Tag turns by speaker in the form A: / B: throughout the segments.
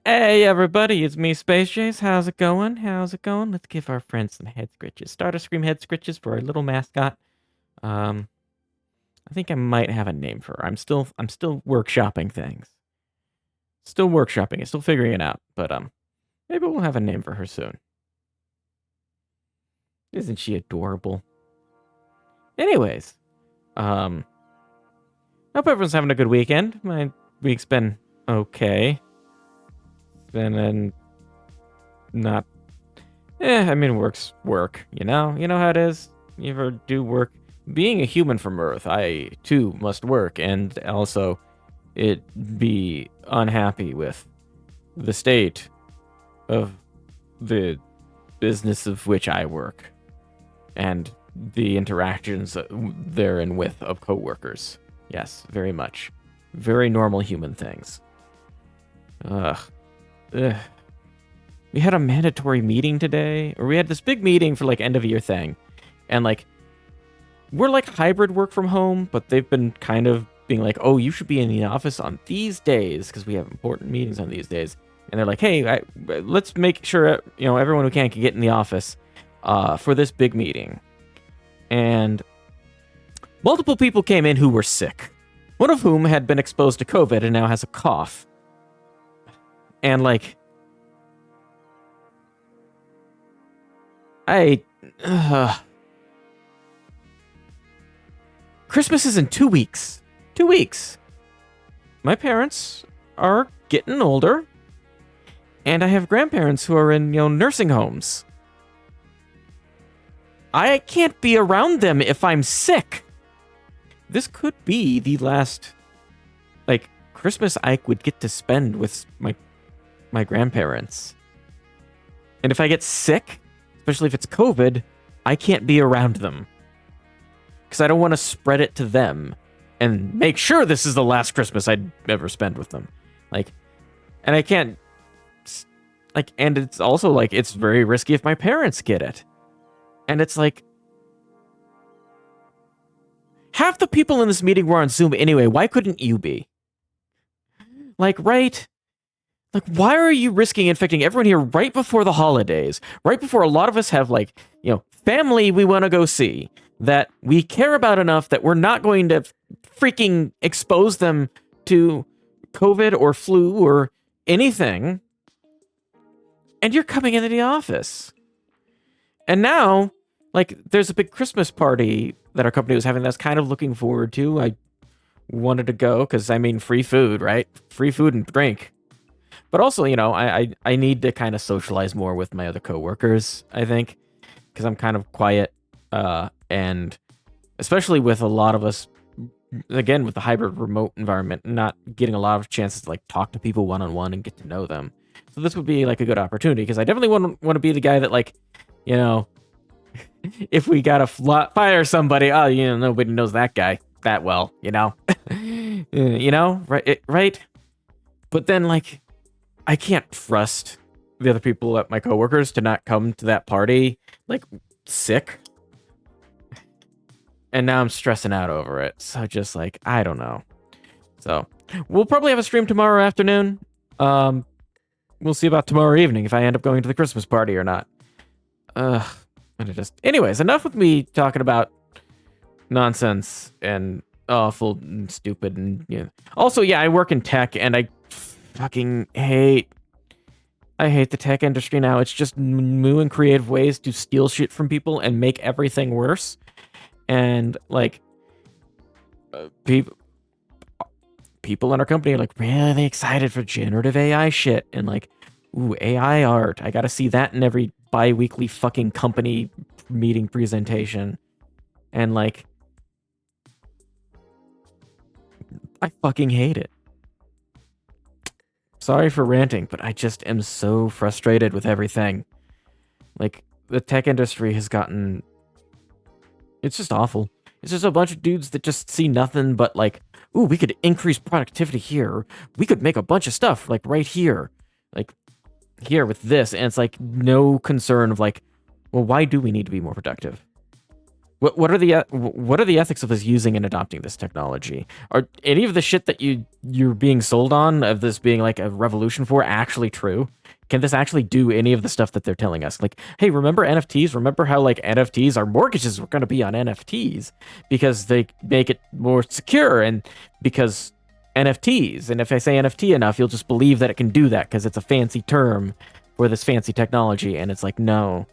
A: Hey everybody, it's me, Space Jace. How's it going? How's it going? Let's give our friends some head scritches. Starter scream head scritches for our little mascot. Um, I think I might have a name for her. I'm still workshopping things. Still workshopping it, still figuring it out. But maybe we'll have a name for her soon. Isn't she adorable? Anyways, um, hope everyone's having a good weekend. My week's been okay. It's been not I mean, work's work, you know? You know how it is? You ever do work? Being a human from Earth, I too must work, and also it be unhappy with the state of the business of which I work, and the interactions therein with of coworkers. Yes, very much. Very normal human things. Ugh. Ugh. We had a mandatory meeting today, or we had this big meeting for like end of year thing, and like we're like hybrid work from home, but they've been kind of being like, oh, you should be in the office on these days because we have important meetings on these days. And they're like, hey, let's make sure everyone who can get in the office for this big meeting. And multiple people came in who were sick, one of whom had been exposed to COVID and now has a cough. And like, Christmas is in 2 weeks. 2 weeks. My parents are getting older, and I have grandparents who are in, nursing homes. I can't be around them if I'm sick. This could be the last, Christmas I would get to spend with my grandparents. And if I get sick, especially if it's COVID, I can't be around them. Because I don't want to spread it to them and make sure this is the last Christmas I'd ever spend with them. And I can't, and it's also, it's very risky if my parents get it. And it's half the people in this meeting were on Zoom anyway. Why couldn't you be? Right? Why are you risking infecting everyone here right before the holidays? Right before a lot of us have, family we want to go see that we care about enough that we're not going to freaking expose them to COVID or flu or anything. And you're coming into the office. And now, there's a big Christmas party that our company was having that I was kind of looking forward to. I wanted to go because, free food, right? Free food and drink. But also, I need to kind of socialize more with my other coworkers, I think, because I'm kind of quiet. And especially with a lot of us, again, with the hybrid remote environment, not getting a lot of chances to talk to people one-on-one and get to know them. So this would be a good opportunity because I definitely want to be the guy that if we gotta fire somebody, nobody knows that guy that well, right? But then I can't trust the other people at my coworkers to not come to that party sick. And now I'm stressing out over it. So just I don't know. So we'll probably have a stream tomorrow afternoon. We'll see about tomorrow evening if I end up going to the Christmas party or not. Anyways, enough with me talking about nonsense and awful and stupid and Also, I work in tech and I fucking hate the tech industry now. It's just new and creative ways to steal shit from people and make everything worse. And people in our company are really excited for generative AI shit and ooh, AI art. I gotta see that in every bi-weekly fucking company meeting presentation. And I fucking hate it. Sorry for ranting, but I just am so frustrated with everything. The tech industry has gotten... It's just awful. It's just a bunch of dudes that just see nothing but ooh, we could increase productivity here. We could make a bunch of stuff right here. Here with this. And it's no concern of well, why do we need to be more productive? what are the ethics of us using and adopting this technology? Are any of the shit that you're being sold on of this being like a revolution for actually true? Can this actually do any of the stuff that they're telling us? Like, hey, remember NFTs? Remember how like NFTs, our mortgages were going to be on NFTs because they make it more secure and because NFTs. And if I say NFT enough, you'll just believe that it can do that because it's a fancy term for this fancy technology. And it's like, no,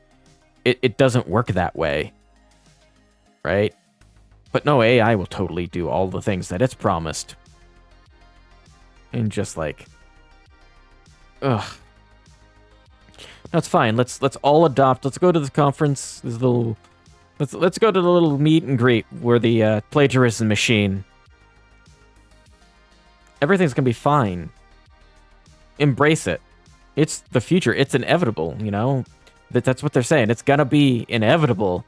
A: it doesn't work that way, right? But no, AI will totally do all the things that it's promised. And just like, ugh. That's fine. Let's all adopt. Let's go to the conference. This little, let's go to the little meet and greet where the plagiarism machine. Everything's gonna be fine. Embrace it. It's the future. It's inevitable. You know, that's what they're saying. It's gonna be inevitable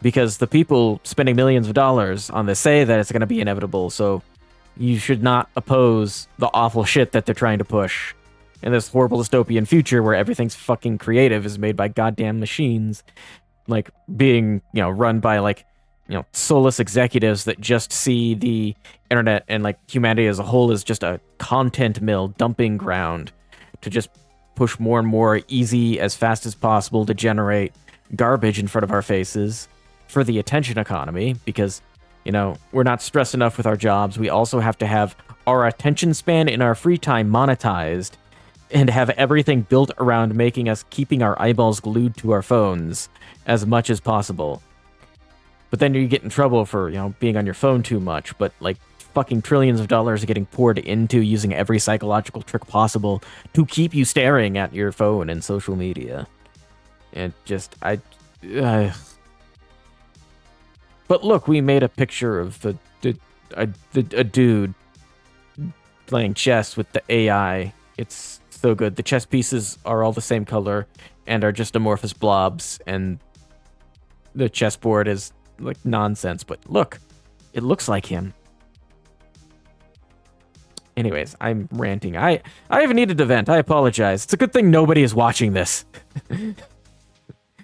A: because the people spending millions of dollars on this say that it's gonna be inevitable. So you should not oppose the awful shit that they're trying to push in this horrible dystopian future where everything's fucking creative is made by goddamn machines, like being, you know, run by like, you know, soulless executives that just see the internet and like humanity as a whole as just a content mill dumping ground to just push more and more easy as fast as possible to generate garbage in front of our faces for the attention economy because, you know, we're not stressed enough with our jobs. We also have to have our attention span in our free time monetized and have everything built around making us keeping our eyeballs glued to our phones as much as possible. But then you get in trouble for, you know, being on your phone too much, but like fucking trillions of dollars are getting poured into using every psychological trick possible to keep you staring at your phone and social media. And just, but look, we made a picture of a dude playing chess with the AI. It's so good. The chess pieces are all the same color and are just amorphous blobs, and the chessboard is like nonsense. But look, it looks like him. Anyways, I'm ranting. I have needed to vent. I apologize. It's a good thing nobody is watching this.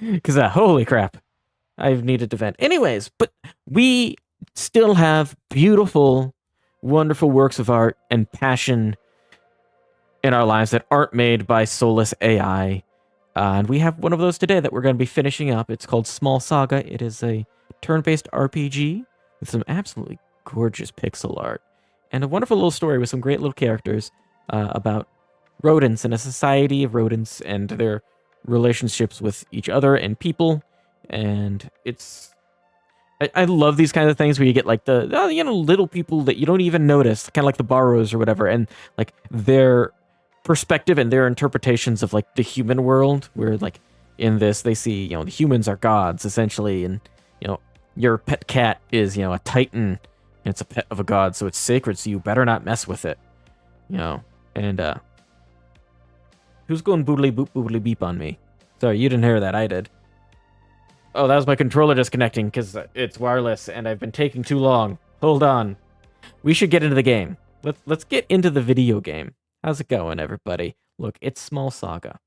A: Because, holy crap. I've needed to vent. Anyways, but we still have beautiful, wonderful works of art and passion in our lives that aren't made by soulless AI. And we have one of those today that we're going to be finishing up. It's called Small Saga. It is a turn-based RPG with some absolutely gorgeous pixel art and a wonderful little story with some great little characters about rodents and a society of rodents and their relationships with each other and people. And it's... I love these kinds of things where you get like the little people that you don't even notice, kind of like the Barrows or whatever, and like their perspective and their interpretations of like the human world, where like in this they see, you know, the humans are gods essentially, and you know, your pet cat is, you know, a titan and it's a pet of a god, so it's sacred, so you better not mess with it, you know. And who's going boodly boop boodly beep on me? Sorry, you didn't hear that. I did. Oh, that was my controller disconnecting because it's wireless and I've been taking too long. Hold on. We should get into the game. Let's get into the video game. How's it going, everybody? Look, it's Small Saga.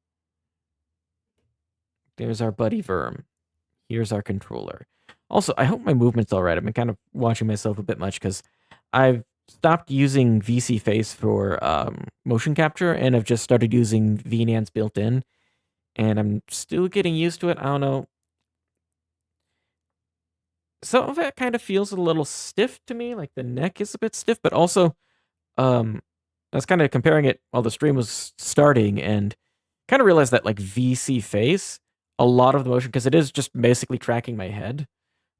A: There's our buddy Verm. Here's our controller. Also, I hope my movement's all right. I've been kind of watching myself a bit much because I've stopped using VC Face for motion capture and I've just started using VNAN's built-in. And I'm still getting used to it. I don't know. Some of it kind of feels a little stiff to me, like the neck is a bit stiff, but also I was kind of comparing it while the stream was starting and kind of realized that like VC Face, a lot of the motion, because it is just basically tracking my head,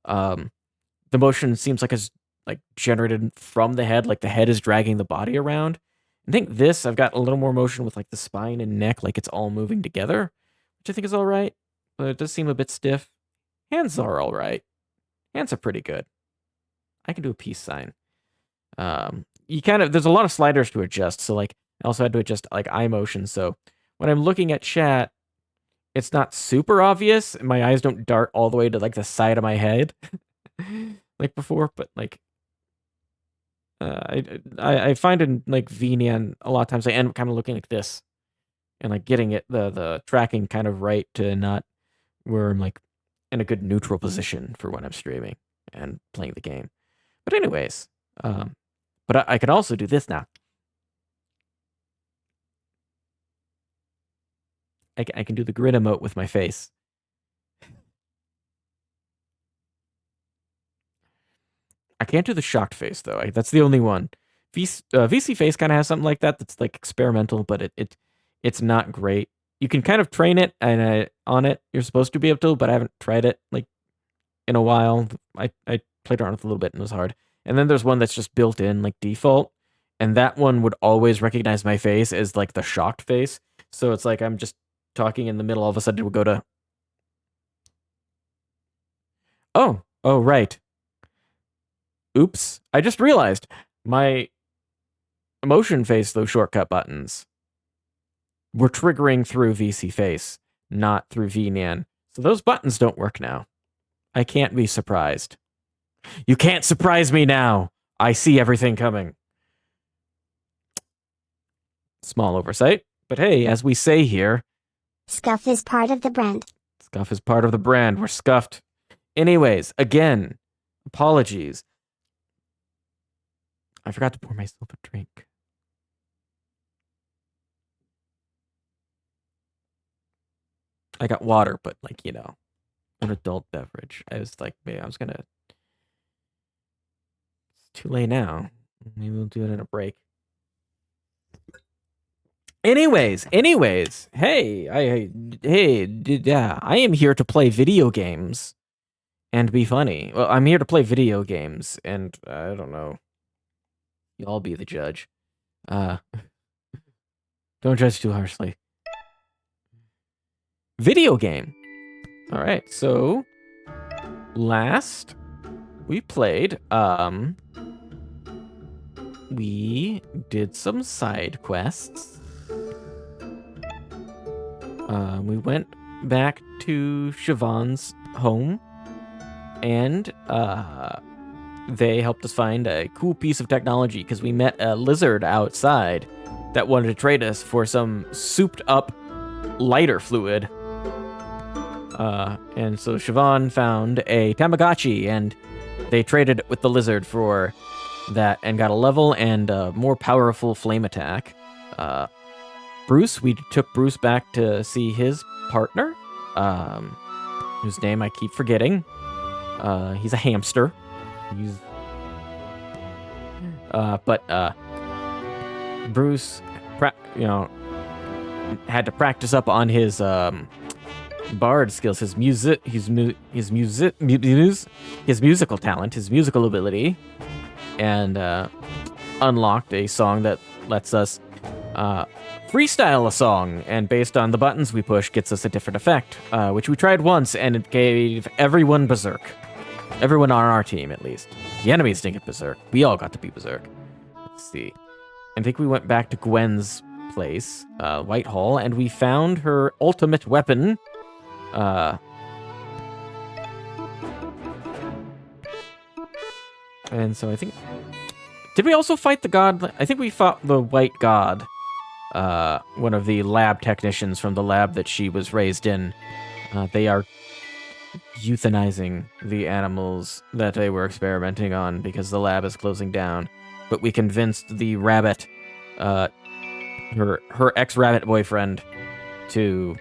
A: the motion seems like it's like generated from the head, like the head is dragging the body around. I think this, I've got a little more motion with like the spine and neck, like it's all moving together, which I think is all right, but it does seem a bit stiff. Hands are all right. Hands are pretty good. I can do a peace sign. You kind of, there's a lot of sliders to adjust. So like, I also had to adjust like eye motion. So when I'm looking at chat, it's not super obvious. My eyes don't dart all the way to like the side of my head like before, but like, I find in like VNAN a lot of times I end up kind of looking like this and like getting it, the tracking kind of right to not where I'm like in a good neutral position for when I'm streaming and playing the game. But anyways, but I can also do this now. I can do the grin emote with my face. I can't do the shocked face though. That's the only one. VC face kind of has something like that. That's like experimental, but it's not great. You can kind of train it and on it. You're supposed to be able to, but I haven't tried it like in a while. I played around with it a little bit and it was hard. And then there's one that's just built in like default, and that one would always recognize my face as like the shocked face. So it's like I'm just talking in the middle. All of a sudden it would go to, oh right. Oops! I just realized my motion face, those shortcut buttons, were triggering through VC face, not through VNAN. So those buttons don't work now. I can't be surprised. You can't surprise me now. I see everything coming. Small oversight. But hey, as we say here,
B: Scuff is part of the brand.
A: Scuff is part of the brand. We're scuffed. Anyways, again, apologies. I forgot to pour myself a drink. I got water, but like, you know, an adult beverage. I was like, maybe I was gonna. It's too late now. Maybe we'll do it in a break. Anyways, hey, I am here to play video games and be funny. Well, I'm here to play video games, and I don't know. Y'all be the judge. Don't judge too harshly. Video game. All right, so last we played, we did some side quests. We went back to Siobhan's home, and they helped us find a cool piece of technology because we met a lizard outside that wanted to trade us for some souped up lighter fluid. And so Siobhan found a Tamagotchi, and they traded it with the lizard for that and got a level and a more powerful flame attack. Bruce, we took Bruce back to see his partner, whose name I keep forgetting. He's a hamster. But Bruce, had to practice up on his bard skills, his musical talent, his musical ability, and unlocked a song that lets us freestyle a song, and based on the buttons we push, gets us a different effect, which we tried once, and it gave everyone berserk. Everyone on our team, at least. The enemies didn't get berserk. We all got to be berserk. Let's see. I think we went back to Gwen's place, Whitehall, and we found her ultimate weapon. And so I think... Did we also fight the god? I think we fought the white god. One of the lab technicians from the lab that she was raised in. They are euthanizing the animals that they were experimenting on because the lab is closing down. But we convinced the rabbit, her ex-rabbit boyfriend, to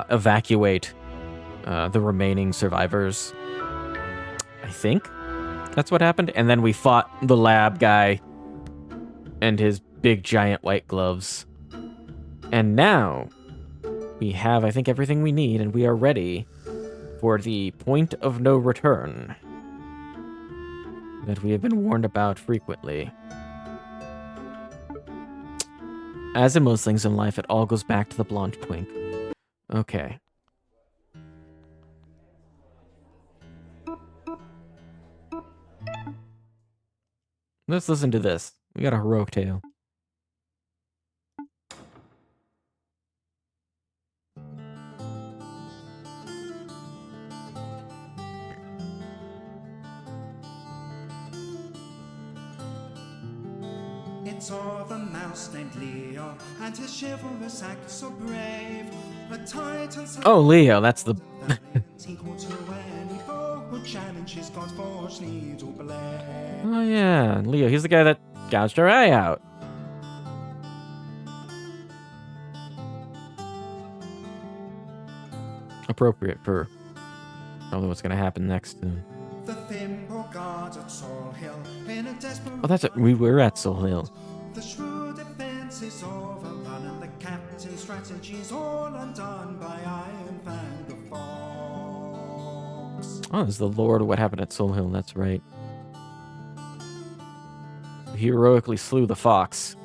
A: evacuate the remaining survivors. I think that's what happened. And then we fought the lab guy and his big giant white gloves. And now we have, I think, everything we need, and we are ready for the point of no return that we have been warned about frequently. As in most things in life, it all goes back to the blonde twink. Okay. Let's listen to this. We got a heroic tale.
C: It's of a mouse named Leo, and his chivalrous act so brave,
A: Oh, Leo, that's the... Oh, yeah, Leo, he's the guy that gouged our eye out. Appropriate for probably what's gonna happen next. Oh, that's it. We were at Soul Hill.
C: The shrewd defense is overrun and the captain's strategy's all undone by Iron Fang the Fox.
A: Oh, this is the lore of what happened at Soul Hill. That's right. He heroically slew the fox,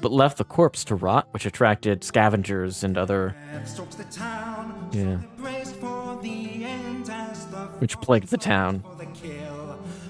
A: but left the corpse to rot, which attracted scavengers and other... Yeah. Which plagued the town.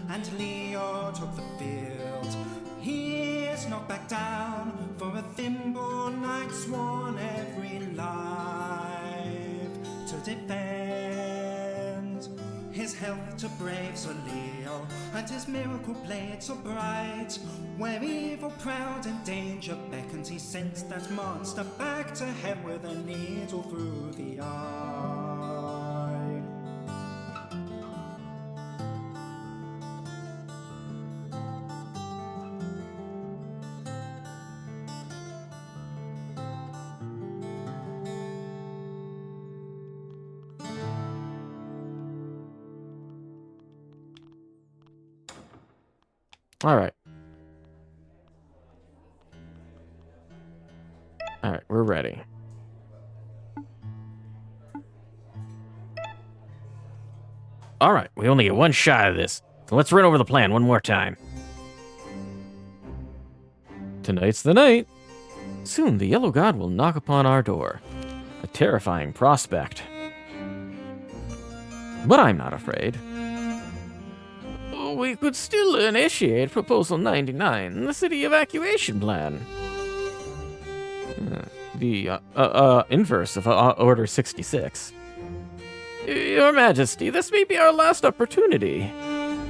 C: And Leo took the field. He is not back down for a thimble knight sworn every life to defend. His health to brave Sir Leo, and his miracle blade so bright. Where evil, proud, and danger beckons, he sends that monster back to him with a needle through the eye.
A: All right. All right, we're ready. All right, we only get one shot of this. So let's run over the plan one more time. Tonight's the night. Soon the Yellow God will knock upon our door. A terrifying prospect. But I'm not afraid. We could still initiate Proposal 99, the city evacuation plan. The inverse of Order 66. Your Majesty, this may be our last opportunity.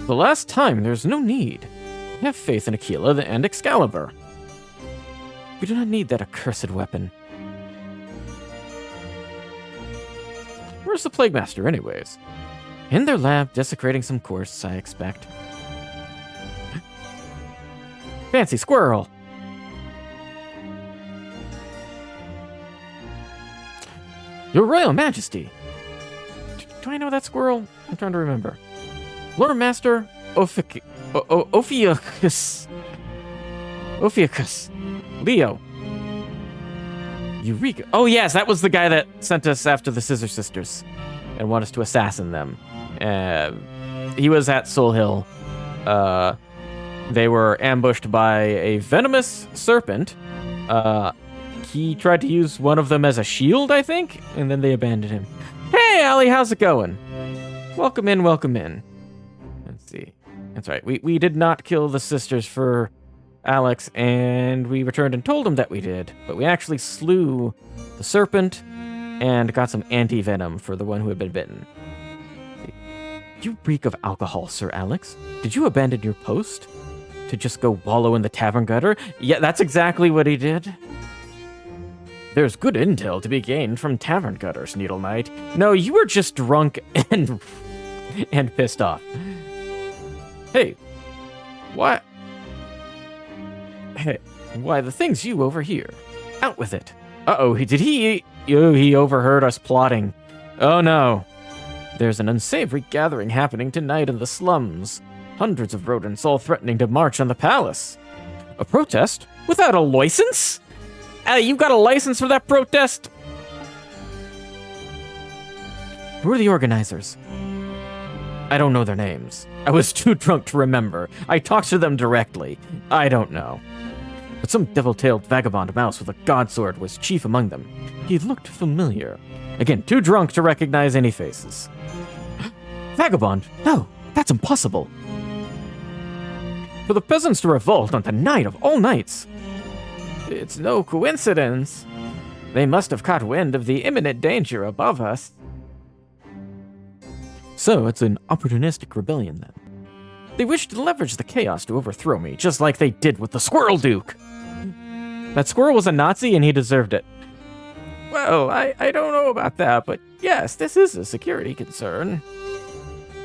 A: The last time, there's no need. Have faith in Aquila and Excalibur. We do not need that accursed weapon. Where's the Plague Master, anyways? In their lab, desecrating some course, I expect. Fancy squirrel! Your Royal Majesty! Do I know that squirrel? I'm trying to remember. Lord Master Ophiuchus. Leo. Eureka. Oh, yes, that was the guy that sent us after the Scissor Sisters and wanted us to assassin them. He was at Soul Hill. They were ambushed by a venomous serpent. He tried to use one of them as a shield, I think, and then they abandoned him. Hey, Allie, how's it going? Welcome in, welcome in. Let's see. That's right. We did not kill the sisters for Alex, and we returned and told him that we did, but we actually slew the serpent and got some anti-venom for the one who had been bitten. You reek of alcohol, Sir Alex. Did you abandon your post to just go wallow in the tavern gutter? Yeah, that's exactly what he did. There's good intel to be gained from tavern gutters, Needle Knight. No, you were just drunk and pissed off. Hey, what? Hey, why the thing's you over here? Out with it. Uh-oh, he overheard us plotting. Oh no. There's an unsavory gathering happening tonight in the slums. Hundreds of rodents all threatening to march on the palace. A protest? Without a license? You got a license for that protest? Who are the organizers? I don't know their names. I was too drunk to remember. I talked to them directly. I don't know. But some devil-tailed vagabond mouse with a godsword was chief among them. He looked familiar. Again, too drunk to recognize any faces. Vagabond? No, that's impossible. For the peasants to revolt on the night of all nights. It's no coincidence. They must have caught wind of the imminent danger above us. So it's an opportunistic rebellion then. They wish to leverage the chaos to overthrow me, just like they did with the Squirrel Duke. That squirrel was a Nazi and he deserved it. Well, I don't know about that, but yes, this is a security concern.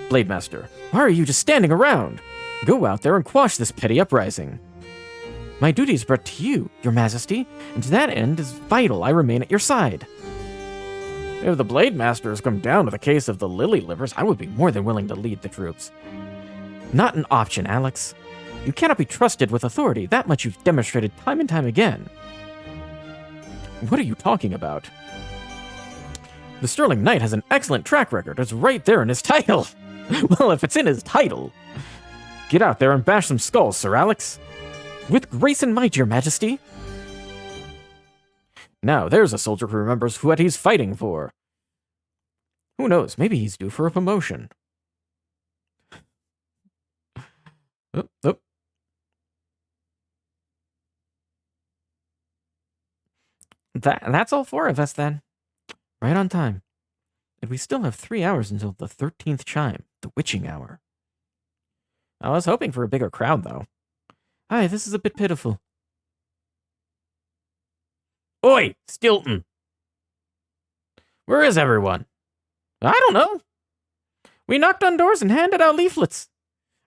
A: Blade Master, why are you just standing around? Go out there and quash this petty uprising. My duty is brought to you, your majesty, and to that end is vital I remain at your side. If the Blade Master has come down with a case of the lily livers, I would be more than willing to lead the troops. Not an option, Alex. You cannot be trusted with authority, that much you've demonstrated time and time again. What are you talking about? The Sterling Knight has an excellent track record, it's right there in his title. Well, if it's in his title. Get out there and bash some skulls, Sir Alex. With grace and might, your majesty. Now, there's a soldier who remembers what he's fighting for. Who knows, maybe he's due for a promotion. Oh. That's all 4 of us, then. Right on time. And we still have 3 hours until the 13th chime, the witching hour. I was hoping for a bigger crowd, though. Aye, this is a bit pitiful. Oi, Stilton! Where is everyone? I don't know. We knocked on doors and handed out leaflets.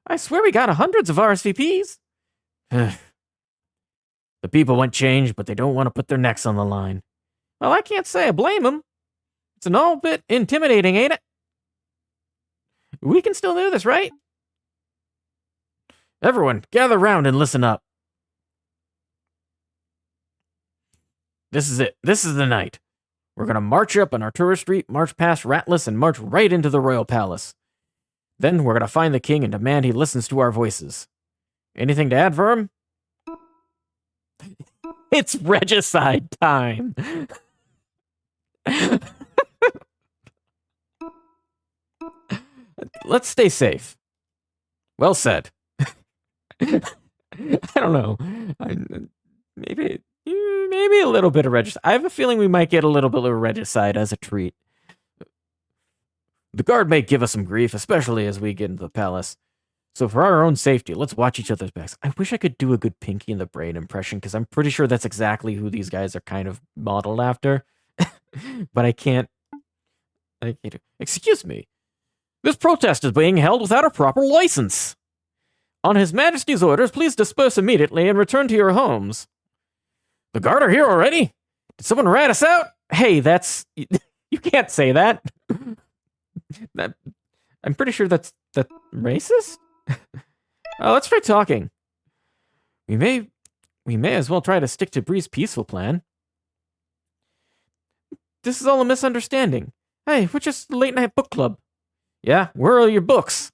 A: I swear we got hundreds of RSVPs. The people want change, but they don't want to put their necks on the line. Well, I can't say I blame them. It's an all bit intimidating, ain't it? We can still do this, right? Everyone, gather round and listen up. This is it. This is the night. We're going to march up on Arturo Street, march past Ratless, and march right into the Royal Palace. Then we're going to find the king and demand he listens to our voices. Anything to add, Verm? It's regicide time. Let's stay safe. Well said. I don't know. Maybe a little bit of regicide. I have a feeling we might get a little bit of regicide as a treat. The guard may give us some grief, especially as we get into the palace. So for our own safety, let's watch each other's backs. I wish I could do a good Pinky in the Brain impression, because I'm pretty sure that's exactly who these guys are kind of modeled after. But I can't. Excuse me. This protest is being held without a proper license. On His Majesty's orders, please disperse immediately and return to your homes. The guard are here already? Did someone rat us out? Hey, that's... You can't say that. I'm pretty sure that's racist? Let's try talking. We may as well try to stick to Bree's peaceful plan. This is all a misunderstanding. Hey, we're just a late night book club. Yeah, where are your books?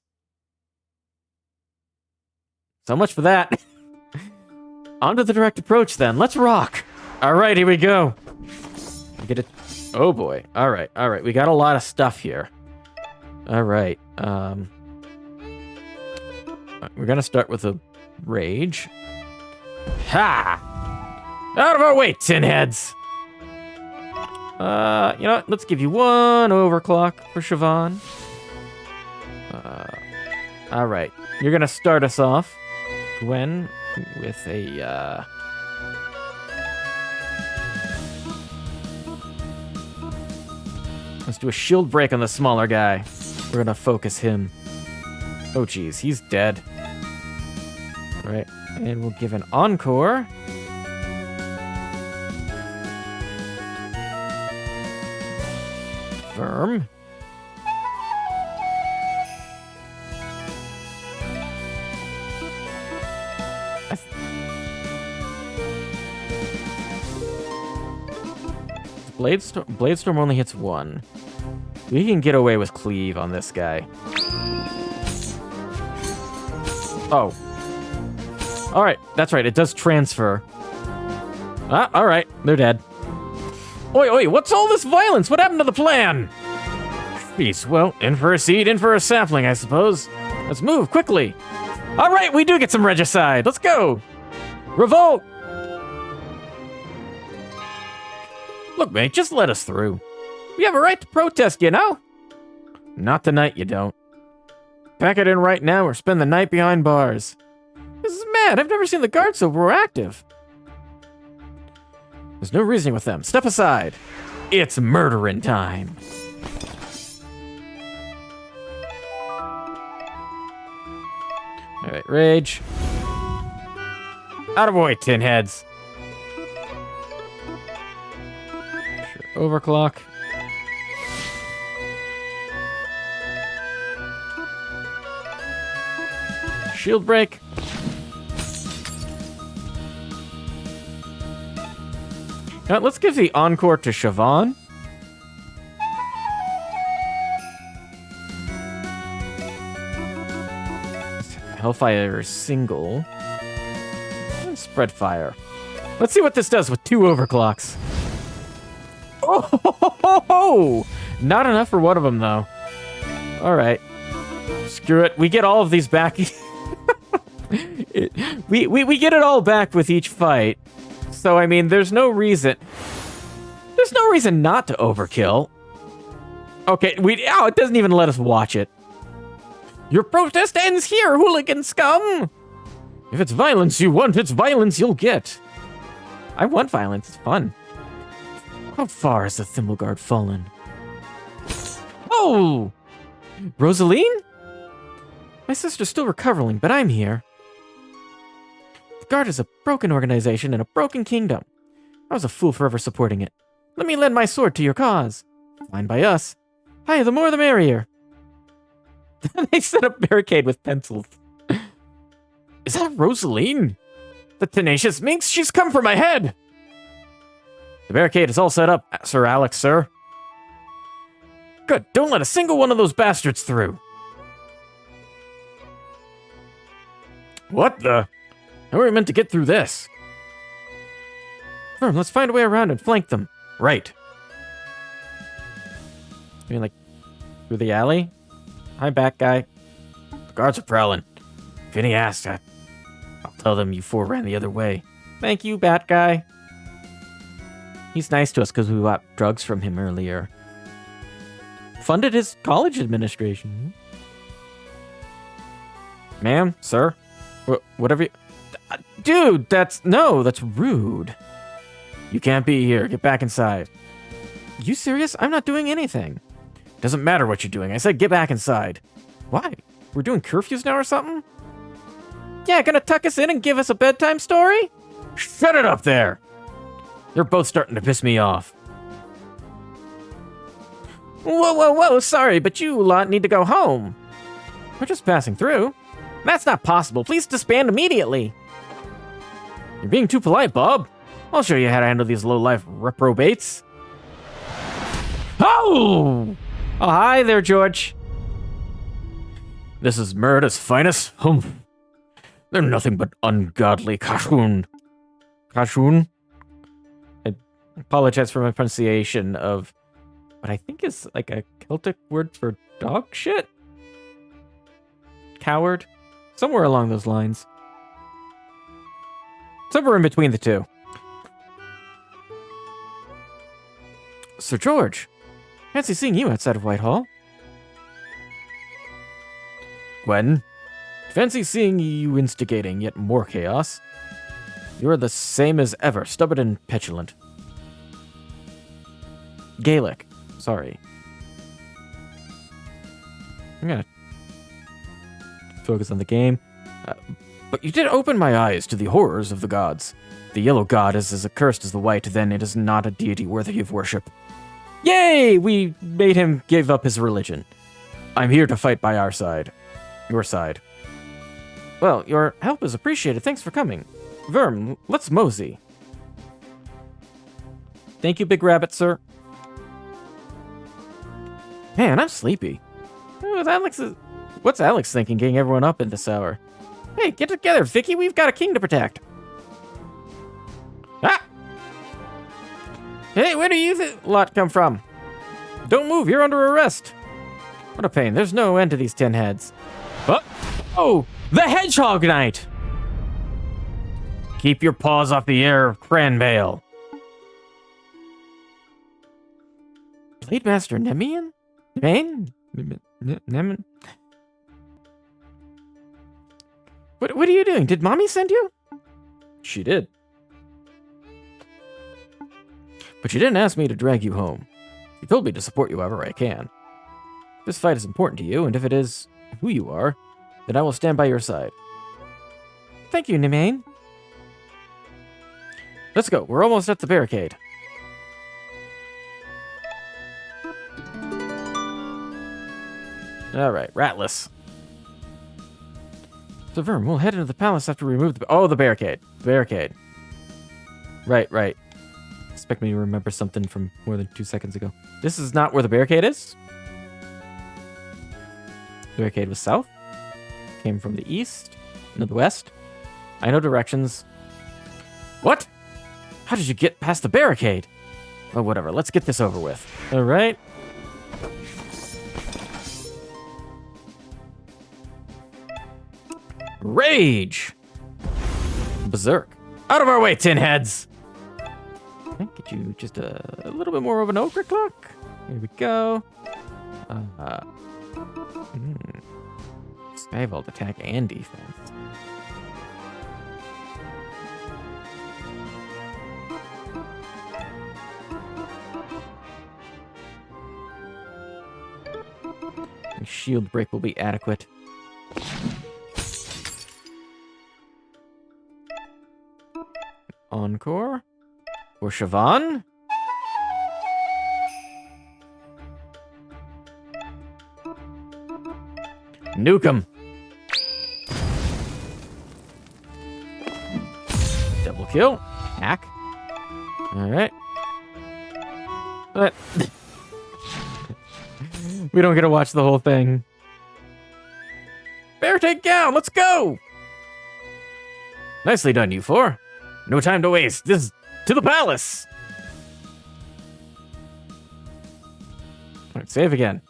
A: So much for that. On to the direct approach then. Let's rock. All right, here we go. Get it. Oh boy. All right. We got a lot of stuff here. All right. We're gonna start with a rage. Ha! Out of our way, tin heads. You know what? Let's give you 1 overclock for Siobhan. All right. You're gonna start us off, Gwen, with a let's do a shield break on the smaller guy. We're gonna focus him. Oh geez, he's dead. All right, and we'll give an encore. Firm. Bladestorm only hits 1. We can get away with cleave on this guy. Oh. Alright, that's right, it does transfer. Alright, they're dead. Oi, what's all this violence? What happened to the plan? Peace, well, in for a seed, in for a sapling, I suppose. Let's move, quickly. Alright, we do get some regicide. Let's go. Revolt! Look, mate, just let us through. We have a right to protest, you know? Not tonight, you don't. Pack it in right now or spend the night behind bars. This is mad. I've never seen the guards so proactive. There's no reasoning with them. Step aside. It's murdering time. Alright, rage. Out of the way, tin heads. Sure, overclock. Shield break. Now, let's give the encore to Siobhan. Hellfire single. And spread fire. Let's see what this does with 2 overclocks. Oh, ho, ho, ho, ho. Not enough for one of them, though. All right. Screw it. We get all of these back. we get it all back with each fight. So, I mean, there's no reason not to overkill. Okay, it doesn't even let us watch it. Your protest ends here, hooligan scum! If it's violence you want, it's violence you'll get. I want violence, it's fun. How far has the Thimbleguard fallen? Oh! Rosaline? My sister's still recovering, but I'm here. The Guard is a broken organization in a broken kingdom. I was a fool for ever supporting it. Let me lend my sword to your cause. Fine by us. Hi, the more the merrier. They set up barricade with pencils. Is that Rosaline? The tenacious minx, she's come for my head! The barricade is all set up, Sir Alex, sir. Good, don't let a single one of those bastards through. What the? How are we meant to get through this? Let's find a way around and flank them. Right. I mean, like, through the alley? Hi, Bat Guy. The guards are prowling. If any asks, I'll tell them you 4 ran the other way. Thank you, Bat Guy. He's nice to us because we bought drugs from him earlier. Funded his college administration. Ma'am, sir, whatever you... Dude, that's rude. You can't be here. Get back inside. You serious? I'm not doing anything. Doesn't matter what you're doing. I said get back inside. Why? We're doing curfews now or something? Yeah, gonna tuck us in and give us a bedtime story? Shut it up there! You're both starting to piss me off. Whoa, sorry, but you lot need to go home. We're just passing through. That's not possible. Please disband immediately. You're being too polite, Bob. I'll show you how to handle these low-life reprobates. Oh! Oh, hi there, George. This is Merida's finest. They're nothing but ungodly kashoon. Kashoon? I apologize for my pronunciation of what I think is like a Celtic word for dog shit? Coward? Somewhere along those lines. Somewhere in between the two. Sir George, fancy seeing you outside of Whitehall. Gwen, fancy seeing you instigating yet more chaos. You are the same as ever, stubborn and petulant. Gaelic, sorry. I'm gonna focus on the game. But you did open my eyes to the horrors of the gods. The yellow god is as accursed as the white, then it is not a deity worthy of worship. Yay! We made him give up his religion. I'm here to fight by our side. Your side. Well, your help is appreciated. Thanks for coming. Verm, let's mosey. Thank you, Big Rabbit, sir. Man, I'm sleepy. What's Alex thinking, getting everyone up in this hour? Hey, get together, Vicky. We've got a king to protect. Ah! Hey, where do you lot come from? Don't move. You're under arrest. What a pain. There's no end to these 10 heads. Oh, the Hedgehog Knight. Keep your paws off the air of Cranvale. Blade Master Nemian? Nemen? What are you doing? Did Mommy send you? She did. But you didn't ask me to drag you home. You told me to support you however I can. This fight is important to you, and if it is who you are, then I will stand by your side. Thank you, Nemain. Let's go. We're almost at the barricade. Alright, Ratless. So, Verm, we'll head into the palace after we remove the... Oh, the barricade. Barricade. Right. Expect me to remember something from more than 2 seconds ago. This is not where the barricade is? The barricade was south. Came from the east. No, the west. I know directions. What? How did you get past the barricade? Oh, whatever. Let's get this over with. Alright. Rage! Berserk. Out of our way, tin heads! Okay, get you just a little bit more of an ogre clock. Here we go. Skyvault attack and defense. And shield break will be adequate. Encore. For Siobhan. Nuke him. Double kill. Hack. Alright. But we don't get to watch the whole thing. Bear take down. Let's go. Nicely done, you four. No time to waste. This is to the palace. All right, save again.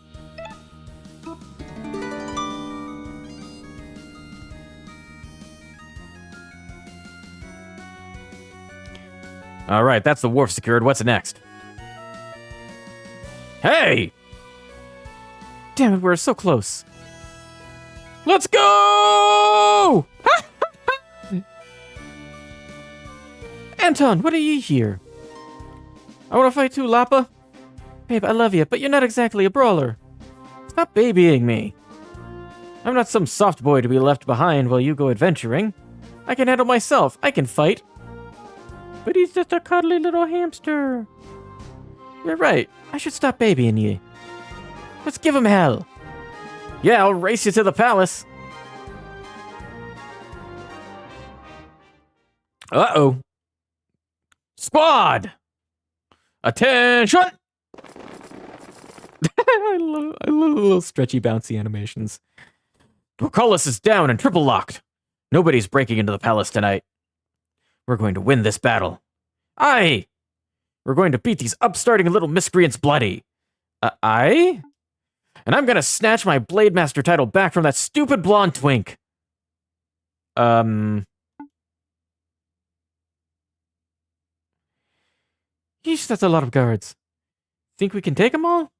A: All right, that's the wharf secured. What's next? Hey! Damn it, we're so close. Let's go! Anton, what are you here? I want to fight too, Lapa. Babe, I love you, but you're not exactly a brawler. Stop babying me. I'm not some soft boy to be left behind while you go adventuring. I can handle myself. I can fight. But he's just a cuddly little hamster. You're right. I should stop babying you. Let's give him hell. Yeah, I'll race you to the palace. Uh-oh. Squad! Attention! I love the little stretchy, bouncy animations. Torcolis is down and triple locked. Nobody's breaking into the palace tonight. We're going to win this battle. Aye! We're going to beat these upstarting little miscreants bloody. Aye? And I'm gonna snatch my Blade Master title back from that stupid blonde twink. Yeesh, that's a lot of guards. Think we can take them all?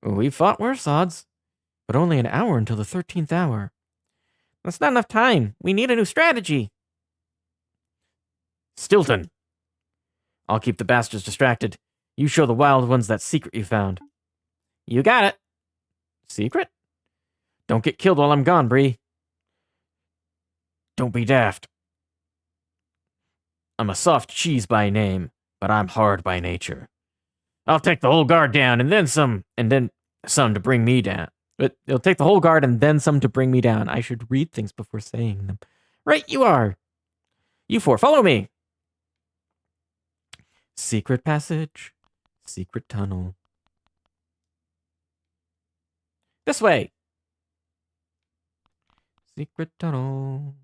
A: We've fought worse odds, but only an hour until the 13th hour. That's not enough time. We need a new strategy. Stilton. I'll keep the bastards distracted. You show the wild ones that secret you found. You got it. Secret? Don't get killed while I'm gone, Bree. Don't be daft. I'm a soft cheese by name, but I'm hard by nature. I'll take the whole guard down and then some to bring me down. But it'll take the whole guard and then some to bring me down. I should read things before saying them. Right, you are. You four, follow me. Secret passage. Secret tunnel. This way. Secret tunnel.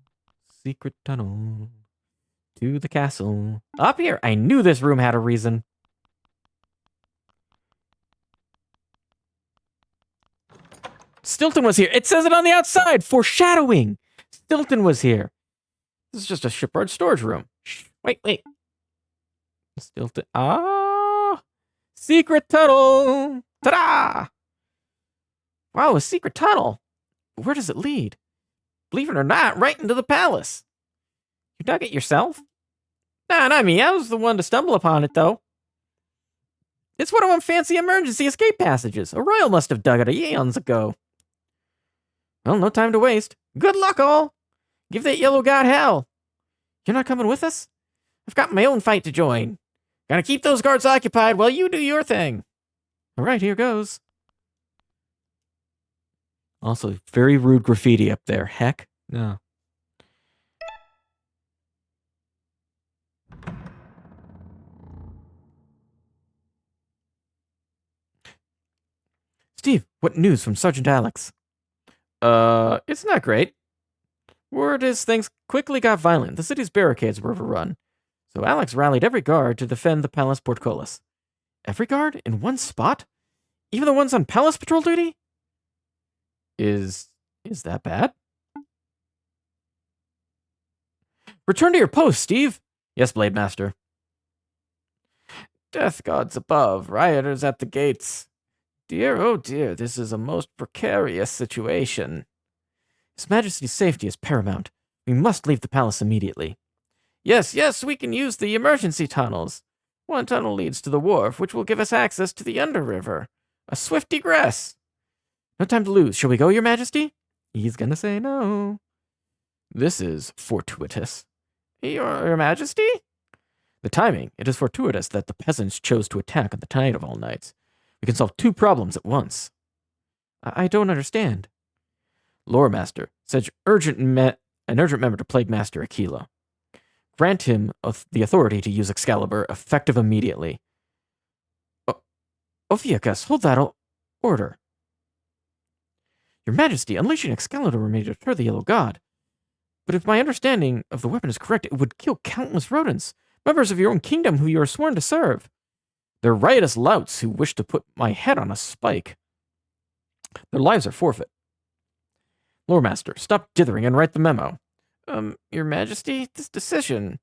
A: Secret tunnel. To the castle. Up here. I knew this room had a reason. Stilton was here. It says it on the outside. Foreshadowing. Stilton was here. This is just a shipyard storage room. Shh. Wait. Stilton. Ah. Secret tunnel. Ta-da! Wow, a secret tunnel. Where does it lead? Believe it or not, right into the palace. You dug it yourself? Nah, not me. I was the one to stumble upon it, though. It's one of them fancy emergency escape passages. A royal must have dug it eons ago. Well, no time to waste. Good luck, all. Give that yellow god hell. You're not coming with us? I've got my own fight to join. Gotta keep those guards occupied while you do your thing. All right, here goes. Also, very rude graffiti up there. Heck no. Steve, what news from Sergeant Alex? It's not great. Word is things quickly got violent. The city's barricades were overrun. So Alex rallied every guard to defend the palace portcullis. Every guard in one spot? Even the ones on palace patrol duty? Is that bad? Return to your post, Steve. Yes, Blade Master. Death gods above, rioters at the gates. Dear, oh dear, this is a most precarious situation. His Majesty's safety is paramount. We must leave the palace immediately. Yes, we can use the emergency tunnels. One tunnel leads to the wharf, which will give us access to the underriver. A swift egress. No time to lose. Shall we go, Your Majesty? He's gonna say no. This is fortuitous. Your Majesty? The timing. It is fortuitous that the peasants chose to attack on the night of all nights. We can solve two problems at once. I don't understand. Lore Master, an urgent member to Plague Master Aquila. Grant him the authority to use Excalibur, effective immediately. Ophiuchus, hold that order. Your Majesty, unleashing Excalibur may deter the Yellow God. But if my understanding of the weapon is correct, it would kill countless rodents, members of your own kingdom who you are sworn to serve. They're riotous louts who wish to put my head on a spike. Their lives are forfeit. Lore Master, stop dithering and write the memo. Your Majesty, this decision,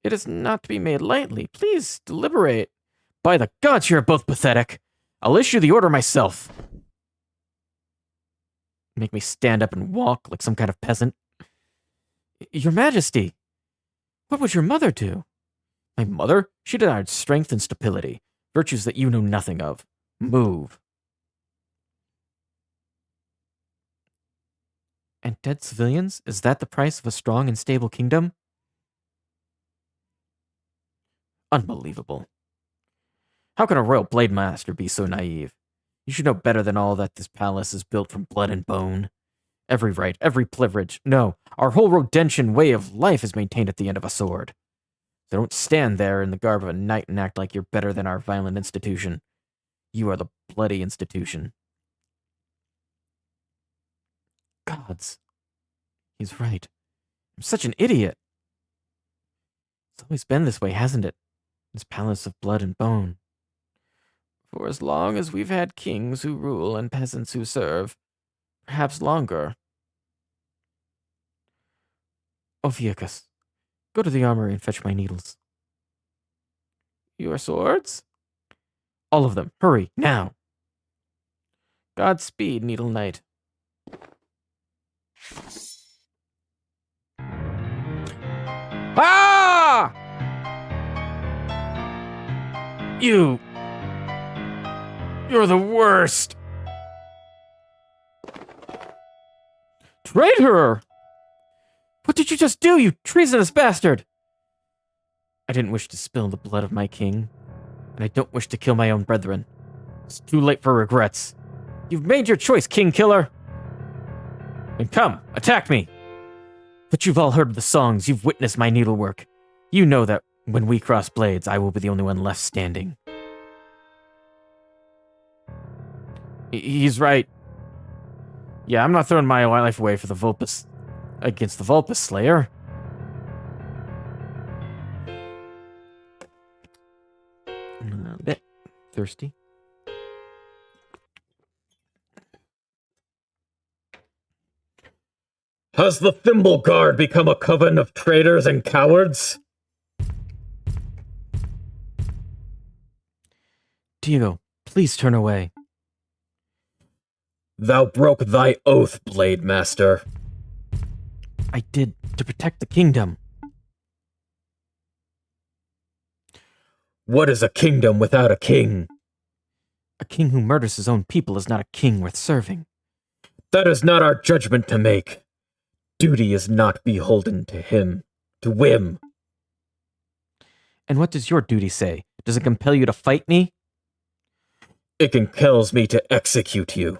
A: it is not to be made lightly. Please deliberate. By the gods, you're both pathetic. I'll issue the order myself. Make me stand up and walk like some kind of peasant. Your Majesty, what would your mother do? My mother? She denied strength and stability, virtues that you know nothing of. Move. And dead civilians? Is that the price of a strong and stable kingdom? Unbelievable. How can a royal blade master be so naive? You should know better than all that this palace is built from blood and bone. Every right, every privilege, no, our whole Rodentian way of life is maintained at the end of a sword. So don't stand there in the garb of a knight and act like you're better than our violent institution. You are the bloody institution. Gods. He's right. I'm such an idiot. It's always been this way, hasn't it? This palace of blood and bone. For as long as we've had kings who rule and peasants who serve, perhaps longer. Ophiuchus, go to the armory and fetch my needles. Your swords? All of them. Hurry, now. Godspeed, Needle Knight. Ah! You're the worst. Traitor! What did you just do, you treasonous bastard? I didn't wish to spill the blood of my king, and I don't wish to kill my own brethren. It's too late for regrets. You've made your choice, king killer. And come, attack me. But you've all heard the songs, you've witnessed my needlework. You know that when we cross blades, I will be the only one left standing. He's right. Yeah, I'm not throwing my life away for the Vulpus. Against the Vulpus Slayer. A bit thirsty.
D: Has the Thimble Guard become a coven of traitors and cowards?
A: Diego, please turn away.
D: Thou broke thy oath, Blade Master.
A: I did, to protect the kingdom.
D: What is a kingdom without a king?
A: A king who murders his own people is not a king worth serving.
D: That is not our judgment to make. Duty is not beholden to him, to whim.
A: And what does your duty say? Does it compel you to fight me?
D: It compels me to execute you.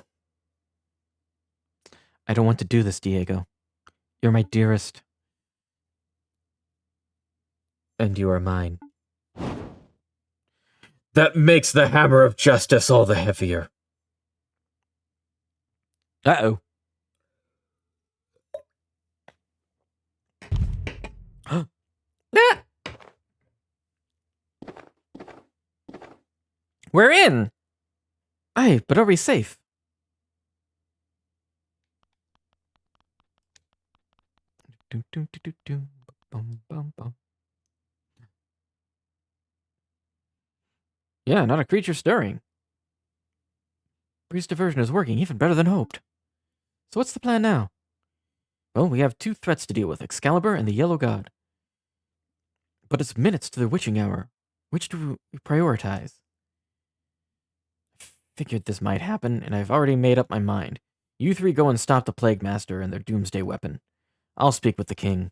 A: I don't want to do this, Diego. You're my dearest. And you are mine.
D: That makes the hammer of justice all the heavier.
A: Uh-oh. Ah! We're in! Aye, but are we safe? Yeah, not a creature stirring. Breeze diversion is working even better than hoped. So what's the plan now? Well, we have 2 threats to deal with, Excalibur and the Yellow God. But it's minutes to the witching hour. Which do we prioritize? I figured this might happen, and I've already made up my mind. You 3 go and stop the Plague Master and their doomsday weapon. I'll speak with the king.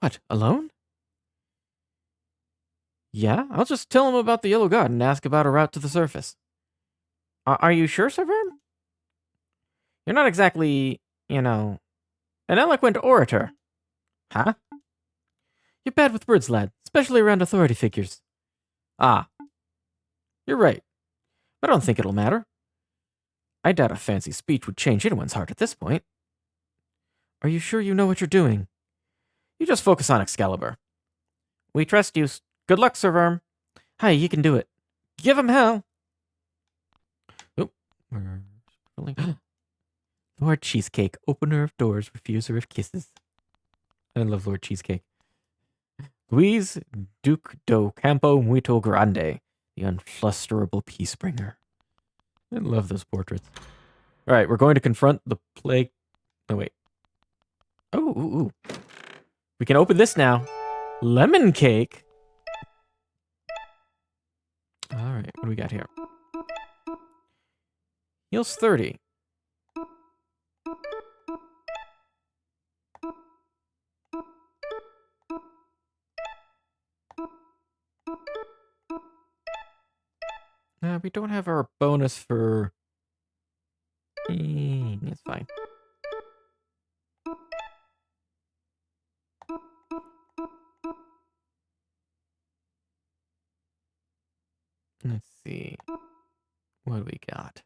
A: What, alone? Yeah, I'll just tell him about the Yellow God and ask about a route to the surface. Are you sure, Sir Verm? You're not exactly, an eloquent orator. Huh? You're bad with words, lad, especially around authority figures. Ah. You're right. I don't think it'll matter. I doubt a fancy speech would change anyone's heart at this point. Are you sure you know what you're doing? You just focus on Excalibur. We trust you. Good luck, Sir Verm. Hi, you can do it. Give him hell. Oh, we're rolling. Lord Cheesecake, opener of doors, refuser of kisses. I love Lord Cheesecake. Luis Duque do Campo Muito Grande, the unflusterable peacebringer. I love those portraits. All right, we're going to confront the plague. Oh, wait. Oh, ooh, ooh. We can open this now. Lemon cake. All right, what do we got here? Heals 30. We don't have our bonus for... It's fine. Let's see. What do we got?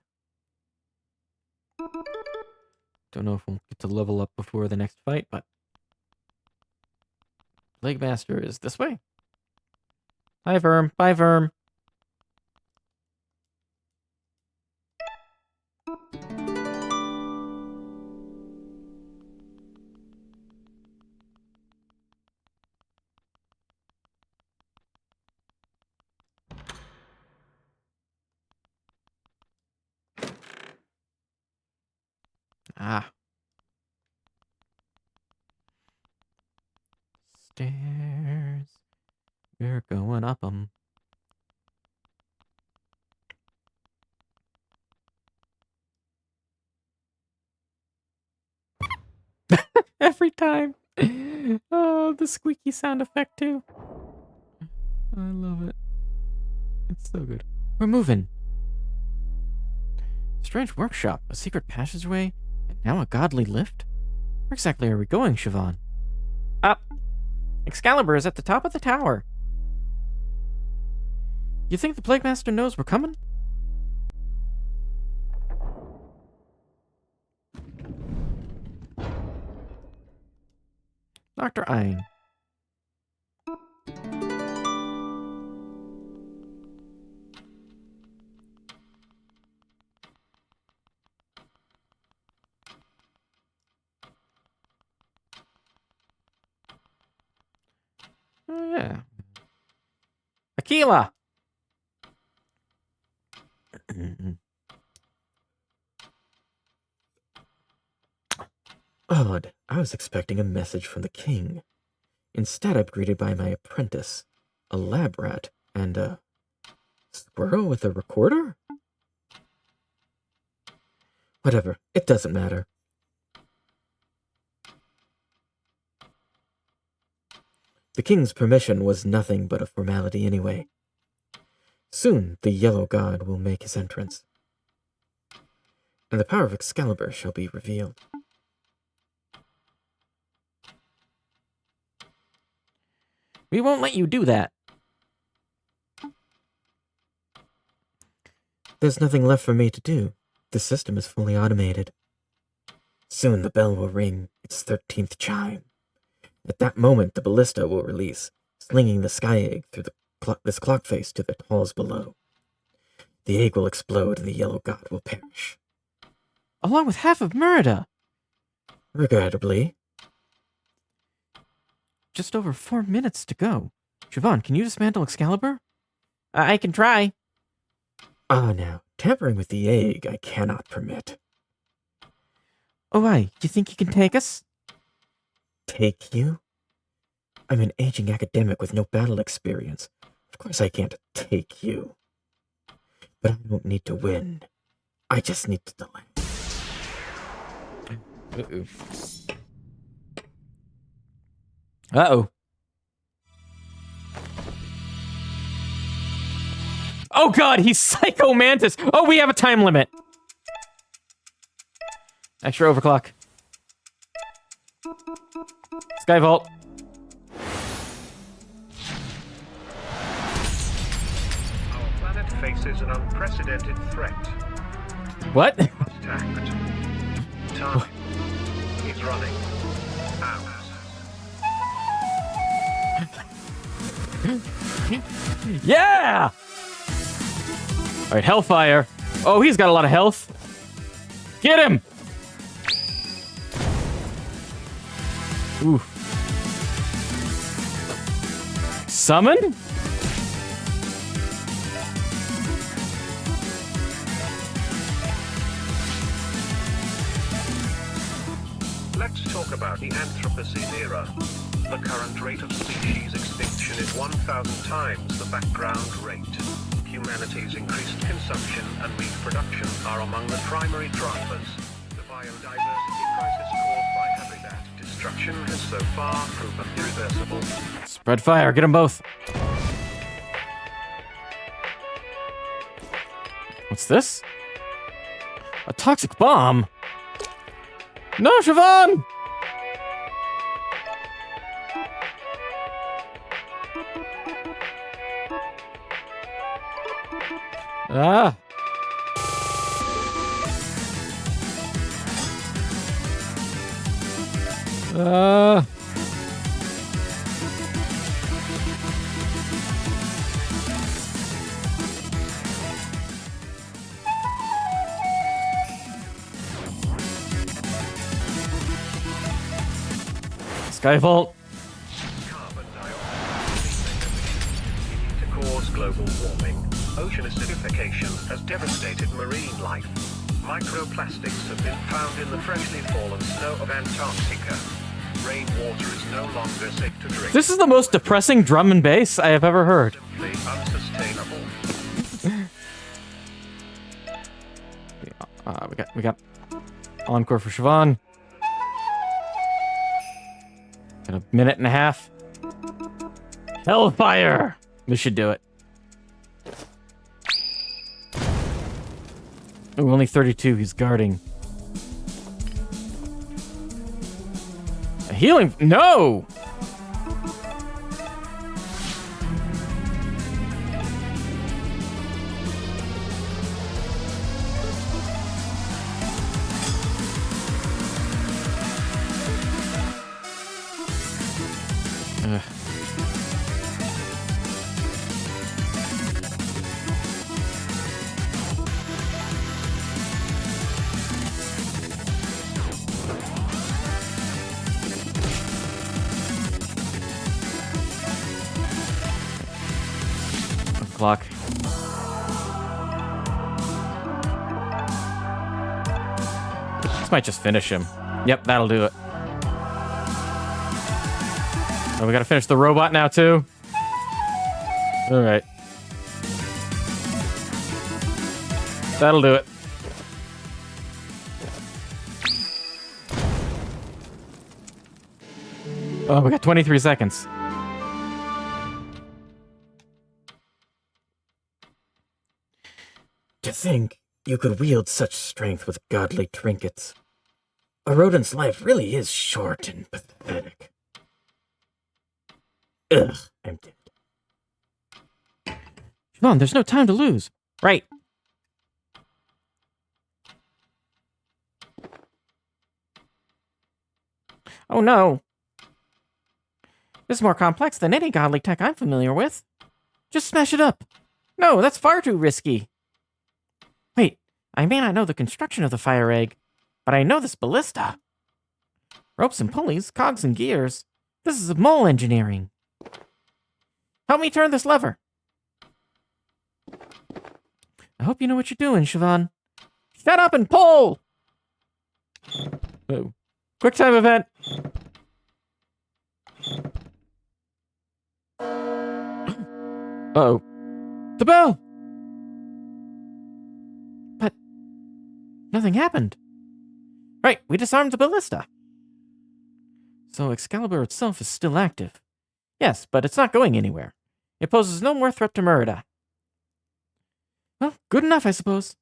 A: Don't know if we'll get to level up before the next fight, but... Plague Master is this way. Bye, Verm. Bye, Verm. Ah. Stairs. We're going up them. Every time. Oh, the squeaky sound effect too. I love it. It's so good. We're moving. Strange workshop, a secret passageway, and now a godly lift? Where exactly are we going, Siobhan? Up. Excalibur is at the top of the tower. You think the Plague Master knows we're coming? Dr. Ein. Oh, yeah. Aquila!
D: Odd. I was expecting a message from the king. Instead, I'm greeted by my apprentice, a lab rat, and a Squirrel with a recorder? Whatever, it doesn't matter. The king's permission was nothing but a formality anyway. Soon the yellow god will make his entrance, and the power of Excalibur shall be revealed.
A: We won't let you do that.
D: There's nothing left for me to do. The system is fully automated. Soon the bell will ring its 13th chime. At that moment, the ballista will release, slinging the sky egg through this clock face to the halls below. The egg will explode and the yellow god will perish.
A: Along with half of Merida.
D: Regrettably.
A: Just over 4 minutes to go. Siobhan, can you dismantle Excalibur? I can try.
D: Ah, now, tampering with the egg I cannot permit.
A: Oh, why? You think you can take us?
D: Take you? I'm an aging academic with no battle experience. Of course I can't take you. But I don't need to win. I just need to delay.
A: Uh-oh. Uh-oh. Oh god, he's Psycho Mantis! Oh, we have a time limit! Extra overclock. Skyvault.
E: Our planet faces an unprecedented threat.
A: What?
E: Must act. Time is running out.
A: Yeah! Alright, Hellfire. Oh, he's got a lot of health. Get him! Ooh. Summon?
E: Let's talk about the Anthropocene era. The current rate of species extinction is 1,000 times the background rate. Humanity's increased consumption and reproduction are among the primary drivers. The biodiversity crisis caused by habitat destruction has so far proven irreversible.
A: Spread fire, get them both. What's this? A toxic bomb? No, Siobhan! Ah. Skyvault.
E: Carbon dioxide to cause global warming. Ocean acidification has devastated marine life. Microplastics have been found in the freshly fallen snow of Antarctica. Rainwater is no longer safe to drink.
A: This is the most depressing drum and bass I have ever heard.
E: Simply unsustainable.
A: We got encore for Siobhan. Got a minute and a half. Hellfire! This should do it. Oh, only 32. He's guarding. A healing? No! Ugh. Clock. This might just finish him. Yep, that'll do it. Oh, we gotta finish the robot now, too? Alright. That'll do it. Oh, we got 23 seconds.
D: To think you could wield such strength with godly trinkets. A rodent's life really is short and pathetic. Ugh, I'm dead.
A: Come on, there's no time to lose. Right. Oh no. This is more complex than any godly tech I'm familiar with. Just smash it up. No, that's far too risky. Wait, I may not know the construction of the fire egg, but I know this ballista. Ropes and pulleys, cogs and gears. This is mole engineering. Help me turn this lever. I hope you know what you're doing, Siobhan. Shut up and pull! Oh. Quick time event. Uh-oh. The bell! But nothing happened. Right, we disarmed the ballista. So Excalibur itself is still active. Yes, but it's not going anywhere. It poses no more threat to Merida. Well, good enough, I suppose.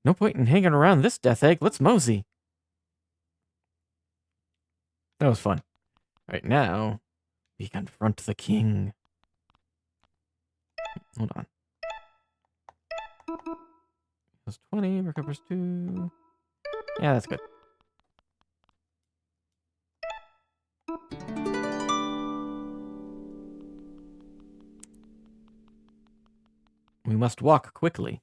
A: No point in hanging around this death egg. Let's mosey. That was fun. Right now, we confront the king. Hold on. Plus 20, recovers 2. Yeah, that's good. We must walk quickly.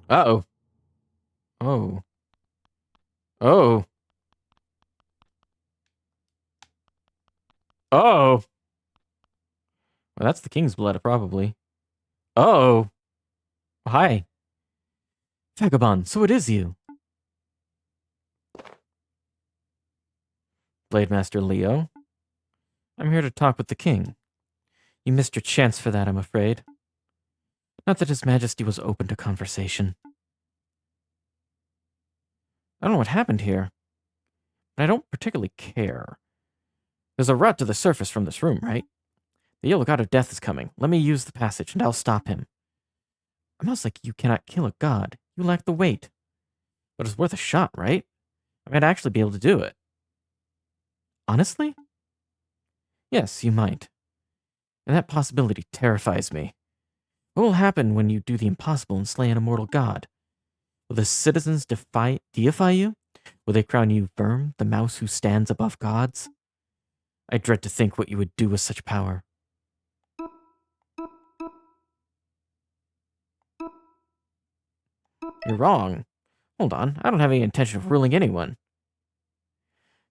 A: Uh-oh. Oh. Oh. Oh. Well, that's the king's blood, probably. Oh. Hi. Vagabond, so it is you. Blade Master Leo. I'm here to talk with the king. You missed your chance for that, I'm afraid. Not that His Majesty was open to conversation. I don't know what happened here, but I don't particularly care. There's a route to the surface from this room, right? The Yellow God of Death is coming. Let me use the passage, and I'll stop him. I must like you cannot kill a god. You lack the weight. But it's worth a shot, right? I might actually be able to do it. Honestly? Yes, you might. And that possibility terrifies me. What will happen when you do the impossible and slay an immortal god? Will the citizens deify you? Will they crown you Verm, the mouse who stands above gods? I dread to think what you would do with such power. You're wrong. Hold on, I don't have any intention of ruling anyone.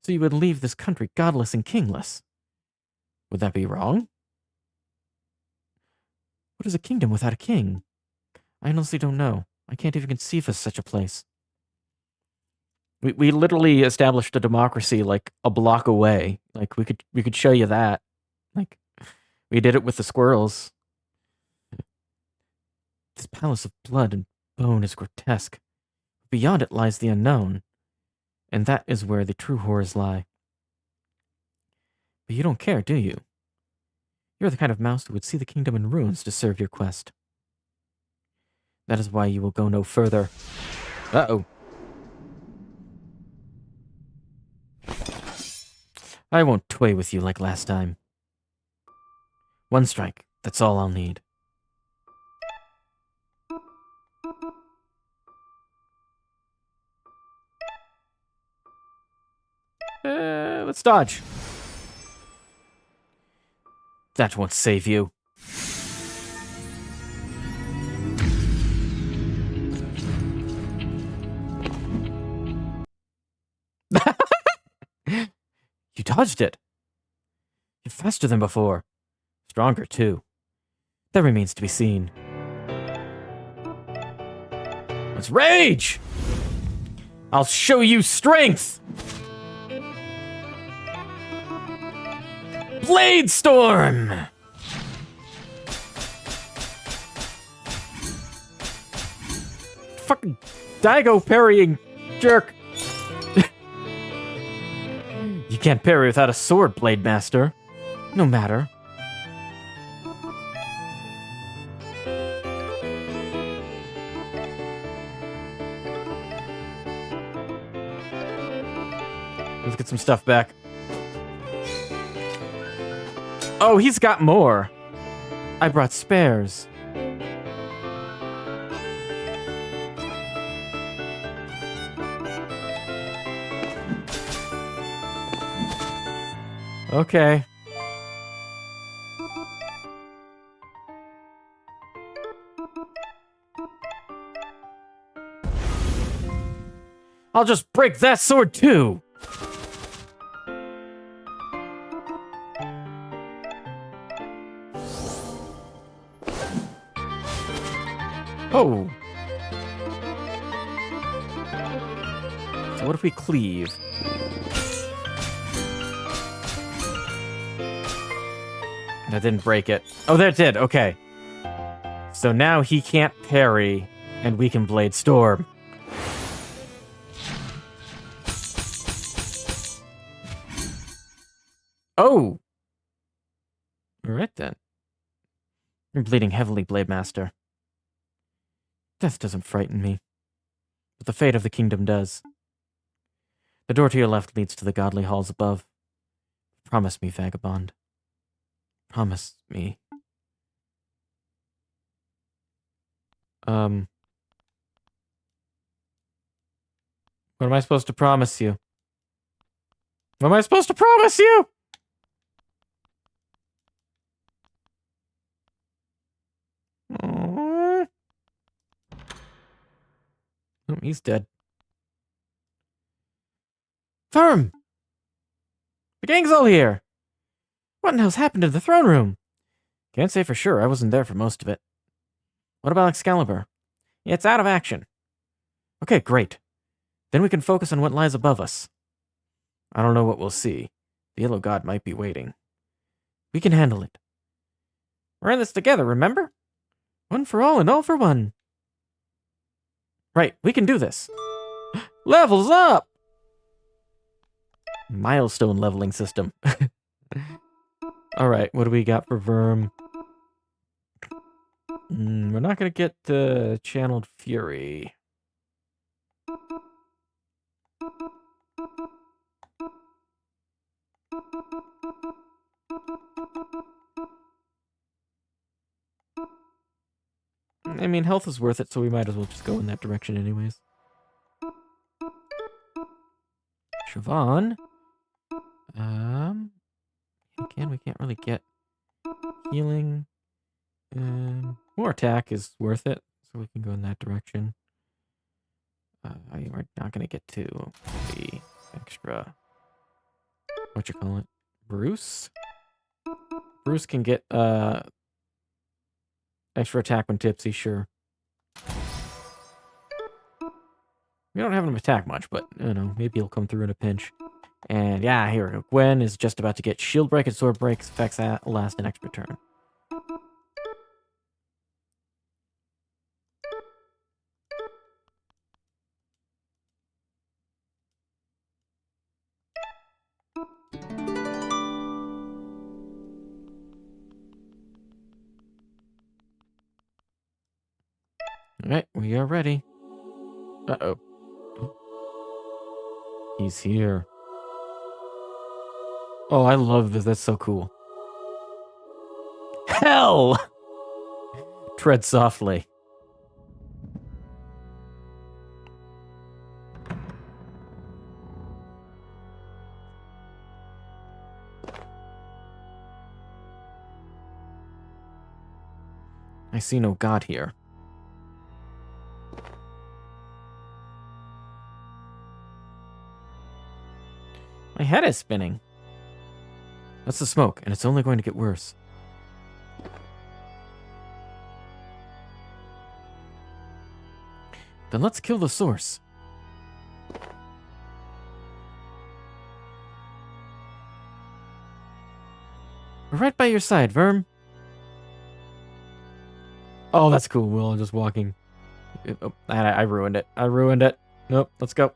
A: So you would leave this country godless and kingless. Would that be wrong? What is a kingdom without a king? I honestly don't know. I can't even conceive of such a place. We literally established a democracy like a block away. Like we could show you that. Like we did it with the squirrels. This palace of blood and bone is grotesque. Beyond it lies the unknown, and that is where the true horrors lie. But you don't care, do you? You're the kind of mouse who would see the kingdom in ruins to serve your quest. That is why you will go no further. Uh-oh. I won't toy with you like last time. One strike, that's all I'll need. Let's dodge. That won't save you. You dodged it. You're faster than before. Stronger, too. That remains to be seen. Let's rage! I'll show you strength! Blade Storm! Fucking Daigo parrying jerk. You can't parry without a sword, Blade Master. No matter. Let's get some stuff back. Oh, he's got more. I brought spares. Okay. I'll just break that sword too. Oh. So what if we cleave? That didn't break it. Oh, that did. Okay. So now he can't parry, and we can Blade Storm. Oh! Alright then. You're bleeding heavily, Blade Master. Death doesn't frighten me, but the fate of the kingdom does. The door to your left leads to the godly halls above. Promise me, vagabond. Promise me. What am I supposed to promise you? What am I supposed to promise you? Aww. Oh, he's dead. Firm! The gang's all here! What in the hell's happened to the throne room? Can't say for sure, I wasn't there for most of it. What about Excalibur? Yeah, it's out of action. Okay, great. Then we can focus on what lies above us. I don't know what we'll see. The Yellow God might be waiting. We can handle it. We're in this together, remember? One for all and all for one. Right, we can do this. Levels up! Milestone leveling system. Alright, what do we got for Verm? We're not gonna get Channeled Fury. I mean, health is worth it, so we might as well just go in that direction anyways. Siobhan. We can't really get healing. More attack is worth it, so we can go in that direction. We're not gonna get to the extra. What you call it? Bruce? Bruce can get extra attack when tipsy, sure. We don't have him attack much, but you know, maybe he'll come through in a pinch. And yeah, here we go. Gwen is just about to get shield break and sword break effects that last an extra turn. Alright, we are ready. Uh-oh. He's here. Oh, I love this. That's so cool. Hell! Tread softly. I see no god here. My head is spinning. That's the smoke, and it's only going to get worse. Then let's kill the source. We're right by your side, Verm. Oh, that's cool. We're all just walking. Oh, I ruined it. I ruined it. Nope, let's go.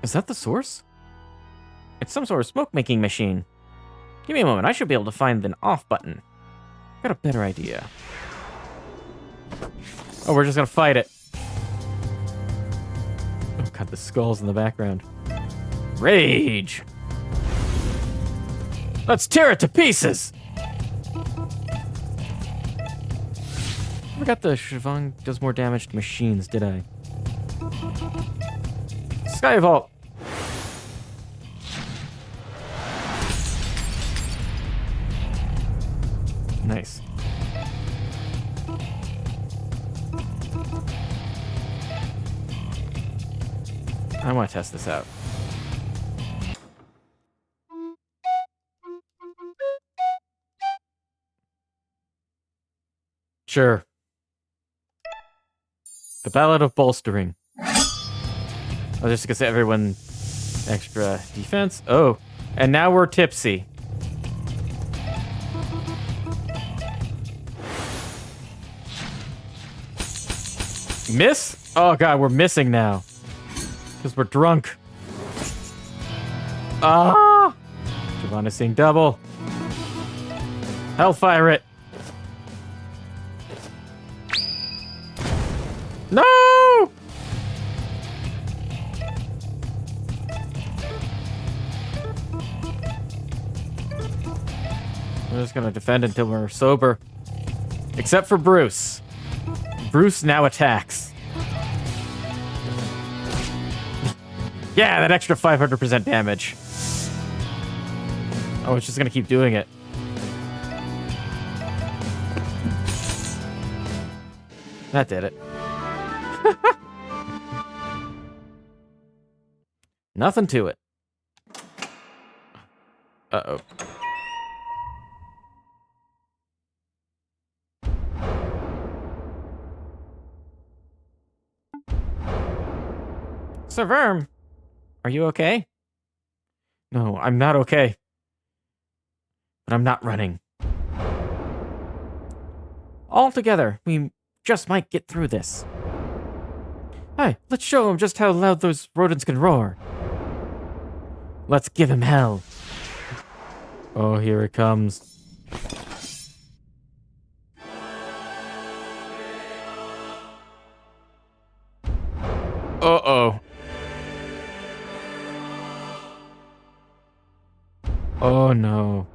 A: Is that the source? It's some sort of smoke-making machine. Give me a moment. I should be able to find an off button. Got a better idea. Oh, we're just gonna fight it. Oh god, the skulls in the background. Rage! Let's tear it to pieces! I forgot the Siobhan does more damage to machines, did I? Skyvault! Nice. I want to test this out. Sure. The Ballad of Bolstering. I was just gonna say everyone extra defense. Oh, and now we're tipsy. Miss? Oh god, we're missing now. Because we're drunk. Ah! Siobhan is seeing double. Hellfire it. No! We're just gonna defend until we're sober. Except for Bruce. Bruce now attacks. Yeah, that extra 500% damage. Oh, it's just gonna keep doing it. That did it. Nothing to it. Uh-oh. Sir Verm, are you okay? No, I'm not okay. But I'm not running. All together, we just might get through this. Hey, let's show him just how loud those rodents can roar. Let's give him hell. Oh, here it comes. Uh-oh. Oh no.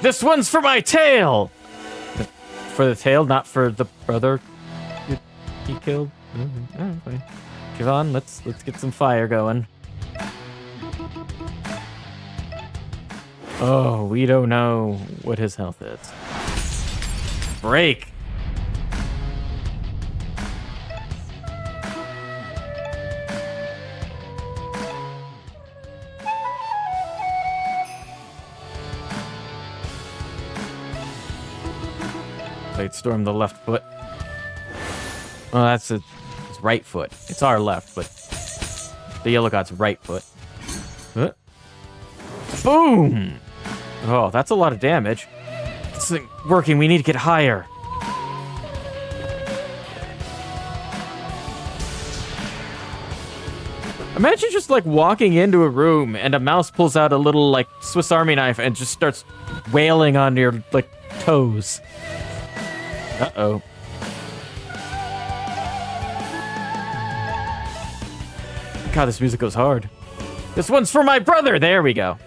A: This one's for my tail! For the tail, not for the brother he killed? Oh, fine. Siobhan, let's get some fire going. Oh, we don't know what his health is. Break! Blade Storm the left foot. Oh, that's his right foot. It's our left, but the yellow god's right foot. Boom! Oh, that's a lot of damage. This isn't working. We need to get higher. Imagine just like walking into a room and a mouse pulls out a little like Swiss Army knife and just starts wailing on your like toes. Uh-oh. God, this music goes hard. This one's for my brother! There we go.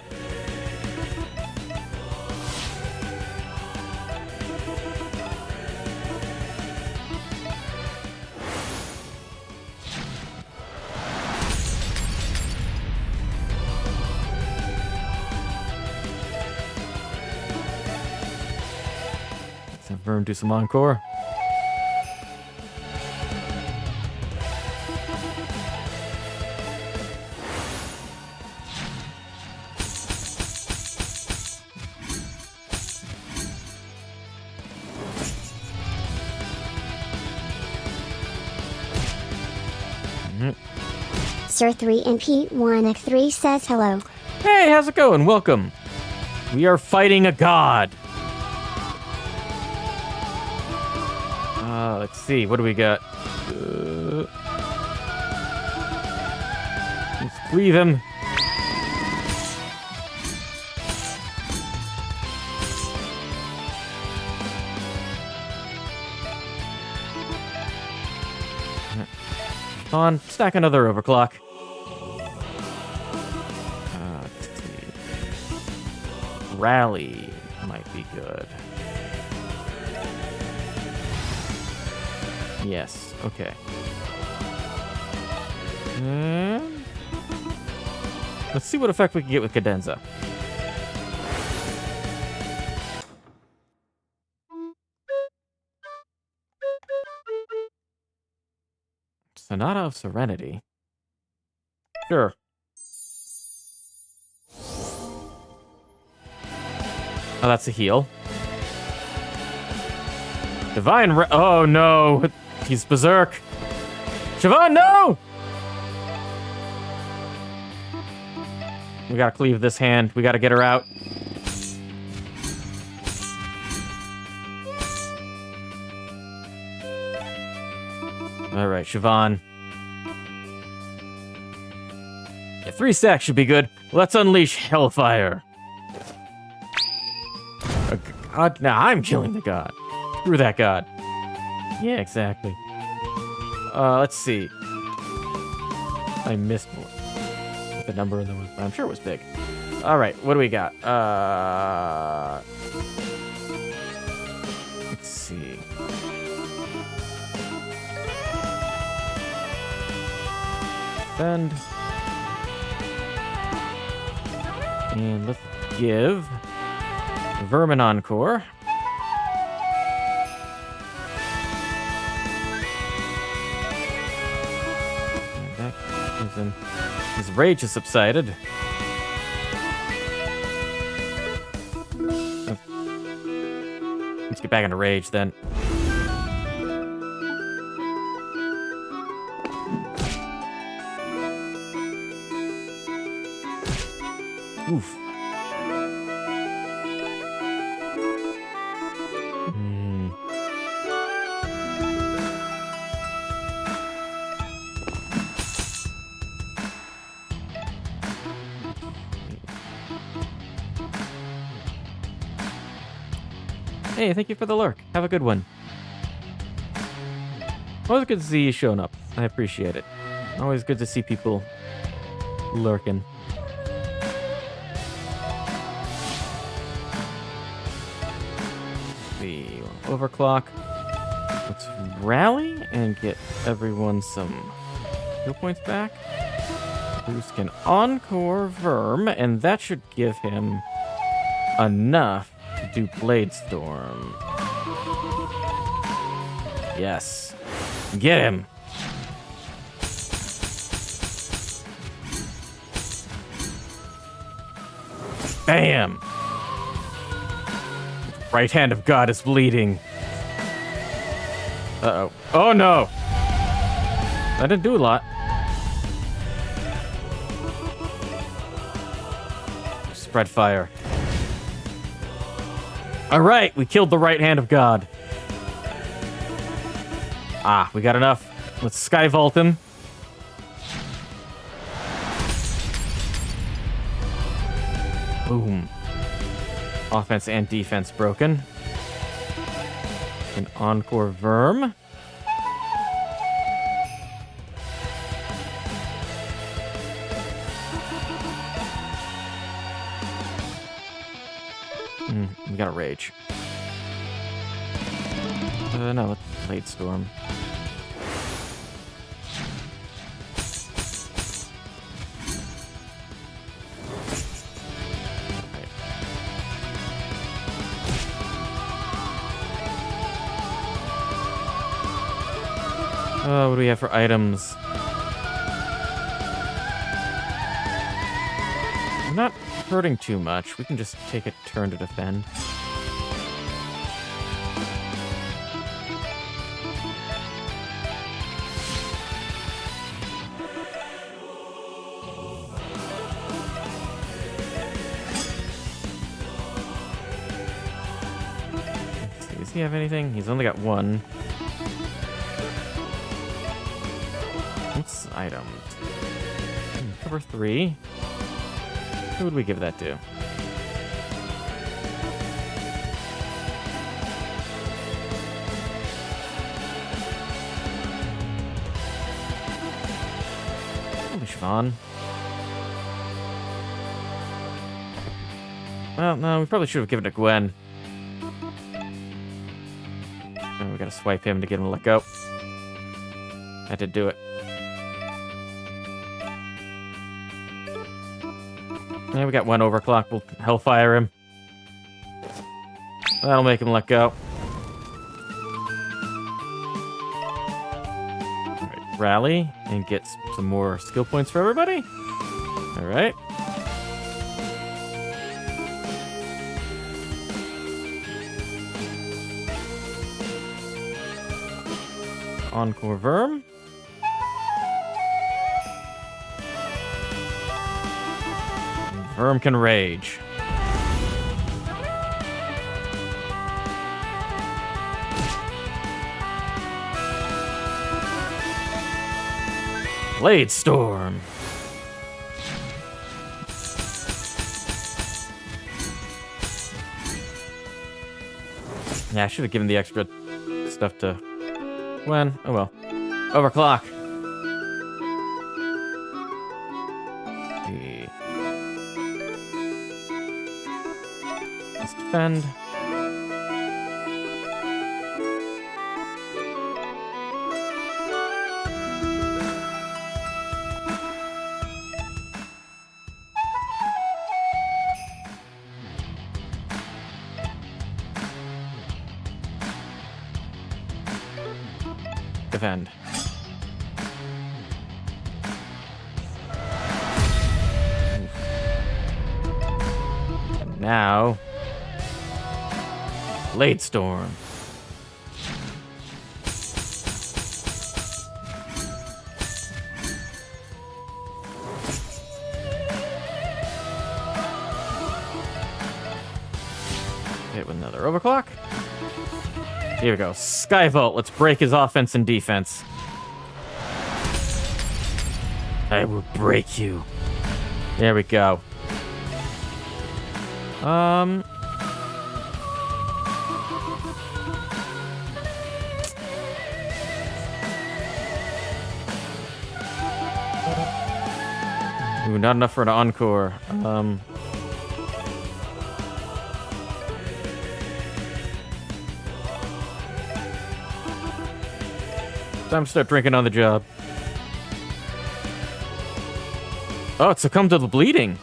A: have Verm do some encore.
B: Sir 3 and P1X3 says hello.
A: Hey, how's it going? Welcome. We are fighting a god. Let's see. What do we got? Let's cleave him. On, stack another overclock. Let's see. Rally might be good. Yes, okay. Let's see what effect we can get with Cadenza. Sonata of Serenity. Sure. Oh, that's a heal. Oh no! He's berserk. Siobhan, no! We gotta cleave this hand. We gotta get her out. Alright, Siobhan. Yeah, 3 stacks should be good. Let's unleash Hellfire. A god? Nah, I'm killing the god. Screw that god. Yeah, exactly. Let's see. I missed what the number in the was. I'm sure it was big. Alright, what do we got? Let's see. Defend. And let's give Vermin Encore. And that gives him... His rage has subsided. Let's get back into rage then. Oof. Hey, thank you for the lurk. Have a good one. Always good to see you showing up. I appreciate it. Always good to see people lurking. Overclock. Let's rally and get everyone some skill points back. Bruce can encore Verm, and that should give him enough to do Blade Storm. Yes. Get him. Bam! Right hand of God is bleeding. Uh-oh. Oh, no! That didn't do a lot. Spread fire. Alright, we killed the right hand of God. Ah, we got enough. Let's skyvault him. Boom. Offense and defense broken. An encore Verm. We got a rage. No, it's Blade Storm. What do we have for items? We're not hurting too much. We can just take a turn to defend. Does he have anything? He's only got one. What's items? Cover 3. Who would we give that to? Probably Siobhan. Well, no, we probably should have given it to Gwen. Oh, we gotta swipe him to get him to let go. That did do it. Yeah, we got one overclock. We'll hellfire him. That'll make him let go. Alright, rally and get some more skill points for everybody. Alright. Encore Verm. Verm can rage. Blade Storm. Yeah, I should have given the extra stuff to Gwen. Oh well. Overclock. Let's defend. Defend. And now, Blade Storm. Hit with another overclock. Here we go. Skyvolt. Let's break his offense and defense. I will break you. There we go. Ooh, not enough for an encore. Time to start drinking on the job. Oh, it succumbed to the bleeding.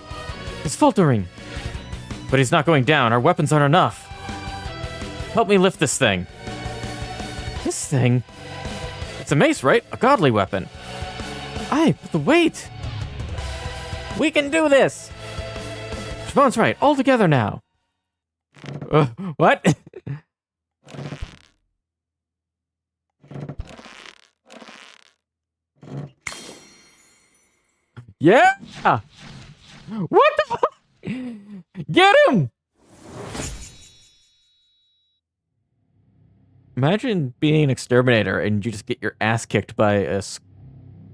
A: It's faltering. But he's not going down. Our weapons aren't enough. Help me lift this thing. This thing? It's a mace, right? A godly weapon. Aye, but the weight. We can do this. Siobhan's right. All together now. What? Yeah! What the fuck? Get him! Imagine being an exterminator and you just get your ass kicked by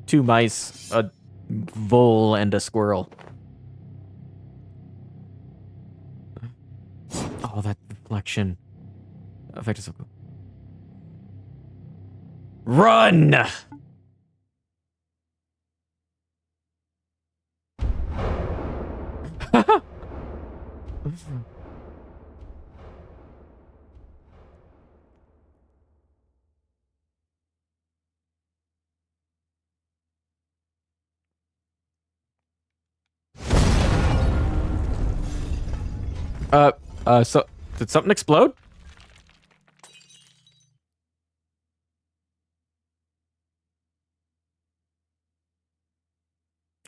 A: two mice, a vole, and a squirrel. Oh, that reflection. Effect is so cool. Run! So did something explode?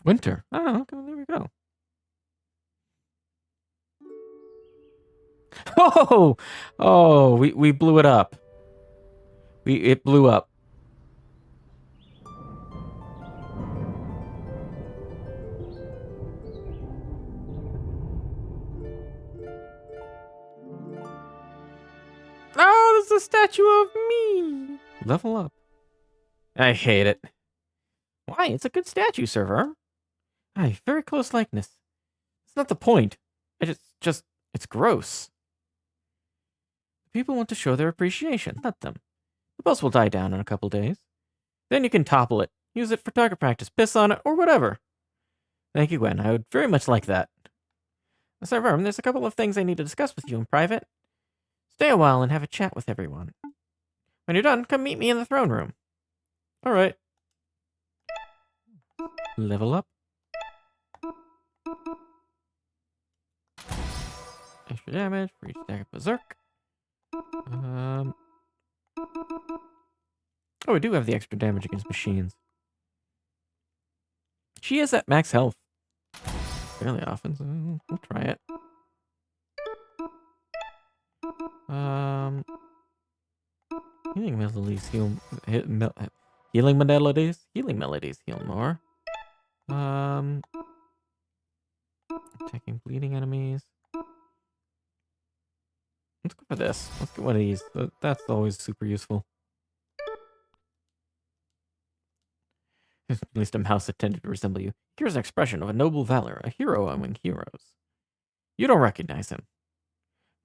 A: Winter. Oh, okay, well, there we go. Oh, oh, we blew it up. It blew up. Oh, there's a statue of me. Level up. I hate it. Why? It's a good statue, server. Aye, very close likeness. It's not the point. It's gross. People want to show their appreciation. Let them. The buzz will die down in a couple days. Then you can topple it, use it for target practice, piss on it, or whatever. Thank you, Gwen. I would very much like that. Server, there's a couple of things I need to discuss with you in private. Stay a while and have a chat with everyone. When you're done, come meet me in the throne room. All right. Level up. Extra damage for each stack of berserk. Oh, we do have the extra damage against machines. She is at max health. Fairly often, so we'll try it. Healing melodies healing melodies? Healing melodies heal more. Attacking bleeding enemies. Let's go for this. Let's get one of these. That's always super useful. At least a mouse intended to resemble you. Here's an expression of a noble valor, a hero among heroes. You don't recognize him.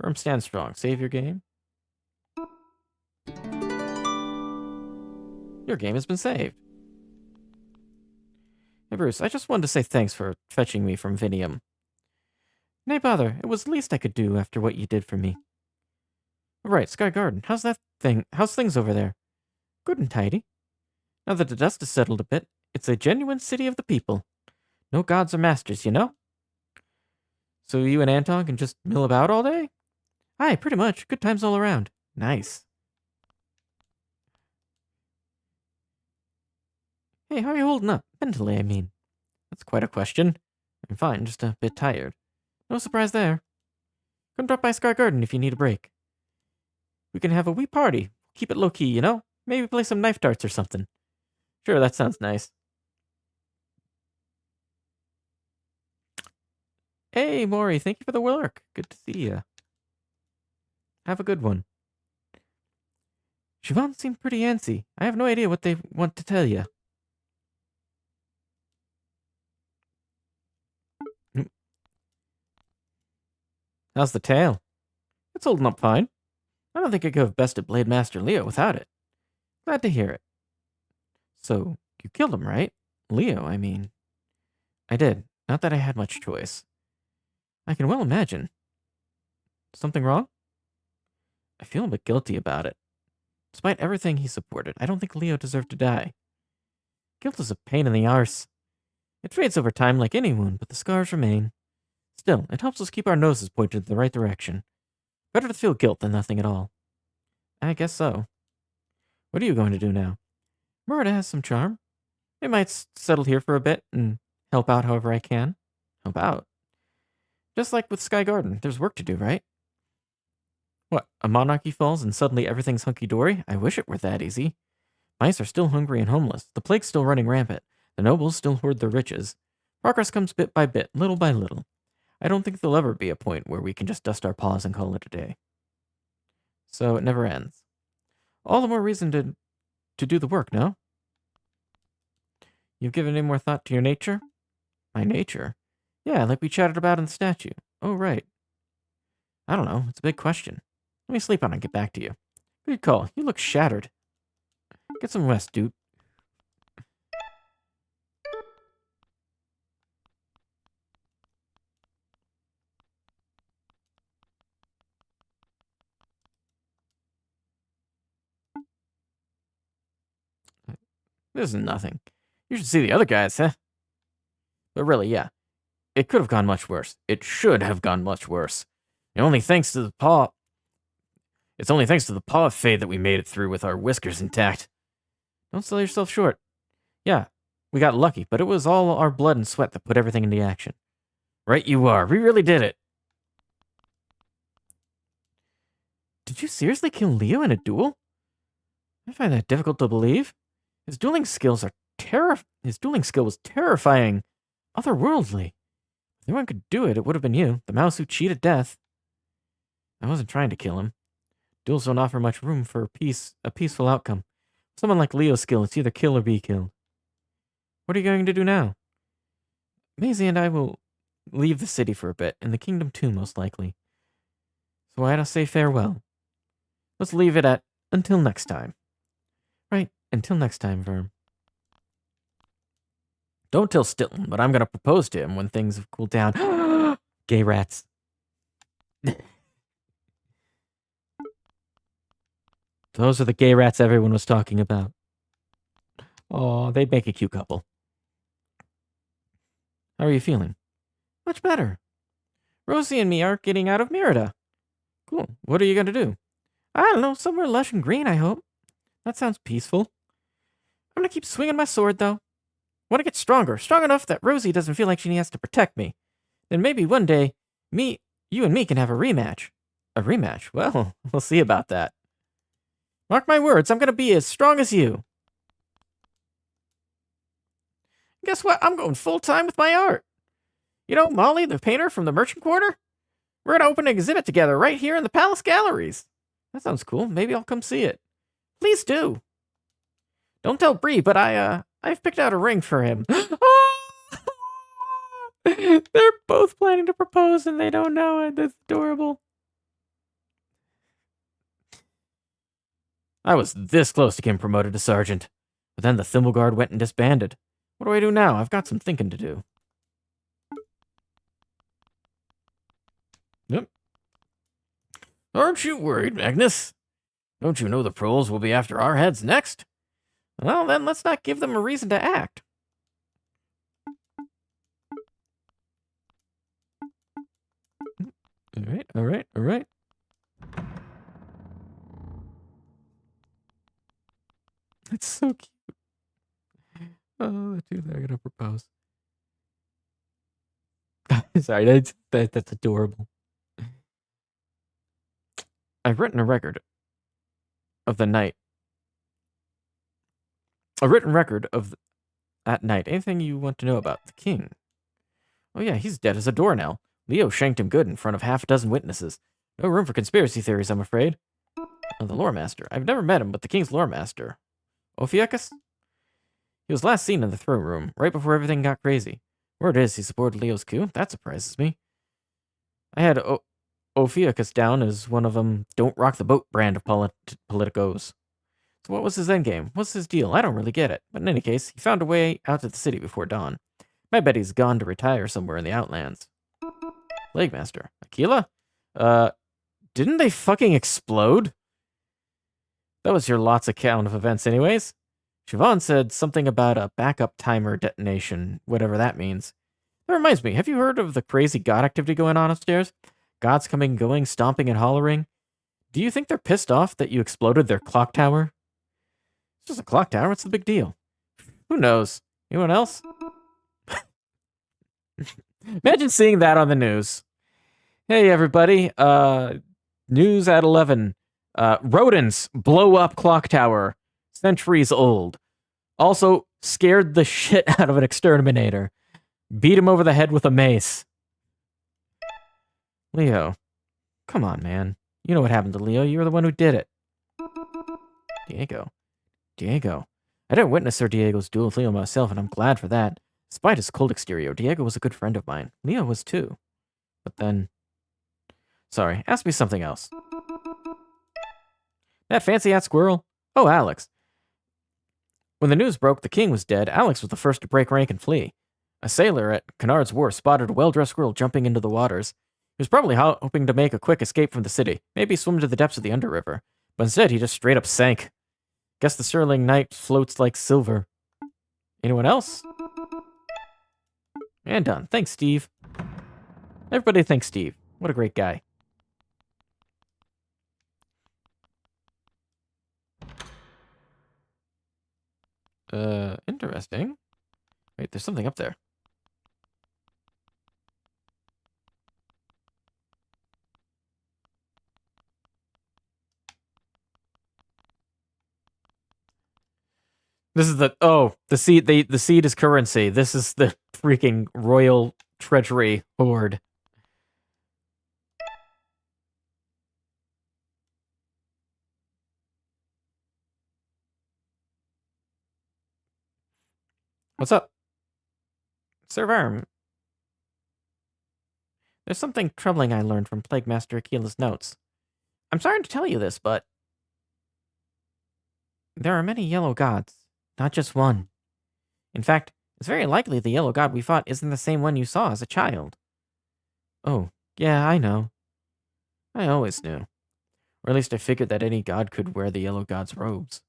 A: Worm, stand strong. Save your game. Your game has been saved. Hey Bruce, I just wanted to say thanks for fetching me from Vinium. Nay bother, it was the least I could do after what you did for me. Alright, Sky Garden, how's things over there? Good and tidy. Now that the dust has settled a bit, it's a genuine city of the people. No gods or masters, you know? So you and Anton can just mill about all day? Aye, pretty much. Good times all around. Nice. Hey, how are you holding up? Mentally, I mean. That's quite a question. I'm fine, just a bit tired. No surprise there. Come drop by Sky Garden if you need a break. We can have a wee party. Keep it low-key, you know? Maybe play some knife darts or something. Sure, that sounds nice. Hey, Maury, thank you for the work. Good to see you. Have a good one. Siobhan seemed pretty antsy. I have no idea what they want to tell you. How's the tail? It's holding up fine. I don't think I could have bested Blade Master Leo without it. Glad to hear it. So, you killed him, right? Leo, I mean. I did. Not that I had much choice. I can well imagine. Something wrong? I feel a bit guilty about it. Despite everything he supported, I don't think Leo deserved to die. Guilt is a pain in the arse. It fades over time like any wound, but the scars remain. Still, it helps us keep our noses pointed in the right direction. Better to feel guilt than nothing at all. I guess so. What are you going to do now? Murda has some charm. I might settle here for a bit and help out however I can. Help out? Just like with Sky Garden, there's work to do, right? What, a monarchy falls and suddenly everything's hunky-dory? I wish it were that easy. Mice are still hungry and homeless. The plague's still running rampant. The nobles still hoard their riches. Progress comes bit by bit, little by little. I don't think there'll ever be a point where we can just dust our paws and call it a day. So it never ends. All the more reason to do the work, no? You've given any more thought to your nature? My nature? Yeah, like we chatted about in the statue. Oh, right. I don't know. It's a big question. Let me sleep on it and get back to you. Good call. You look shattered. Get some rest, dude. This is nothing. You should see the other guys, huh? But really, yeah. It could have gone much worse. It should have gone much worse. It's only thanks to the paw fade that we made it through with our whiskers intact. Don't sell yourself short. Yeah, We got lucky, but it was all our blood and sweat that put everything into action. Right you are. We really did it. Did you seriously kill Leo in a duel? I find that difficult to believe. His dueling skills are His dueling skill was terrifying, otherworldly. If anyone could do it, it would have been you, the mouse who cheated death. I wasn't trying to kill him. Duels don't offer much room for a peaceful outcome. Someone like Leo's skill, it's either kill or be killed. What are you going to do now? Maisie and I will leave the city for a bit, and the kingdom too, most likely. So I'd say farewell. Let's leave it at until next time. Right, until next time, Verm. Don't tell Stilton, but I'm going to propose to him when things have cooled down. Gay rats. Those are the gay rats everyone was talking about. Oh, they'd make a cute couple. How are you feeling? Much better. Rosie and me are getting out of Merida. Cool. What are you going to do? I don't know, somewhere lush and green, I hope. That sounds peaceful. I'm going to keep swinging my sword, though. Want to get stronger, strong enough that Rosie doesn't feel like she has to protect me. Then maybe one day, you and me can have a rematch. A rematch? Well, we'll see about that. Mark my words, I'm going to be as strong as you. Guess what? I'm going full-time with my art. You know, Molly, the painter from the Merchant Quarter? We're going to open an exhibit together right here in the Palace Galleries. That sounds cool. Maybe I'll come see it. Please do. Don't tell Bree, but I've picked out a ring for him. They're both planning to propose and they don't know it. That's adorable. I was this close to getting promoted to sergeant, but then the Thimble Guard went and disbanded. What do I do now? I've got some thinking to do. Yep. Aren't you worried, Magnus? Don't you know the proles will be after our heads next? Well, then let's not give them a reason to act. All right. It's so cute. Oh, the two they're gonna propose. Sorry, that's adorable. I've written a record of the night. A written record of that night. Anything you want to know about the king? Oh yeah, he's dead as a doornail. Leo shanked him good in front of half a dozen witnesses. No room for conspiracy theories, I'm afraid. Oh, the lore master. I've never met him, but the king's lore master. Ophiuchus? He was last seen in the throne room, right before everything got crazy. Word is he supported Leo's coup. That surprises me. I had Ophiuchus down as one of them don't rock the boat brand of politicos. So what was his endgame? What's his deal? I don't really get it. But in any case, he found a way out to the city before dawn. I bet he's gone to retire somewhere in the Outlands. Plague Master. Aquila? Didn't they fucking explode? That was your Lot's account of events anyways. Siobhan said something about a backup timer detonation, whatever that means. That reminds me, have you heard of the crazy god activity going on upstairs? Gods coming, going, stomping, and hollering. Do you think they're pissed off that you exploded their clock tower? It's just a clock tower, what's the big deal? Who knows? Anyone else? Imagine seeing that on the news. Hey everybody, news at 11. Rodents blow up clock tower. Centuries old. Also, scared the shit out of an exterminator. Beat him over the head with a mace. Leo. Come on, man. You know what happened to Leo. You were the one who did it. Diego. I didn't witness Sir Diego's duel with Leo myself, and I'm glad for that. Despite his cold exterior, Diego was a good friend of mine. Leo was too. But then... Sorry, ask me something else. That fancy-ass squirrel? Oh, Alex. When the news broke the king was dead, Alex was the first to break rank and flee. A sailor at Kennard's Wharf spotted a well-dressed squirrel jumping into the waters. He was probably hoping to make a quick escape from the city, maybe swim to the depths of the underriver. But instead, he just straight up sank. Guess the Sterling Knight floats like silver. Anyone else? And done. Thanks, Steve. Everybody thanks Steve. What a great guy. Interesting. Wait, there's something up there. This is the seed. The seed is currency. This is the freaking royal treasury hoard. What's up, Sir Verm? There's something troubling I learned from Plague Master Akila's notes. I'm sorry to tell you this, but there are many yellow gods, not just one. In fact, it's very likely the yellow god we fought isn't the same one you saw as a child. Oh, yeah, I know. I always knew. Or at least I figured that any god could wear the yellow god's robes.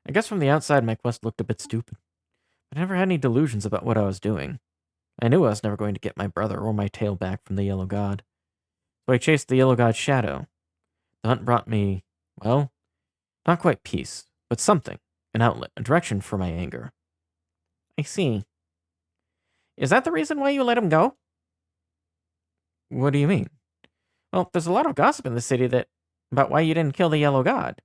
A: I guess from the outside my quest looked a bit stupid. But I never had any delusions about what I was doing. I knew I was never going to get my brother or my tail back from the yellow god. So I chased the yellow god's shadow. The hunt brought me, well, not quite peace, but something, an outlet, a direction for my anger. I see. Is that the reason why you let him go? What do you mean? Well, there's a lot of gossip in the city about why you didn't kill the yellow god.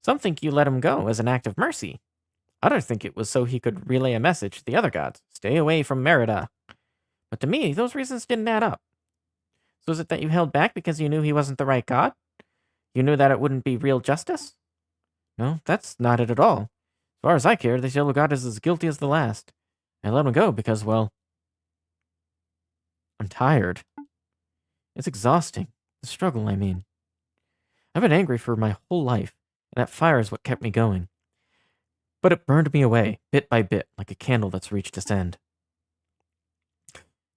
A: Some think you let him go as an act of mercy. Others think it was so he could relay a message to the other gods. Stay away from Merida. But to me, those reasons didn't add up. So is it that you held back because you knew he wasn't the right god? You knew that it wouldn't be real justice? No, that's not it at all. As far as I care, this yellow god is as guilty as the last. I let him go because, well, I'm tired. It's exhausting. The struggle, I mean. I've been angry for my whole life, and that fire is what kept me going. But it burned me away, bit by bit, like a candle that's reached its end.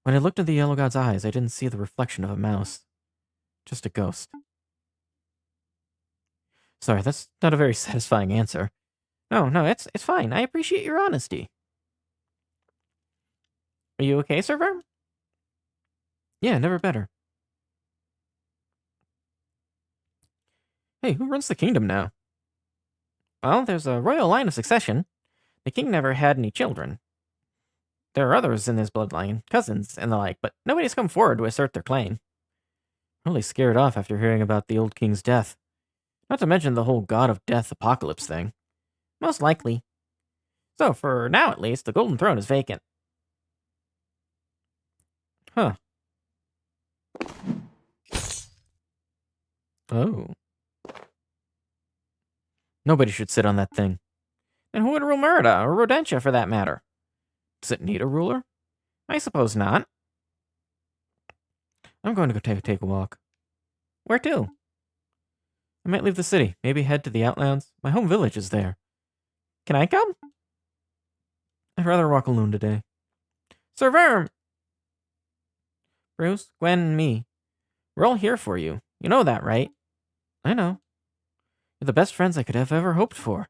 A: When I looked into the yellow god's eyes, I didn't see the reflection of a mouse. Just a ghost. Sorry, that's not a very satisfying answer. No, it's fine. I appreciate your honesty. Are you okay, Sir Verm? Yeah, never better. Hey, who runs the kingdom now? Well, there's a royal line of succession. The king never had any children. There are others in his bloodline, cousins and the like, but nobody's come forward to assert their claim. I'm really scared off after hearing about the old king's death. Not to mention the whole god of death apocalypse thing. Most likely. So, for now at least, the golden throne is vacant. Huh. Oh. Nobody should sit on that thing. And who would rule Merida, or Rodentia for that matter? Does it need a ruler? I suppose not. I'm going to go take a walk. Where to? I might leave the city, maybe head to the Outlands. My home village is there. Can I come? I'd rather walk alone today. Sir Verm! Bruce, Gwen, and me. We're all here for you. You know that, right? I know. You're the best friends I could have ever hoped for.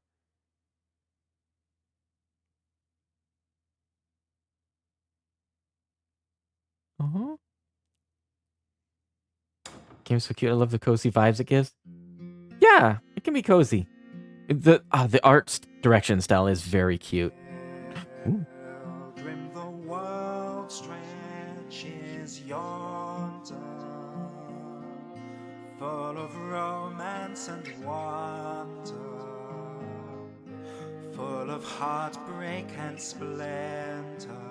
A: Uh-huh. Game's so cute. I love the cozy vibes it gives. Yeah, it can be cozy. The art direction style is very cute. Ooh.
C: Pilgrim, the world stretches yonder, full of romance and wonder, full of heartbreak and splendor.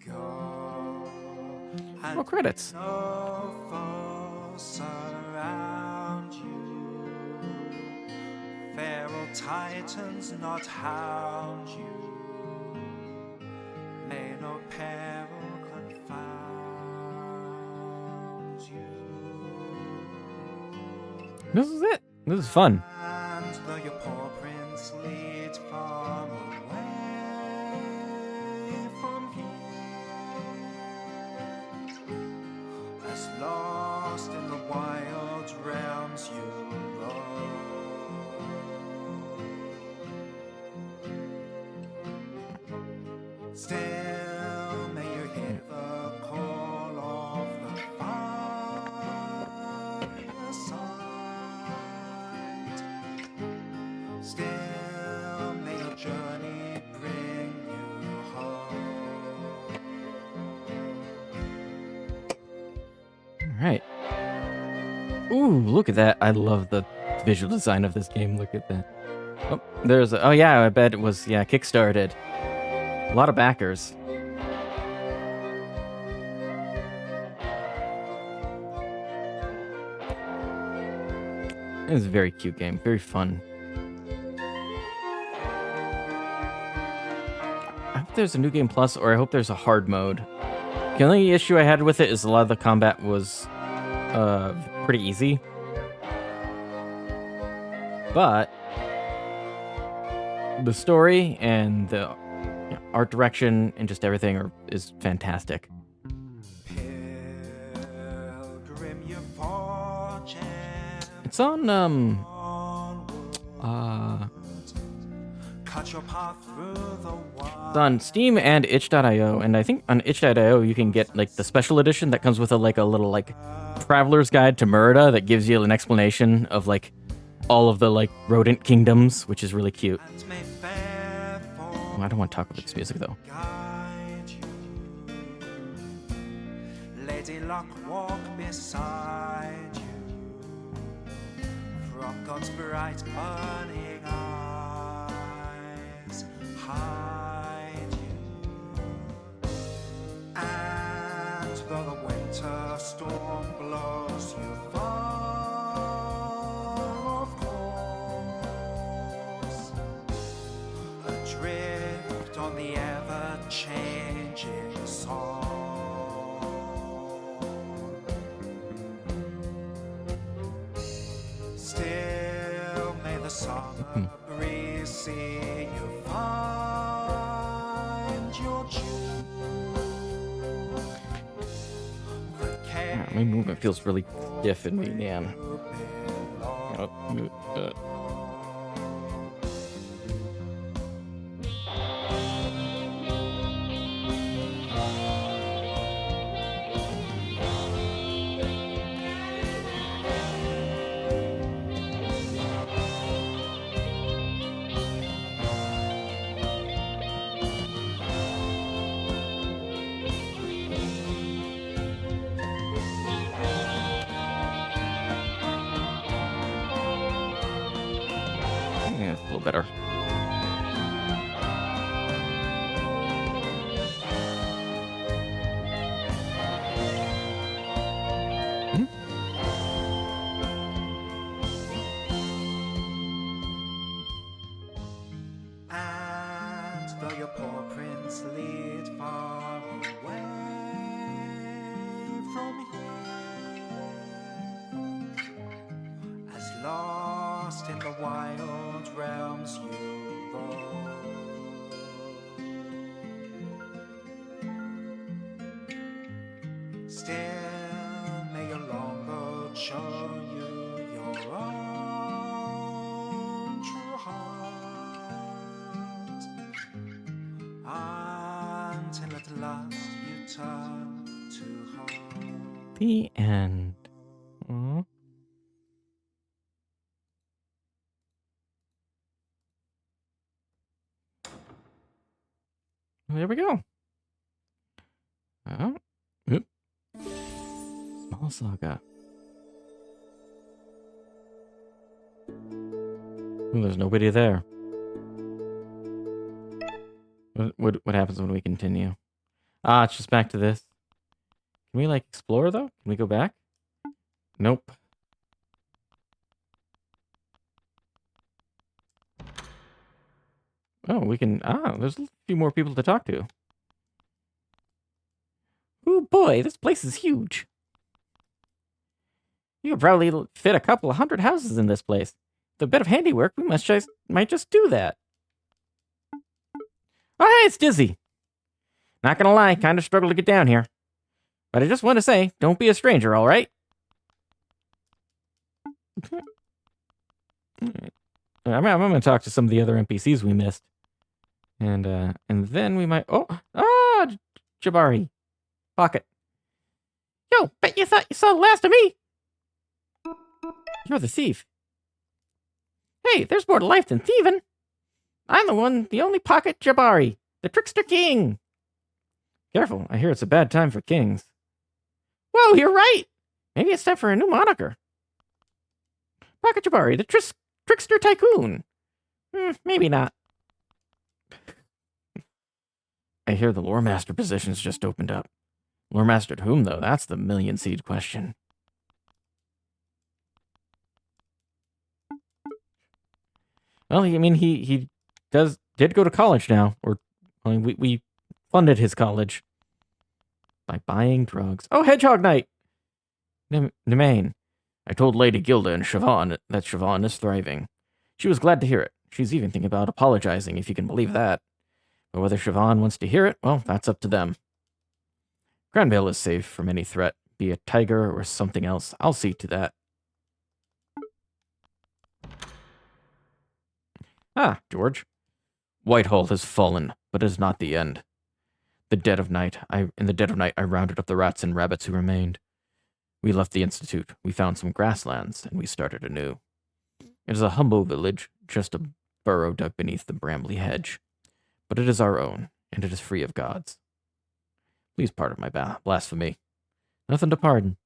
C: Go and
A: More credits.
C: no foes surround you. Feral titans not hound you. May no peril confound you.
A: This is it. This is fun.
C: And though your poor prince leads far away from here, as lost in the wild realms you roam, still may you hear the call of the fireside. Still
A: Ooh, look at that. I love the visual design of this game. Look at that. Oh, there's oh yeah, I bet it was, yeah, kickstarted. A lot of backers. It was a very cute game, very fun. I hope there's a new game plus, or I hope there's a hard mode. The only issue I had with it is a lot of the combat was pretty easy. But the story and the art direction and just everything is fantastic.
C: Pilgrim, your fortune
A: It's on
C: cut your path through the wild.
A: it's on Steam and itch.io, and I think on itch.io you can get like the special edition that comes with a little like traveler's guide to Merida that gives you an explanation of like all of the like rodent kingdoms, which is really cute.
C: And may fair
A: Oh, I don't want to talk about this music though.
C: guide you. Lady Luck walk beside you. From God's bright burning eyes hide you. And though the winter storm blows you far, of course, adrift on the ever-changing song. Still may the summer breeze see you find your June.
A: My movement feels really stiff in me, man. Yeah, it's a little better.
C: And though your poor prince lead far away from here, as lost in the wild realms you roam, still may your long road show you your own true heart, until at last you turn to home.
A: The end. Aw. There we go. Oh, oop. Small Saga. Ooh, there's nobody there. What happens when we continue? Ah, it's just back to this. Can we like explore though? Can we go back? Nope. Oh, we can. Ah, there's a few more people to talk to. Oh boy, this place is huge. You could probably fit a couple of 100 houses in this place. With a bit of handiwork, we might just do that. Oh, hey, it's Dizzy. Not gonna lie, kind of struggled to get down here. But I just want to say, don't be a stranger, all right? I'm gonna talk to some of the other NPCs we missed, and then we might. Jabari, Pocket. Yo, bet you thought you saw the last of me. You're the thief. Hey, there's more to life than thieving. I'm the only Pocket Jabari, the trickster king. Careful, I hear it's a bad time for kings. Whoa, you're right. Maybe it's time for a new moniker. Pocket Jabari, the trickster tycoon. Maybe not. I hear the lore master position's just opened up. Lore master to whom, though? That's the million seed question. Well, I mean, he did go to college now, or I mean, we funded his college by buying drugs. Oh, Hedgehog Knight! Nemain. I told Lady Gilda and Siobhan that Siobhan is thriving. She was glad to hear it. She's even thinking about apologizing, if you can believe that. But whether Siobhan wants to hear it, well, that's up to them. Granville is safe from any threat, be it tiger or something else. I'll see to that. Ah, George. Whitehall has fallen, but it is not the end. In the dead of night, I rounded up the rats and rabbits who remained. We left the Institute, we found some grasslands, and we started anew. It is a humble village, just a burrow dug beneath the brambly hedge. But it is our own, and it is free of gods. Please pardon my blasphemy. Nothing to pardon.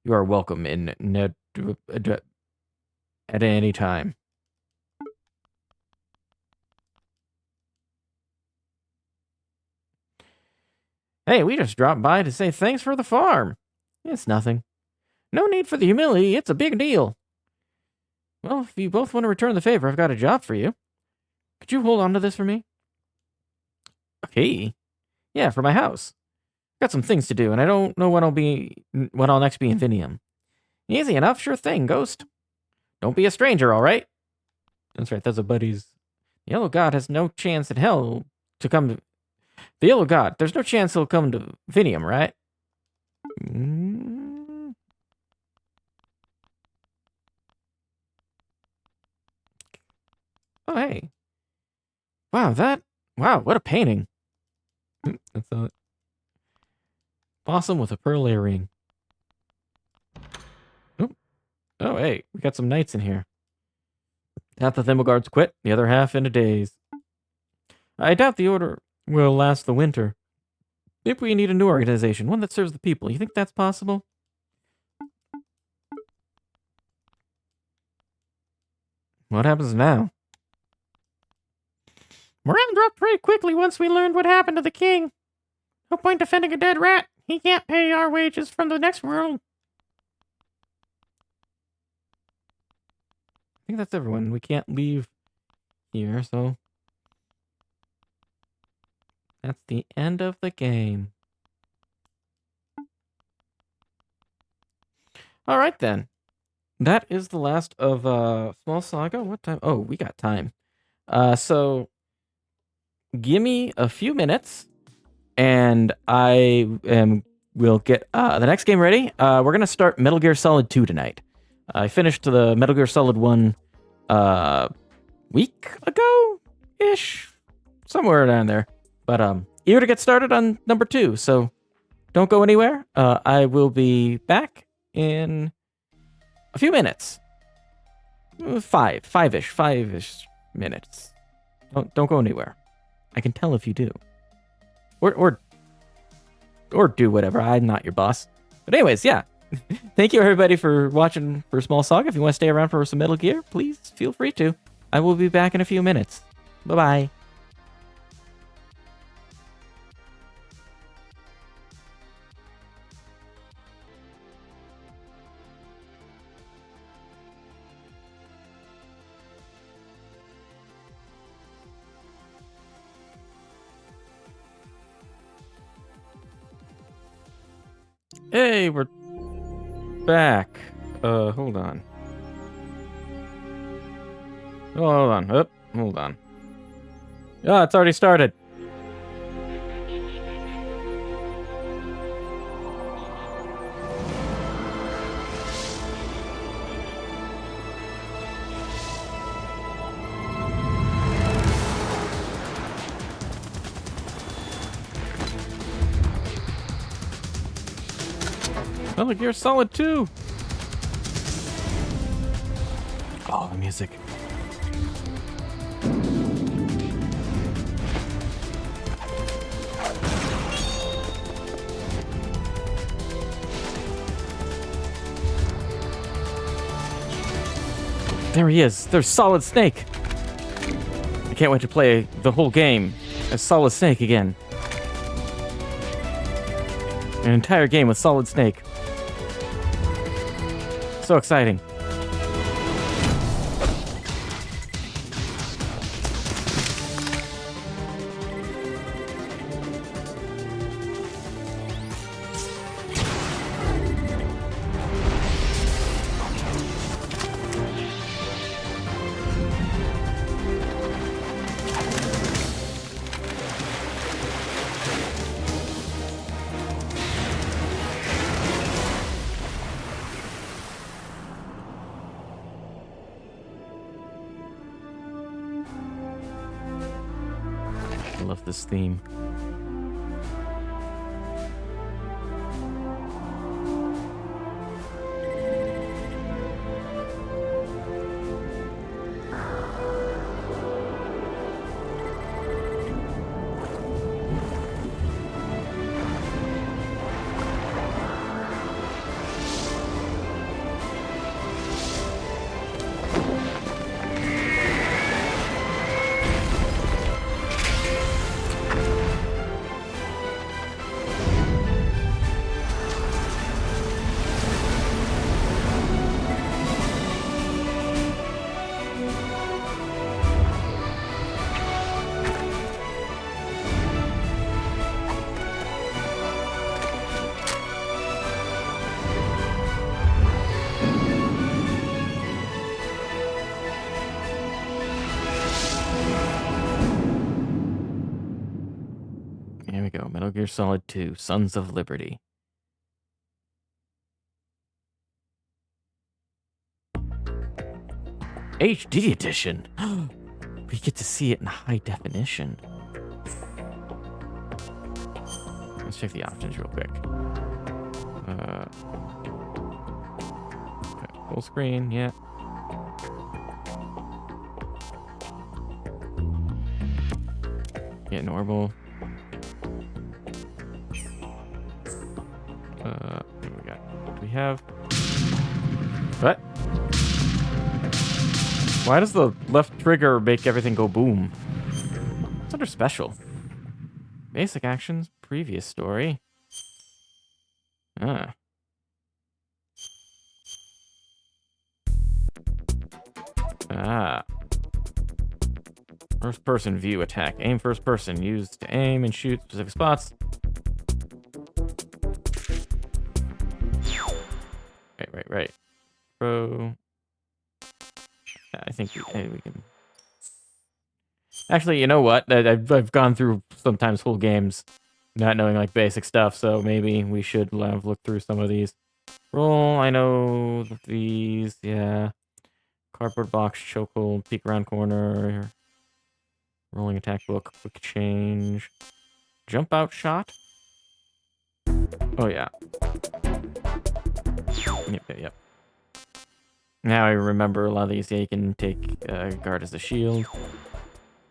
A: You are welcome in at any time. Hey, we just dropped by to say thanks for the farm. It's nothing. No need for the humility, it's a big deal. Well, if you both want to return the favor, I've got a job for you. Could you hold on to this for me? A key? Yeah, for my house. Got some things to do, and I don't know when I'll next be in Vinium. Easy enough, sure thing, Ghost. Don't be a stranger, all right? That's right, that's a buddy's. The Yellow God has no chance in hell to come to... The Yellow God, there's no chance he'll come to Vinium, right? Oh, hey. Wow, what a painting. That's a possum with a pearl earring. Oh, hey, we got some knights in here. Half the Thimbleguards quit, the other half in a daze. I doubt the order will last the winter. Maybe we need a new organization, one that serves the people. You think that's possible? What happens now? Morale dropped pretty quickly once we learned what happened to the king. No point defending a dead rat. He can't pay our wages from the next world. I think that's everyone. We can't leave here, so... That's the end of the game. Alright then. That is the last of Small Saga. What time? Oh, we got time. So give me a few minutes and I will get the next game ready. We're going to start Metal Gear Solid 2 tonight. I finished the Metal Gear Solid 1 week ago-ish. Somewhere down there. But eager to get started on number 2, so don't go anywhere. I will be back in a few minutes. Five-ish minutes. Don't go anywhere. I can tell if you do. Or do whatever. I'm not your boss. But anyways, yeah. Thank you everybody for watching for Small Saga. If you want to stay around for some Metal Gear, please feel free to. I will be back in a few minutes. Bye-bye. Hey, we're back. Hold on. Oh, hold on. Oh, hold on. Oh, it's already started. Metal Gear Solid 2. Oh, the music. There he is. There's Solid Snake. I can't wait to play the whole game as Solid Snake again. An entire game with Solid Snake. So exciting. I love this theme. There we go. Metal Gear Solid 2, Sons of Liberty. HD edition. We get to see it in high definition. Let's check the options real quick. Okay, full screen, yeah. Yeah, normal. What do we got? Do we have... What? Why does the left trigger make everything go boom? It's under special. Basic actions, previous story. Ah. Ah. First person view attack. Aim first person. Used to aim and shoot specific spots. Right. Pro. I think we can. Actually, you know what? I've gone through sometimes full games not knowing like basic stuff, so maybe we should look through some of these. Roll, I know these, yeah. Cardboard box, chokehold, peek around corner. Rolling attack book, quick change. Jump out shot? Oh, yeah. Yep. Now I remember a lot of these. Yeah, you can take guard as a shield.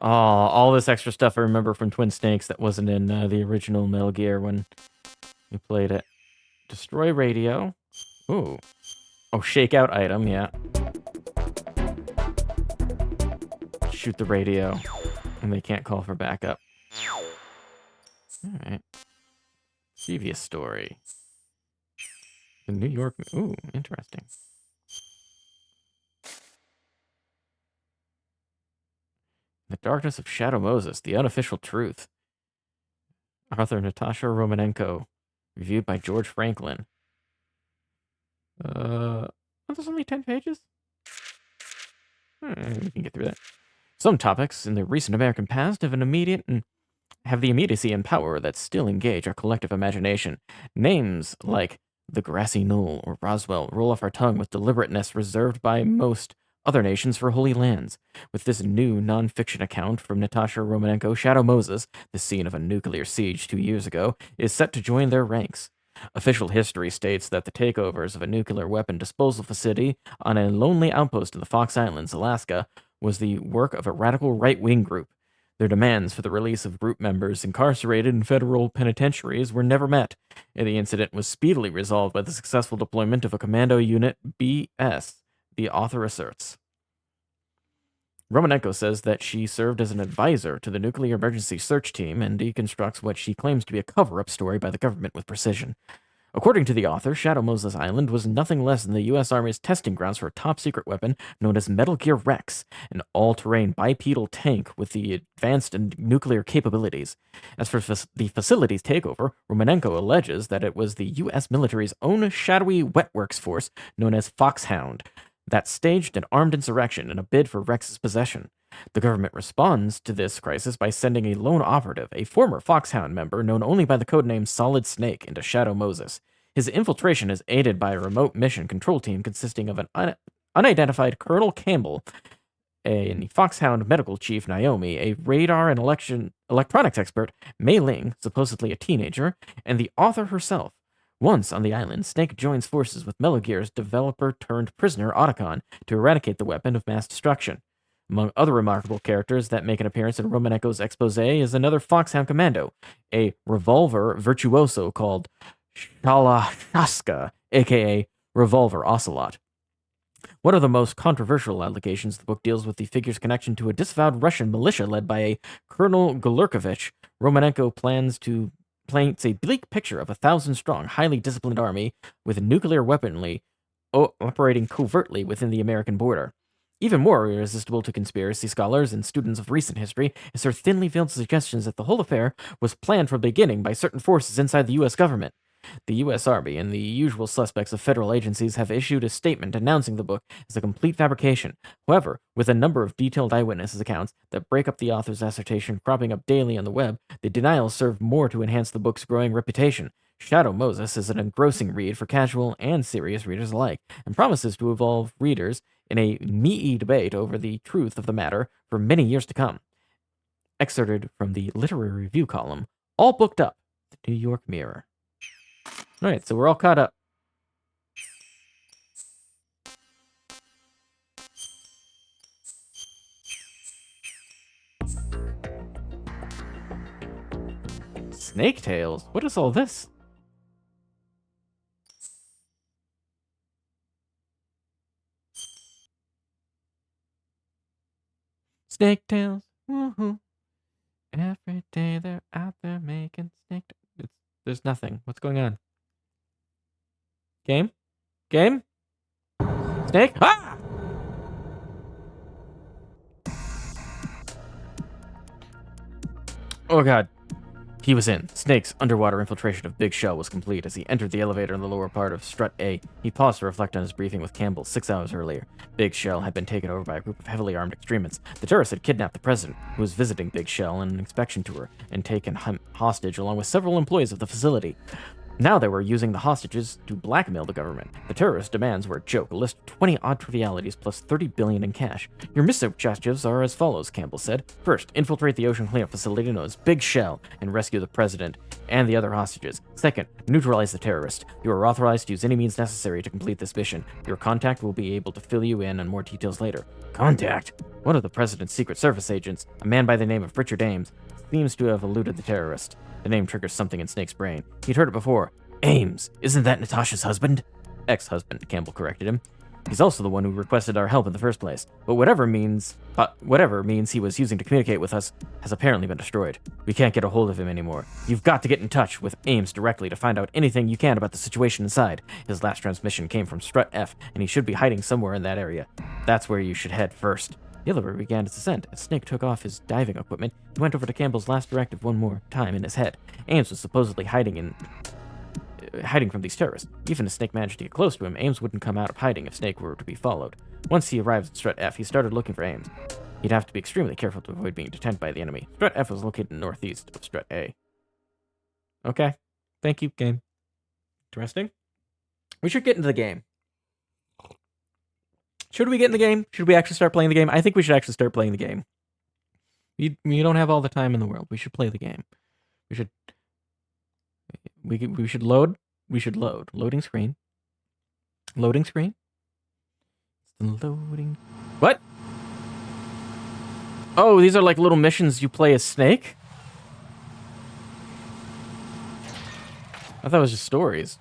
A: Oh, all this extra stuff I remember from Twin Snakes that wasn't in the original Metal Gear when we played it. Destroy radio. Ooh. Oh, shakeout item, yeah. Shoot the radio, and they can't call for backup. Alright. Previous story. The New York... Ooh, interesting. The Darkness of Shadow Moses, The Unofficial Truth. Author Natasha Romanenko. Reviewed by George Franklin. There's only 10 pages? We can get through that. Some topics in the recent American past have the immediacy and power that still engage our collective imagination. Names like the Grassy Knoll or Roswell roll off our tongue with deliberateness reserved by most other nations for holy lands. With this new non-fiction account from Natasha Romanenko, Shadow Moses, the scene of a nuclear siege 2 years ago, is set to join their ranks. Official history states that the takeovers of a nuclear weapon disposal facility on a lonely outpost in the Fox Islands, Alaska, was the work of a radical right-wing group. Their demands for the release of group members incarcerated in federal penitentiaries were never met, and the incident was speedily resolved by the successful deployment of a commando unit BS, the author asserts. Romanenko says that she served as an advisor to the Nuclear Emergency Search Team and deconstructs what she claims to be a cover-up story by the government with precision. According to the author, Shadow Moses Island was nothing less than the U.S. Army's testing grounds for a top-secret weapon known as Metal Gear Rex, an all-terrain bipedal tank with the advanced and nuclear capabilities. As for the facility's takeover, Romanenko alleges that it was the U.S. military's own shadowy wetworks force known as Foxhound that staged an armed insurrection in a bid for Rex's possession. The government responds to this crisis by sending a lone operative, a former Foxhound member known only by the codename Solid Snake, into Shadow Moses. His infiltration is aided by a remote mission control team consisting of an unidentified Colonel Campbell, a Foxhound medical chief Naomi, a radar and electronics expert Mei Ling, supposedly a teenager, and the author herself. Once on the island, Snake joins forces with Metal Gear's developer-turned-prisoner Otacon to eradicate the weapon of mass destruction. Among other remarkable characters that make an appearance in Romanenko's expose is another Foxhound commando, a revolver virtuoso called Shalashaska, aka Revolver Ocelot. One of the most controversial allegations the book deals with the figure's connection to a disavowed Russian militia led by a Colonel Gulurkovich. Romanenko paints a bleak picture of a 1,000-strong, highly disciplined army with nuclear weaponry operating covertly within the American border. Even more irresistible to conspiracy scholars and students of recent history is her thinly veiled suggestions that the whole affair was planned from the beginning by certain forces inside the U.S. government. The U.S. Army and the usual suspects of federal agencies have issued a statement announcing the book as a complete fabrication. However, with a number of detailed eyewitnesses' accounts that break up the author's assertion cropping up daily on the web, the denials serve more to enhance the book's growing reputation. Shadow Moses is an engrossing read for casual and serious readers alike, and promises to involve readers in a meaty debate over the truth of the matter for many years to come. Excerpted from the literary review column, all booked up, the New York Mirror. All right, so we're all caught up. Snake tails? What is all this? Snake tails. Woohoo. Every day they're out there making snake tails. There's nothing. What's going on? Game? Game? Snake? Ah! Oh god. He was in. Snake's underwater infiltration of Big Shell was complete. As he entered the elevator in the lower part of Strut A, he paused to reflect on his briefing with Campbell 6 hours earlier. Big Shell had been taken over by a group of heavily armed extremists. The terrorists had kidnapped the president, who was visiting Big Shell on an inspection tour, and taken him hostage along with several employees of the facility. Now they were using the hostages to blackmail the government. The terrorist demands were a joke, a list of 20 odd trivialities plus $30 billion in cash. Your mission objectives are as follows, Campbell said. First, infiltrate the ocean cleanup facility known as Big Shell and rescue the president and the other hostages. Second, neutralize the terrorist. You are authorized to use any means necessary to complete this mission. Your contact will be able to fill you in on more details later. Contact? One of the president's Secret Service agents, a man by the name of Richard Ames, seems to have eluded the terrorist. The name triggers something in Snake's brain. He'd heard it before. Ames, isn't that Natasha's husband? Ex-husband, Campbell corrected him. He's also the one who requested our help in the first place. But whatever means he was using to communicate with us has apparently been destroyed. We can't get a hold of him anymore. You've got to get in touch with Ames directly to find out anything you can about the situation inside. His last transmission came from Strut F, and he should be hiding somewhere in that area. That's where you should head first. The elevator began its descent. As Snake took off his diving equipment, he went over to Campbell's last directive one more time in his head. Ames was supposedly hiding from these terrorists. Even if Snake managed to get close to him, Ames wouldn't come out of hiding if Snake were to be followed. Once he arrived at Strut F, he started looking for Ames. He'd have to be extremely careful to avoid being detected by the enemy. Strut F was located northeast of Strut A. Okay. Thank you, game. Interesting. We should get into the game. Should we get in the game? Should we actually start playing the game? I think we should actually start playing the game. We don't have all the time in the world. We should play the game. We should load. We should load. Loading screen. Loading screen. It's the loading. What? Oh, these are like little missions you play as Snake? I thought it was just stories.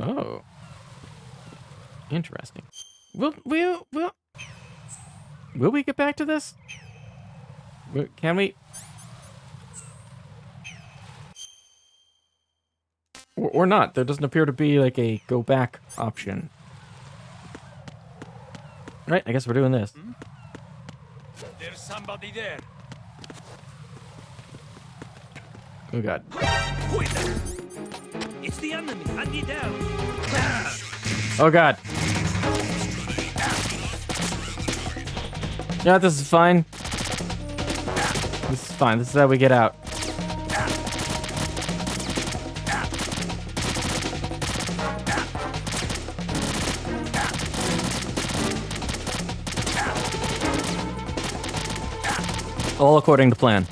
A: Oh. Interesting. We'll Will we get back to this? Can we? Or not. There doesn't appear to be like a go back option. Right, I guess we're doing this.
F: There's somebody there.
A: Oh god.
F: Who is that? It's the enemy. I need help.
A: Oh god. Yeah, this is fine. This is fine. This is how we get out. All according to plan.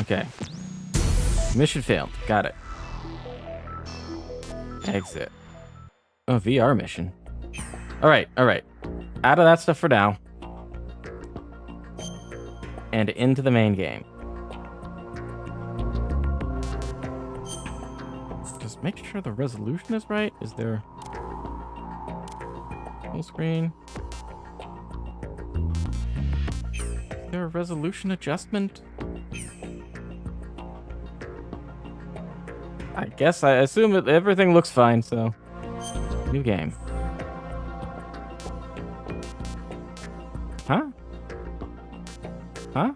A: Okay. Mission failed. Got it. Exit. Oh, VR mission. Alright, alright. Out of that stuff for now. And into the main game. Just make sure the resolution is right. Is there... full screen? Is there a resolution adjustment? I guess I assume that everything looks fine, so... New game. Huh? Huh?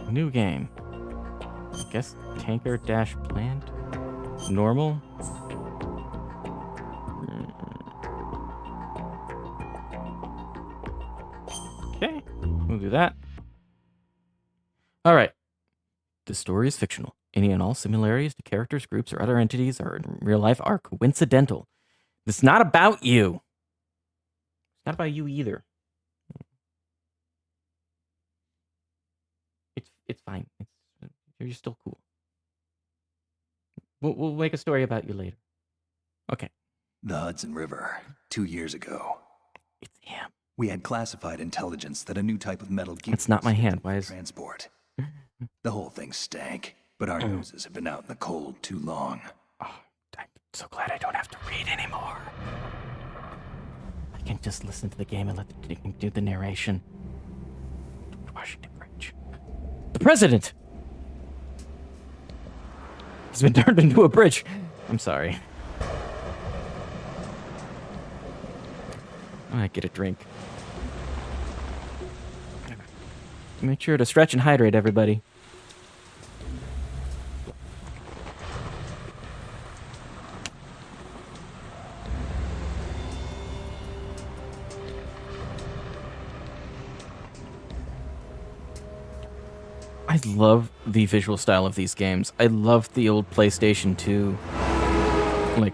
A: New game. I guess tanker dash plant? Normal? Okay, we'll do that. All right. The story is fictional. Any and all similarities to characters, groups, or other entities are in real life are coincidental. It's not about you. It's not about you either. It's fine. You're still cool. We'll make a story about you later. Okay.
G: The Hudson River, 2 years ago.
A: It's him.
G: We had classified intelligence that a new type of metal gear
A: It's not my
G: was
A: hand.
G: fit
A: Why
G: for
A: is...
G: transport. The whole thing stank, but our noses have been out in the cold too long.
A: Oh, I'm so glad I don't have to read anymore. I can just listen to the game and let the game do the narration. Washington Bridge. The president! He's been turned into a bridge. I'm sorry. I get a drink. Make sure to stretch and hydrate, everybody. I love the visual style of these games. I love the old PlayStation 2. Like,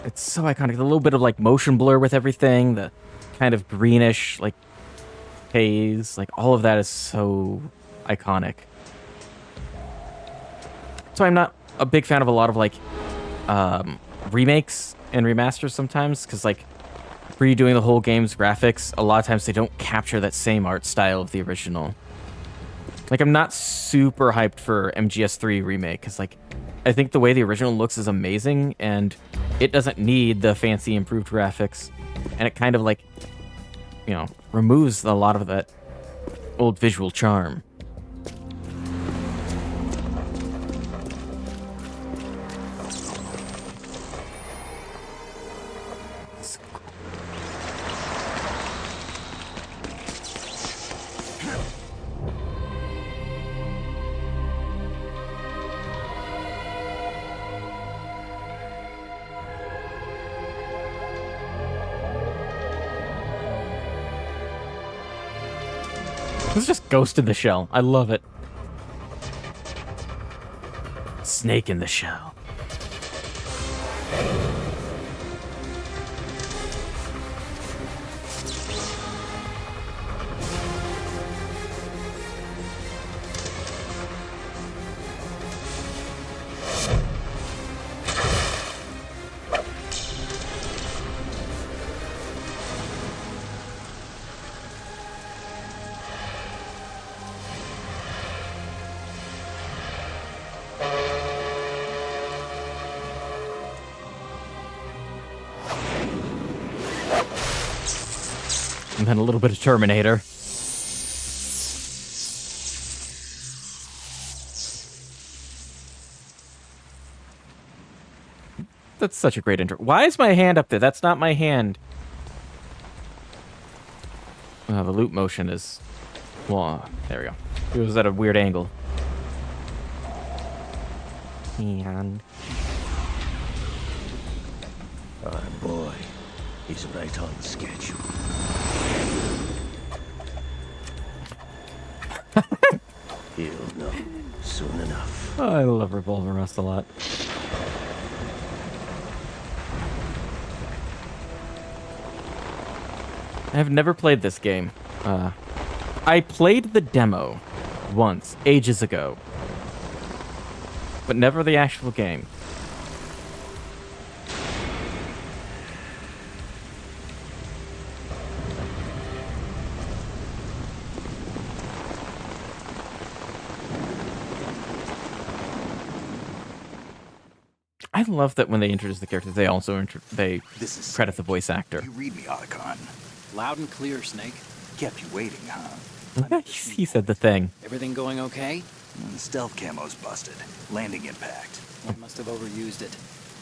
A: it's so iconic. A little bit of like motion blur with everything. The kind of greenish like haze. Like all of that is so iconic. So I'm not a big fan of a lot of like remakes and remasters sometimes, because like redoing the whole game's graphics, a lot of times they don't capture that same art style of the original. Like, I'm not super hyped for MGS3 remake, because, like, I think the way the original looks is amazing, and it doesn't need the fancy improved graphics. And it kind of, like, you know, removes a lot of that old visual charm. This is just Ghost in the Shell. I love it. Snake in the Shell. And then a little bit of Terminator. That's such a great intro. Why is my hand up there? That's not my hand. The loop motion is... Well, there we go. It was at a weird angle. And...
F: Our boy is right on schedule. He'll know soon enough.
A: Oh, I love Revolver Rust a lot. I have never played this game. I played the demo once, ages ago. But never the actual game. I love that when they introduce the characters, they also
G: This is
A: credit the voice actor.
G: You read me, Otacon.
H: Loud and clear, Snake.
G: Kept you waiting, huh?
A: He said the thing.
H: Everything going okay?
G: Stealth camo's busted. Landing impact.
H: I must have overused it.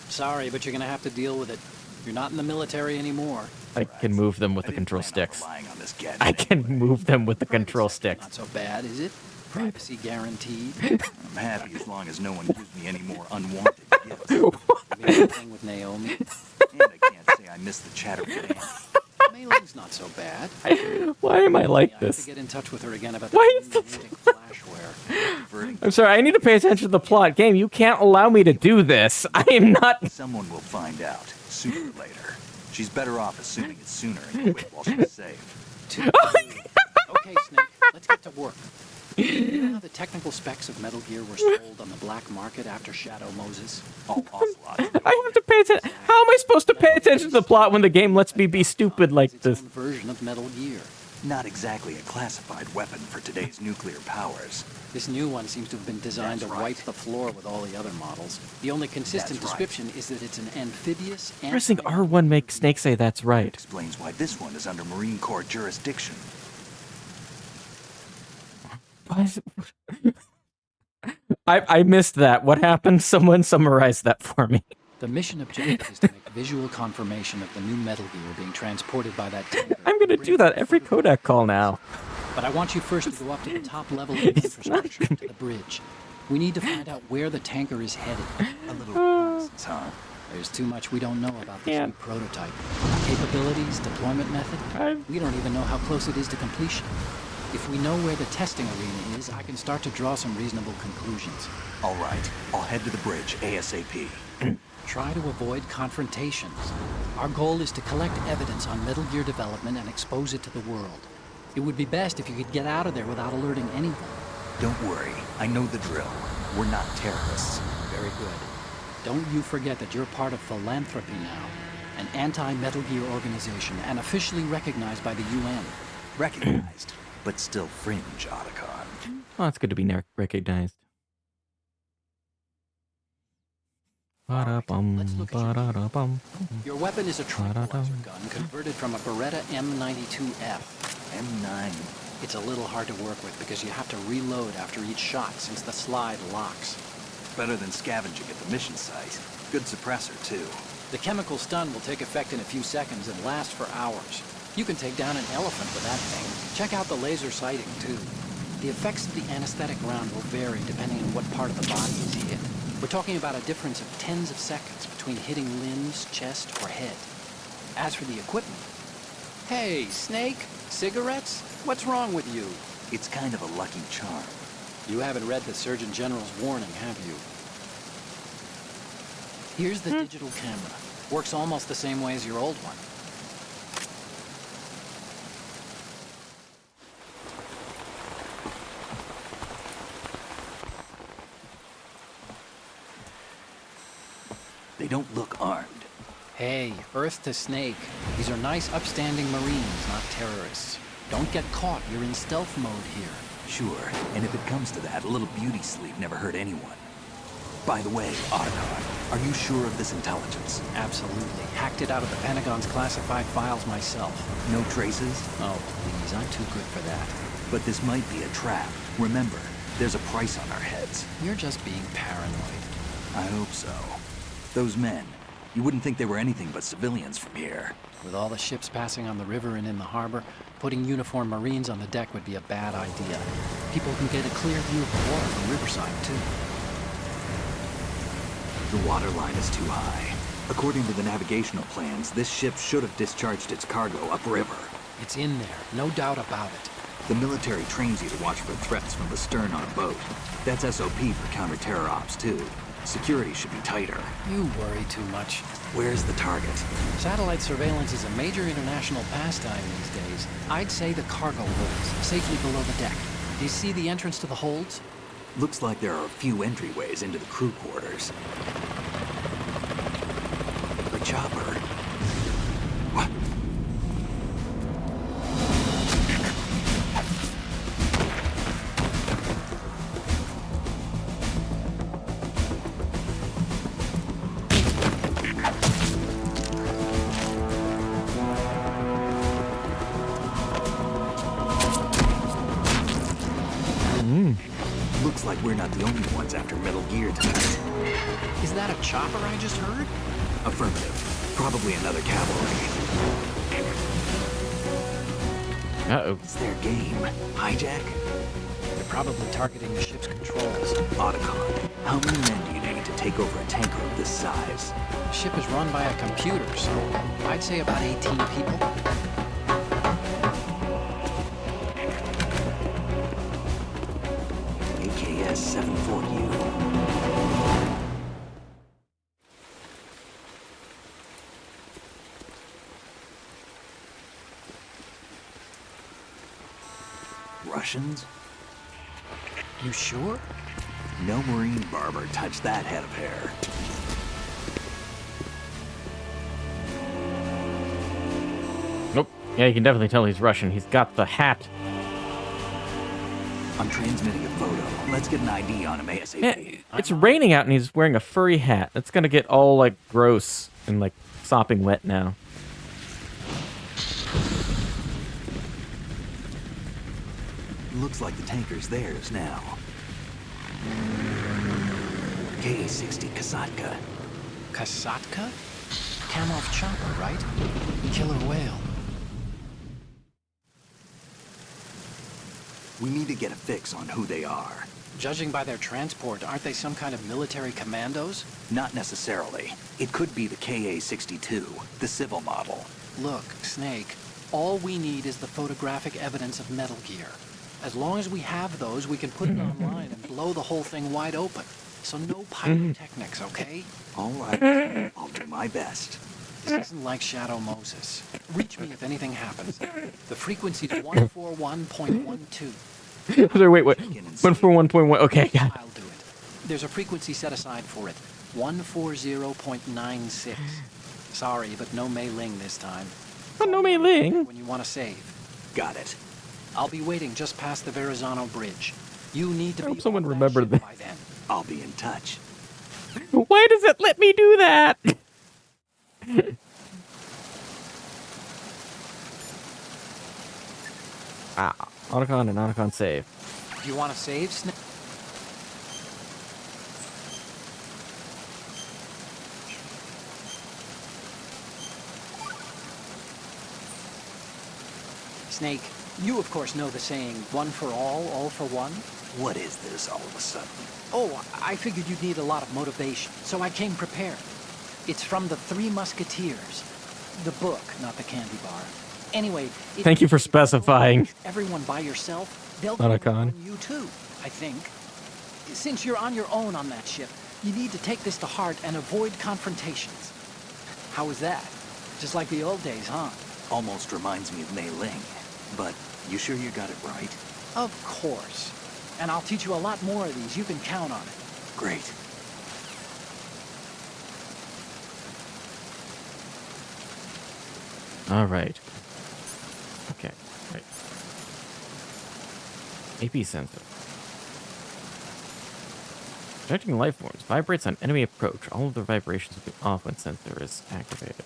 H: Sorry, but you're gonna have to deal with it. You're not in the military anymore.
A: I can move them with
G: I
A: the
G: didn't
A: control
G: plan on
A: sticks.
G: relying on this gadget
A: I can
G: anyway.
A: move them with the control sticks.
H: Not so bad, is it? Privacy guaranteed.
G: I'm happy as long as no one gives me any more unwanted gifts.
H: You mean anything with Naomi?
G: And I can't say I miss the chatter with Andy.
H: Mei Ling's not so bad.
A: Why am I like
H: I have to
A: this?
H: get in touch with her again about
A: Why
H: the
A: is this-
H: flashware.
G: Converting
A: I'm sorry, I need to pay attention to the plot. Game, you can't allow me to do this. I am not...
G: Someone will find out, sooner or later. She's better off assuming it's sooner and quit while she's safe.
H: Okay, Snake, let's get to work. You know how the technical specs of Metal Gear were sold on the black market after Shadow Moses?
G: All Ocelot.
A: I have to pay attention. How am I supposed to pay attention to the plot when the game lets me be stupid like
H: It's
A: this?
H: its own version of Metal Gear.
G: Not exactly a classified weapon for today's nuclear powers.
H: This new one seems to have been designed
G: That's
H: to
G: right.
H: wipe the floor with all the other models. The only consistent
G: That's right.
H: description is that it's an amphibious...
A: Pressing R1 makes Snake say that's right.
G: Explains why this one is under Marine Corps jurisdiction.
A: Why is it... I missed that. What happened? Someone summarize that for me.
H: The mission objective is to make visual confirmation of the new Metal Gear being transported by that tanker.
A: I'm gonna do that every Kodak call now.
H: But I want you first to go up to the top level of the infrastructure, to the bridge. We need to find out where the tanker is headed.
G: A little reconnaissance, huh?
H: There's too much we don't know about this
A: Yeah.
H: new prototype. Capabilities, deployment method. We don't even know how close it is to completion. If we know where the testing arena is, I can start to draw some reasonable conclusions.
G: All right, I'll head to the bridge ASAP.
H: Try to avoid confrontations. Our goal is to collect evidence on Metal Gear development and expose it to the world. It would be best if you could get out of there without alerting anyone.
G: Don't worry, I know the drill. We're not terrorists.
H: Very good. Don't you forget that you're part of Philanthropy now, an anti-Metal Gear organization and officially recognized by the UN.
G: Recognized, but still fringe, Otacon.
A: Oh, it's good to be recognized. Ba-da-bum,
H: Let's look at your gear.
A: ba-da-da-bum.
H: Your weapon is a tranquilizer gun converted from a Beretta M92F.
G: M9.
H: It's a little hard to work with because you have to reload after each shot since the slide locks.
G: Better than scavenging at the mission site. Good suppressor, too.
H: The chemical stun will take effect in a few seconds and last for hours. You can take down an elephant with that thing. Check out the laser sighting, too. The effects of the anesthetic round will vary depending on what part of the body is hit. We're talking about a difference of tens of seconds between hitting limbs, chest, or head. As for the equipment... Hey, Snake! Cigarettes? What's wrong with you?
G: It's kind of a lucky charm.
H: You haven't read the Surgeon General's warning, have you? Here's the digital camera. Works almost the same way as your old one.
G: They don't look armed.
H: Hey, Earth to Snake. These are nice, upstanding Marines, not terrorists. Don't get caught. You're in stealth mode here.
G: Sure, and if it comes to that, a little beauty sleep never hurt anyone. By the way, Otacon, Are you sure of this intelligence?
H: Absolutely. Hacked it out of the Pentagon's classified files myself.
G: No traces?
H: Oh, please, I'm too good for that.
G: But this might be a trap. Remember, there's a price on our heads.
H: You're just being paranoid.
G: I hope so. Those men, you wouldn't think they were anything but civilians from here.
H: With all the ships passing on the river and in the harbor, putting uniformed Marines on the deck would be a bad idea. People can get a clear view of the water from Riverside, too.
G: The water line is too high. According to the navigational plans, this ship should have discharged its cargo upriver.
H: It's in there, no doubt about it.
G: The military trains you to watch for threats from the stern on a boat. That's SOP for counter-terror ops, too. Security should be tighter.
H: You worry too much.
G: Where's the target?
H: Satellite surveillance is a major international pastime these days. I'd say the cargo holds, safely below the deck. Do you see the entrance to the holds?
G: Looks like there are a few entryways into the crew quarters. A chopper. What? Looks like we're not the only ones after Metal Gear tonight.
H: Is that a chopper I just heard?
G: Affirmative. Probably another cavalry.
A: Uh-oh.
G: It's their game. Hijack?
H: They're probably targeting the ship's controls.
G: Otacon. How many men do you need to take over a tanker of this size?
H: The ship is run by a computer, so I'd say about 18 people.
G: AKS 74U. Russians?
H: You sure?
G: No Marine barber touched that head of hair.
A: Nope. Yeah, you can definitely tell he's Russian. He's got the hat.
G: I'm transmitting a photo. Let's get an ID on him ASAP.
A: Yeah, it's raining out and he's wearing a furry hat. That's gonna get all, like, gross and, like, sopping wet now.
G: Looks like the tanker's theirs now. KA-60 Kasatka.
H: Kasatka? Kamov chopper, right? Killer whale.
G: We need to get a fix on who they are.
H: Judging by their transport, aren't they some kind of military commandos?
G: Not necessarily. It could be the KA-62, the civil model.
H: Look, Snake, all we need is the photographic evidence of Metal Gear. As long as we have those, we can put it online and blow the whole thing wide open. So no pyrotechnics, okay?
G: All right. I'll do my best.
H: This isn't like Shadow Moses. Reach me if anything happens. The frequency's 141.12.
A: Sorry, wait. 141.1. Okay, got it.
H: I'll do it. There's a frequency set aside for it. 140.96. Sorry, but no Mei Ling this time.
A: Oh, no Mei Ling.
H: When you want to save.
G: Got it.
H: I'll be waiting just past the Verrazano Bridge. You need to
A: I
H: be
A: hope someone
H: on that
A: remembered
H: ship
A: this.
H: by then.
G: I'll be in touch.
A: Why does it let me do that? Otacon and Otacon save.
H: You want to save, Snake? Snake, you of course know the saying, one for all for one?
G: What is this all of a sudden?
H: Oh, I figured you'd need a lot of motivation, so I came prepared. It's from the Three Musketeers. The book, not the candy bar. Anyway, if
A: Thank you for specifying.
H: everyone by yourself, they'll
A: Not a
H: give up
A: con.
H: on you too, I think. Since you're on your own on that ship, you need to take this to heart and avoid confrontations. How was that? Just like the old days, huh?
G: Almost reminds me of Mei Ling. But you sure you got it right?
H: Of course. And I'll teach you a lot more of these. You can count on it.
G: Great.
A: All right. Okay. Right. AP sensor. Detecting life forms. Vibrates on enemy approach. All of the vibrations will be off when sensor is activated.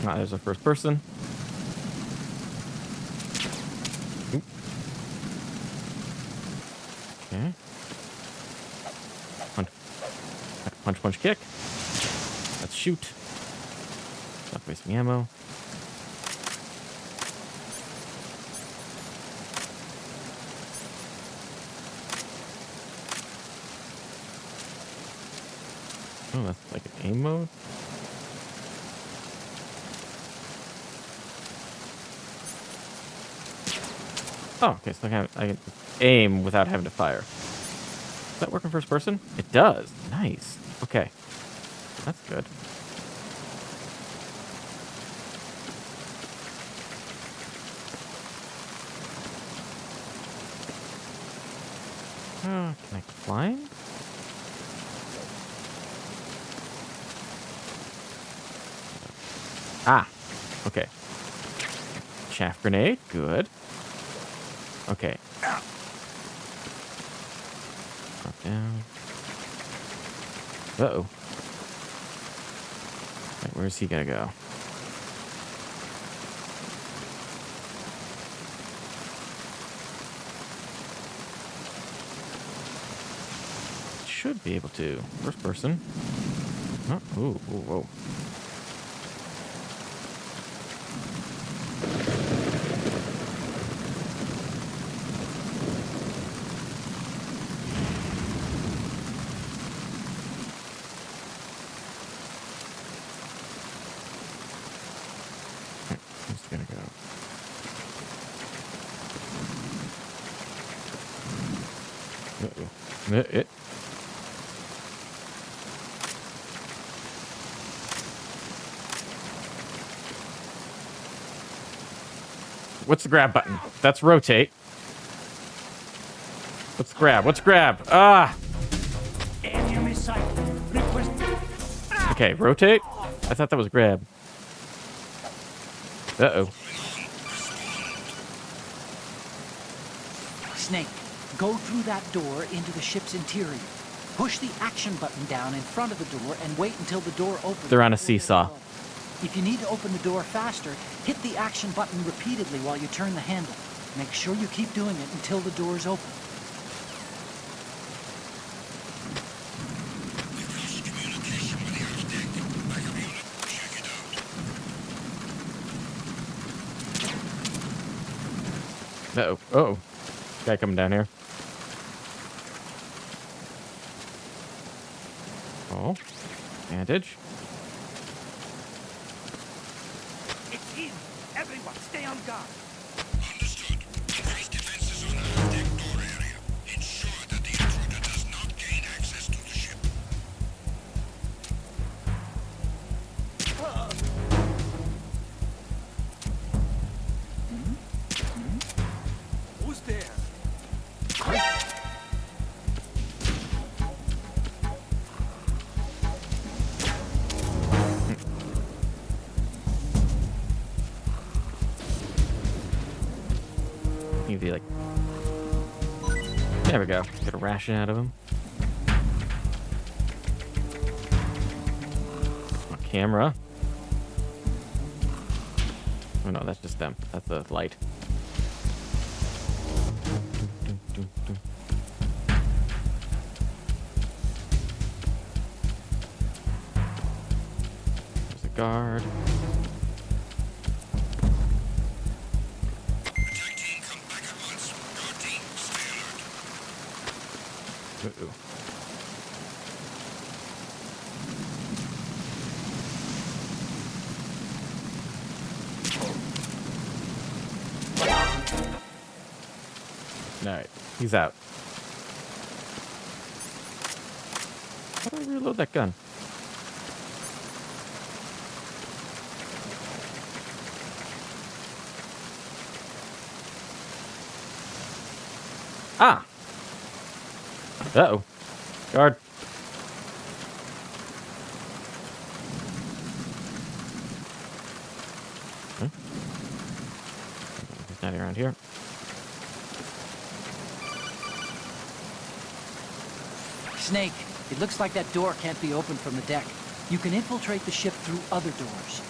A: Ah, there's a first person. Oop. Okay. Punch. Punch, punch, kick. Let's shoot. Stop wasting ammo. Oh, that's like an aim mode. Oh, okay, so I can aim without having to fire. Does that work in first person? It does. Nice. Okay. That's good. Can I climb? Ah, okay. Chaff grenade, good. Okay. Drop down. Uh-oh. Right, where's he gonna go? Should be able to. First person. Oh, ooh, ooh, whoa. Who's gonna go? Uh-oh. What's the grab button? That's rotate. What's grab? What's grab? Ah!
F: Enemy sight. Request.
A: Okay, rotate? I thought that was grab. Uh-oh.
H: Snake, go through that door into the ship's interior. Push the action button down in front of the door and wait until the door opens.
A: They're on a seesaw.
H: If you need to open the door faster, hit the action button repeatedly while you turn the handle. Make sure you keep doing it until the door's open.
A: Uh-oh. Uh-oh. Guy coming down here. Oh. Bandage.
F: It's in. Everyone, stay on guard.
E: Understood. Increase defenses on our deck door area. Ensure that the intruder does not gain access to the ship.
F: Who's there?
A: He'd be like... There we go. Get a ration out of him. A camera. Oh no, that's just them. That's the light. There's a guard.
E: Attack team, come back at once. Guard team, stay alert.
A: Uh-oh. Alright, he's out. How do I reload that gun? Ah! Uh-oh. Guard. Nothing around here.
H: Snake, it looks like that door can't be opened from the deck. You can infiltrate the ship through other doors.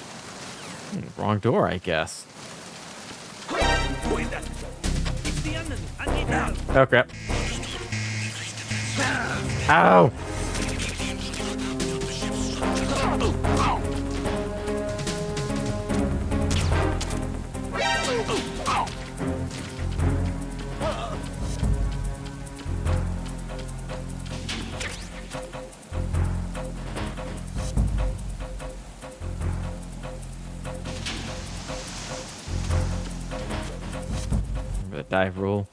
A: Wrong door, I guess.
F: Wait, that. It's the enemy. I need help.
A: Oh, crap. Ow! Remember the dive rule.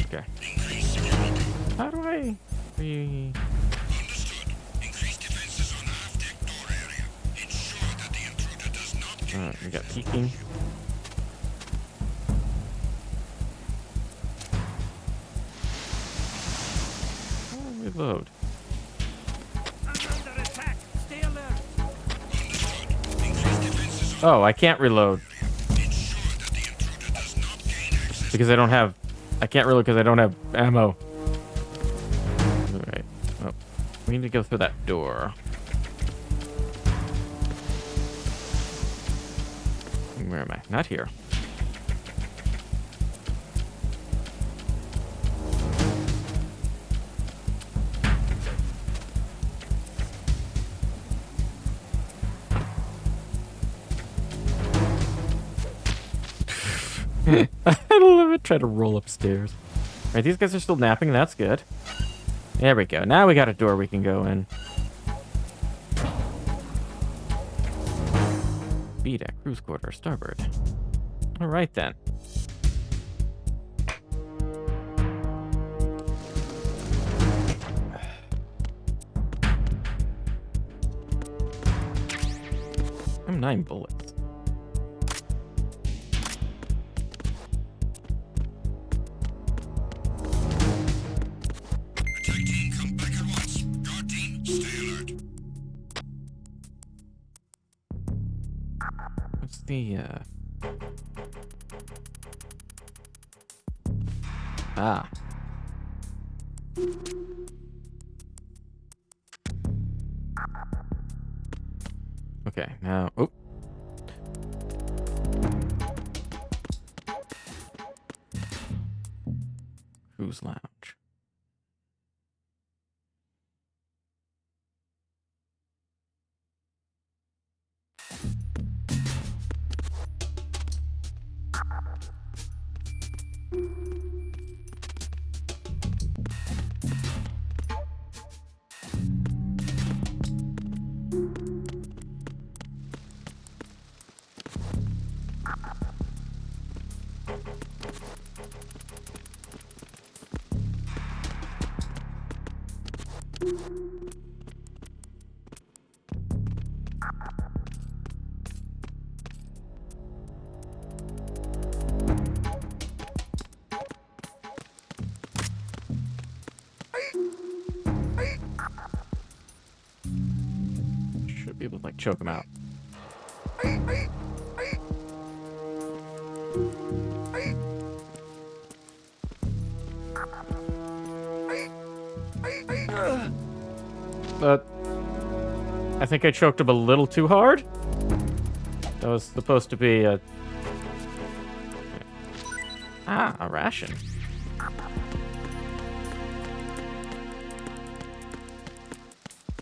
A: Okay. How do I... We got peeking. Reload.
F: I'm under attack. Stay alert.
A: Oh, I can't reload. Because I don't have... I can't reload because I don't have ammo. Alright. Oh, we need to go through that door. Where am I? Not here. I love it. Try to roll upstairs. Alright, these guys are still napping. That's good. There we go. Now we got a door we can go in. B deck, cruise quarter, starboard. Alright then. I'm 9 bullets. What's the, Ah. Okay, now... Oh. Cruise lounge. Should be able to like choke him out. But I think I choked him a little too hard. That was supposed to be a... Ah, a ration.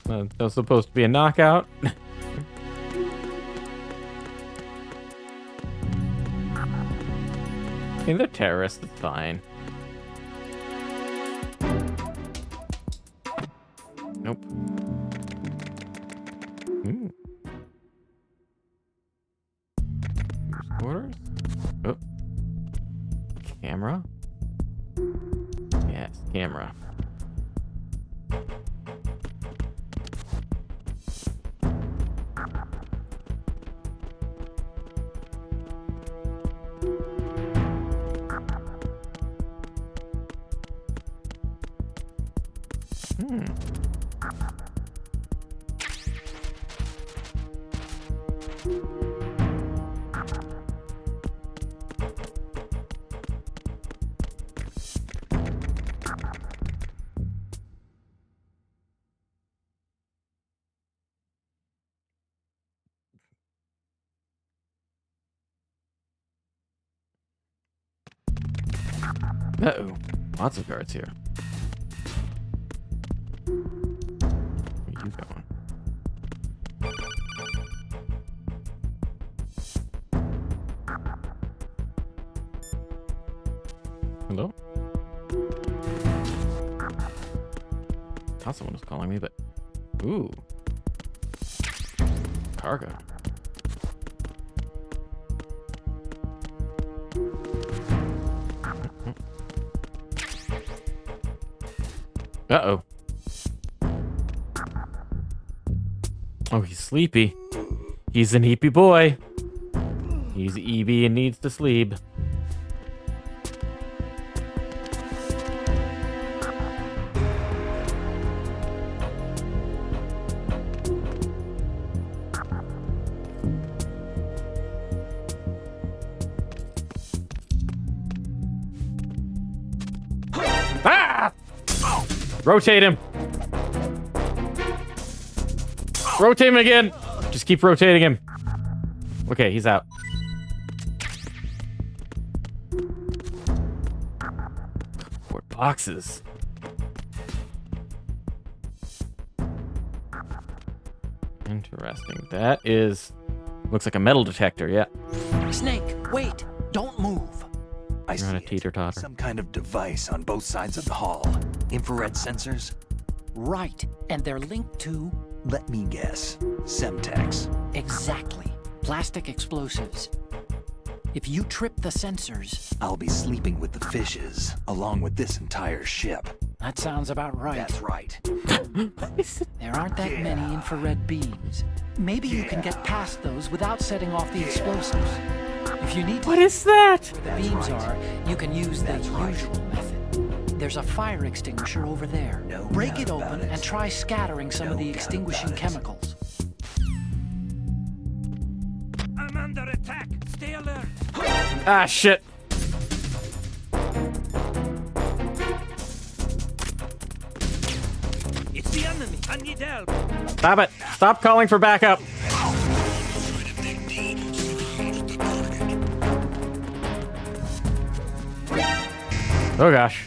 A: That was supposed to be a knockout. I mean, they're terrorists, it's fine. Nope. Ooh. Quarters? Oh. Camera? Yes, camera. Uh-oh. Lots of guards here. Where are you going? Hello? Thought someone was calling me, but... Ooh. Cargo. Uh-oh. Oh, he's sleepy. He's an eepy boy. He's EB and needs to sleep. Ah! Rotate him. Rotate him again. Just keep rotating him. Okay, he's out. More boxes. Interesting. That is... Looks like a metal detector, yeah.
H: Snake, wait! Don't move!
G: I
A: You're on a
G: see it.
A: teeter-totter.
G: Some kind of device on both sides of the hall. Infrared sensors?
H: Right, and they're linked to...
G: Let me guess. Semtex.
H: Exactly. Plastic explosives. If you trip the sensors...
G: I'll be sleeping with the fishes, along with this entire ship.
H: That sounds about right.
G: That's right.
H: There aren't that many infrared beams. Maybe you can get past those without setting off the explosives. If you need to
A: What is that?
H: where the beams are, you can use the usual method. There's a fire extinguisher over there.
G: No
H: Break
G: doubt
H: it
G: about
H: open
G: it.
H: and try scattering some of
G: No
H: the
G: doubt
H: extinguishing
G: about it.
H: chemicals.
F: I'm under attack. Stay alert.
A: Ah, shit.
F: It's the enemy. I need help.
A: Stop it. Stop calling for backup. Oh, gosh.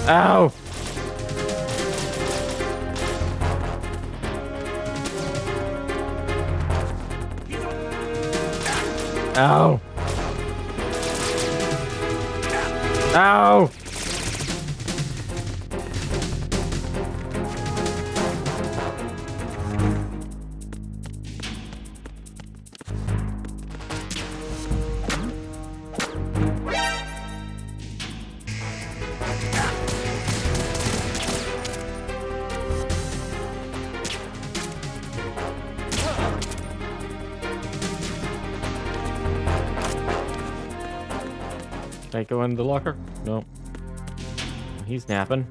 A: Ow. Ow. Ow. Can I go in the locker? No. He's napping.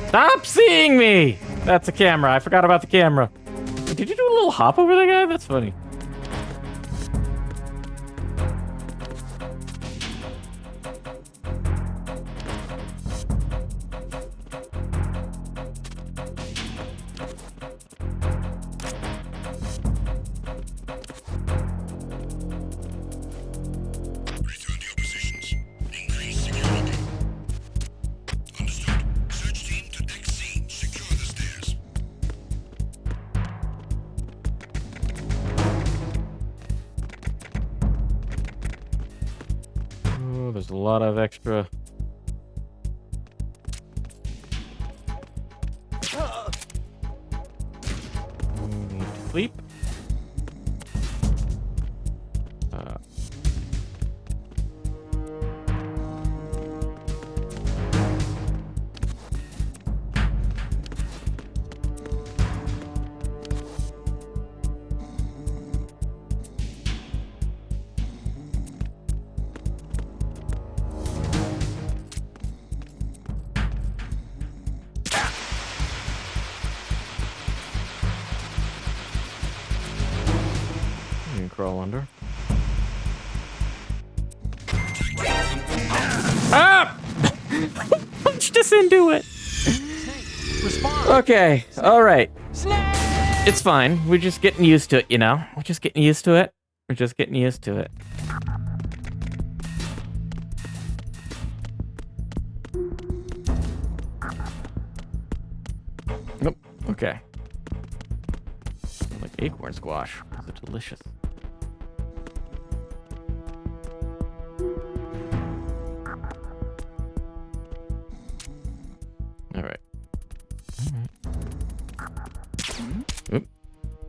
A: Stop seeing me! That's a camera. I forgot about the camera. Did you do a little hop over that guy? That's funny.
I: Return to your positions. Increase security. Understood. Search team to X scene. Secure the stairs.
A: Oh, there's a lot of extra. Need to sleep. You can crawl under. Ah! Punched us into it.
H: Respond!
A: Okay, all right.
H: Snake!
A: It's fine. We're just getting used to it, you know? We're just getting used to it. We're just getting used to it. Nope. Okay. Like acorn squash. Those are delicious. All right. Oop.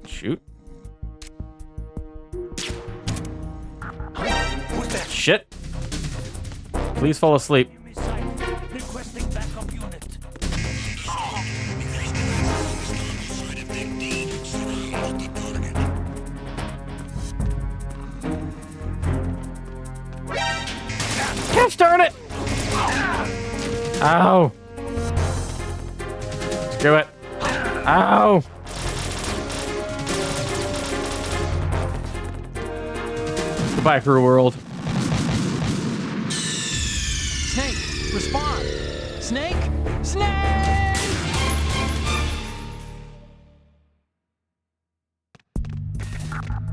A: Shoot. Shit. Please fall asleep.
F: Requesting backup unit.
A: Gosh darn it! Ow! Screw it. Ow! Goodbye, cruel world.
H: Snake, respond! Snake! Snake!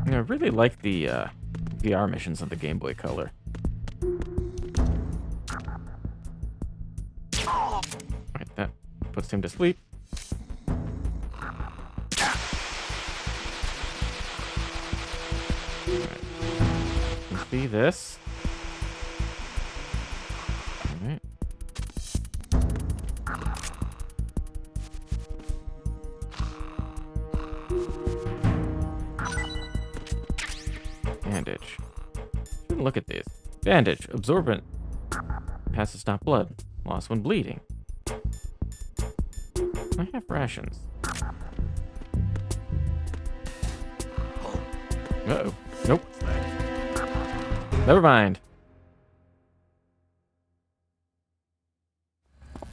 A: I really like the VR missions on the Game Boy Color. Alright, that puts him to sleep. Alright. Let's be this. Alright. Bandage. Shouldn't look at these. Bandage. Absorbent. Has to stop blood. Lost when bleeding. I have rations. Uh-oh. Nope. Never mind. I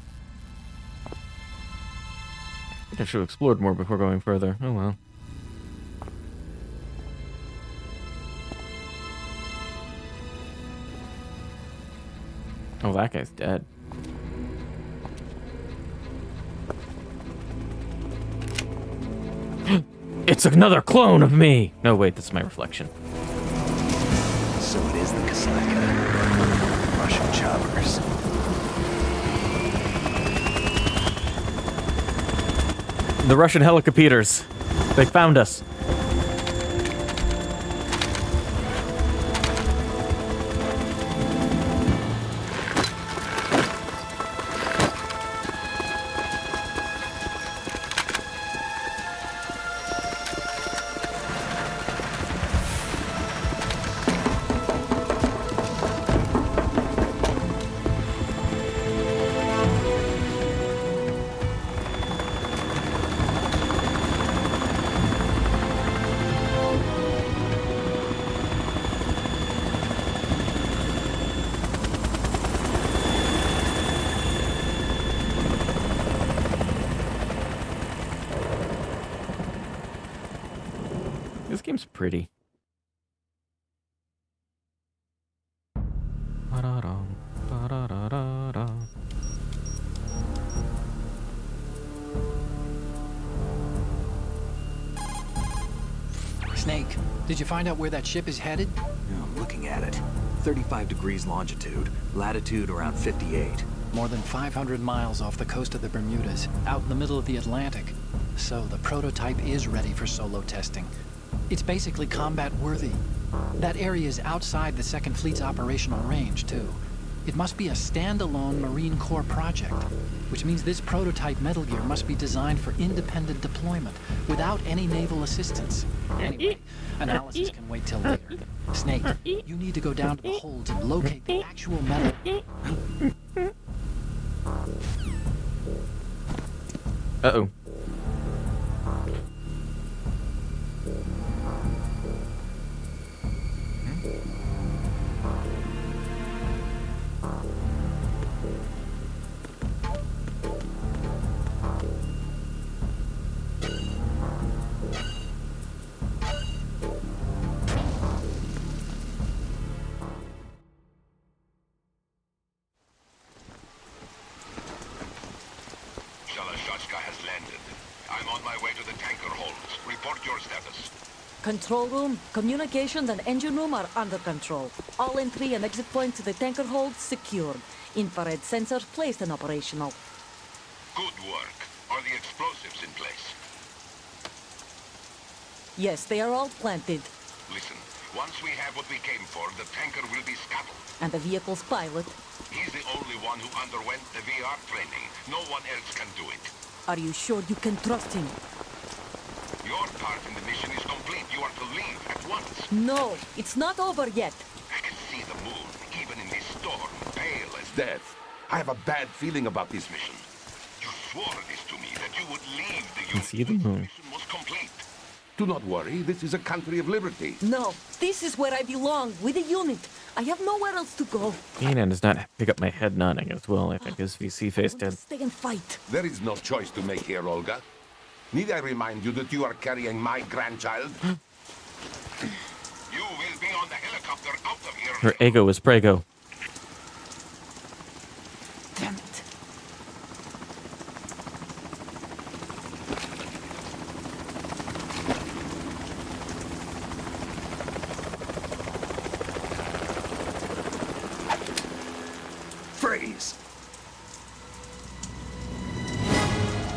A: think I should have explored more before going further. Oh well. Oh, that guy's dead. It's another clone of me! No, wait, that's my reflection.
G: So it is the Kasaka. Russian choppers.
A: The Russian helicopters. They found us. This game's pretty. Ba-da-dum, ba-da-da-da-da.
H: Snake, did you find out where that ship is headed?
G: I'm looking at it. 35 degrees longitude, latitude around 58.
H: More than 500 miles off the coast of the Bermudas, out in the middle of the Atlantic. So the prototype is ready for solo testing. It's basically combat worthy. That area is outside the Second Fleet's operational range, too. It must be a standalone Marine Corps project, which means this prototype Metal Gear must be designed for independent deployment, without any naval assistance. Anyway, analysis can wait till later. Snake, you need to go down to the holds and locate the actual metal.
A: Uh-oh.
I: Shalashachka has landed. I'm on my way to the tanker holds. Report your status.
J: Control room, communications, and engine room are under control. All entry and exit points to the tanker hold secured. Infrared sensors placed and operational.
I: Good work. Are the explosives in place?
J: Yes, they are all planted.
I: Listen, once we have what we came for, the tanker will be scuttled.
J: And the vehicle's pilot.
I: He's the only one who underwent the VR training. No one else can do it.
J: Are you sure you can trust him?
I: Your part in the mission is complete. You are to leave at once.
J: No, it's not over yet.
I: I can see the moon, even in this storm, pale as death. I have a bad feeling about this mission. You swore this to me, that you would leave the
A: Can see the moon.
I: mission was complete. Do not worry, this is a country of liberty.
J: No, this is where I belong, with the unit. I have nowhere else to go.
A: Ian does not pick up my head nodding as well. I think his VC face did.
J: Stay and fight.
I: There is no choice to make here, Olga. Need I remind you that you are carrying my grandchild? You will be on the helicopter out of here.
A: Her ego is prego.
J: Damn it.
F: Freeze!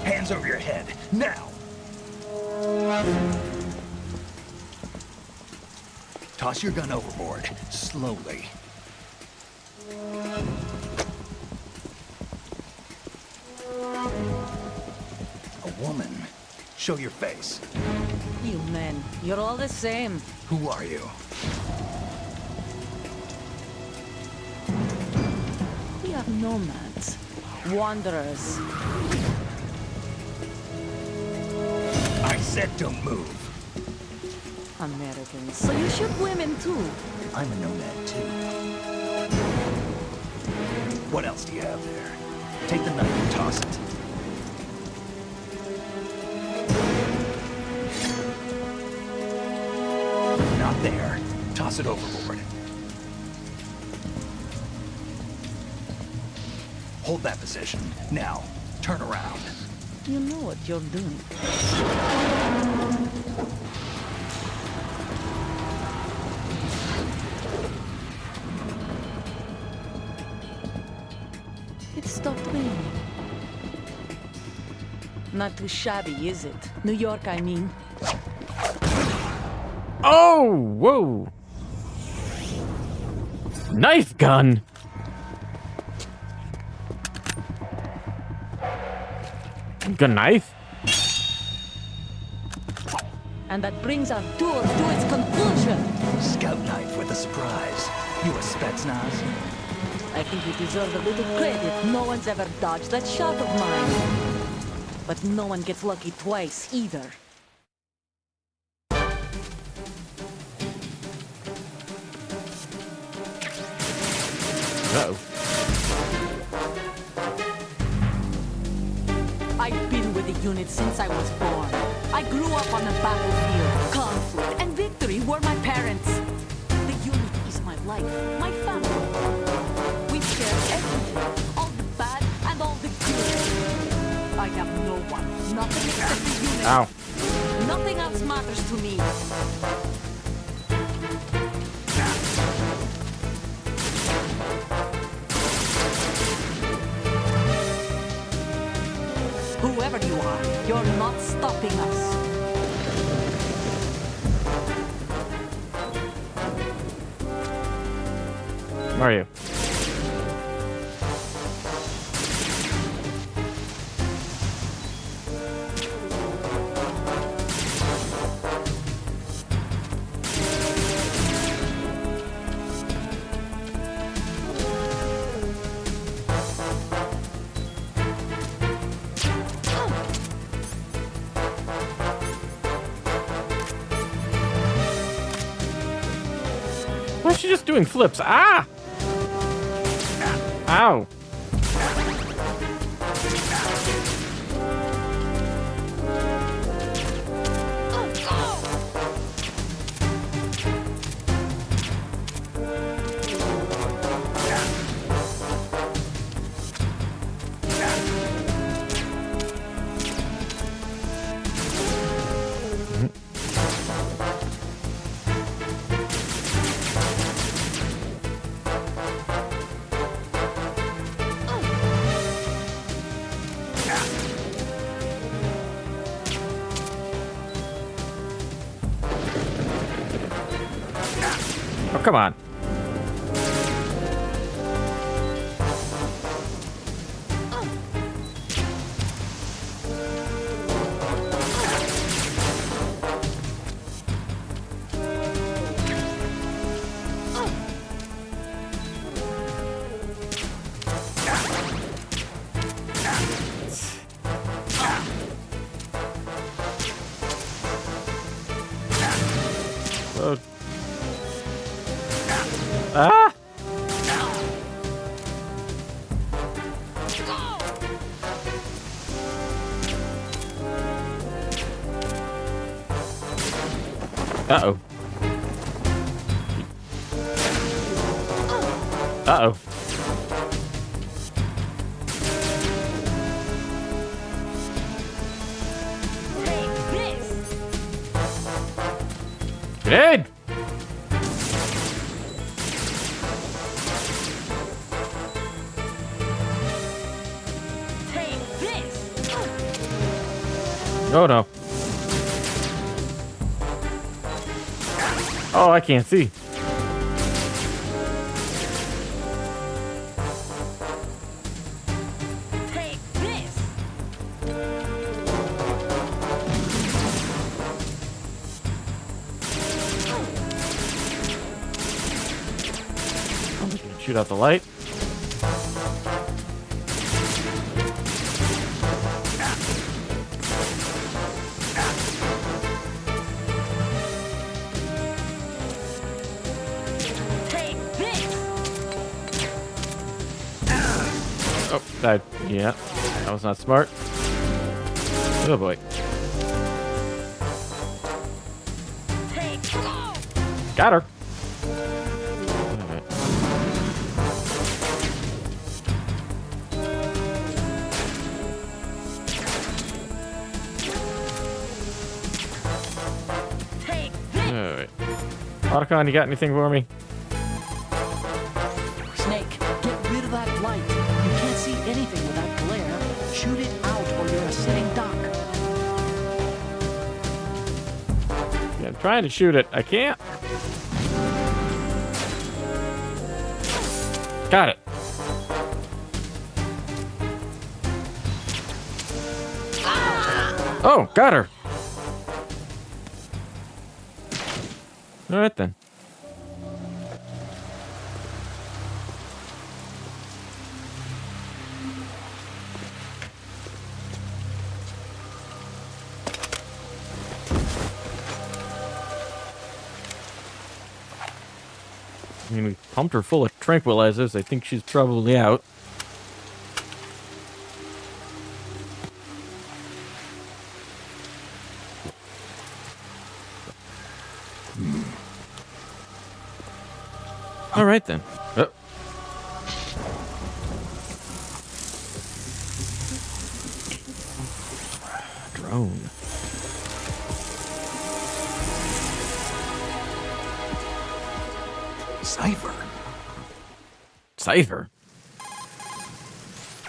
F: Hands over your head, now! Toss your gun overboard, slowly. A woman. Show your face.
J: You men, you're all the same.
F: Who are you?
J: We are nomads. Wanderers.
F: I said don't move.
J: Americans. So you shoot women too.
F: I'm a nomad too. What else do you have there? Take the knife and toss it. Not there. Toss it overboard. Hold that position. Now, turn around.
J: You know what you're doing. It stopped raining. Not too shabby, is it? New York, I mean.
A: Oh, whoa. Knife gun. Good knife.
J: And that brings our tour to its conclusion.
F: Scout knife with a surprise. You a Spetsnaz?
J: I think you deserve a little credit. No one's ever dodged that shot of mine. But no one gets lucky twice, either.
A: Uh-oh.
J: I've been with the unit since I was born. I grew up on the battlefield. Conflict and victory were my parents. The unit is my life, my family. We share everything, all the bad and all the good. I have no one, nothing except the unit.
A: Ow.
J: Nothing else matters to me. Whoever you are, you're not stopping us.
A: Where are you? Why is she just doing flips? Ah! Ow. come on. Oh. Ah! Uh-oh. Uh-oh. Grenade! Oh no. Oh, I can't see.
J: Take this.
A: I'm just gonna shoot out the light. Oh, that, yeah, that was not smart. Oh boy. Got her. Alright. Alright. Otacon, you got anything for me?
H: Snake, get rid of that light. You can't see anything with that glare. Shoot it out or you're a sitting duck.
A: Yeah, I'm trying to shoot it. I can't. Got it. Oh, got her. All right then. I mean, we pumped her full of tranquilizers. I think she's probably out. All right then. Oh. Drone.
G: Cypher.
A: Cypher.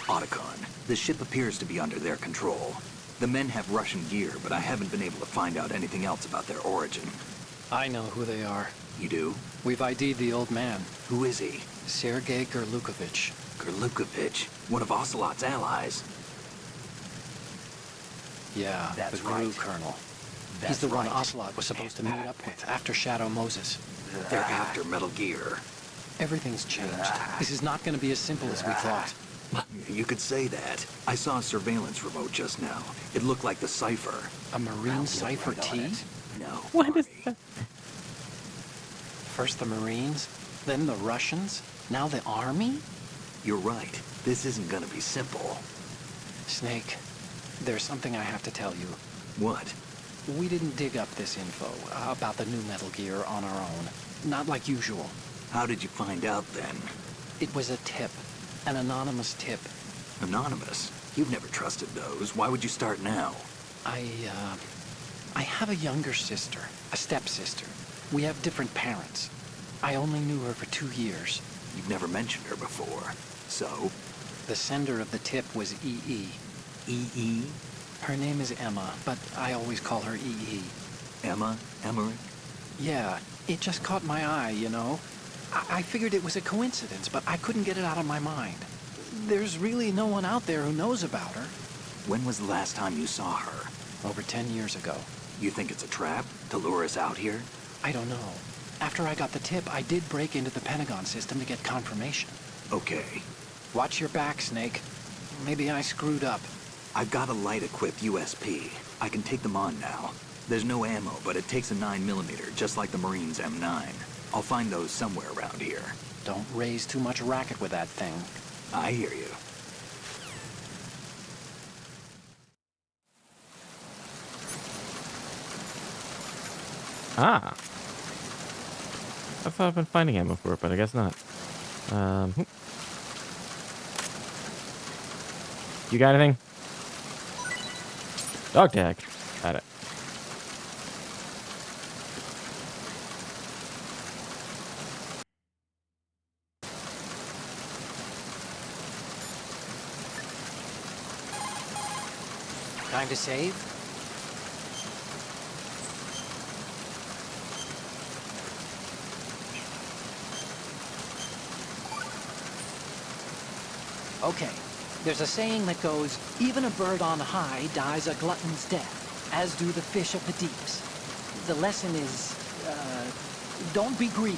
G: Otacon, the ship appears to be under their control. The men have Russian gear, but I haven't been able to find out anything else about their origin.
H: I know who they are.
G: You do?
H: We've ID'd the old man,
G: Who is he?
H: Sergei Gerlukovich.
G: Gerlukovich, one of Ocelot's allies.
H: Yeah,
G: That's
H: the GRU
G: right.
H: colonel. He's
G: That's
H: the one
G: right.
H: Ocelot was supposed to meet up with after Shadow Moses.
G: They're after Metal Gear.
H: Everything's changed. This is not going to be as simple as we thought.
G: You could say that. I saw a surveillance remote just now. It looked like the Cypher.
H: A Marine Cypher T?
G: No.
A: What is
G: Army.
A: that?
H: First the Marines, then the Russians, now the Army?
G: You're right. This isn't gonna be simple.
H: Snake, there's something I have to tell you.
G: What?
H: We didn't dig up this info about the new Metal Gear on our own. Not like usual.
G: How did you find out then?
H: It was a tip. An anonymous tip.
G: Anonymous? You've never trusted those. Why would you start now?
H: I have a younger sister, a stepsister. We have different parents. I only knew her for 2 years.
G: You've never mentioned her before. So?
H: The sender of the tip was EE.
G: E.E.?
H: Her name is Emma, but I always call her EE.
G: Emma? Emmerich?
H: Yeah, It just caught my eye, you know. I figured it was a coincidence, but I couldn't get it out of my mind. There's really no one out there who knows about her.
G: When was the last time you saw her?
H: Over 10 years ago.
G: You think it's a trap to lure us out here?
H: I don't know. After I got the tip, I did break into the Pentagon system to get confirmation.
G: Okay.
H: Watch your back, Snake. Maybe I screwed up.
G: I've got a light-equipped USP. I can take them on now. There's no ammo, but it takes a 9mm, just like the Marines' M9. I'll find those somewhere around here.
H: Don't raise too much racket with that thing.
G: I hear you.
A: Ah. I thought I've been finding ammo for it, but I guess not. You got anything? Dog tag. Got it.
H: Time to save? Okay, there's a saying that goes, even a bird on high dies a glutton's death, as do the fish of the deeps. The lesson is, don't be greedy.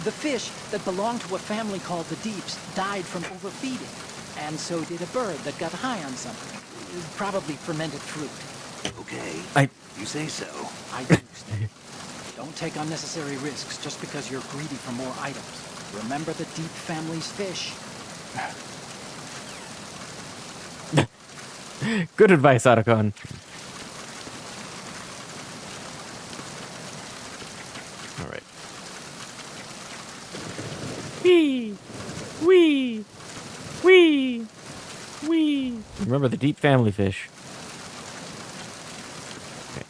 H: The fish that belonged to a family called the deeps died from overfeeding, and so did a bird that got high on something, probably fermented fruit.
G: Okay, you say so.
H: I do, Snake. Don't take unnecessary risks just because you're greedy for more items. Remember the deep family's fish.
A: Good advice, Otacon. All right. Wee, wee, wee, wee. Remember the deep family fish. Okay.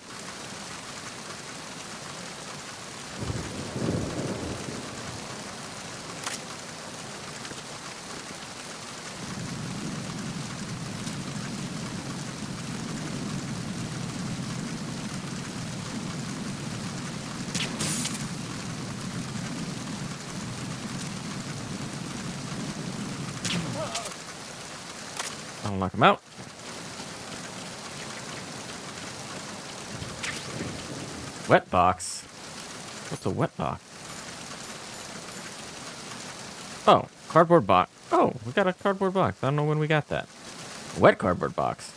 A: I'll knock him out. Wet box. What's a wet box? Oh, cardboard box. Oh, we got a cardboard box. I don't know when we got that. A wet cardboard box.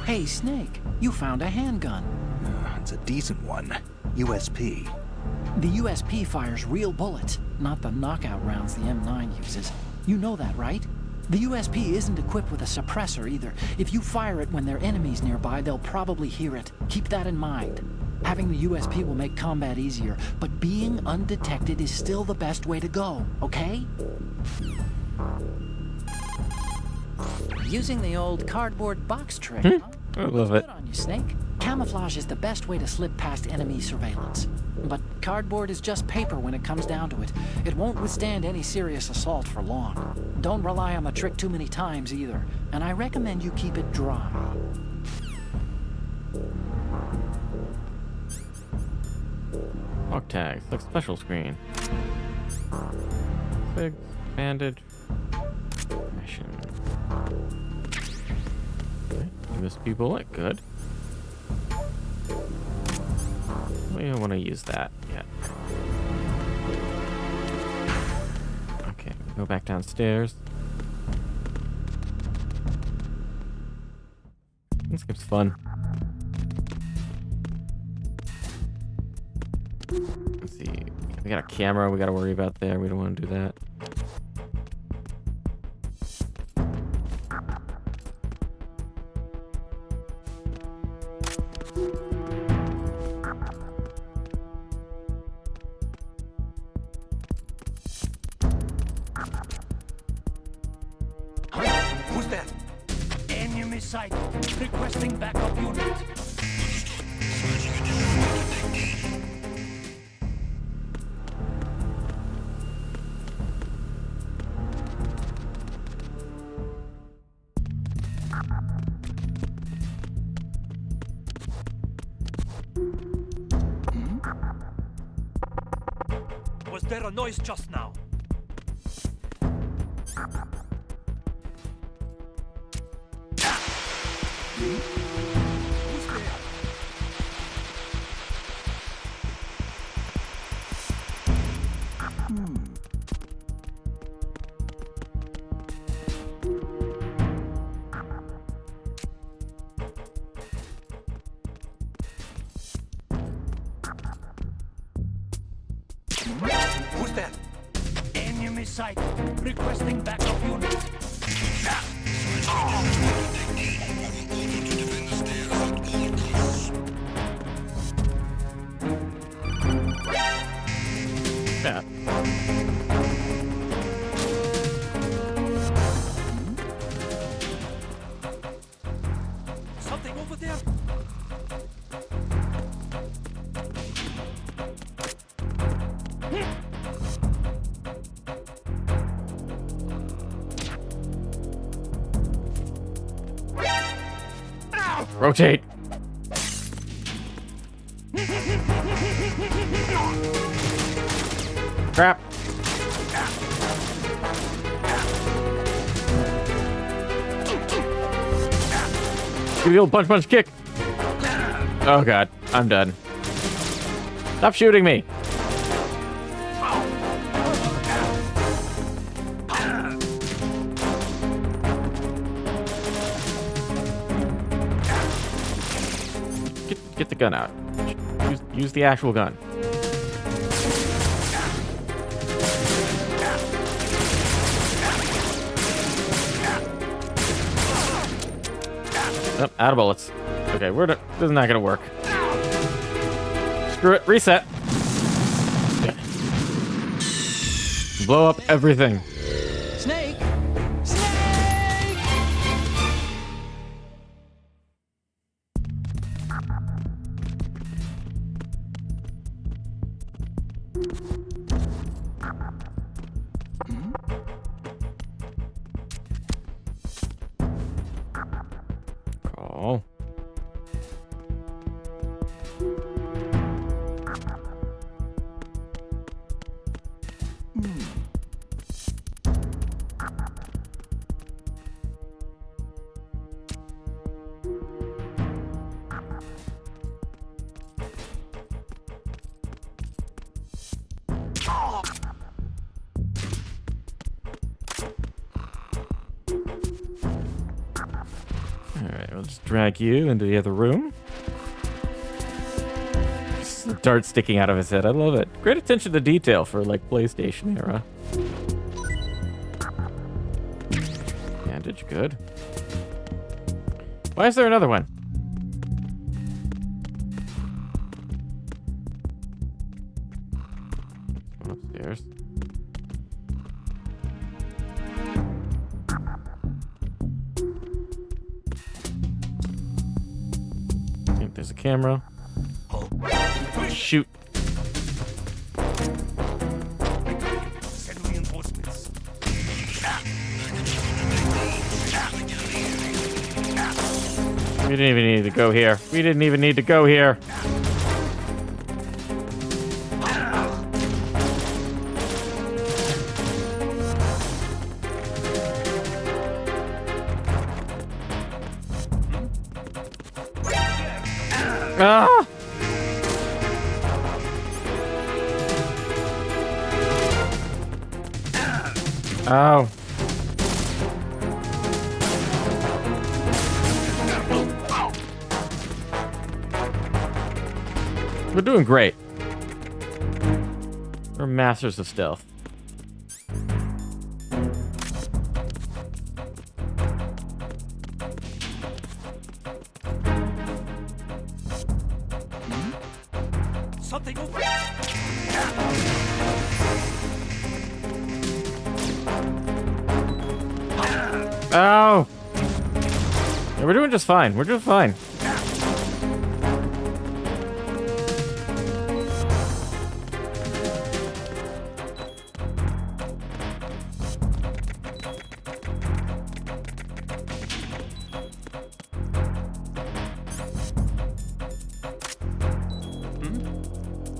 H: Hey, Snake, you found a handgun.
G: It's a decent one. USP.
H: The USP fires real bullets, not the knockout rounds the M9 uses. You know that, right? The USP isn't equipped with a suppressor either. If you fire it when there are enemies nearby, they'll probably hear it. Keep that in mind. Having the USP will make combat easier, but being undetected is still the best way to go, okay? Using the old cardboard box trick, huh?
A: I love it.
H: Good on you, Snake. Camouflage is the best way to slip past enemy surveillance. But cardboard is just paper when it comes down to it. It won't withstand any serious assault for long. Don't rely on the trick too many times either, and I recommend you keep it dry.
A: Log tags. Look, special screen. Big bandage. Ration. Okay. USB bullet. Good. We don't want to use that yet. Okay, go back downstairs. This game's fun. Let's see. We got a camera we gotta worry about there. We don't want to do that.
F: there? Enemy sight. Requesting backup unit. Was there a noise just now? Who's there? Who's there? Enemy sight. Requesting backup unit.
A: Yeah.
F: Something over there?
A: Rotate. Crap. Give the old punch, punch, kick. Oh god, I'm done. Stop shooting me. Get the gun out. Use the actual gun. Oh, out of bullets. Okay, this is not gonna work. Screw it. Reset. Blow up everything.
H: Snake! Snake!
A: Call. Alright, we'll just drag you into the other room. Just a dart sticking out of his head. I love it. Great attention to detail for, like, PlayStation era. Bandage, good. Why is there another one? Go upstairs. I think there's a camera. Shoot.
F: Send reinforcements.
A: We didn't even need to go here. We didn't even need to go here. Ah! Oh. We're doing great. We're masters of stealth.
F: Something over.
A: Oh! Yeah, we're doing just fine. We're doing fine.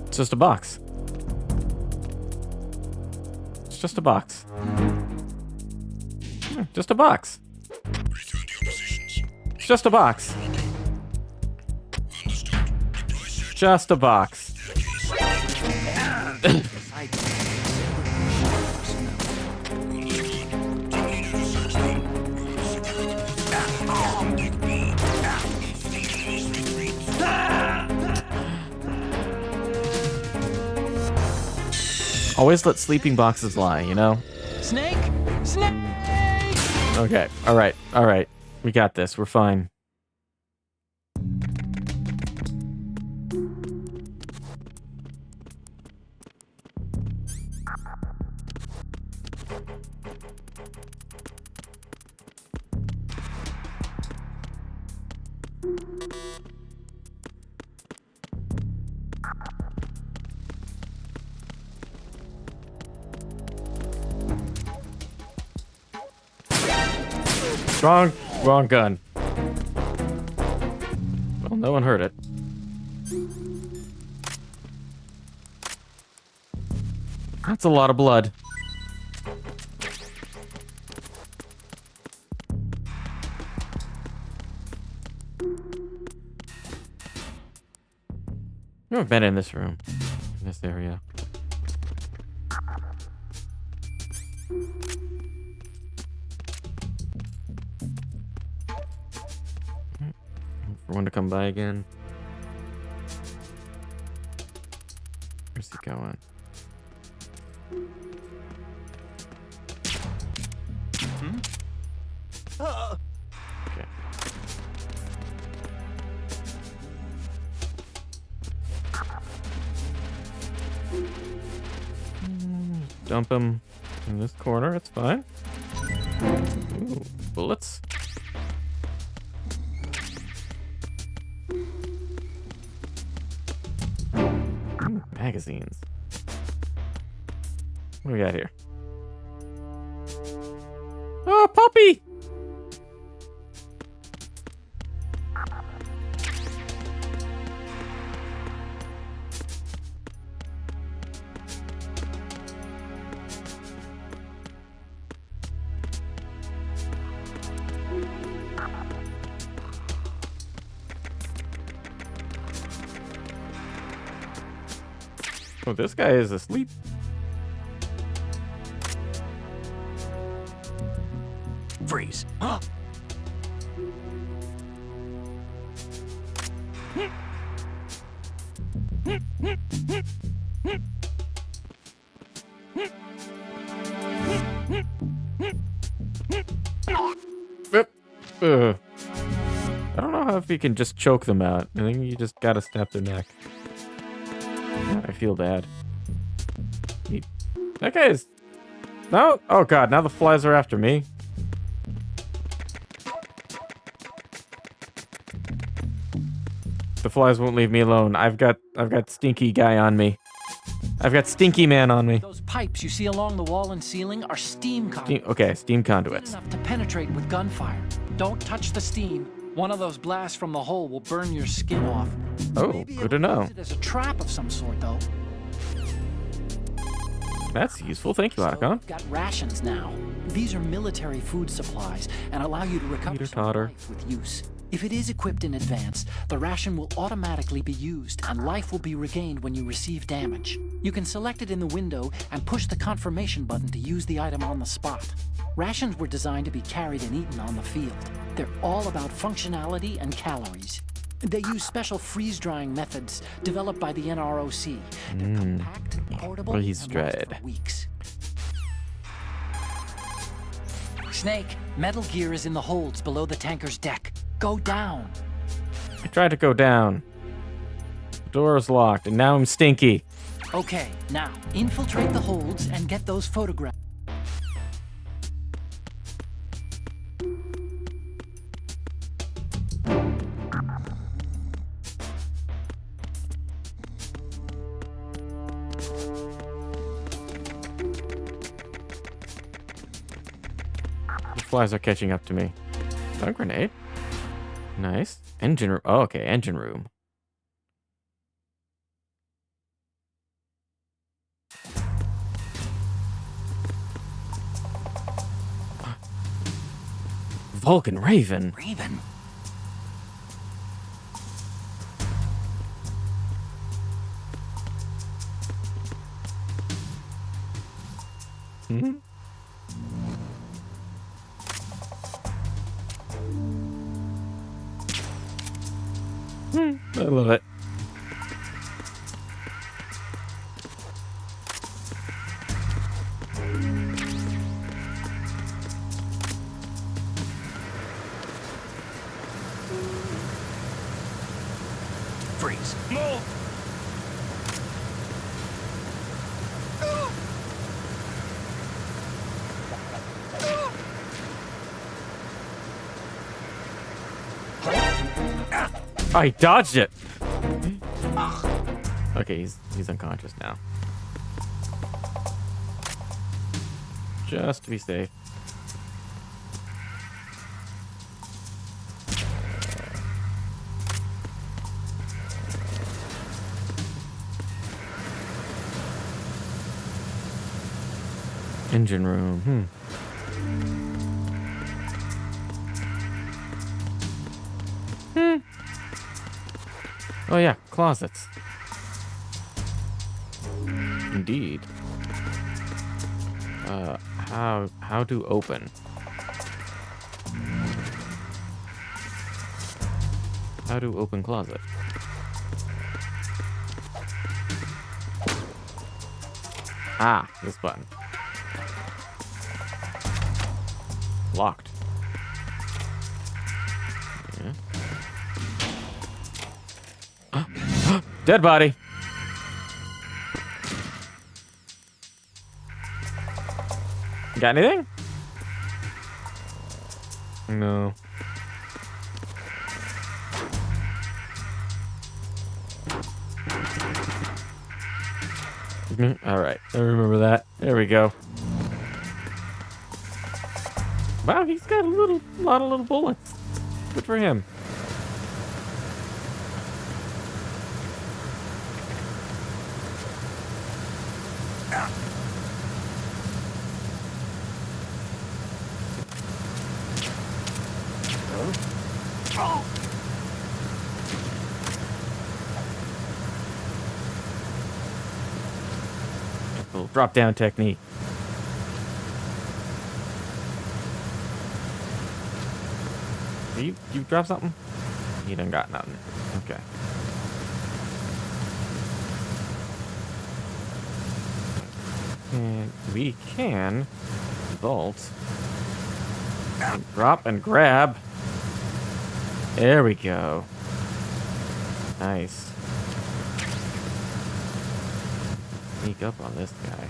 A: It's just a box. It's just a box. Just a box. It's just a box. Just a box. Always let sleeping boxes lie, you know?
H: Snake! Snake!
A: Okay, alright, alright. We got this, we're fine. Wrong gun. Well, no one heard it. That's a lot of blood. I've been in this room, in this area. For one to come by again. Where's he going? Okay. Dump him in this corner, it's fine. Ooh, bullets. Ooh, magazines. What do we got here? Oh, puppy! Oh, this guy is asleep.
G: Freeze.
A: I don't know how if you can just choke them out. I think you just gotta snap their neck. God, I feel bad. That guy is... No? Oh god, now the flies are after me. The flies won't leave me alone. I've got Stinky Guy on me. I've got Stinky Man on me.
H: Those pipes you see along the wall and ceiling are steam conduits.
A: Okay, steam conduits.
H: Enough to penetrate with gunfire. Don't touch the steam. One of those blasts from the hole will burn your skin off.
A: Oh,
H: Maybe
A: good to know.
H: Use it as a trap of some sort, though.
A: That's useful. Thank you, Otacon.
H: You've got rations now. These are military food supplies and allow you to recover some life with use. If it is equipped in advance, the ration will automatically be used and life will be regained when you receive damage. You can select it in the window and push the confirmation button to use the item on the spot. Rations were designed to be carried and eaten on the field. They're all about functionality and calories. They use special freeze-drying methods developed by the NROC. They're compact, portable, and last for weeks. Snake, metal gear is in the holds below the tanker's deck. Go down.
A: I tried to go down. The door is locked, and now I'm stinky.
H: Okay, now infiltrate the holds and get those photographs.
A: flies are catching up to me. Oh, grenade. Nice. Engine room. Oh, okay, engine room. Vulcan Raven.
G: Raven?
A: Hmm? I love it.
G: Freeze.
F: No!
A: I dodged it. Okay, he's unconscious now. Just to be safe. Engine room. Oh yeah, closets. Indeed. How to open? How to open closet? Ah, this button. Locked. Yeah. Dead body. Got anything? No. All right, I remember that. There we go. Wow, he's got a lot of little bullets. Good for him. Little drop down technique. You drop something? You done got nothing. Okay. And we can vault. And drop and grab. There we go. Nice. Sneak up on this guy.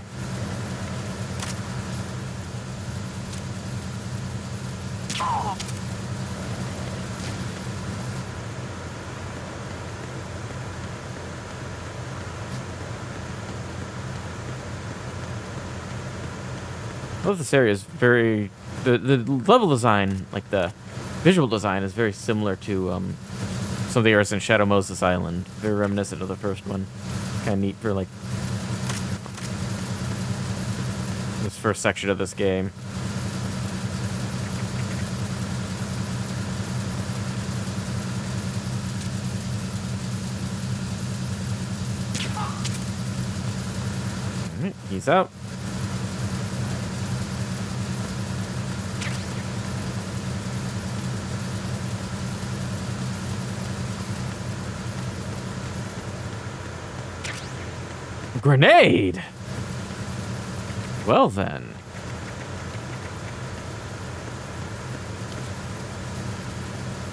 A: I love this area is very the level design, like the visual design, is very similar to some of the areas in Shadow Moses Island. Very reminiscent of the first one. Kind of neat for like this first section of this game. Alright, he's out. Grenade! Well then.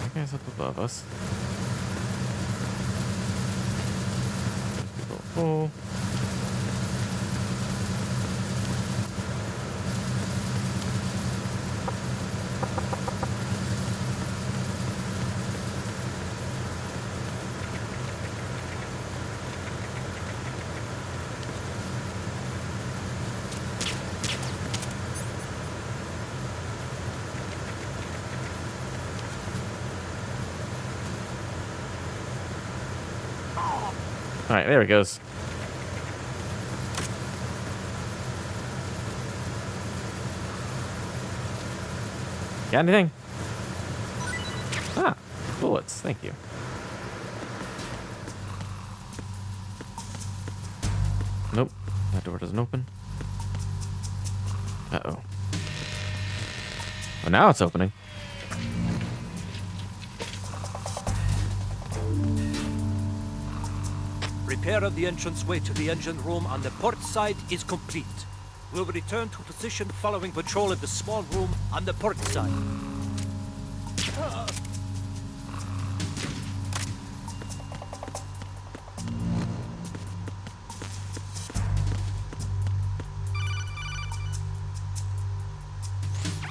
A: That guy's up above us. Oh. Alright, there it goes. Got anything? Ah, bullets. Thank you. Nope. That door doesn't open. Uh-oh. Well, now it's opening.
F: Repair of the entranceway to the engine room on the port side is complete. We'll return to position following patrol of the small room on the port side.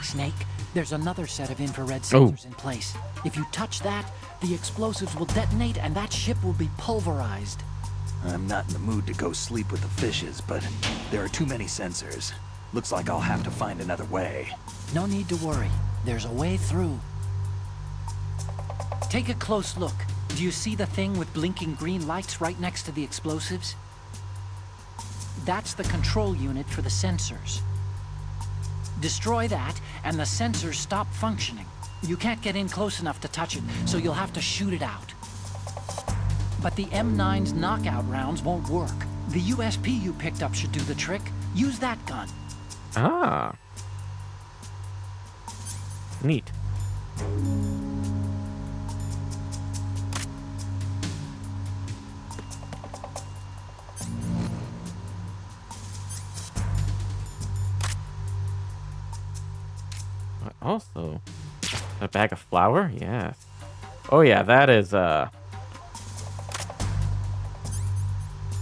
H: Snake, there's another set of infrared sensors in place. If you touch that, the explosives will detonate and that ship will be pulverized.
G: I'm not in the mood to go sleep with the fishes, but there are too many sensors. Looks like I'll have to find another way.
H: No need to worry. There's a way through. Take a close look. Do you see the thing with blinking green lights right next to the explosives? That's the control unit for the sensors. Destroy that, and the sensors stop functioning. You can't get in close enough to touch it, so you'll have to shoot it out. But the M9's knockout rounds won't work. The USP you picked up should do the trick. Use that gun.
A: Ah. Neat. Also, a bag of flour? Yes. Oh yeah, that is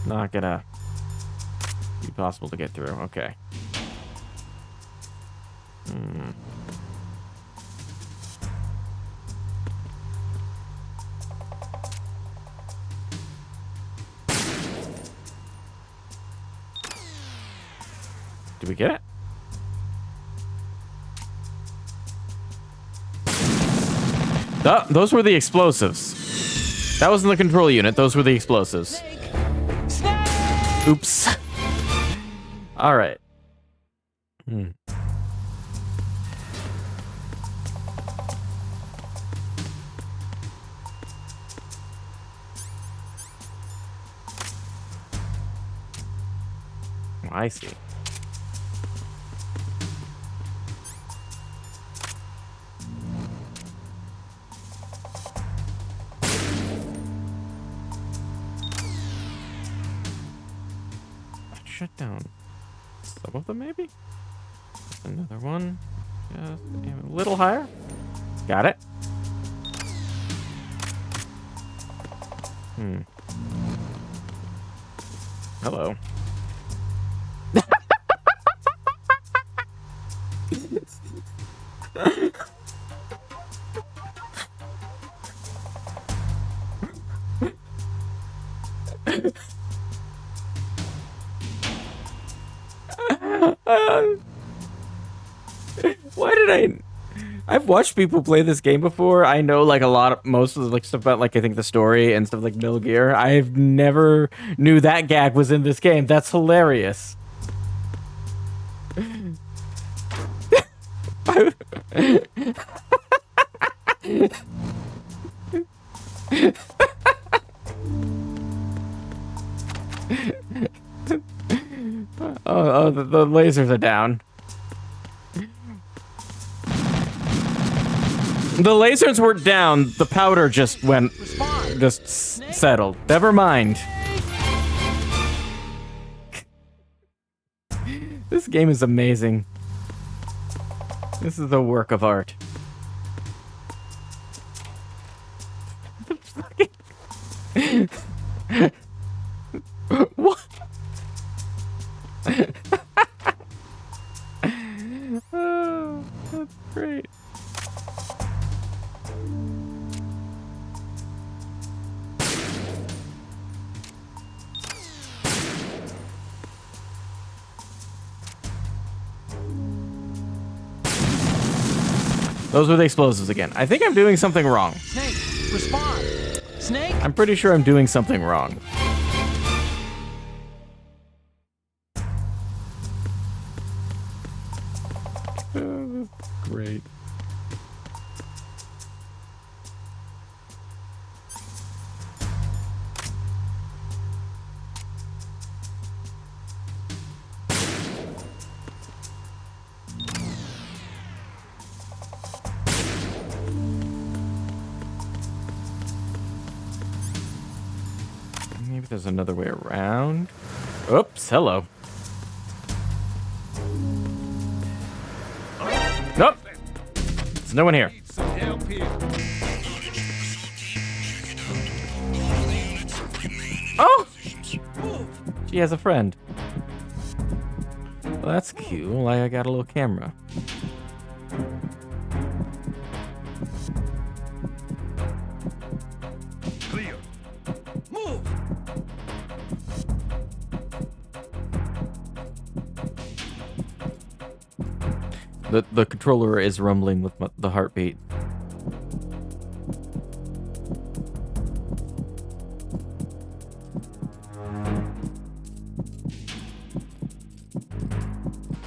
A: not gonna be possible to get through. Okay. Did we get it? Those were the explosives. That wasn't the control unit. Those were the explosives. Oops. All right. I see. Shut down some of them, maybe? Another one. Just aim a little higher. Got it. Hello. Why did I've watched people play this game before. I know like most of the like stuff about like I think the story and stuff like Metal Gear. I've never knew that gag was in this game. That's hilarious. The lasers are down. The lasers were down. The powder just settled. Never mind. This game is amazing. This is a work of art. What? Oh, that's great. Those were the explosives again. I think I'm doing something wrong.
H: Snake, respond. Snake?
A: I'm pretty sure I'm doing something wrong. Maybe there's another way around. Oops, hello. Nope. There's no one here. Oh! She has a friend. Well, that's cool. I got a little camera.
F: Clear. Move!
A: The controller is rumbling with the heartbeat.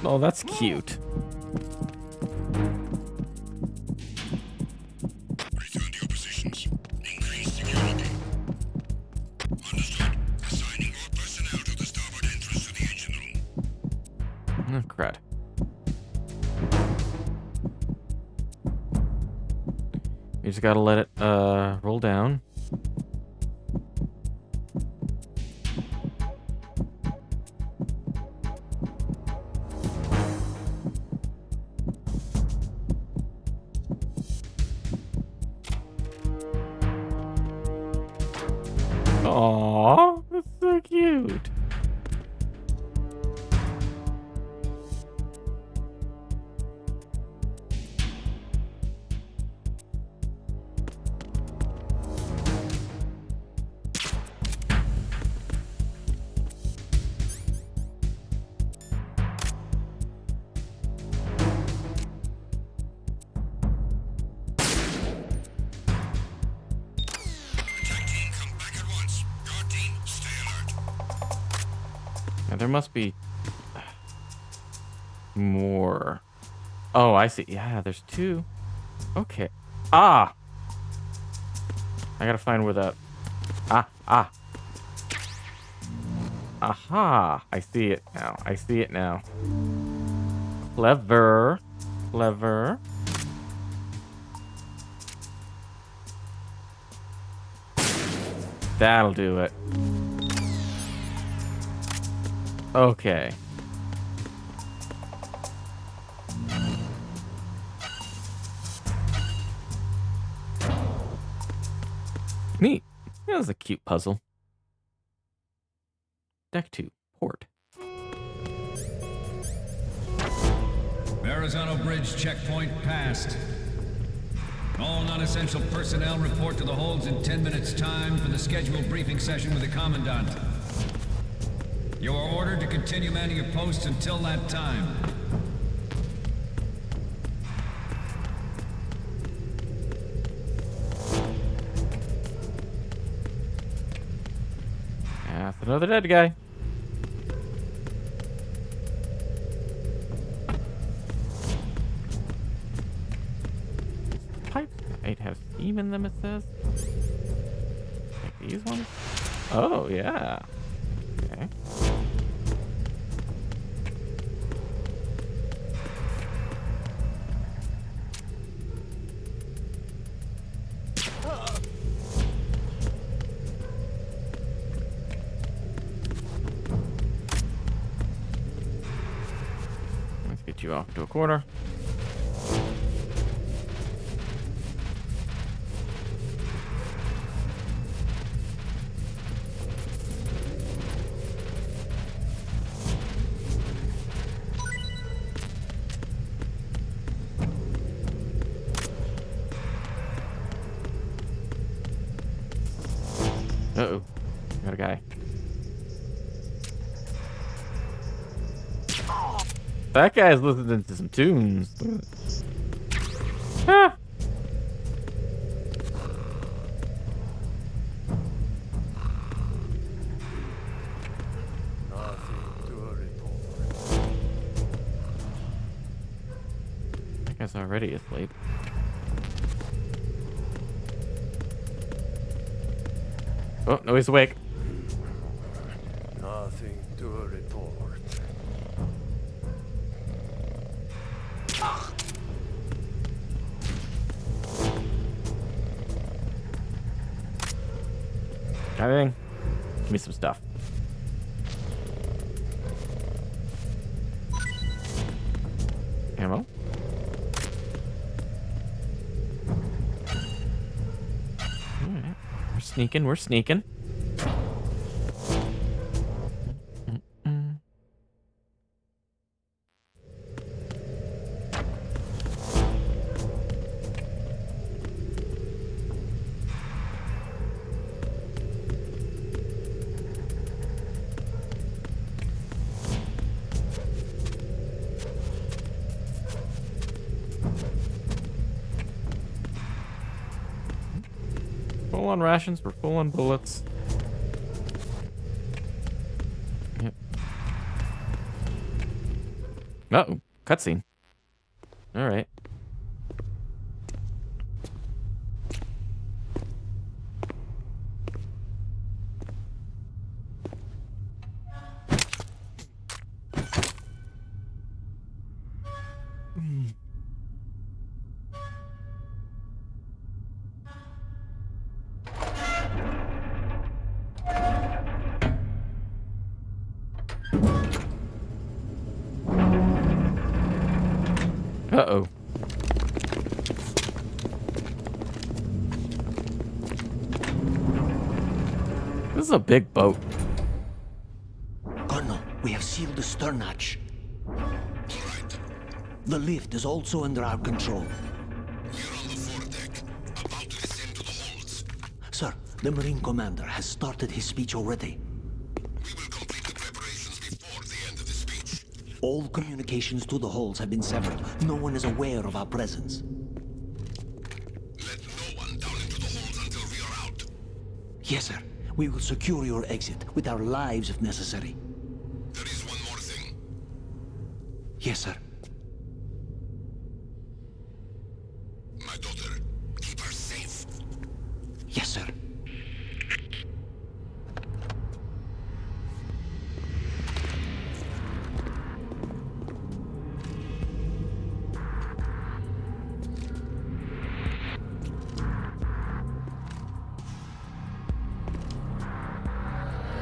A: Oh, that's cute.
I: Return to your positions. Increase security. Understood. Assigning more personnel to the starboard entrance to the engine room.
A: Oh, crud. You just gotta let it roll down. Aww, that's so cute.
I: Attack team, come back at once. Guard team, stay alert.
A: Now, there must be more. Oh, I see. Yeah, there's two. Okay. Ah! I gotta find where the... Ah. Aha! I see it now. I see it now. Clever. Clever. That'll do it. Okay. Neat. That was a cute puzzle. Deck 2. Port.
K: Verrazano Bridge checkpoint passed. All non-essential personnel report to the holds in 10 minutes' time for the scheduled briefing session with the Commandant. You are ordered to continue manning your posts until that time.
A: That's another dead guy. Pipes might have steam in them, it says. Like these ones? Oh, yeah. Okay. Let's get you off to a corner. Uh-oh. Got a guy. That guy's listening to some tunes. Ah. That guy's already asleep. Oh, no, he's awake.
F: Nothing to report.
A: Anything? Give me some stuff. Ammo. Alright. We're sneaking, we're sneaking. Full on rations, we're full on bullets. Yep. Uh-oh, cutscene. Alright. Uh-oh. This is a big boat.
L: Colonel, we have sealed the stern hatch. The lift is also under our control.
I: We're on the foredeck, about to descend to the holds.
L: Sir, the Marine Commander has started his speech already.
I: We will complete the preparations before the end of the speech.
L: All communications to the holds have been severed. No one is aware of our presence.
I: Let no one down into the holds until we are out.
L: Yes, sir. We will secure your exit with our lives if necessary.
I: There is one more thing.
L: Yes, sir.
I: My daughter, keep her safe.
L: Yes, sir.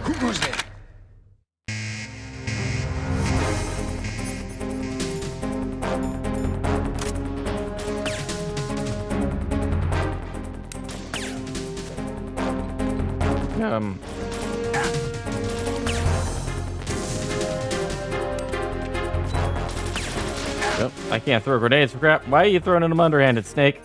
H: Who goes there?
A: Yep, I can't throw grenades for crap. Why are you throwing them underhanded, Snake?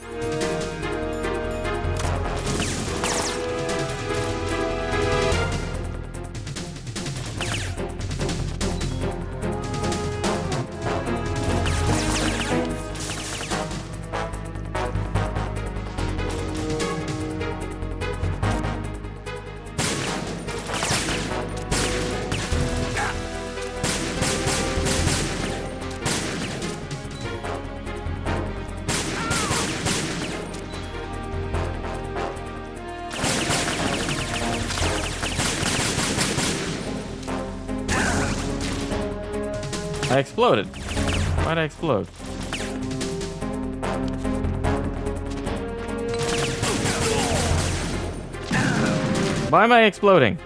A: I exploded. Why'd I explode? Why am I exploding?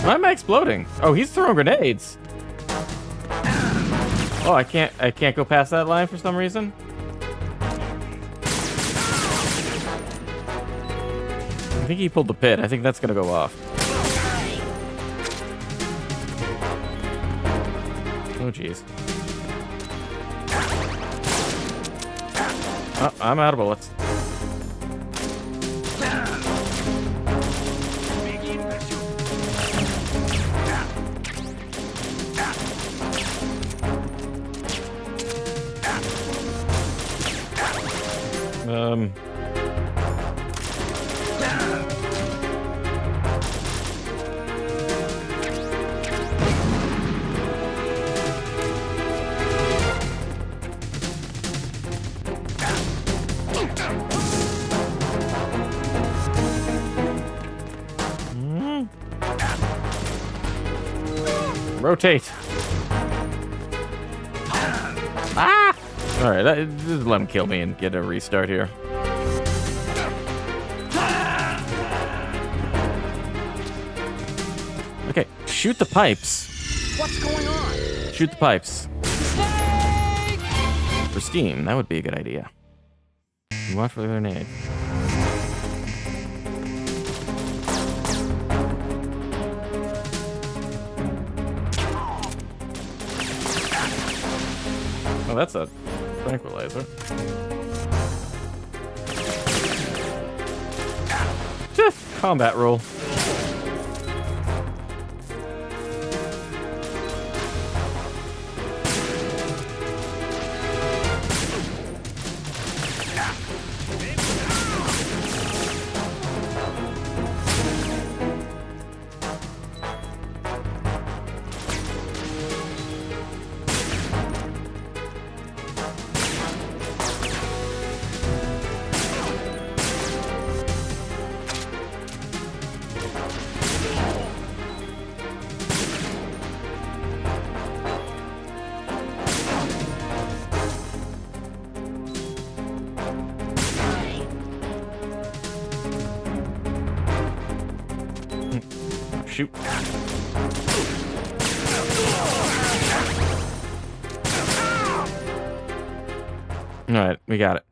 A: Why am I exploding? Oh, he's throwing grenades. Oh, I can't go past that line for some reason. I think he pulled the pit. I think that's gonna go off. Oh, jeez. Oh, I'm out of bullets. Rotate. Ah! Alright, just let him kill me and get a restart here. Okay, shoot the pipes.
H: What's going on?
A: Shoot the pipes.
H: Snake!
A: For steam, that would be a good idea. And watch for the grenade. Oh, that's a tranquilizer. Just combat roll. Shoot. Alright, we got it.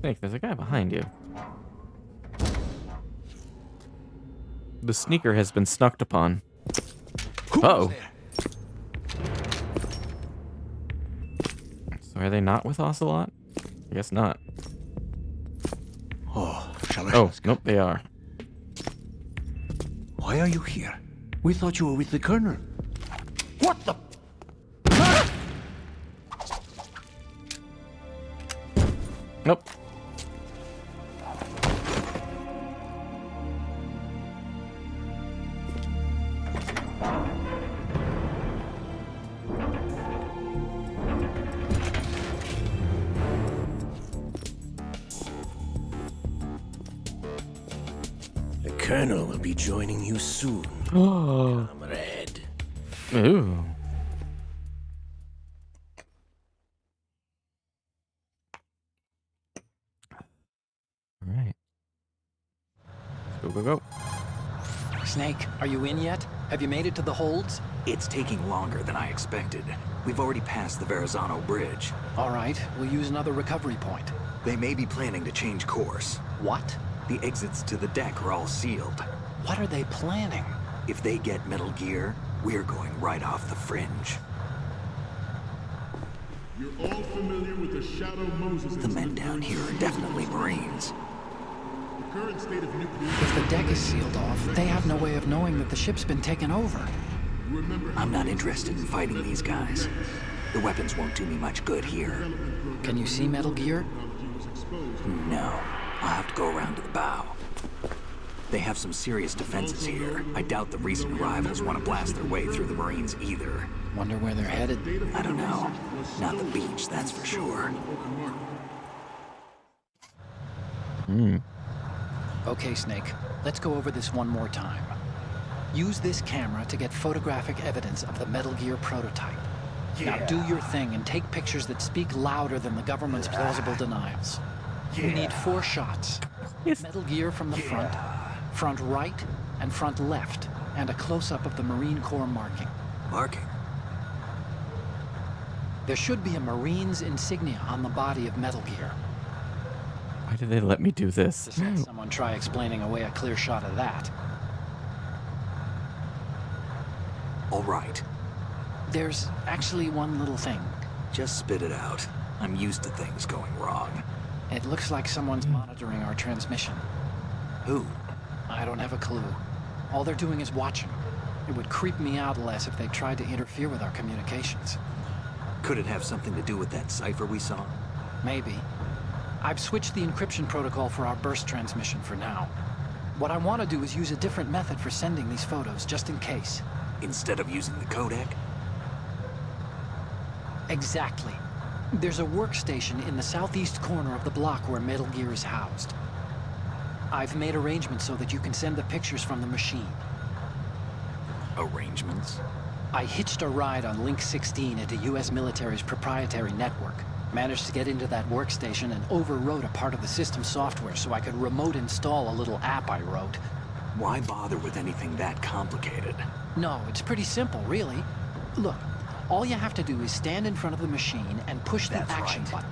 A: Snake, there's a guy behind you. The sneaker has been snuck upon. Uh-oh. So are they not with Ocelot? I guess not.
L: Oh,
A: Oh, nope, they are.
L: Why are you here? We thought you were with the Colonel. What the?
A: Nope.
L: The Colonel will be joining you soon,
A: Oh.
L: comrade.
A: Ooh. All right. Go, go, go.
H: Snake, are you in yet? Have you made it to the holds?
G: It's taking longer than I expected. We've already passed the Verrazano Bridge.
H: All right, we'll use another recovery point.
G: They may be planning to change course.
H: What?
G: The exits to the deck are all sealed.
H: What are they planning?
G: If they get Metal Gear, we're going right off the fringe.
M: You're all familiar with the Shadow Moses.
G: The men down here are definitely Marines.
M: The current state of nuclear.
H: If the deck is sealed off, they have no way of knowing that the ship's been taken over.
G: I'm not interested in fighting these guys. The weapons won't do me much good here.
H: Can you see Metal Gear?
G: No. I'll have to go around to the bow. They have some serious defenses here. I doubt the recent arrivals want to blast their way through the Marines either.
H: Wonder where they're headed?
G: I don't know. Not the beach, that's for sure.
H: Okay, Snake. Let's go over this one more time. Use this camera to get photographic evidence of the Metal Gear prototype. Now do your thing and take pictures that speak louder than the government's plausible denials. We need 4 shots. Metal Gear from the front, front right, and front left, and a close-up of the Marine Corps marking.
G: Marking?
H: There should be a Marine's insignia on the body of Metal Gear.
A: Why did they let me do this?
H: Just let someone try explaining away a clear shot of that.
G: All right.
H: There's actually one little thing.
G: Just spit it out. I'm used to things going wrong.
H: It looks like someone's monitoring our transmission.
G: Who?
H: I don't have a clue. All they're doing is watching. It would creep me out less if they tried to interfere with our communications.
G: Could it have something to do with that cipher we saw?
H: Maybe. I've switched the encryption protocol for our burst transmission for now. What I want to do is use a different method for sending these photos, just in case.
G: Instead of using the codec?
H: Exactly. There's a workstation in the southeast corner of the block where Metal Gear is housed. I've made arrangements so that you can send the pictures from the machine.
G: Arrangements?
H: I hitched a ride on Link 16 into U.S. military's proprietary network. Managed to get into that workstation and overwrote a part of the system software so I could remote install a little app I wrote.
G: Why bother with anything that complicated?
H: No, it's pretty simple, really. Look, all you have to do is stand in front of the machine and push the action button.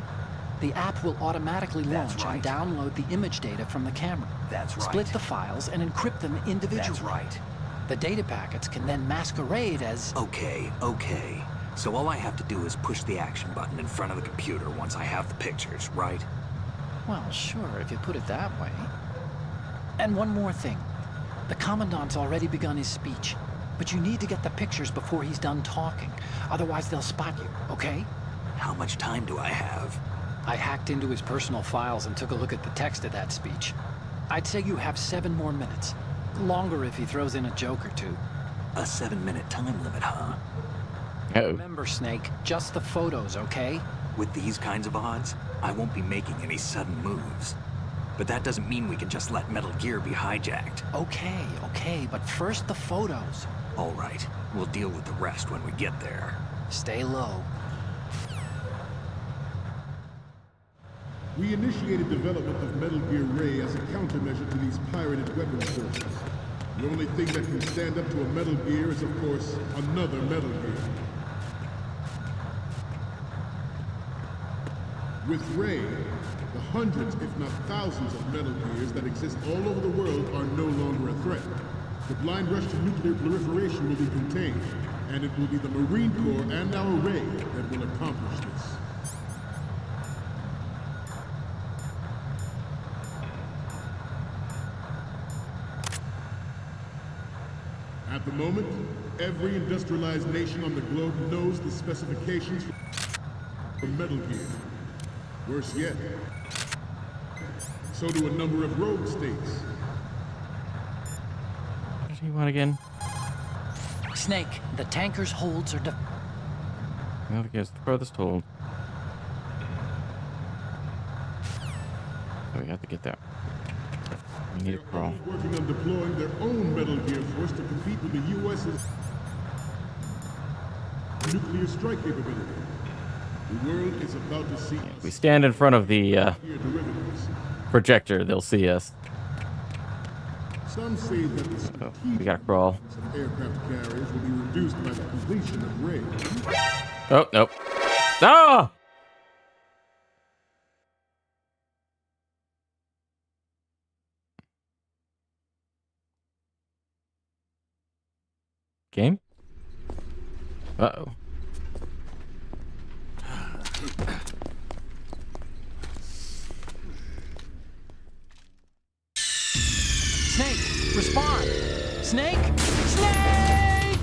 H: The app will automatically launch and download the image data from the camera.
G: That's right.
H: Split the files and encrypt them individually.
G: That's right.
H: The data packets can then masquerade as...
G: Okay. So all I have to do is push the action button in front of the computer once I have the pictures, right?
H: Well, sure, if you put it that way. And one more thing. The Commandant's already begun his speech, but you need to get the pictures before he's done talking. Otherwise, they'll spot you, okay?
G: How much time do I have?
H: I hacked into his personal files and took a look at the text of that speech. I'd say you have 7 more minutes. Longer if he throws in a joke or two.
G: A 7-minute time limit, huh?
A: Uh-oh.
H: Remember, Snake, just the photos, okay?
G: With these kinds of odds, I won't be making any sudden moves. But that doesn't mean we can just let Metal Gear be hijacked.
H: Okay, but first the photos.
G: All right, we'll deal with the rest when we get there.
H: Stay low.
M: We initiated development of Metal Gear Ray as a countermeasure to these pirated weapons forces. The only thing that can stand up to a Metal Gear is, of course, another Metal Gear. With Ray, the hundreds, if not thousands, of Metal Gears that exist all over the world are no longer a threat. The blind rush to nuclear proliferation will be contained, and it will be the Marine Corps and our Ray that will accomplish this. At the moment, every industrialized nation on the globe knows the specifications for Metal Gear. Worse yet, so do a number of rogue states.
A: What do you want again?
H: Snake, the tanker's holds are
A: Well, I guess the furthest hold. Oh, we have to get that. We need to crawl.
M: Working on deploying their own Metal Gear force to compete with the U.S.'s nuclear strike capability. The world is about to see
A: If we stand in front of the projector, they'll see us.
M: Some say that the
A: We gotta crawl.
M: of aircraft carriers will be reduced by the completion of Ray.
A: Oh, nope. Ah! Game? Uh-oh.
H: Snake, respond! Snake! Snake!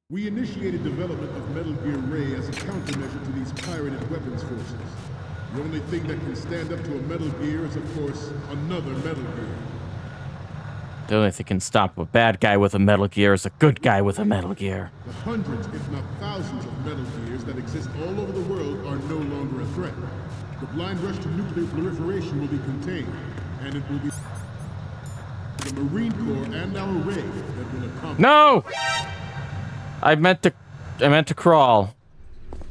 M: We initiated development of Metal Gear Ray as a countermeasure to these pirated weapons forces. The only thing that can stand up to a Metal Gear is, of course, another Metal Gear.
A: The only thing can stop a bad guy with a Metal Gear is a good guy with a Metal Gear.
M: The hundreds, if not thousands, of Metal Gears that exist all over the world are no longer a threat. The blind rush to nuclear proliferation will be contained, and it will be the Marine Corps and our Ray that will accomplish.
A: No! I meant to crawl.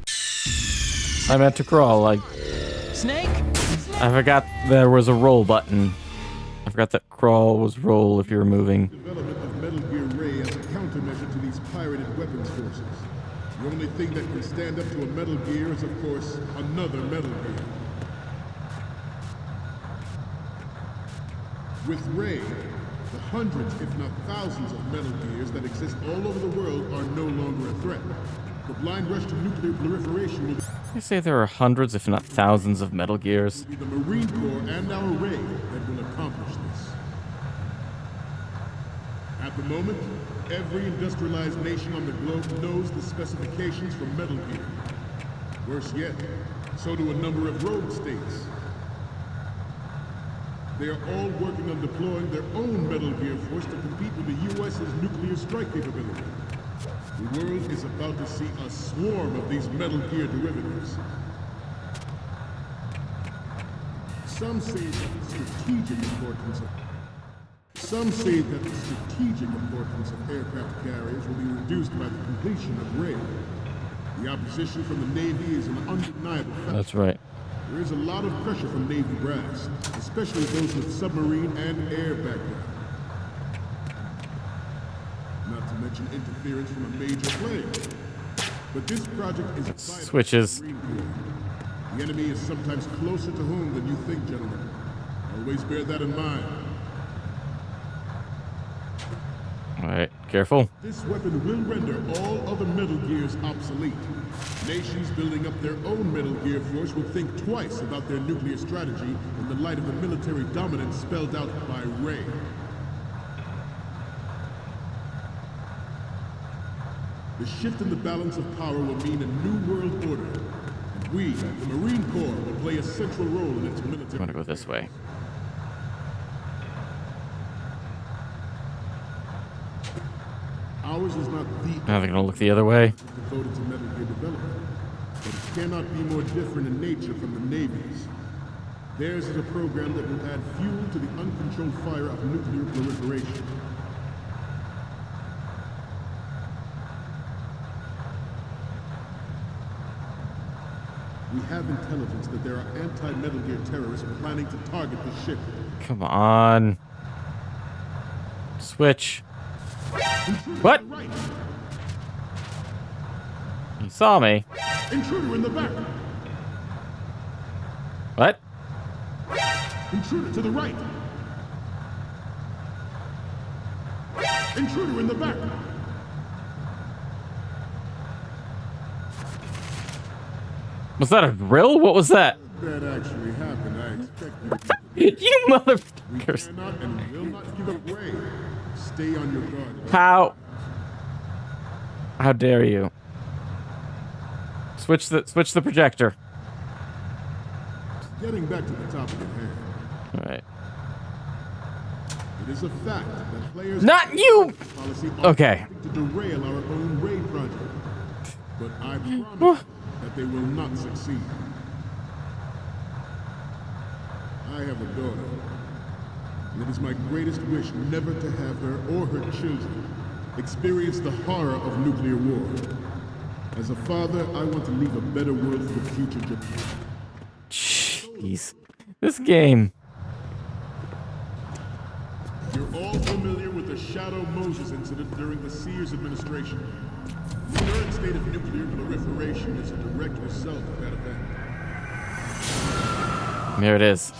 H: Snake!
A: I forgot there was a roll button. I forgot that crawl was roll if you're moving.
M: Development of Metal Gear Ray as a countermeasure to these pirated weapons forces. The only thing that can stand up to a Metal Gear is, of course, another Metal Gear. With Ray, the hundreds, if not thousands, of Metal Gears that exist all over the world are no longer a threat. The blind rush to nuclear proliferation will
A: They say there are hundreds, if not thousands, of Metal Gears.
M: be the Marine Corps and our Ray that will accomplish this. At the moment, every industrialized nation on the globe knows the specifications for Metal Gear. Worse yet, so do a number of rogue states. They are all working on deploying their own Metal Gear force to compete with the U.S.'s nuclear strike capability. The world is about to see a swarm of these Metal Gear derivatives. Some say that the strategic importance of aircraft carriers will be reduced by the completion of Ray. The opposition from the Navy is an undeniable fact.
A: That's right.
M: There is a lot of pressure from Navy brass, especially those with submarine and air background. Not to mention interference from a major player. But this project is vital to the
A: Switches.
M: Marine Corps. The enemy is sometimes closer to home than you think, gentlemen. Always bear that in mind.
A: Alright, careful.
M: This weapon will render all other Metal Gears obsolete. Nations building up their own Metal Gear force will think twice about their nuclear strategy in the light of the military dominance spelled out by Ray. The shift in the balance of power will mean a new world order. And we, the Marine Corps, will play a central role in its military.
A: I'm gonna go this way.
M: Ours is not the
A: Now they're gonna look the other way.
M: devoted to Metal Gear development, but it cannot be more different in nature from the Navy's. Theirs is a program that will add fuel to the uncontrolled fire of nuclear proliferation. We have intelligence that there are anti-Metal Gear terrorists planning to target the ship.
A: Come on. Switch. What?
M: Right.
A: He saw me.
M: Intruder in the back.
A: What?
M: Intruder to the right. Intruder in the back.
A: Was that a drill? What was that?
M: That actually happened. I expected
A: You
M: We
A: motherfuckers.
M: cannot and will not give up Ray. Stay on your guard.
A: How dare you? Switch the projector.
M: Getting back to the topic at hand.
A: Alright.
M: It is a fact that players
A: Not you!
M: policy
A: Okay.
M: to derail our own Ray project. But I promise that they will not succeed. I have a daughter, and it is my greatest wish never to have her or her children experience the horror of nuclear war. As a father, I want to leave a better world for future generations.
A: Jeez. This game.
M: You're all familiar with the Shadow Moses incident during the Sears administration. The current state of nuclear proliferation is a direct result of that event.
A: There it is.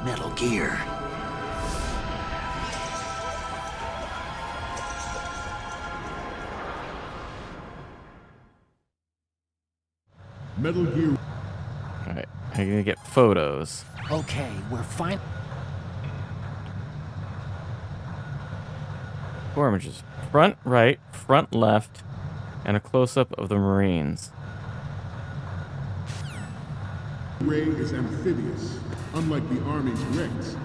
G: Metal Gear.
M: Metal Gear.
A: Alright. I'm gonna get photos.
H: Okay, we're fine.
A: 4 images. Front right, front left, and a close-up of the Marines.
M: Ray is amphibious, unlike the Army's Rex.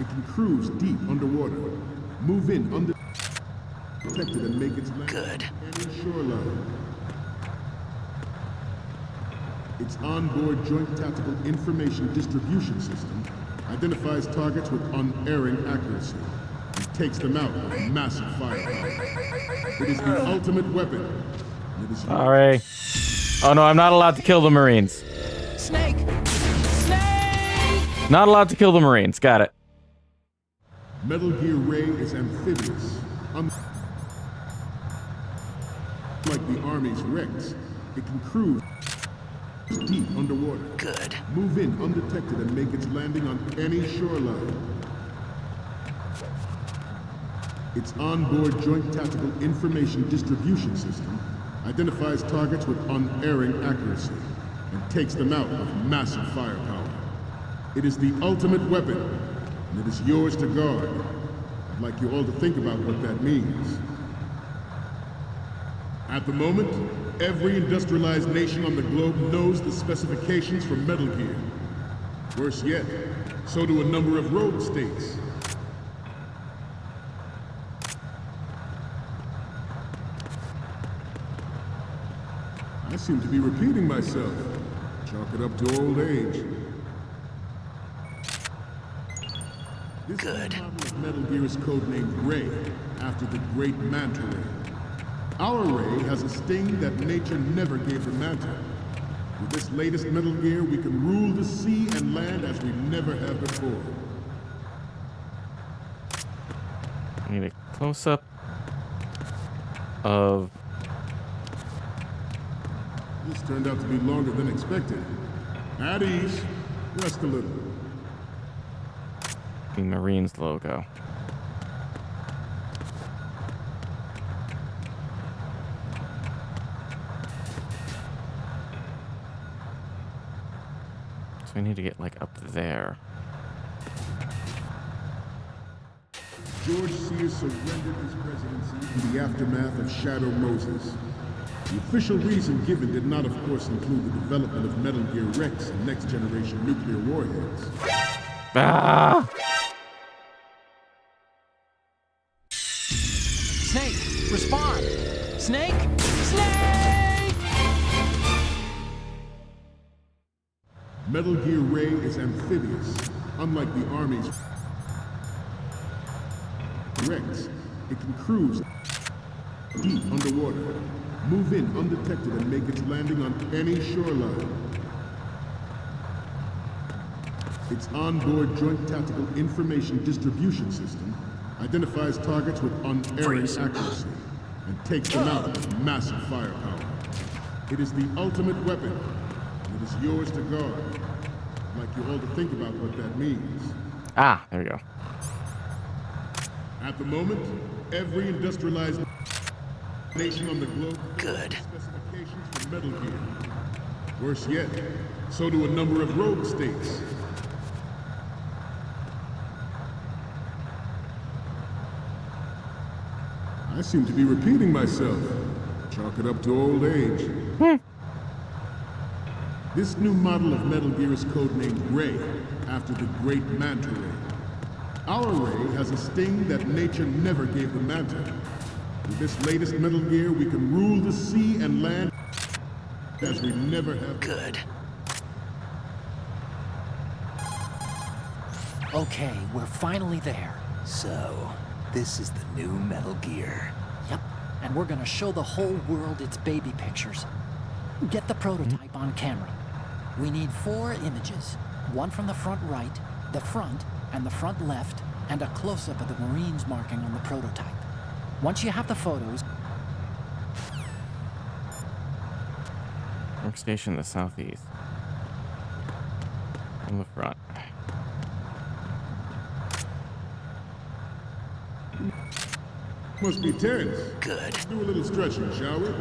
M: It can cruise deep underwater, move in undetected, and make its land any shoreline. Its onboard Joint Tactical Information Distribution System identifies targets with unerring accuracy and takes them out with massive fire. It is the ultimate weapon. And it is
A: Sorry. Oh no, I'm not allowed to kill the Marines.
H: Snake! Snake!
A: Not allowed to kill the Marines. Got it.
M: Metal Gear Ray is amphibious. Like the Army's wrecks, it can cruise deep underwater.
G: Good.
M: Move in undetected and make its landing on any shoreline. Its onboard Joint Tactical Information Distribution System identifies targets with unerring accuracy and takes them out with massive firepower. It is the ultimate weapon, and it is yours to guard. I'd like you all to think about what that means. At the moment, every industrialized nation on the globe knows the specifications for Metal Gear. Worse yet, so do a number of rogue states. I seem to be repeating myself. Chalk it up to old age. This
G: Good.
M: model of Metal Gear is codenamed Ray, after the great Manta Ray. Our Ray has a sting that nature never gave the Manta. With this latest Metal Gear, we can rule the sea and land as we never have before.
A: I need a close-up of...
M: This turned out to be longer than expected. At ease. Rest a little.
A: the Marines logo. So we need to get like up there.
M: George Sears surrendered his presidency in the aftermath of Shadow Moses. The official reason given did not, of course, include the development of Metal Gear Rex and next-generation nuclear warheads.
A: Ah!
H: Snake, respond! Snake! Snake!
M: Metal Gear Ray is amphibious, unlike the Army's Rex. It can cruise deep underwater, move in undetected, and make its landing on any shoreline. Its onboard Joint Tactical Information Distribution System identifies targets with unerring accuracy and takes them out with massive firepower. It is the ultimate weapon, and it is yours to guard. I'd like you all to think about what that means.
A: Ah, there we go.
M: At the moment, every industrialized nation on the globe
G: Good.
M: specifications for Metal Gear. Worse yet, so do a number of rogue states. I seem to be repeating myself. Chalk it up to old age. This new model of Metal Gear is codenamed Ray, after the great Manta Ray. Our Ray has a sting that nature never gave the Manta. With this latest Metal Gear, we can rule the sea and land as we never have.
G: Good.
H: Okay, we're finally there.
G: So, this is the new Metal Gear.
H: Yep, and we're gonna show the whole world its baby pictures. Get the prototype on camera. We need 4 images. One from the front right, the front, and the front left, and a close-up of the Marines marking on the prototype. Once you have the photos...
A: Workstation in the southeast. On the front.
M: Must be tense.
G: Good.
M: Let's do a little stretching, shall we?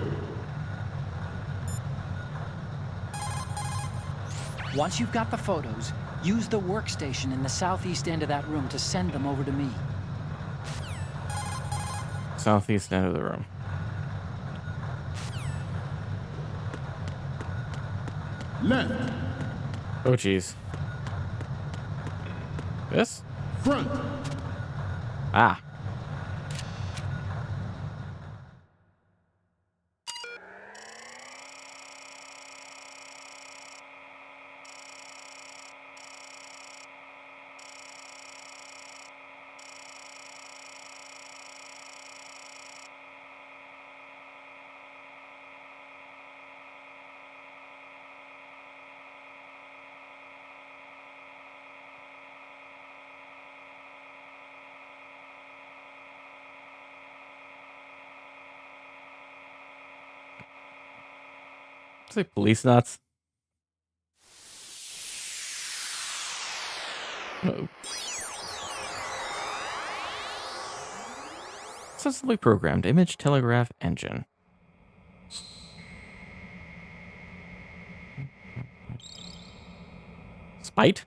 H: Once you've got the photos, use the workstation in the southeast end of that room to send them over to me.
A: Southeast end of the room.
M: Left.
A: Oh, jeez. This?
M: Front.
A: Ah. Say police nuts. Uh-oh. Successfully programmed image telegraph engine. Spite?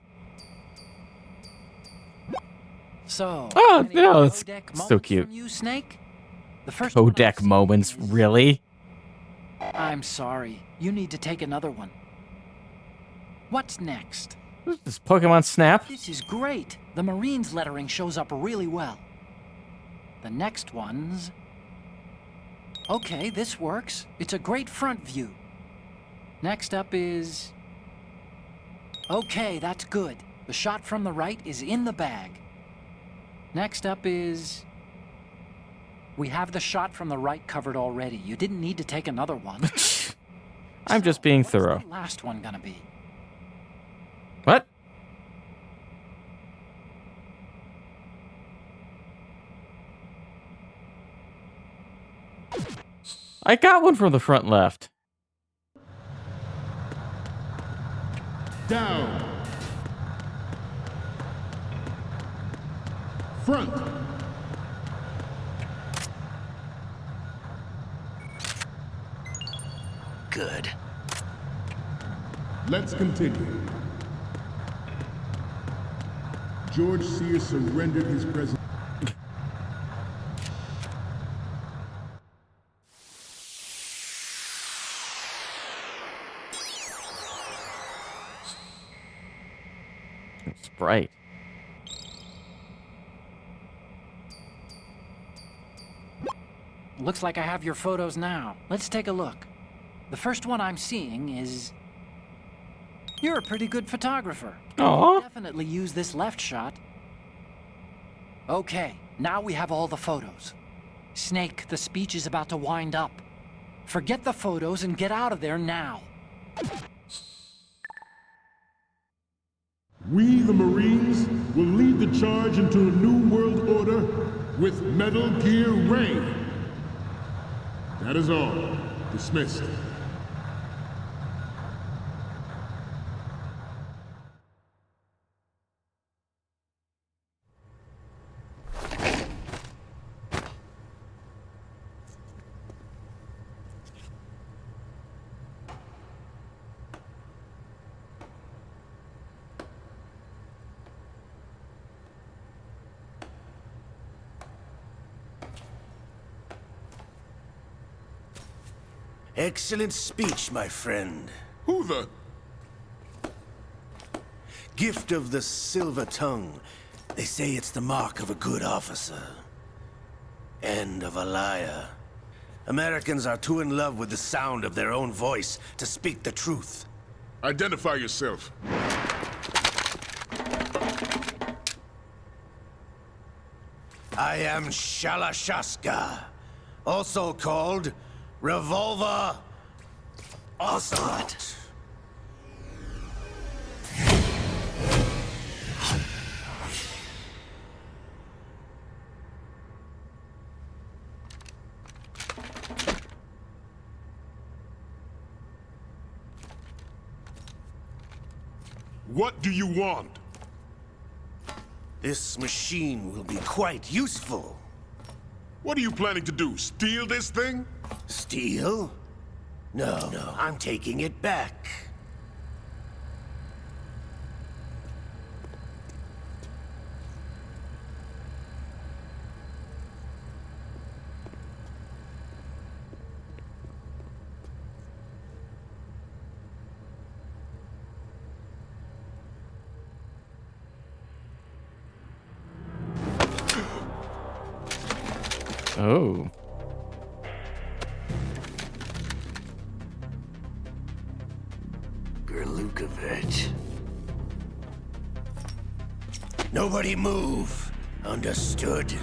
H: So,
A: Oh,
H: any
A: no, it's
H: Kodak
A: so
H: moments
A: cute.
H: from you, Snake? The first one
A: Kodak
H: I've seen
A: moments,
H: is-
A: really?
H: I'm sorry. You need to take another one. What's next?
A: This Pokemon Snap?
H: This is great. The Marines lettering shows up really well. The next one's... Okay, this works. It's a great front view. Next up is... Okay, that's good. The shot from the right is in the bag. Next up is... We have the shot from the right covered already. You didn't need to take another one.
A: I'm just being
H: what's
A: thorough.
H: the last one gonna be?
A: What? I got one from the front left.
M: Down. Front.
G: Good.
M: Let's continue. George Sears surrendered his president.
A: Sprite.
H: Looks like I have your photos now. Let's take a look. The first one I'm seeing is... You're a pretty good photographer.
A: Aww.
H: Definitely use this left shot. Okay, now we have all the photos. Snake, the speech is about to wind up. Forget the photos and get out of there now.
M: We, the Marines, will lead the charge into a new world order with Metal Gear Ray. That is all. Dismissed.
N: Excellent speech, my friend.
M: Who the?
N: Gift of the silver tongue. They say it's the mark of a good officer. And of a liar. Americans are too in love with the sound of their own voice to speak the truth.
M: Identify yourself.
N: I am Shalashaska, also called Revolver Ocelot.
M: What do you want?
N: This machine will be quite useful.
M: What are you planning to do? Steal this thing?
N: Steal? No, I'm taking it back.
A: Oh.
N: Gerlukovich. Nobody move. Understood?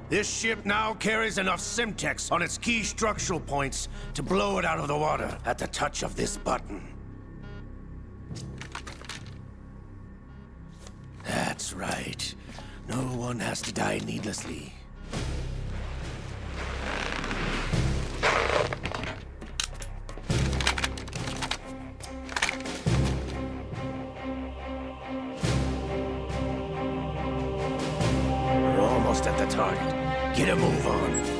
N: This ship now carries enough Simtex on its key structural points to blow it out of the water at the touch of this button. That's right. No one has to die needlessly. We're almost at the target. Get a move on.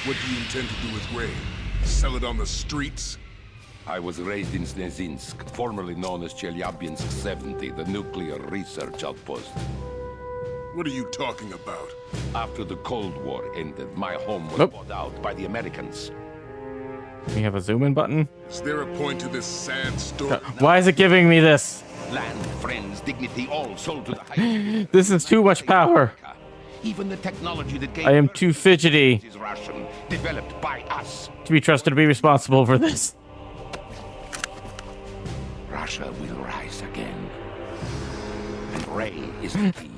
M: What do you intend to do with Ray? Sell it on the streets?
I: I was raised in Snezinsk, formerly known as Chelyabinsk 70, the nuclear research outpost.
M: What are you talking about?
I: After the Cold War ended, my home was bought out by the Americans.
A: We have a zoom in button.
M: Is there a point to this sad story?
A: Why is it giving me this?
I: Land, friends, dignity, all sold to the high.
A: This is too much power.
I: Even the technology that gave
A: I am too fidgety
I: is Russian, developed by us.
A: to be trusted to be responsible for this.
I: Russia will rise again. And Ray is the key.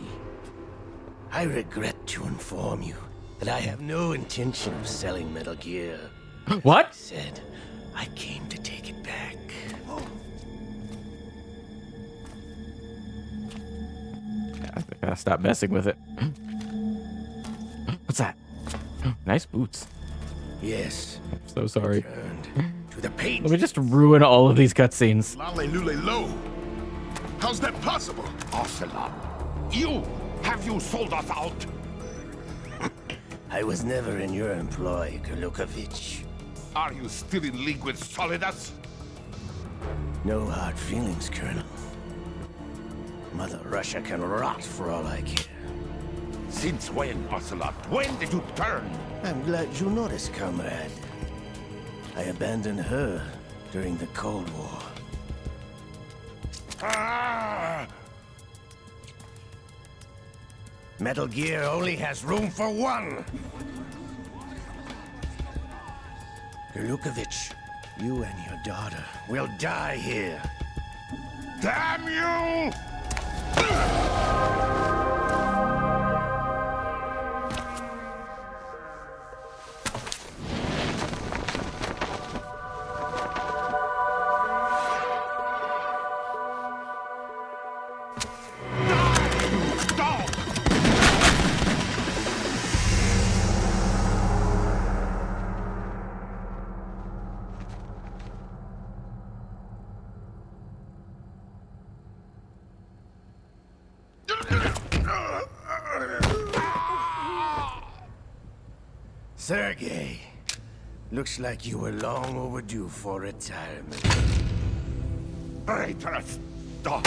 N: I regret to inform you that I have no intention of selling Metal Gear.
A: What?
N: I said I came to take it back.
A: I gotta stop messing with it. What's that? Nice boots.
N: Yes.
A: I'm so sorry.
N: To the paint.
A: Let me just ruin all of these cutscenes.
M: Lale Lule Lo. How's that possible?
I: Ocelot, have you sold us out?
N: I was never in your employ, Golukovich.
I: Are you still in league with Solidus?
N: No hard feelings, Colonel. Mother Russia can rot for all I care.
I: Since when, Ocelot? When did you turn?
N: I'm glad you noticed, comrade. I abandoned her during the Cold War. Metal Gear only has room for one! Golukovich, you and your daughter will die here.
I: Damn you!
N: Sergei, looks like you were long overdue for retirement.
I: Traitorous dog!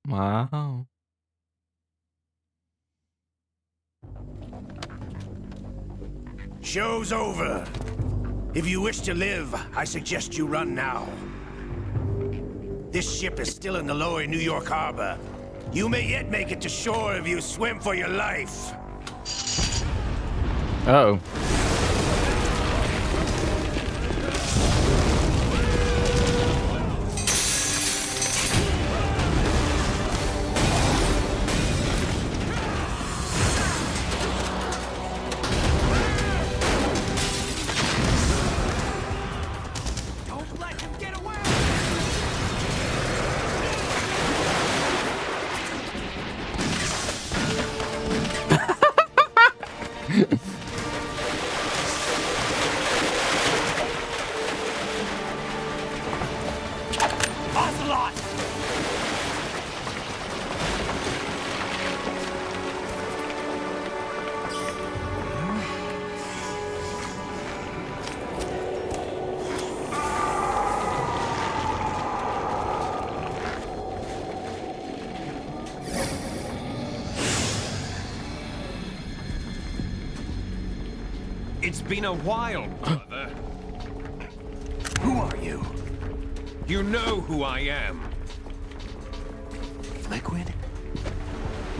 A: Wow.
N: Show's over. If you wish to live, I suggest you run now. This ship is still in the lower New York harbor. You may yet make it to shore if you swim for your life.
A: Uh-oh.
O: It's been a while, brother.
G: Who are you?
O: You know who I am.
G: Liquid?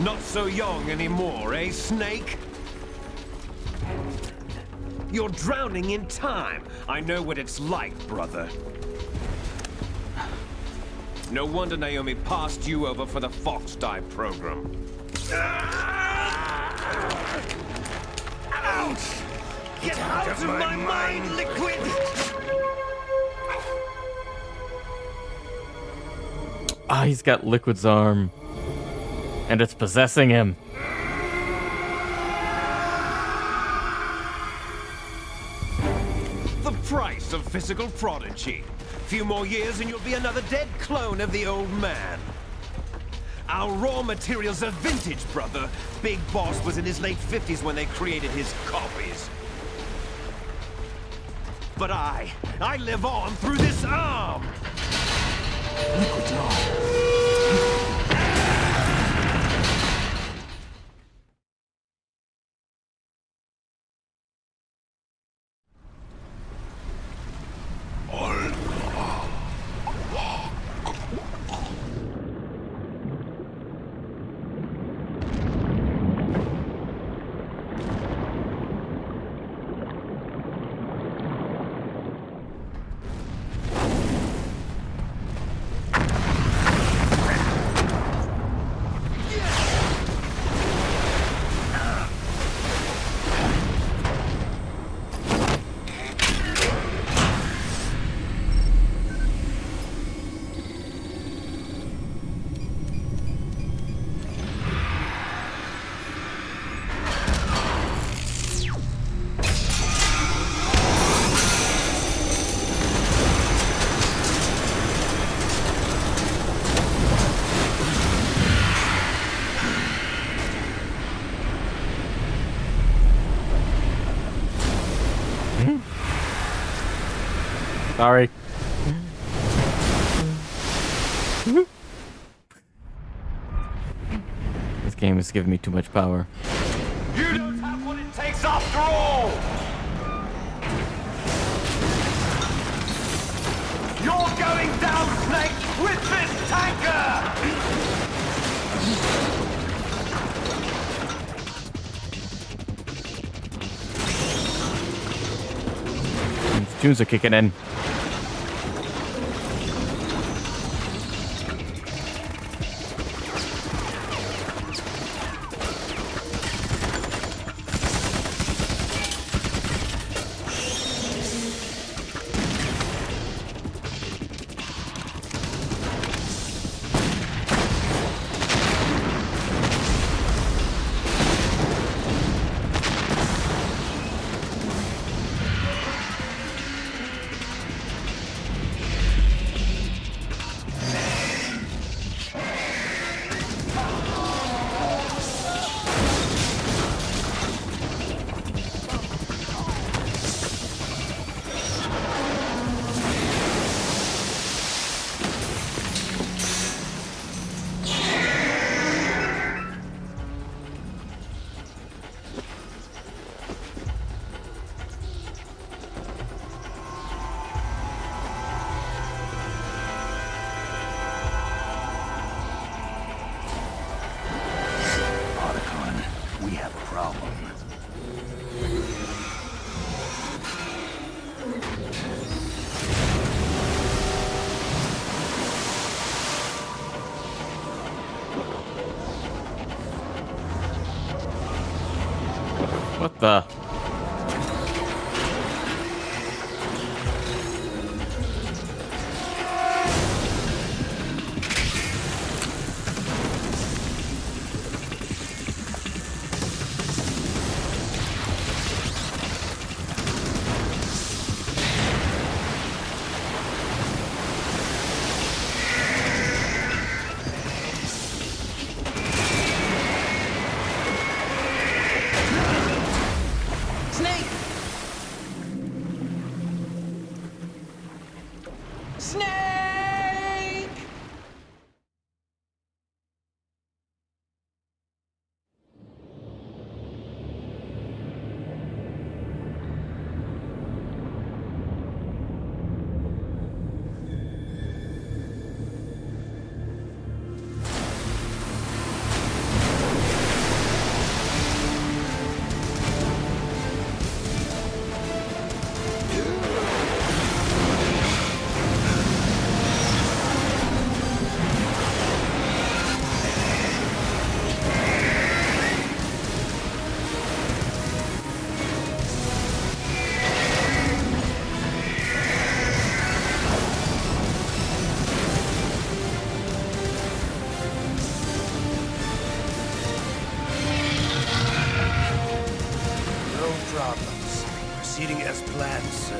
O: Not so young anymore, eh, Snake? You're drowning in time. I know what it's like, brother. No wonder Naomi passed you over for the Fox Dive program.
N: Ouch!
O: Get out of my mind, Liquid!
A: Ah, he's got Liquid's arm. And it's possessing him.
O: The price of physical prodigy. Few more years and you'll be another dead clone of the old man. Our raw materials are vintage, brother. Big Boss was in his late 50s when they created his copies. But I live on through this arm!
G: Liquid's arm.
A: Sorry. This game is giving me too much power.
O: You don't have what it takes after all! You're going down, Snake, with this tanker!
A: These tunes are kicking in. What the?
N: plan, sir.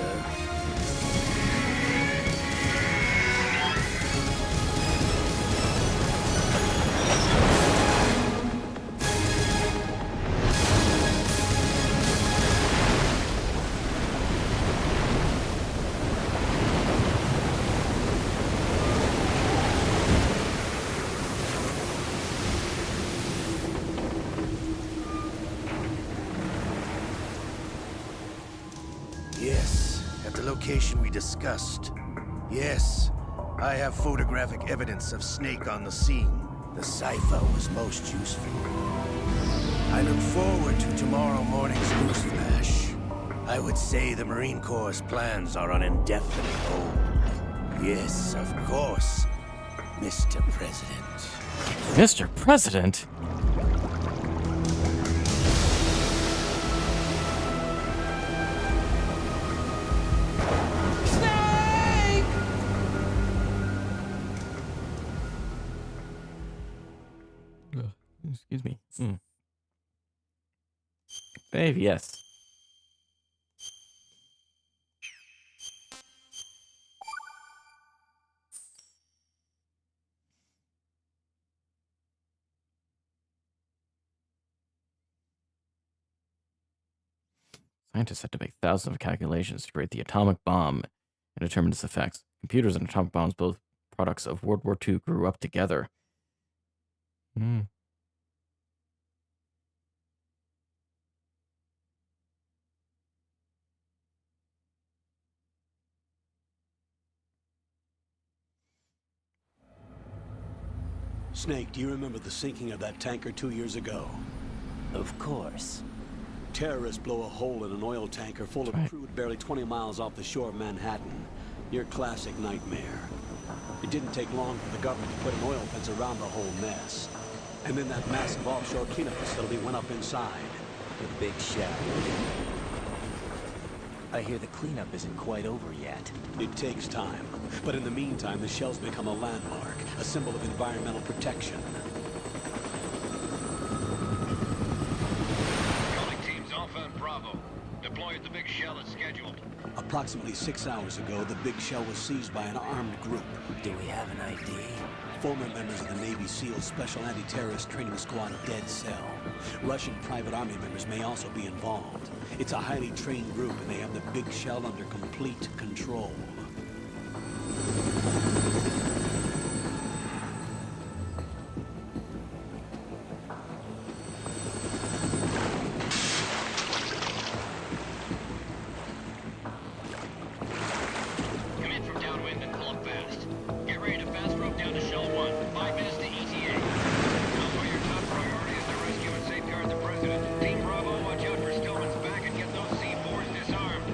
N: Yes, at the location we discussed. Yes, I have photographic evidence of Snake on the scene. The cipher was most useful. I look forward to tomorrow morning's news flash. I would say the Marine Corps' plans are on indefinite hold. Yes, of course, Mr. President.
A: Mr. President? Excuse me. Dave, yes. Scientists had to make thousands of calculations to create the atomic bomb and determine its effects. Computers and atomic bombs, both products of World War II, grew up together.
P: Snake, do you remember the sinking of that tanker 2 years ago?
L: Of course.
P: Terrorists blow a hole in an oil tanker full of crude barely 20 miles off the shore of Manhattan. Your classic nightmare. It didn't take long for the government to put an oil fence around the whole mess. And then that massive offshore cleanup facility went up inside.
L: The big shell. I hear the cleanup isn't quite over yet.
P: It takes time. But in the meantime, the shell's become a landmark, a symbol of environmental protection.
K: Calling teams Alpha and Bravo. Deploy at the big shell as scheduled.
P: Approximately 6 hours ago, the big shell was seized by an armed group.
L: Do we have an ID?
P: Former members of the Navy SEALs Special Anti-Terrorist Training Squad Dead Cell. Russian private army members may also be involved. It's a highly trained group, and they have the big shell under complete control.
K: Come in from downwind and pull up fast. Get ready to fast rope down to Shell 1. 5 minutes to ETA. Also, your top priority is to rescue and safeguard the President. Team Bravo, watch out for Stillman's back and get those C4s disarmed.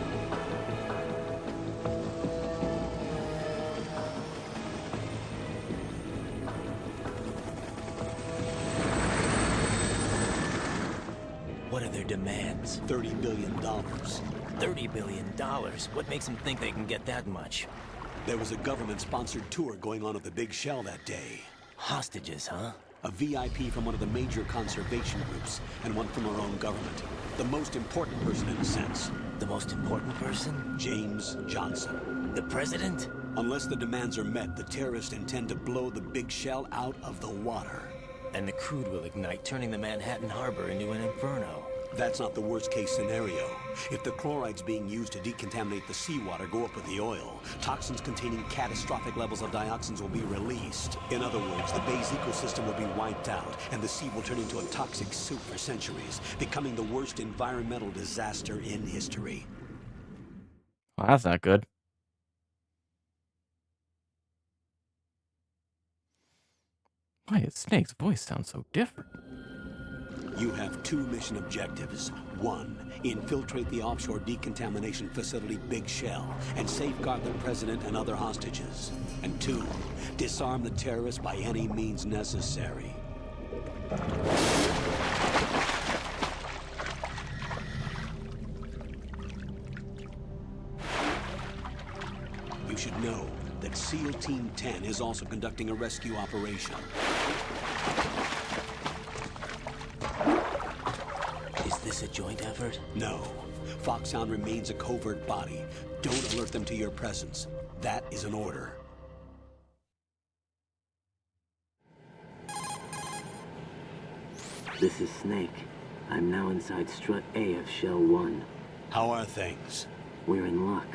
L: What are their demands?
P: $30 billion.
L: $30 billion? What makes them think they can get that much?
P: There was a government-sponsored tour going on at the big shell that day.
L: Hostages, huh?
P: A VIP from one of the major conservation groups, and one from our own government. The most important person in a sense.
L: The most important person?
P: James Johnson.
L: The president?
P: Unless the demands are met, the terrorists intend to blow the big shell out of the water.
L: And the crude will ignite, turning the Manhattan Harbor into an inferno.
P: That's not the worst-case scenario. If the chlorides being used to decontaminate the seawater go up with the oil, toxins containing catastrophic levels of dioxins will be released. In other words, the bay's ecosystem will be wiped out, and the sea will turn into a toxic soup for centuries, becoming the worst environmental disaster in history.
A: Well, that's not good. Why does Snake's voice sound so different?
P: You have 2 mission objectives. 1, infiltrate the offshore decontamination facility Big Shell and safeguard the president and other hostages. And 2, disarm the terrorists by any means necessary. You should know that SEAL Team 10 is also conducting a rescue operation.
L: Is this a joint effort?
P: No. Foxhound remains a covert body. Don't alert them to your presence. That is an order.
Q: This is Snake. I'm now inside Strut A of Shell 1.
P: How are things?
Q: We're in luck.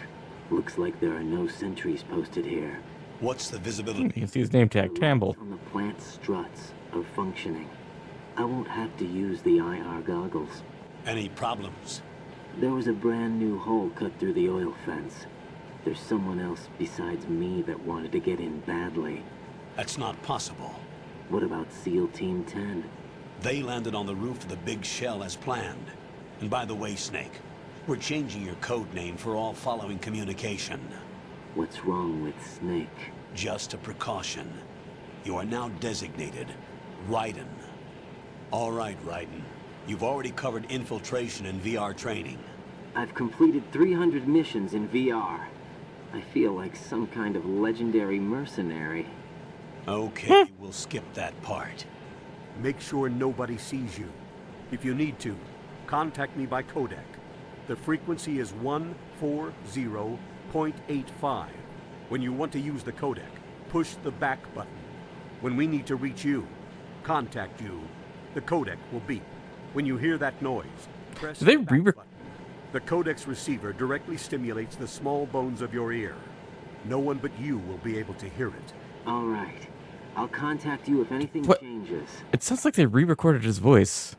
Q: Looks like there are no sentries posted here.
P: What's the visibility?
A: You can see his name tag, Campbell.
Q: On the plant struts are functioning. I won't have to use the IR goggles.
P: Any problems?
Q: There was a brand new hole cut through the oil fence. There's someone else besides me that wanted to get in badly.
P: That's not possible.
Q: What about SEAL Team 10?
P: They landed on the roof of the big shell as planned. And by the way, Snake, we're changing your code name for all following communication.
Q: What's wrong with Snake?
P: Just a precaution. You are now designated Raiden. All right, Raiden. You've already covered infiltration and VR training.
Q: I've completed 300 missions in VR. I feel like some kind of legendary mercenary.
P: Okay, we'll skip that part.
R: Make sure nobody sees you. If you need to, contact me by codec. The frequency is 140.85. When you want to use the codec, push the back button. When we need to reach you, contact you, the codec will beep. When you hear that noise, press the back button. The codec's receiver directly stimulates the small bones of your ear. No one but you will be able to hear it.
Q: All right. I'll contact you if anything changes.
A: It sounds like they re-recorded his voice.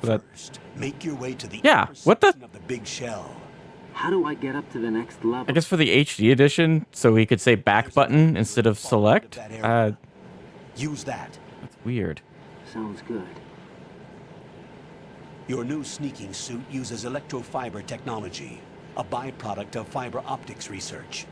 P: First, make your way to the
A: what the?
P: of the big shell.
Q: How do I get up to the next level?
A: I guess for the HD edition, so he could say back button instead of select.
P: Use that.
A: That's weird.
Q: Sounds good.
P: Your new sneaking suit uses electrofiber technology, a byproduct of fiber optics research.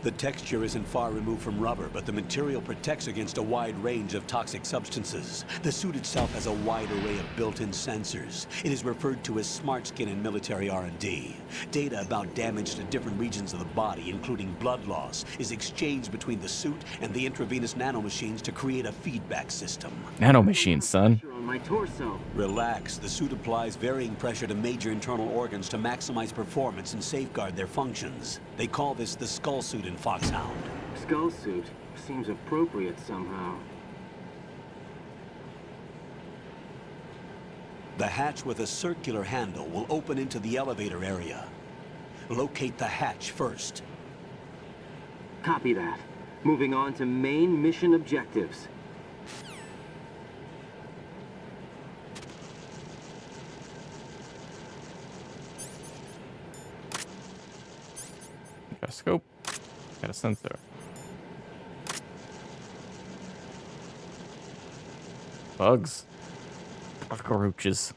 P: The texture isn't far removed from rubber, but the material protects against a wide range of toxic substances. The suit itself has a wide array of built-in sensors. It is referred to as smart skin in military R&D. Data about damage to different regions of the body, including blood loss, is exchanged between the suit and the intravenous nanomachines to create a feedback system.
A: Nanomachines, son.
Q: On my torso.
P: Relax. The suit applies varying pressure to major internal organs to maximize performance and safeguard their functions. They call this the skull suit in Foxhound.
Q: Skull suit seems appropriate somehow.
P: The hatch with a circular handle will open into the elevator area. Locate the hatch first.
Q: Copy that. Moving on to main mission objectives.
A: Got a scope. Got a sensor. Bugs. Cockroaches.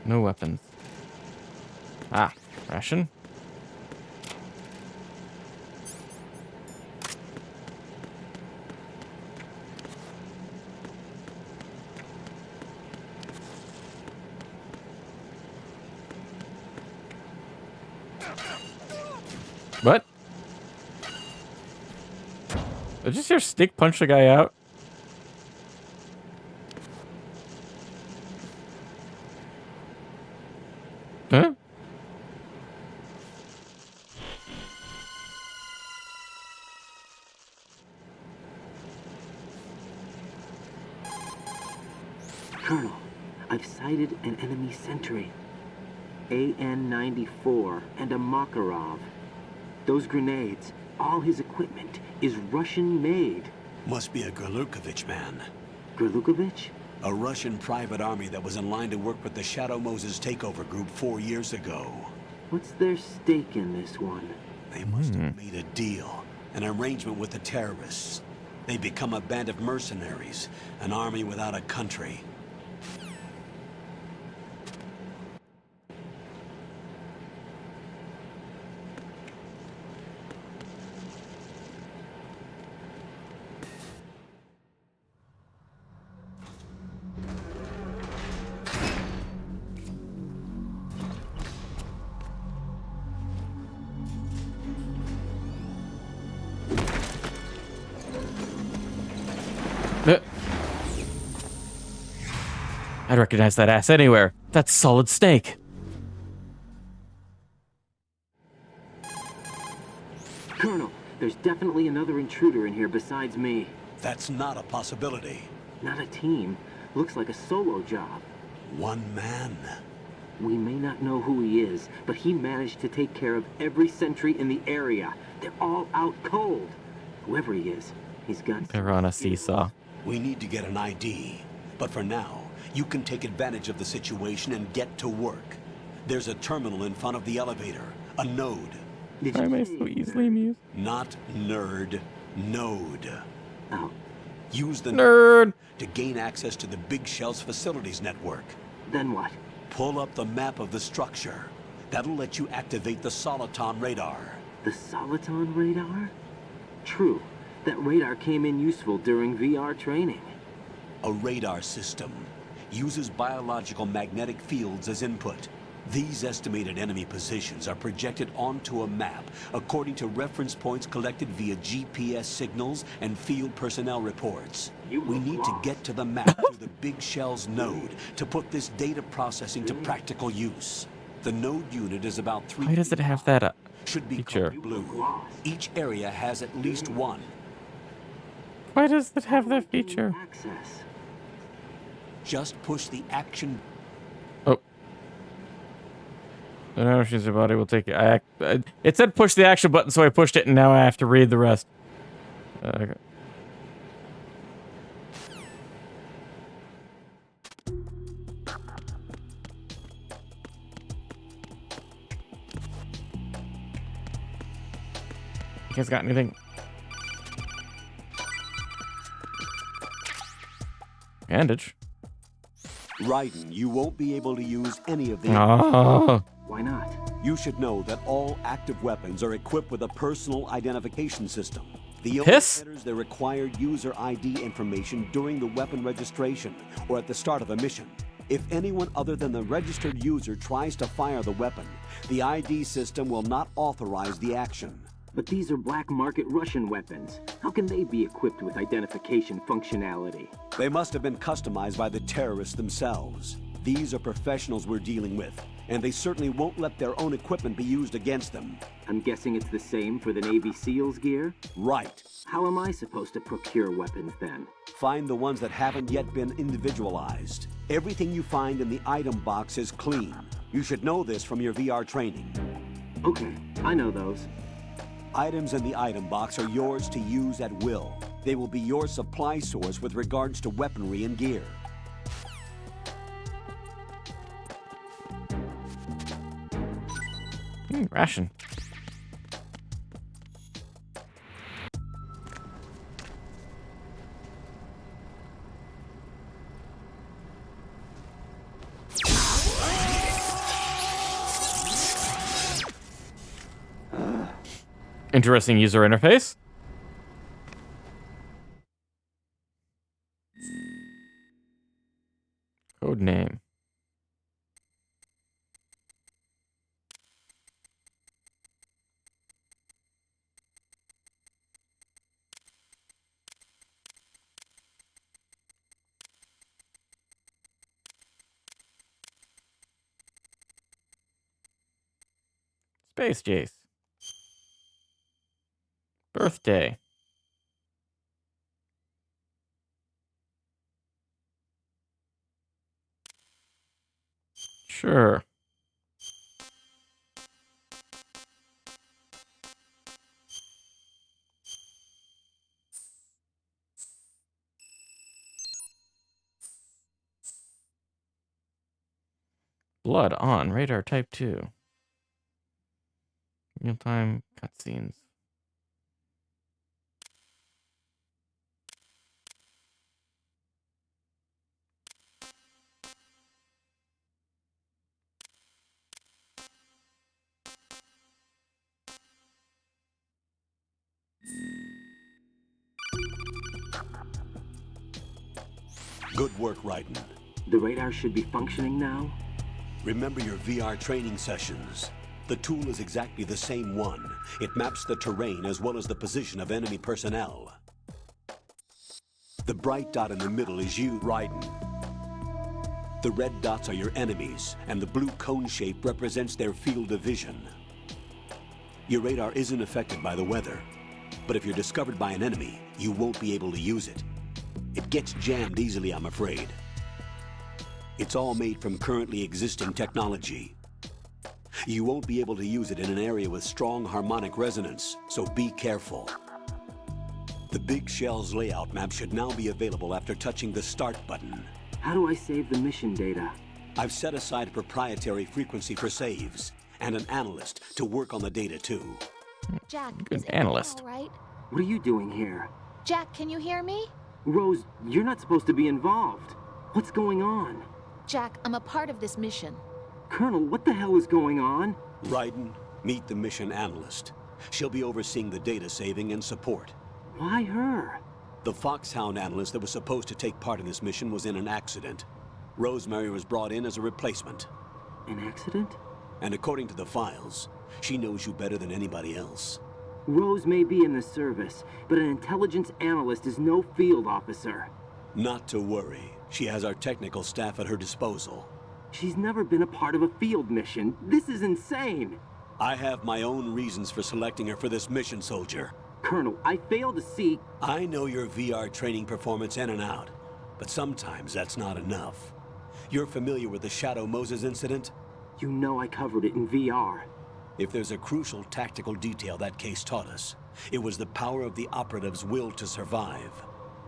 A: No weapons. Ah, ration. What? Did I just hear Stick punch the guy out? Huh?
Q: Colonel, I've sighted an enemy sentry. AN-94 and a Makarov. Those grenades, all his equipment, is Russian-made.
P: Must be a Gerlukovich man.
Q: Gerlukovich?
P: A Russian private army that was in line to work with the Shadow Moses takeover group 4 years ago.
Q: What's their stake in this one?
P: They must have made a deal, an arrangement with the terrorists. They become a band of mercenaries, an army without a country.
A: I'd recognize that ass anywhere. That's Solid Snake.
Q: Colonel, there's definitely another intruder in here besides me.
P: That's not a possibility.
Q: Not a team. Looks like a solo job.
P: One man.
Q: We may not know who he is, but he managed to take care of every sentry in the area. They're all out cold. Whoever he is, he's got...
A: They're on a seesaw.
P: We need to get an ID. But for now, you can take advantage of the situation and get to work. There's a terminal in front of the elevator. A node.
A: Why am I so easily amused?
P: Not nerd. Node.
Q: Oh.
P: Use the
A: nerd
P: to gain access to the Big Shell's facilities network.
Q: Then what?
P: Pull up the map of the structure. That'll let you activate the Soliton radar.
Q: The Soliton radar? True. That radar came in useful during VR training.
P: A radar system uses biological magnetic fields as input. These estimated enemy positions are projected onto a map according to reference points collected via GPS signals and field personnel reports. We need to get to the map through the Big Shell's node to put this data processing to practical use. The node unit is about 3
A: Why does it have that
P: should be
A: feature?
P: blue. Each area has at least one.
A: Why does it have that feature?
P: Just push the action.
A: Oh. I know she's your body will take it. It said push the action button, so I pushed it, and now I have to read the rest. Okay. You guys got anything? Bandage.
P: Raiden, you won't be able to use any of the...
A: Oh.
Q: Why not?
P: You should know that all active weapons are equipped with a personal identification system. The owner
A: Piss?
P: enters their required user ID information during the weapon registration or at the start of a mission. If anyone other than the registered user tries to fire the weapon, the ID system will not authorize the action.
Q: But these are black market Russian weapons. How can they be equipped with identification functionality?
P: They must have been customized by the terrorists themselves. These are professionals we're dealing with, and they certainly won't let their own equipment be used against them.
Q: I'm guessing it's the same for the Navy SEALs gear?
P: Right.
Q: How am I supposed to procure weapons then?
P: Find the ones that haven't yet been individualized. Everything you find in the item box is clean. You should know this from your VR training.
Q: Okay, I know those.
P: Items in the item box are yours to use at will. They will be your supply source with regards to weaponry and gear.
A: Ration. Interesting user interface. Code name. Space Jace. Birthday. Sure. Blood on radar type 2. Real-time cutscenes.
P: Good work, Raiden.
Q: The radar should be functioning now?
P: Remember your VR training sessions. The tool is exactly the same one. It maps the terrain as well as the position of enemy personnel. The bright dot in the middle is you, Raiden. The red dots are your enemies, and the blue cone shape represents their field of vision. Your radar isn't affected by the weather, but if you're discovered by an enemy, you won't be able to use it. It gets jammed easily, I'm afraid. It's all made from currently existing technology. You won't be able to use it in an area with strong harmonic resonance, so be careful. The Big Shell's layout map should now be available after touching the Start button.
Q: How do I save the mission data?
P: I've set aside a proprietary frequency for saves, and an analyst to work on the data too.
S: Jack,
A: Good
S: is
A: analyst.
S: all right?
Q: What are you doing here?
S: Jack, can you hear me?
Q: Rose, you're not supposed to be involved. What's going on?
S: Jack, I'm a part of this mission.
Q: Colonel, what the hell is going on?
P: Raiden, meet the mission analyst. She'll be overseeing the data saving and support.
Q: Why her?
P: The Foxhound analyst that was supposed to take part in this mission was in an accident. Rosemary was brought in as a replacement.
Q: An accident?
P: And according to the files, she knows you better than anybody else.
Q: Rose may be in the service, but an intelligence analyst is no field officer.
P: Not to worry. She has our technical staff at her disposal.
Q: She's never been a part of a field mission. This is insane.
P: I have my own reasons for selecting her for this mission, soldier.
Q: Colonel, I fail to see...
P: I know your VR training performance in and out, but sometimes that's not enough. You're familiar with the Shadow Moses incident?
Q: You know I covered it in VR.
P: If there's a crucial tactical detail that case taught us, it was the power of the operative's will to survive.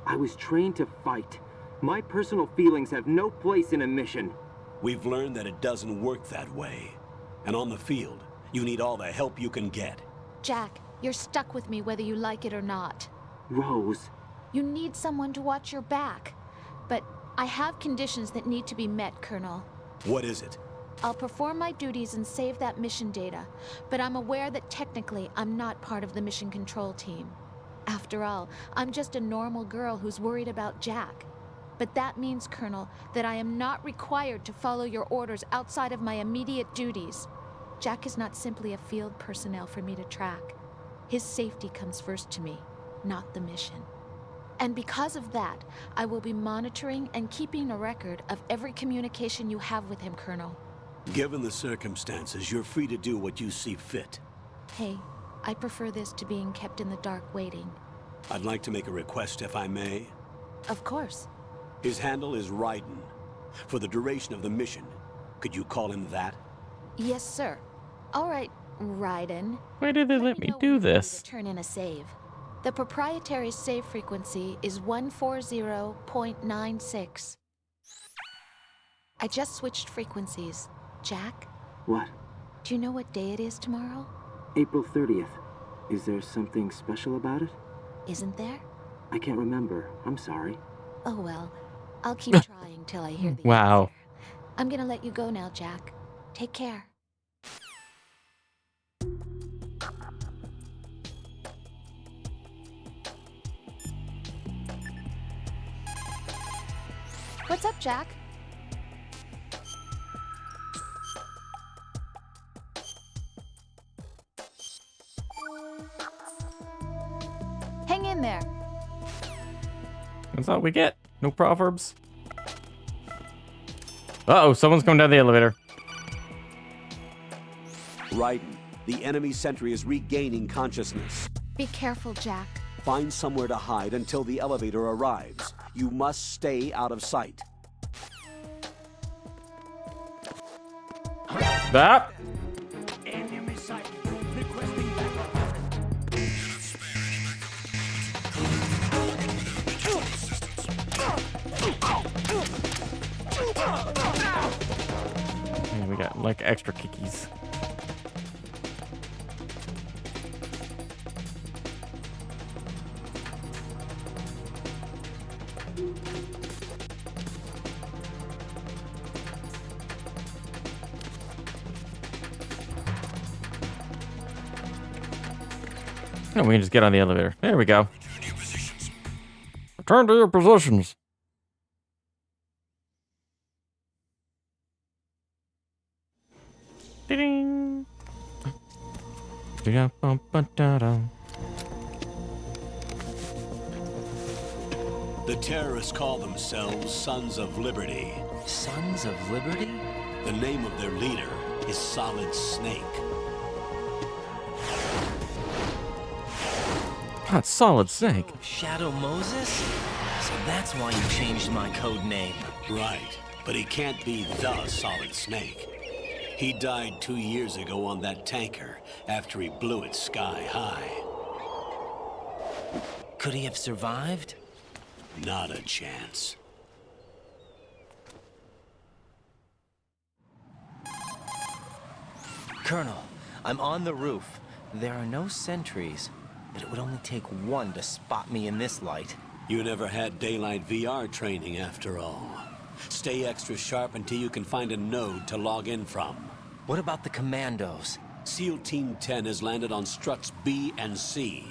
Q: I was trained to fight. My personal feelings have no place in a mission.
P: We've learned that it doesn't work that way. And on the field, you need all the help you can get.
S: Jack, you're stuck with me whether you like it or not.
Q: Rose.
S: You need someone to watch your back. But I have conditions that need to be met, Colonel.
P: What is it?
S: I'll perform my duties and save that mission data, but I'm aware that technically I'm not part of the mission control team. After all, I'm just a normal girl who's worried about Jack. But that means, Colonel, that I am not required to follow your orders outside of my immediate duties. Jack is not simply a field personnel for me to track. His safety comes first to me, not the mission. And because of that, I will be monitoring and keeping a record of every communication you have with him, Colonel.
P: Given the circumstances, you're free to do what you see fit.
S: Hey, I prefer this to being kept in the dark waiting.
P: I'd like to make a request, if I may.
S: Of course.
P: His handle is Raiden. For the duration of the mission, could you call him that?
S: Yes, sir. All right, Raiden.
A: Why did they let me do this?
S: Turn in a save. The proprietary save frequency is 140.96. I just switched frequencies. Jack?
Q: What?
S: Do you know what day it is tomorrow?
Q: April 30th. Is there something special about it?
S: Isn't there?
Q: I can't remember. I'm sorry.
S: Oh well. I'll keep trying till I hear the
A: Wow.
S: answer. I'm gonna let you go now, Jack. Take care. What's up, Jack? Hang in there.
A: That's all we get. No proverbs. Uh-oh, someone's coming down the elevator.
P: Raiden, the enemy sentry is regaining consciousness.
S: Be careful, Jack.
P: Find somewhere to hide until the elevator arrives. You must stay out of sight.
A: That.
F: Enemy sighted. Requesting backup.
A: Yeah, we got like extra kickies. Oh, we can just get on the elevator. There we go. Return to your positions. Ding.
P: The terrorists call themselves Sons of Liberty.
L: Sons of Liberty?
P: The name of their leader is Solid Snake.
A: That's Solid Snake.
L: Shadow Moses? So that's why you changed my code name.
P: Right, but he can't be the Solid Snake. He died 2 years ago on that tanker after he blew it sky high.
L: Could he have survived?
P: Not a chance.
L: Colonel, I'm on the roof. There are no sentries, but it would only take one to spot me in this light.
P: You never had daylight VR training after all. Stay extra sharp until you can find a node to log in from.
L: What about the commandos?
P: SEAL Team 10 has landed on struts B and C.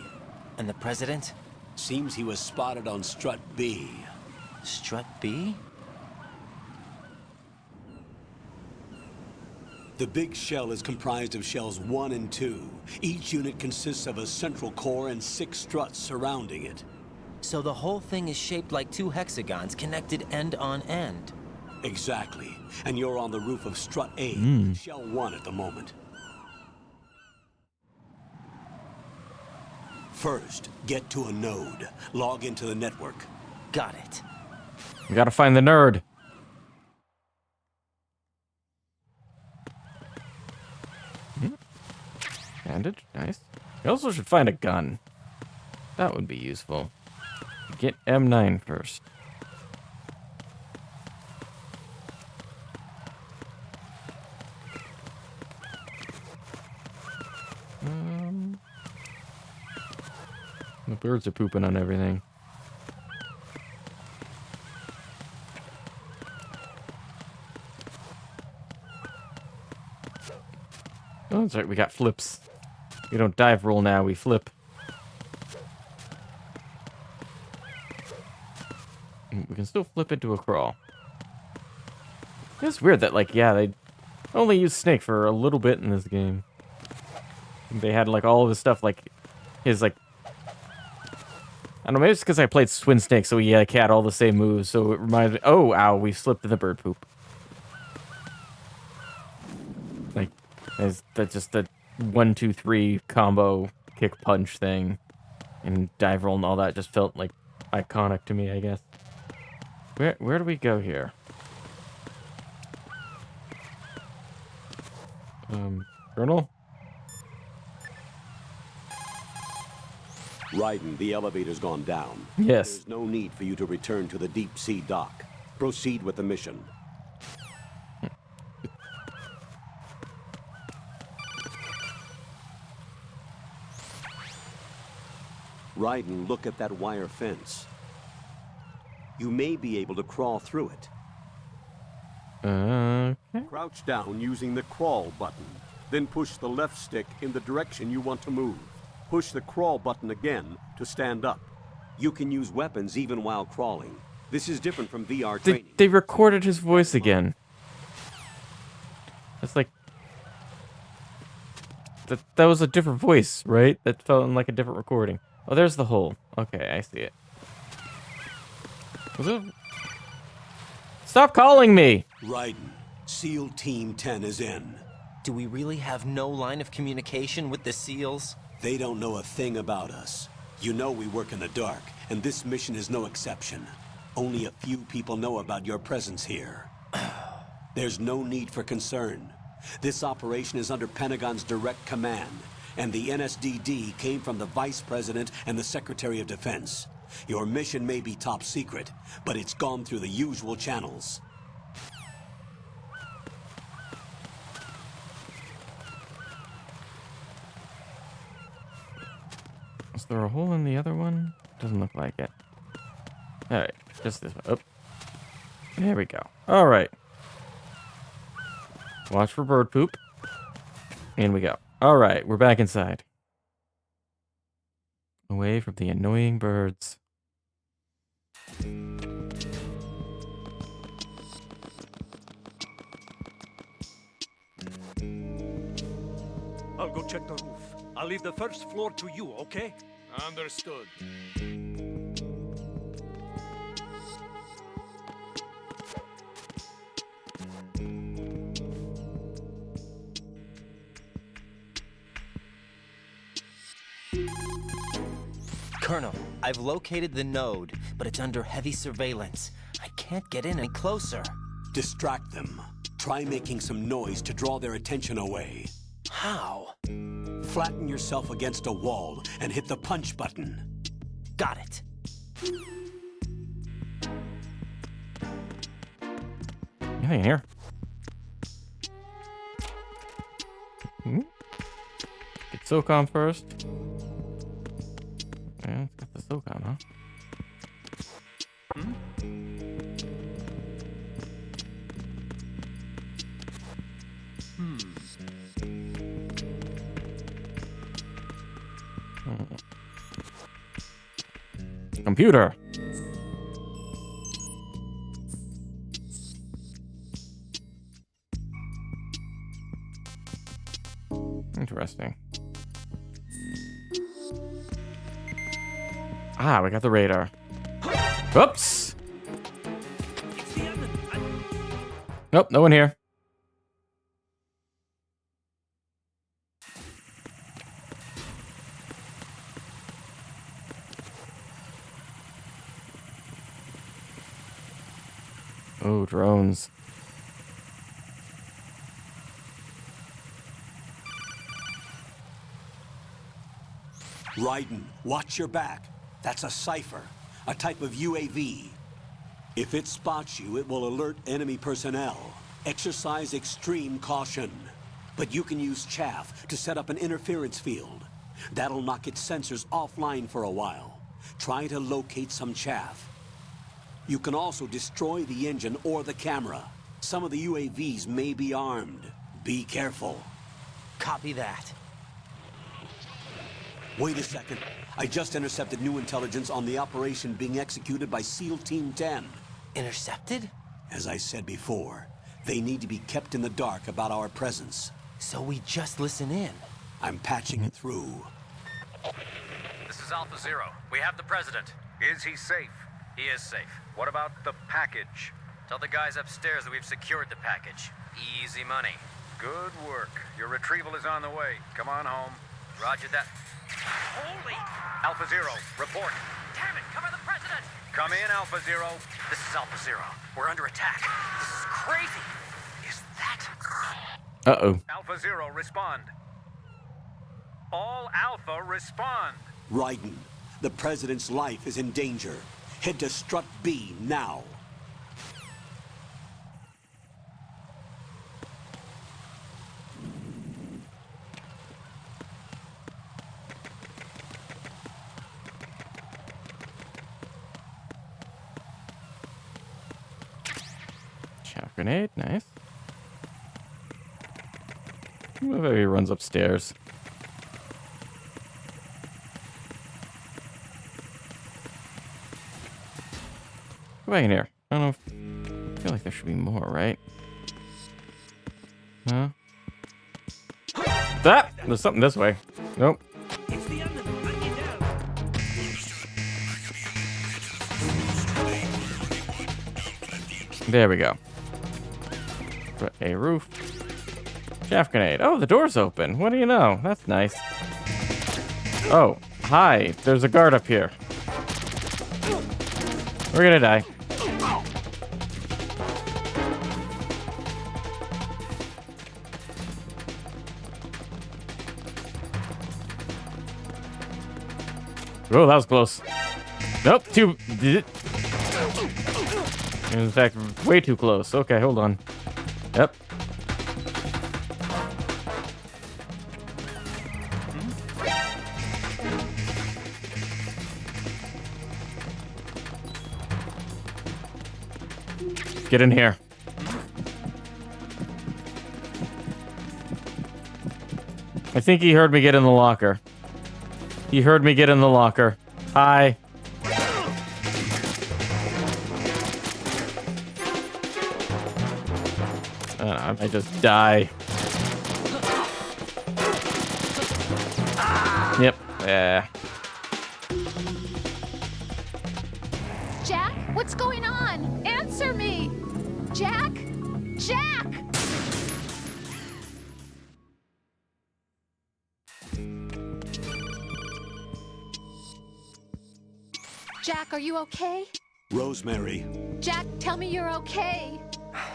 L: And the president?
P: Seems he was spotted on strut B.
L: Strut B?
P: The big shell is comprised of shells 1 and 2. Each unit consists of a central core and 6 struts surrounding it.
L: So the whole thing is shaped like 2 hexagons connected end on end.
P: Exactly. And you're on the roof of strut A, shell 1 at the moment. First, get to a node. Log into the network.
L: Got it.
A: We gotta find the nerd. Bandage, nice. We also should find a gun. That would be useful. Get M9 first. The birds are pooping on everything. Oh, that's right, we got flips. We don't dive roll now, we flip. We can still flip into a crawl. It's weird that, like, yeah, they only use Snake for a little bit in this game. They had, like, all of his stuff, like, his, like... I don't know, maybe it's because I played Twin Snake, so he, like, had all the same moves, so it reminded me... Oh, ow, we slipped in the bird poop. Like, that's just the 1, 2, 3 combo kick punch thing. And dive roll and all that just felt, like, iconic to me, I guess. Where do we go here? Colonel?
R: Raiden, the elevator's gone down.
A: Yes.
R: There's no need for you to return to the deep sea dock. Proceed with the mission. Raiden, look at that wire fence. You may be able to crawl through it.
A: Okay.
R: Crouch down using the crawl button. Then push the left stick in the direction you want to move. Push the crawl button again to stand up. You can use weapons even while crawling. This is different from VR training.
A: They recorded his voice again. That's like... That was a different voice, right? That felt like a different recording. Oh, there's the hole. Okay, I see it. Was it... Stop calling me!
P: Raiden, SEAL Team 10 is in.
L: Do we really have no line of communication with the SEALs?
P: They don't know a thing about us. You know we work in the dark, and this mission is no exception. Only a few people know about your presence here. There's no need for concern. This operation is under Pentagon's direct command, and the NSDD came from the Vice President and the Secretary of Defense. Your mission may be top secret, but it's gone through the usual channels.
A: Is there a hole in the other one? Doesn't look like it. Alright, just this one. Oh. There we go. Alright. Watch for bird poop. In we go. Alright, we're back inside. Away from the annoying birds.
F: I'll go check the roof. I'll leave the first floor to you, okay?
O: Understood.
L: Colonel, I've located the node, but it's under heavy surveillance. I can't get in any closer.
P: Distract them. Try making some noise to draw their attention away.
L: How?
P: Flatten yourself against a wall and hit the punch button.
L: Got it.
A: Anything in here? Get SOCOM first. Yeah, let's get the SOCOM, huh? Computer. Interesting. Ah, we got the radar. Whoops. Nope, no one here. Oh, drones.
P: Raiden, watch your back. That's a cipher, a type of UAV. If it spots you, it will alert enemy personnel. Exercise extreme caution. But you can use chaff to set up an interference field. That'll knock its sensors offline for a while. Try to locate some chaff. You can also destroy the engine or the camera. Some of the UAVs may be armed. Be careful.
L: Copy that.
P: Wait a second. I just intercepted new intelligence on the operation being executed by SEAL Team 10.
L: Intercepted?
P: As I said before, they need to be kept in the dark about our presence.
L: So we just listen in.
P: I'm patching it through.
F: This is Alpha Zero. We have the president.
E: Is he safe?
F: He is safe.
E: What about the package?
F: Tell the guys upstairs that we've secured the package. Easy money.
E: Good work. Your retrieval is on the way. Come on home.
F: Roger that. Holy!
E: Alpha Zero, report.
F: Damn it! Cover the president!
E: Come in, Alpha Zero.
F: This is Alpha Zero. We're under attack. This is crazy. Is that...
A: Uh-oh.
E: Alpha Zero, respond. All Alpha, respond.
P: Raiden, the president's life is in danger. Head to Strut B now.
A: Chaff grenade, nice. Maybe he runs upstairs. Go back in here. I don't know if... I feel like there should be more, right? Huh? That! There's something this way. Nope. There we go. Put a roof. Chaff grenade. Oh, the door's open. What do you know? That's nice. Oh, hi. There's a guard up here. We're gonna die. Oh, that was close. Nope, too... In fact, way too close. Okay, hold on. Yep. Get in here. I think he heard me get in the locker. He heard me get in the locker. Hi. I might just die. Yep. Yeah.
S: Jack, what's going on? Answer me! Jack? Jack! Jack, are you okay?
P: Rosemary.
S: Jack, tell me you're okay.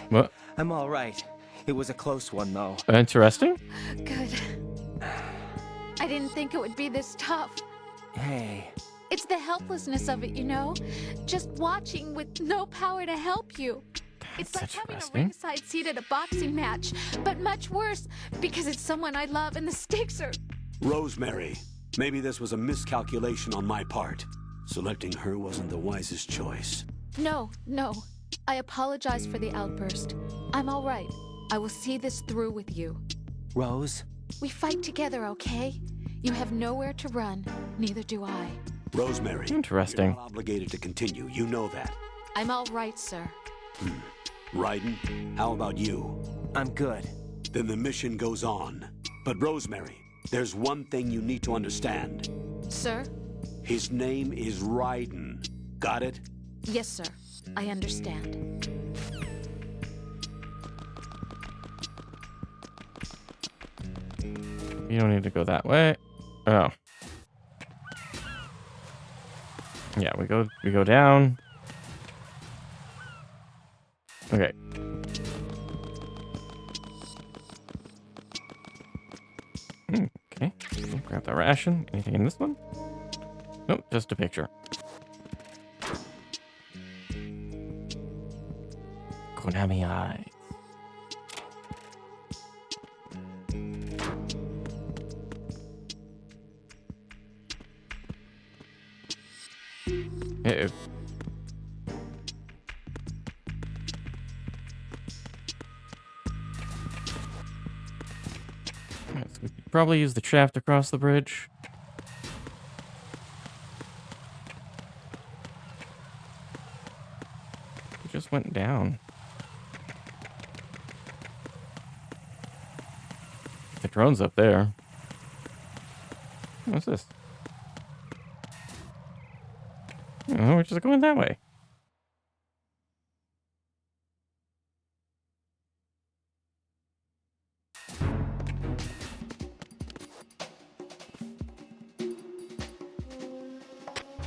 A: What?
L: I'm all right. It was a close one, though.
A: Interesting.
S: Good. I didn't think it would be this tough.
L: Hey.
S: It's the helplessness of it, you know? Just watching with no power to help you. It's like having a ringside seat at a boxing match, but much worse because it's someone I love and the stakes are...
P: Rosemary. Maybe this was a miscalculation on my part. Selecting her wasn't the wisest choice.
S: No. I apologize for the outburst. I'm all right. I will see this through with you.
L: Rose?
S: We fight together, okay? You have nowhere to run. Neither do I.
P: Rosemary.
A: Interesting.
P: You're not obligated to continue. You know that.
S: I'm all right, sir.
P: Raiden, how about you?
L: I'm good.
P: Then the mission goes on. But Rosemary, there's one thing you need to understand.
S: Sir?
P: His name is Raiden. Got it?
S: Yes, sir. I understand.
A: You don't need to go that way. Oh. Yeah, we go down. Okay. Okay. Grab the ration. Anything in this one? Nope, just a picture. Konami eyes. Uh-oh. So we could probably use the shaft across the bridge. It just went down. The drone's up there. What's this? Oh, we're just going that way.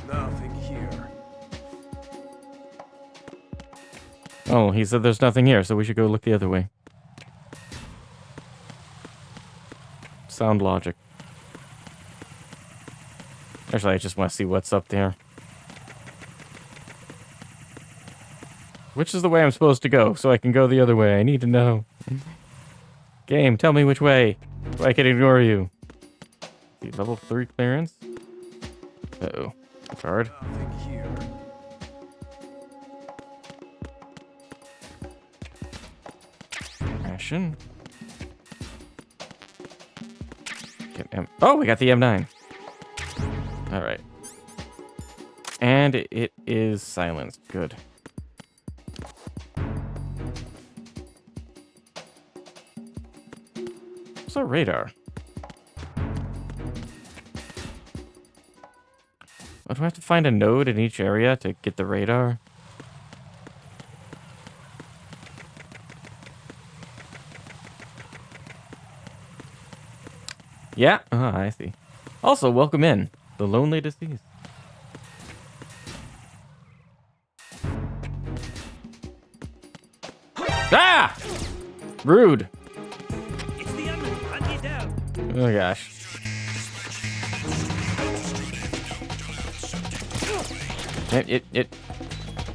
O: Nothing here.
A: Oh, he said there's nothing here, so we should go look the other way. Sound logic. Actually, I just want to see what's up there. Which is the way I'm supposed to go, so I can go the other way? I need to know. Game, tell me which way, so I can ignore you. See, level 3 clearance? Uh-oh. Card.
O: Nothing here.
A: Ration. Get oh, we got the M9. Alright. And it is silenced. Good. What's our radar? Do I have to find a node in each area to get the radar? Yeah, I see. Also, welcome in, the lonely deceased. Ah! Rude.
F: It's the enemy. Hunt it down.
A: Oh gosh. It.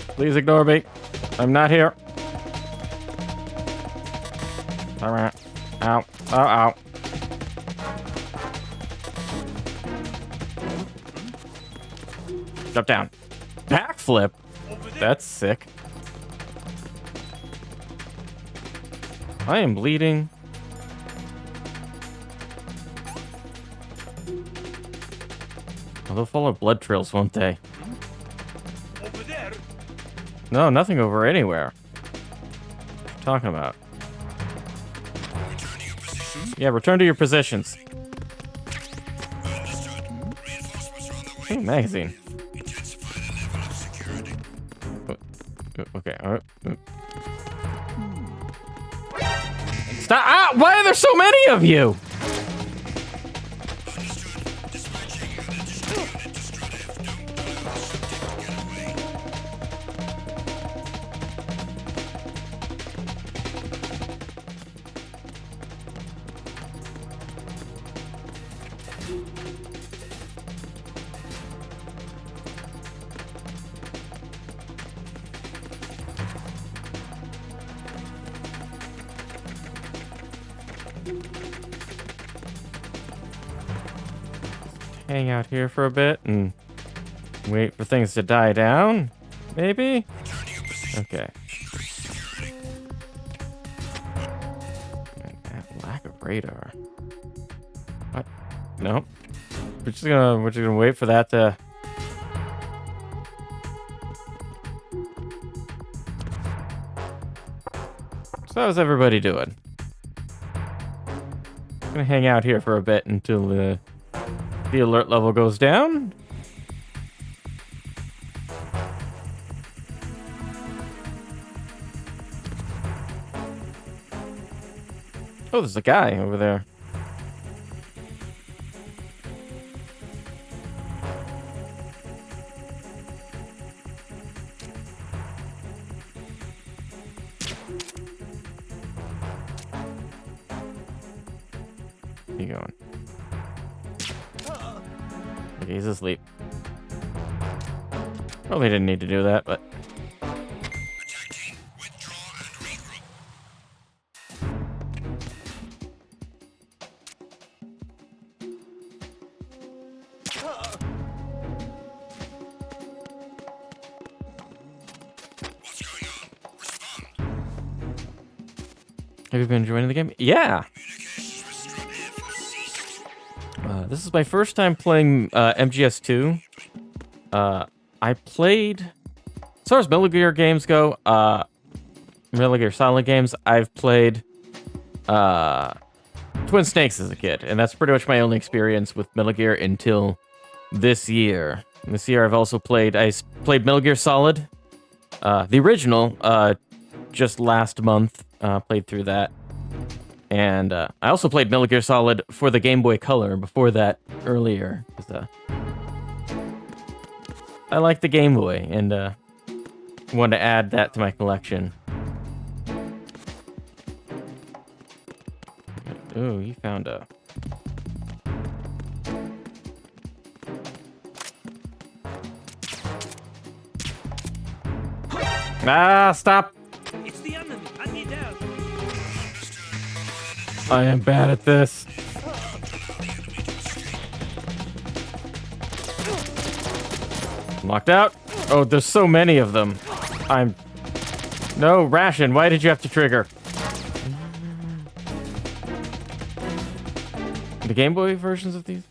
A: Please ignore me. I'm not here. Alright. Ow. Oh, ow. Drop down. Backflip? That's sick. I am bleeding. Oh, they'll follow blood trails, won't they?
F: Over there.
A: No, nothing over anywhere. What are you talking about? Yeah, return to your positions. Ooh, magazine. Okay, alright. Stop! Ah, why are there so many of you? Hang out here for a bit and wait for things to die down, maybe? Okay. That lack of radar. What? Nope. We're just gonna wait for that to. So how's everybody doing? Gonna hang out here for a bit until the alert level goes down. Oh, there's a guy over there. Where you going? Okay, he's asleep. Probably didn't need to do that, but. Have you been enjoying the game? Yeah. This is my first time playing MGS2. I played, as far as Metal Gear games go, Metal Gear Solid games, I've played Twin Snakes as a kid, and that's pretty much my only experience with Metal Gear until this year. This year I've also played Metal Gear Solid, the original, just last month. Played through that. And I also played Metal Gear Solid for the Game Boy Color before that, earlier. I like the Game Boy, and wanted to add that to my collection. Oh, you found a... Ah, stop!
F: It's the enemy. I need help.
A: I am bad at this. Locked out? Oh, there's so many of them. No, Ration, why did you have to trigger? The Game Boy versions of these?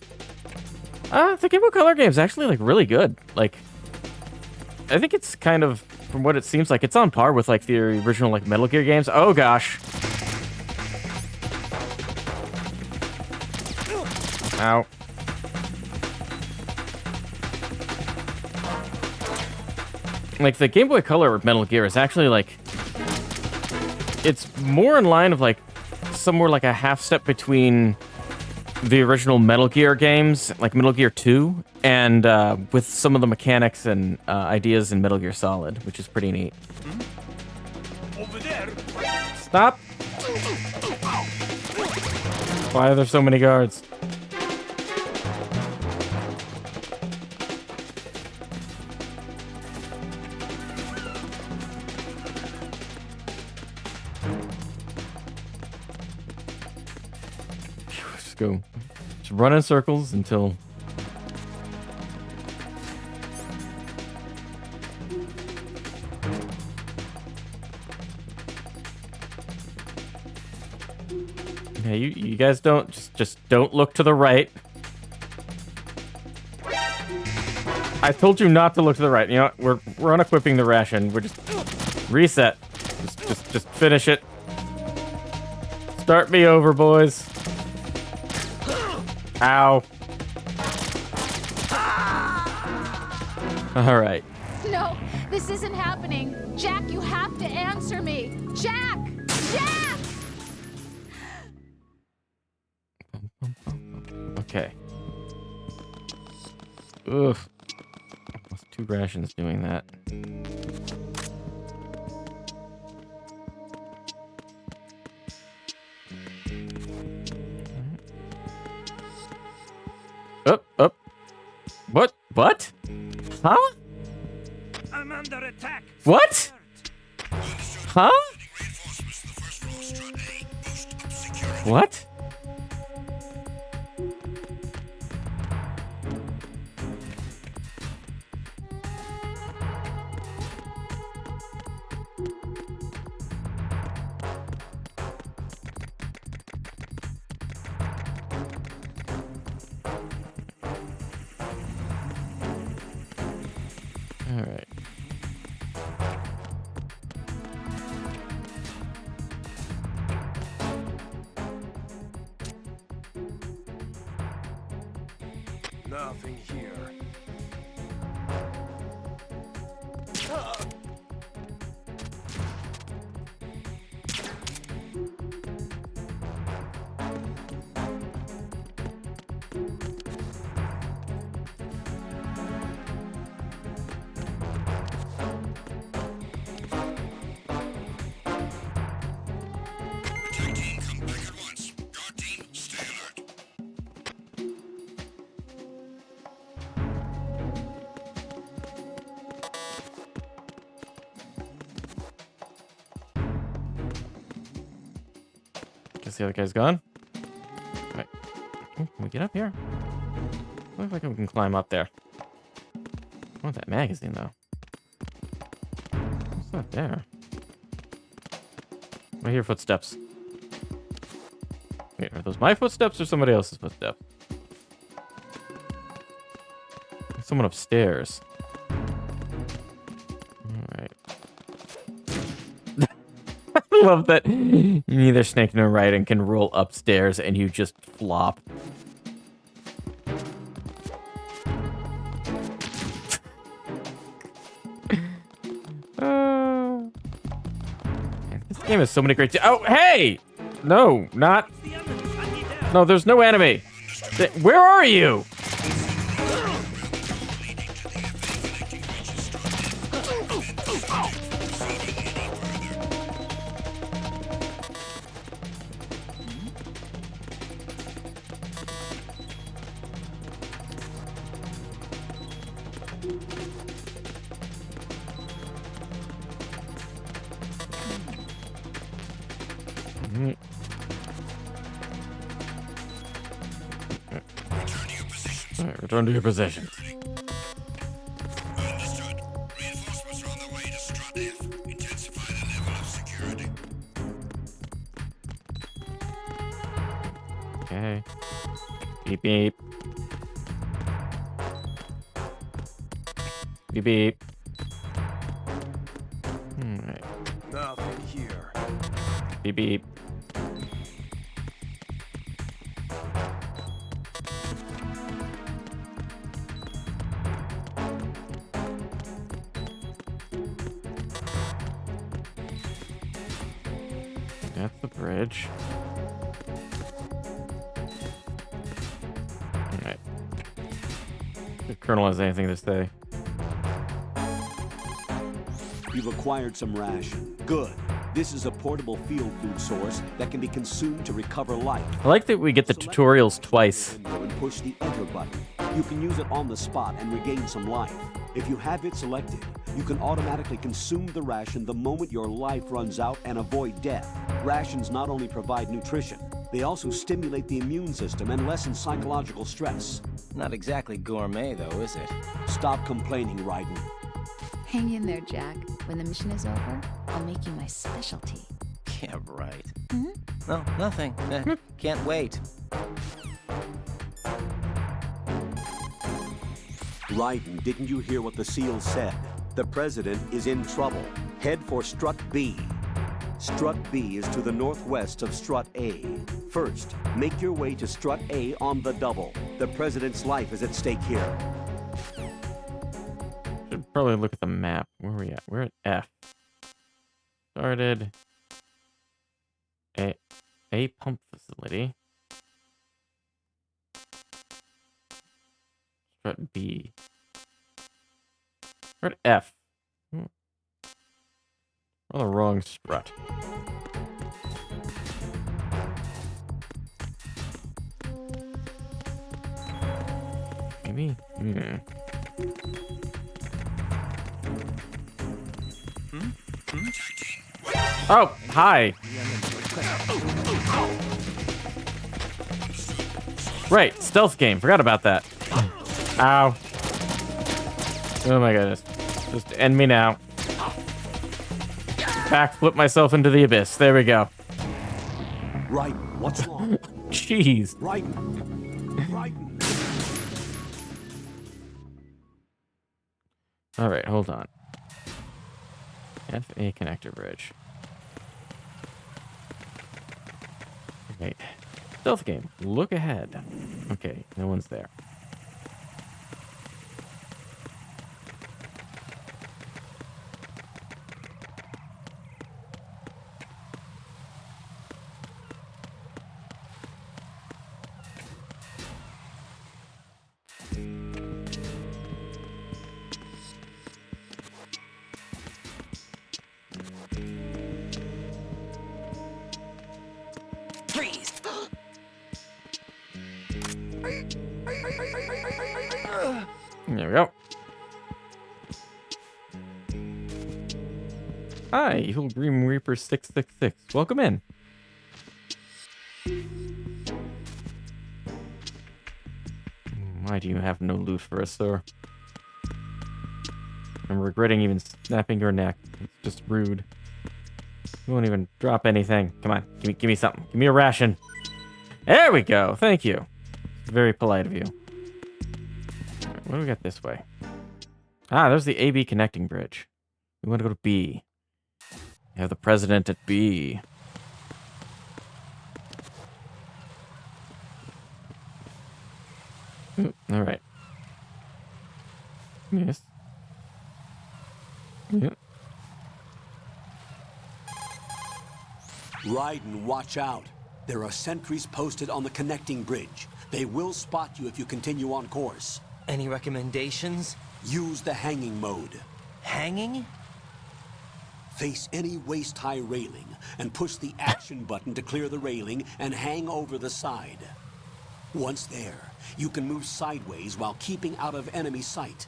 A: The Game Boy Color game's actually, like, really good. Like, I think it's kind of, from what it seems like, it's on par with, like, the original, like, Metal Gear games. Oh, gosh. Ow. Like, the Game Boy Color Metal Gear is actually, like... It's more in line of, like, somewhere like a half step between the original Metal Gear games, like Metal Gear 2, and with some of the mechanics and ideas in Metal Gear Solid, which is pretty neat.
F: Over there.
A: Stop! Why are there so many guards? Go. Just run in circles until... Yeah, you guys don't... Just don't look to the right. I told you not to look to the right. You know what? We're unequipping the ration. We're just... Reset. Just finish it. Start me over, boys. Ow. All right.
S: No, this isn't happening. Jack, you have to answer me. Jack! Jack!
A: Okay. Ugh. Lost 2 rations doing that. Up. What? Huh?
F: I'm under attack.
A: What? Huh? What?
N: Nothing here.
A: Guess the other guy's gone. Right. Can we get up here? Looks like we can climb up there. I want that magazine though. What's that there? I hear footsteps. Wait, are those my footsteps or somebody else's footsteps? Someone upstairs. Alright. I love that neither Snake nor Raiden can roll upstairs and you just flop. Man, this game has so many great... Oh, hey! No, not... No, there's no enemy. Where are you? Alright, return to your positions. Okay. Beep beep. Beep beep. Alright.
N: Nothing here.
A: Beep beep. That's the bridge. Alright. The Colonel has anything to say.
P: You've acquired some ration. Good. This is a portable field food source that can be consumed to recover life.
A: I like that we get the tutorials twice.
P: And push the enter button. You can use it on the spot and regain some life. If you have it selected, you can automatically consume the ration the moment your life runs out and avoid death. Rations not only provide nutrition, they also stimulate the immune system and lessen psychological stress.
L: Not exactly gourmet, though, is it?
P: Stop complaining, Raiden.
T: Hang in there, Jack. When the mission is over, I'll make you my specialty.
L: Yeah, right.
T: Hmm?
L: No, nothing. Can't wait.
P: Raiden, didn't you hear what the seal said? The President is in trouble. Head for Strut B. Strut B is to the northwest of Strut A. First, make your way to Strut A on the double. The President's life is at stake here.
A: Should probably look at the map. Where are we at? We're at F. Started a pump facility. Strut B. We're at F. We're on the wrong strut. Maybe? Oh, hi. Right, stealth game. Forgot about that. Ow. Oh my goodness. Just end me now. Backflip myself into the abyss. There we go.
P: Raiden, what's wrong?
A: Jeez.
P: Raiden. Raiden.
A: All right, hold on. FA connector bridge. Okay. Stealth game. Look ahead. Okay, no one's there. There we go. Hi, Evil Grim Reaper 666. Welcome in. Why do you have no loot for us, sir? I'm regretting even snapping your neck. It's just rude. You won't even drop anything. Come on, give me something. Give me a ration. There we go. Thank you. It's very polite of you. Right, what do we got this way? Ah, there's the AB connecting bridge. We want to go to B. We have the president at B. Ooh, all right. Yes. Yeah.
P: Raiden, watch out. There are sentries posted on the connecting bridge. They will spot you if you continue on course.
L: Any recommendations?
P: Use the hanging mode.
L: Hanging?
P: Face any waist-high railing and push the action button to clear the railing and hang over the side. Once there, you can move sideways while keeping out of enemy sight.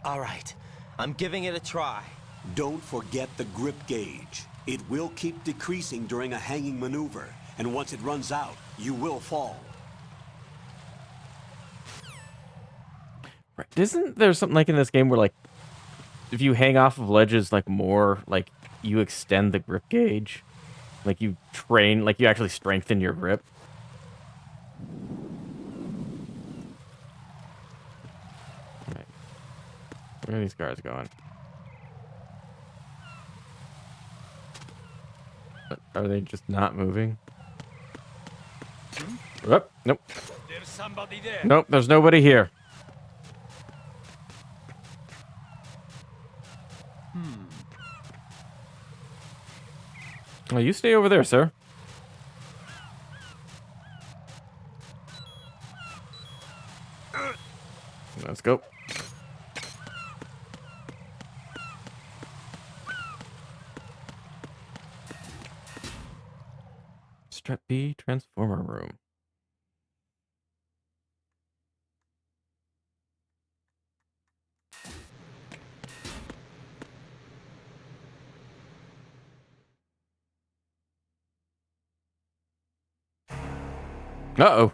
L: All right, I'm giving it a try.
P: Don't forget the grip gauge. It will keep decreasing during a hanging maneuver, and once it runs out, you will fall.
A: Right. Isn't there something like in this game where, like, if you hang off of ledges, like, more, like, you extend the grip gauge? Like, you train, like, you actually strengthen your grip? Right. Where are these guards going? Are they just not moving? Oh, nope.
F: There's somebody there.
A: Nope, there's nobody here. Well, you stay over there, sir. Let's go. Strat B transformer room. Uh-oh.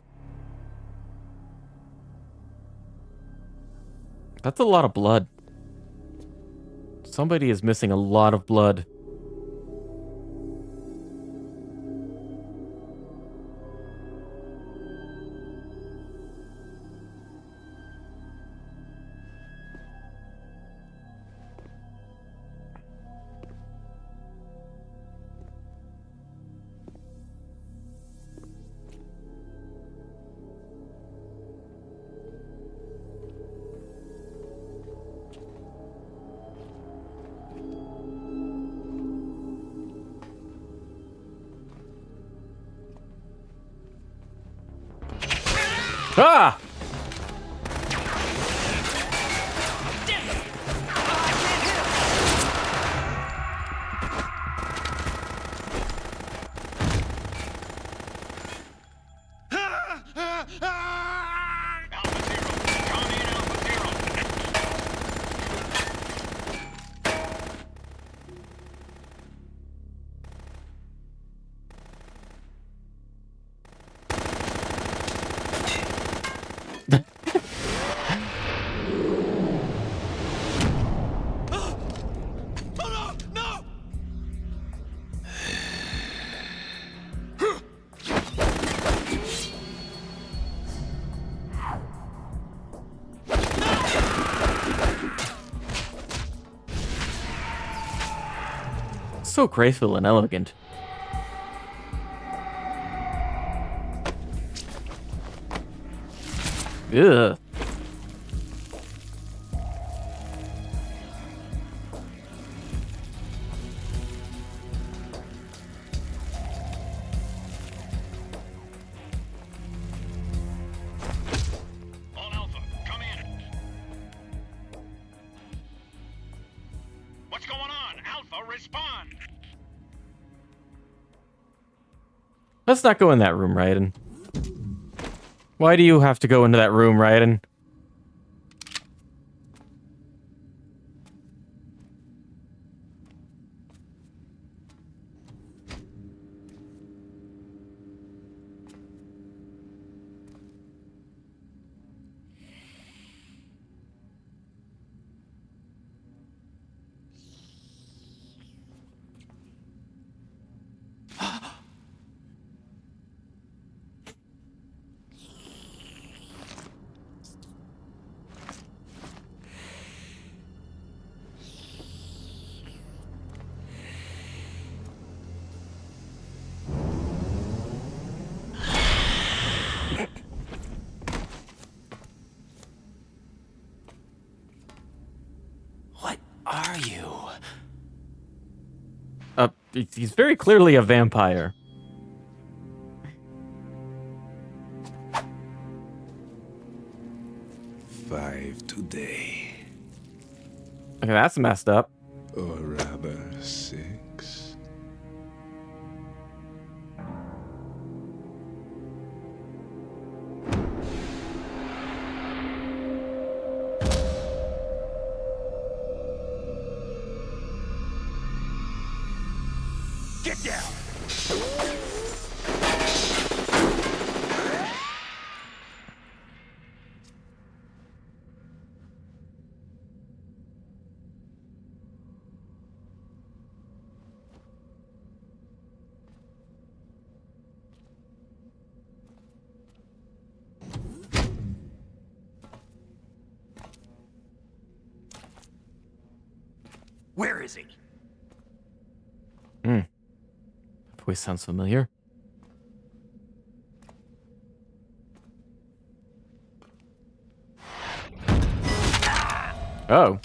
A: That's a lot of blood. Somebody is missing a lot of blood. Ah! So graceful and elegant. Ugh.
I: All Alpha, come in. What's going on? Alpha, respond.
A: Let's not go in that room, Raiden. Why do you have to go into that room, Raiden? He's very clearly a vampire.
U: Five today.
A: Okay, that's messed up.
U: Or rather, 6.
O: Get down! Where is he?
A: Voice sounds familiar. Oh.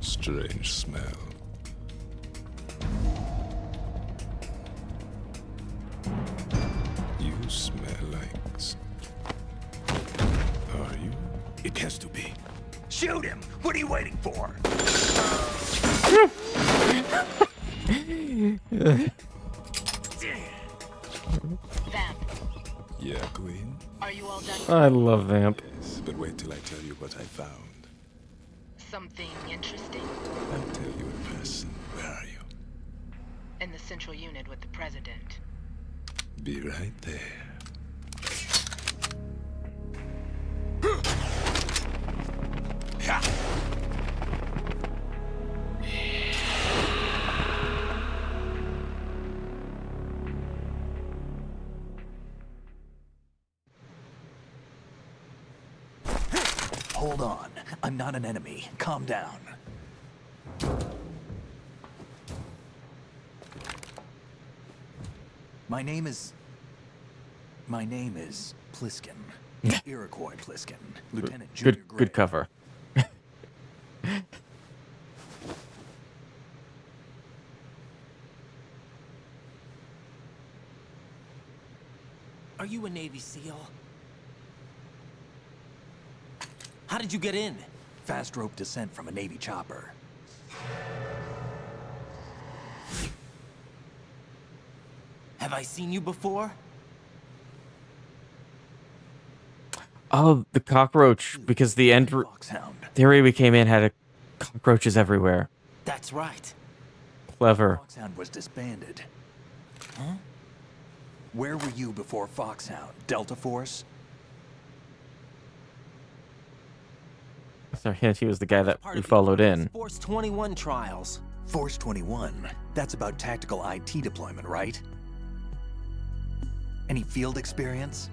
U: Strange smell. You smell like... Are you?
O: It has to be. Shoot him! What are you waiting for?
J: Vamp,
U: Yeah, Queen?
J: are you all done?
A: I love Vamp.
U: Yes, but wait till I tell you what I found.
J: Something interesting?
U: I'll tell you in person. Where are you?
J: In the central unit with the president.
U: Be right there.
G: Hold on. I'm not an enemy. Calm down. My name is Pliskin. Iroquois Pliskin. Lieutenant Junior Gray.
A: Good cover.
L: Are you a Navy SEAL? How did you get in?
G: Fast rope descent from a Navy chopper.
L: Have I seen you before?
A: Oh, the cockroach, because the end theory we came in had cockroaches everywhere.
L: That's right.
A: Clever.
G: Foxhound was disbanded. Huh? Where were you before Foxhound? Delta Force?
A: So hint he was the guy that we followed in.
L: Force 21 trials.
G: Force 21? That's about tactical IT deployment, right? Any field experience?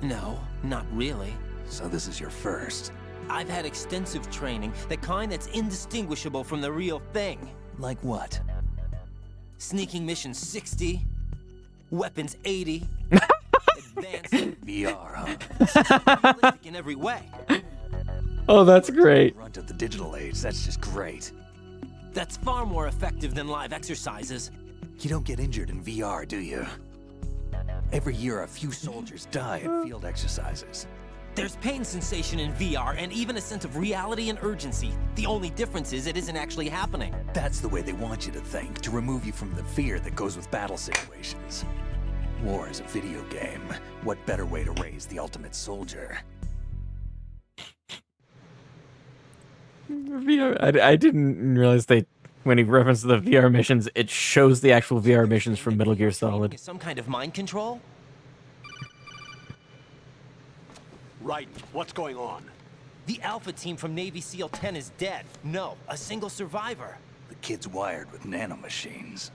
L: No, not really.
G: So this is your first.
L: I've had extensive training, the kind that's indistinguishable from the real thing.
G: Like what?
L: Sneaking mission 60, weapons 80, advanced
G: VR, huh?
L: realistic in every way.
A: Oh, that's great.
G: Brunt of the digital age, that's just great.
L: That's far more effective than live exercises.
G: You don't get injured in VR, do you? Every year, a few soldiers die in field exercises.
L: There's pain sensation in VR and even a sense of reality and urgency. The only difference is it isn't actually happening.
G: That's the way they want you to think, to remove you from the fear that goes with battle situations. War is a video game. What better way to raise the ultimate soldier?
A: VR. I didn't realize when he referenced the VR missions, it shows the actual VR missions from Metal Gear Solid.
L: Some kind of mind control?
P: Right. What's going on?
L: The Alpha team from Navy SEAL 10 is dead. No, a single survivor.
G: The kid's wired with nanomachines.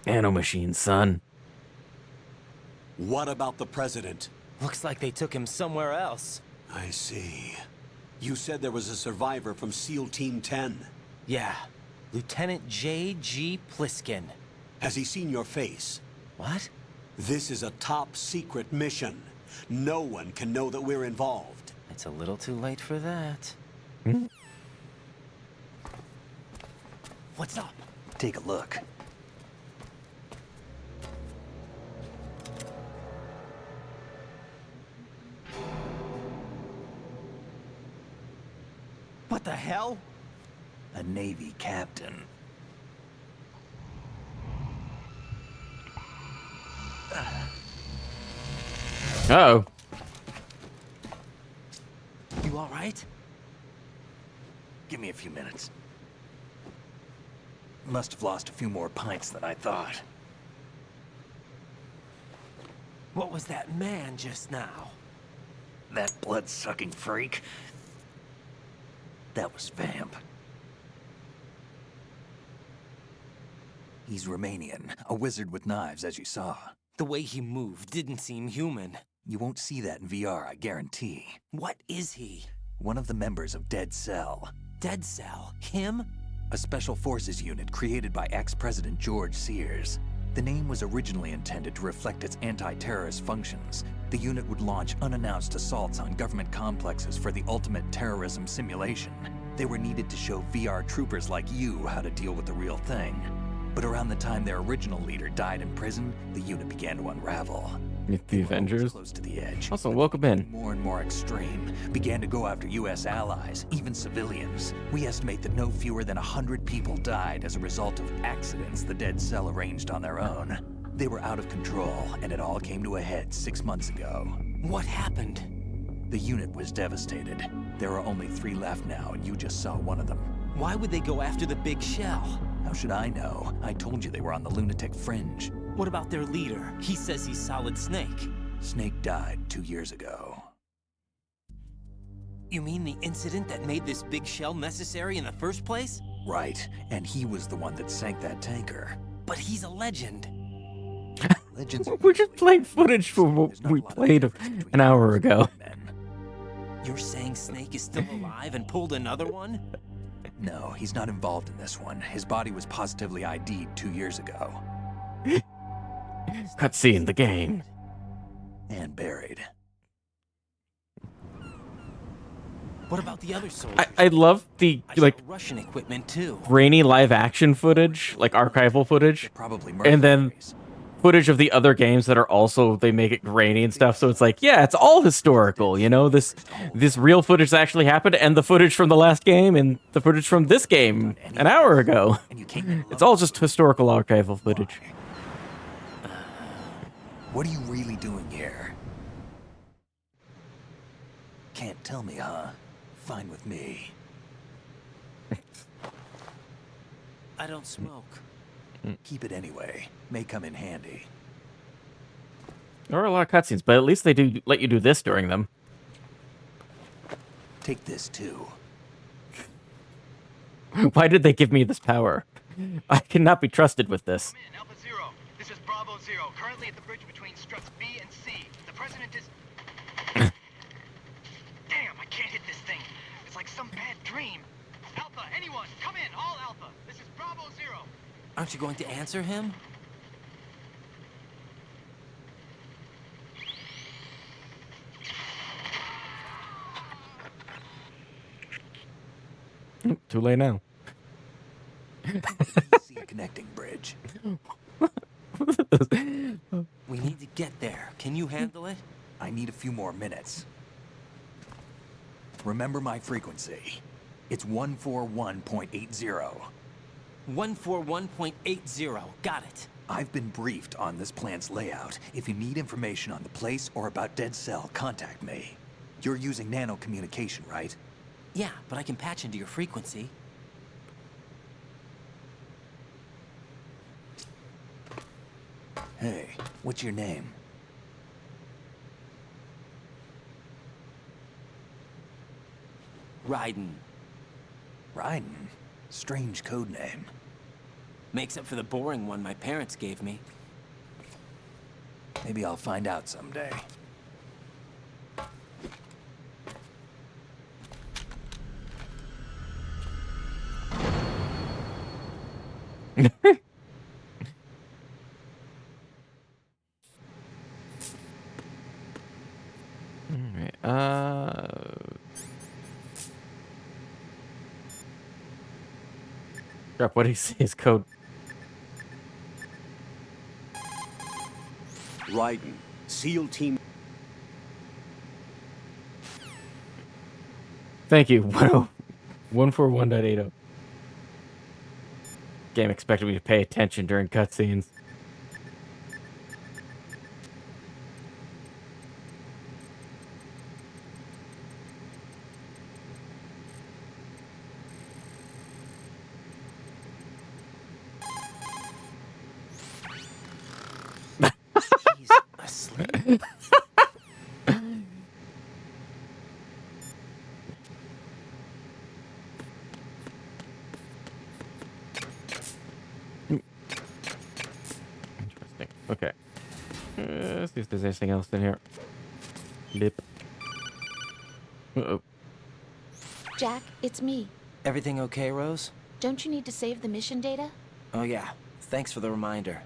A: Nanomachines, son.
P: What about the president?
L: Looks like they took him somewhere else.
P: I see. You said there was a survivor from SEAL Team 10.
L: Yeah. Lieutenant J.G. Pliskin.
P: Has he seen your face?
L: What?
P: This is a top secret mission. No one can know that we're involved.
L: It's a little too late for that. What's up?
G: Take a look.
L: What the hell?
G: A Navy captain.
A: Uh-oh.
L: You all right?
G: Give me a few minutes. Must have lost a few more pints than I thought.
L: What was that man just now?
G: That blood-sucking freak. That was Vamp. He's Romanian, a wizard with knives, as you saw.
L: The way he moved didn't seem human.
G: You won't see that in VR, I guarantee.
L: What is he?
G: One of the members of Dead Cell.
L: Dead Cell? Him?
G: A special forces unit created by ex-President George Sears. The name was originally intended to reflect its anti-terrorist functions. The unit would launch unannounced assaults on government complexes for the ultimate terrorism simulation. They were needed to show VR troopers like you how to deal with the real thing. But around the time their original leader died in prison, the unit began to unravel.
A: Meet the Avengers.
G: Close to the edge.
A: Also, welcome in.
G: More and more extreme. Began to go after U.S. allies, even civilians. We estimate that no fewer than 100 people died as a result of accidents the Dead Cell arranged on their own. They were out of control, and it all came to a head 6 months ago.
L: What happened?
G: The unit was devastated. There are only 3 left now, and you just saw one of them.
L: Why would they go after the big shell?
G: How should I know? I told you they were on the lunatic fringe.
L: What about their leader? He says he's Solid Snake.
G: Snake died 2 years ago.
L: You mean the incident that made this big shell necessary in the first place?
G: Right, and he was the one that sank that tanker.
L: But he's a legend.
G: Legends.
A: We're just playing footage from what we played an hour ago.
L: You're saying Snake is still alive and pulled another one?
G: No, he's not involved in this one. His body was positively ID'd 2 years ago.
A: Cutscene, the game.
G: And buried.
L: What about the other soldiers?
A: I love the, like,
L: Russian equipment too.
A: grainy live action footage, like archival footage.
G: Probably
A: and then footage of the other games that are also, they make it grainy and stuff. So it's like, yeah, it's all historical, you know, this real footage that actually happened, and the footage from the last game and the footage from this game an hour ago. It's all just historical archival footage.
G: What are you really doing here? Can't tell me, huh? Fine with me.
L: I don't smoke.
G: Keep it anyway. May come in handy.
A: There are a lot of cutscenes, but at least they do let you do this during them.
G: Take this too.
A: Why did they give me this power? I cannot be trusted with this.
D: Alpha Zero, this is Bravo Zero, currently at the bridge between struts B and C. The president is... Damn, I can't hit this thing. It's like some bad dream. Alpha, anyone, come in, all Alpha. This is Bravo Zero.
L: Aren't you going to answer him?
A: Too late now.
G: See a connecting bridge.
L: We need to get there. Can you handle it?
G: I need a few more minutes. Remember my frequency. It's 141.80.
L: 141.80. Got it.
G: I've been briefed on this plan's layout. If you need information on the place or about Dead Cell, contact me. You're using nano communication, right?
L: Yeah, but I can patch into your frequency.
G: Hey, what's your name?
L: Raiden.
G: Raiden? Strange code name.
L: Makes up for the boring one my parents gave me.
G: Maybe I'll find out someday.
A: Alright, crap, what did he say his code?
P: Raiden, SEAL Team.
A: Thank you. 141.80. Game expected me to pay attention during cutscenes.
L: He's asleep.
A: Interesting. Okay. Let's see if there's anything else in here. Lip. Uh-oh.
S: Jack, it's me.
L: Everything okay, Rose?
S: Don't you need to save the mission data?
L: Oh yeah. Thanks for the reminder.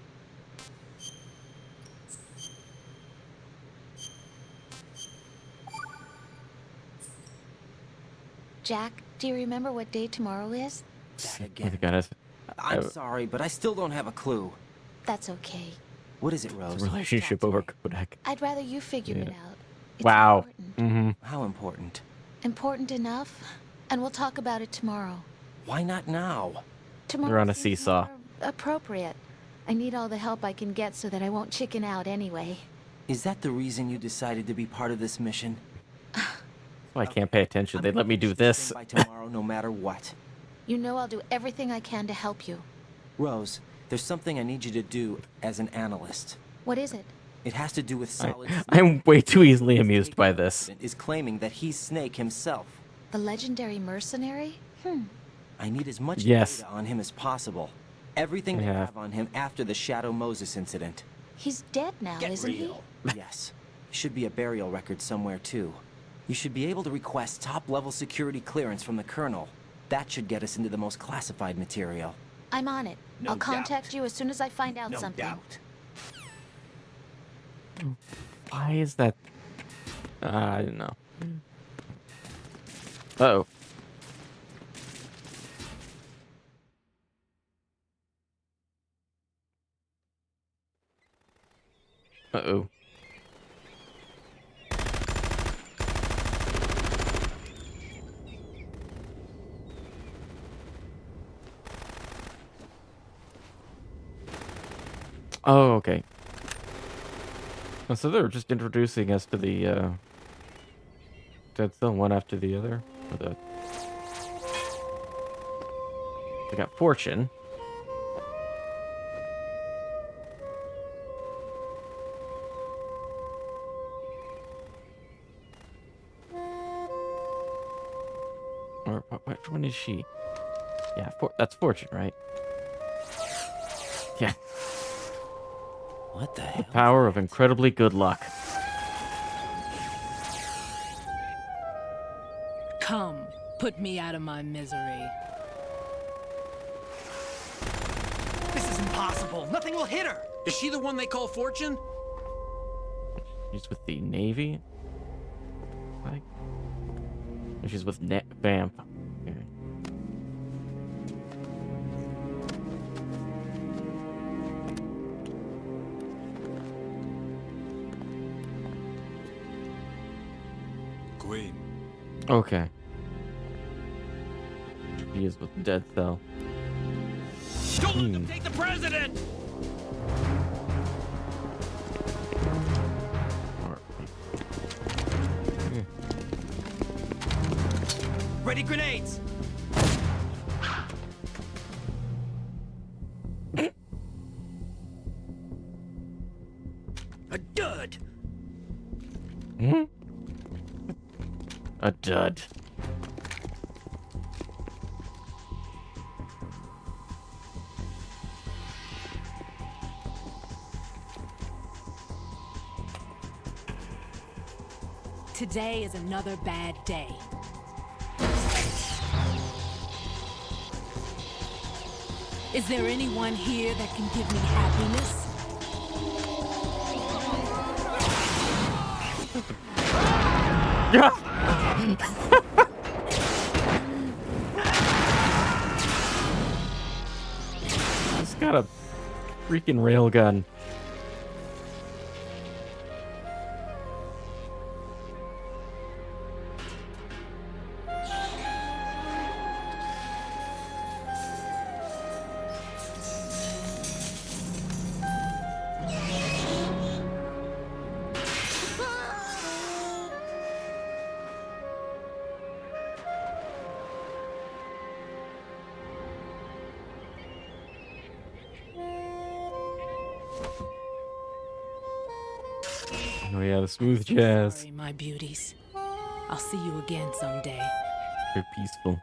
S: Jack, do you remember what day tomorrow is?
L: That
A: Oh
L: again.
A: my goodness.
L: I'm sorry, but I still don't have a clue.
S: That's okay.
L: What is it, Rose?
A: Relationship over Kodak.
S: I'd rather you figure it out. It's
A: Wow.
S: important.
L: How important?
S: Important enough? And we'll talk about it tomorrow.
L: Why not now?
S: Tomorrow
A: They're on a
S: seems
A: seesaw.
S: more appropriate. I need all the help I can get so that I won't chicken out anyway.
L: Is that the reason you decided to be part of this mission?
A: Well, I can't pay attention. They let me do this.
L: By tomorrow, no matter what.
S: You know I'll do everything I can to help you.
L: Rose, there's something I need you to do as an analyst.
S: What is it?
L: It has to do with Solid Snake.
A: I'm way too easily amused by this.
L: Is claiming that he's Snake himself.
S: The legendary mercenary?
L: I need as much
A: Yes.
L: data on him as possible. Everything they
A: Yeah.
L: have on him after the Shadow Moses incident.
S: He's dead now, isn't he?
L: Yes. Should be a burial record somewhere, too. You should be able to request top-level security clearance from the Colonel. That should get us into the most classified material.
S: I'm on it.
L: No
S: I'll contact
L: doubt.
S: you as soon as I find out
L: No
S: something.
L: doubt.
A: Why is that? I don't know. Uh-oh. Uh-oh. Oh, okay. Oh, so they were just introducing us to the Dead Cell one after the other. Or the... We got Fortune. Or which one is she? Yeah, that's Fortune, right? Yeah.
L: What the
A: The
L: hell?
A: power of incredibly good luck.
B: Come, put me out of my misery.
D: This is impossible. Nothing will hit her.
F: Is she the one they call Fortune?
A: She's with the Navy? Like, she's with Vamp. Okay.
U: Queen.
A: Okay. He is with Dead Cell.
F: Don't let them take the president!
D: Ready grenades.
F: A dud!
A: Hmm? A dud.
B: Today is another bad day. Is there anyone here that can give me happiness?
A: He's got a freaking railgun. Oh yeah, the smooth jazz.
B: Sorry, my beauties. I'll see you again someday.
A: They're peaceful.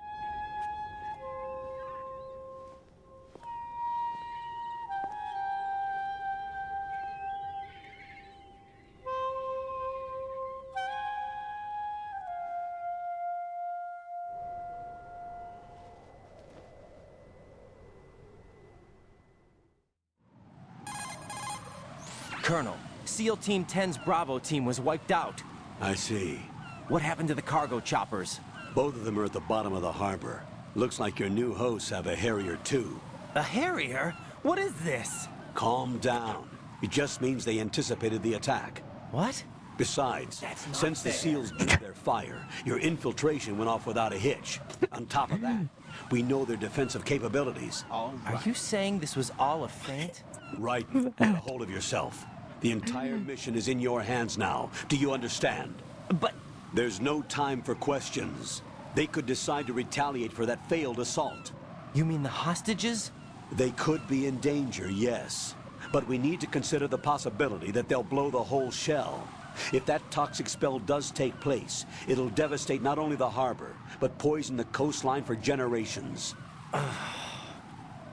L: Colonel, SEAL Team 10's Bravo team was wiped out.
P: I see.
L: What happened to the cargo choppers?
P: Both of them are at the bottom of the harbor. Looks like your new hosts have a Harrier too.
L: A Harrier? What is this?
P: Calm down. It just means they anticipated the attack.
L: What?
P: Besides, since the SEALs drew their fire, your infiltration went off without a hitch. On top of that, we know their defensive capabilities.
L: Are you saying this was all a feint?
P: Right. Get a hold of yourself. The entire mission is in your hands now. Do you understand?
L: But...
P: There's no time for questions. They could decide to retaliate for that failed assault.
L: You mean the hostages?
P: They could be in danger, yes. But we need to consider the possibility that they'll blow the whole shell. If that toxic spell does take place, it'll devastate not only the harbor, but poison the coastline for generations.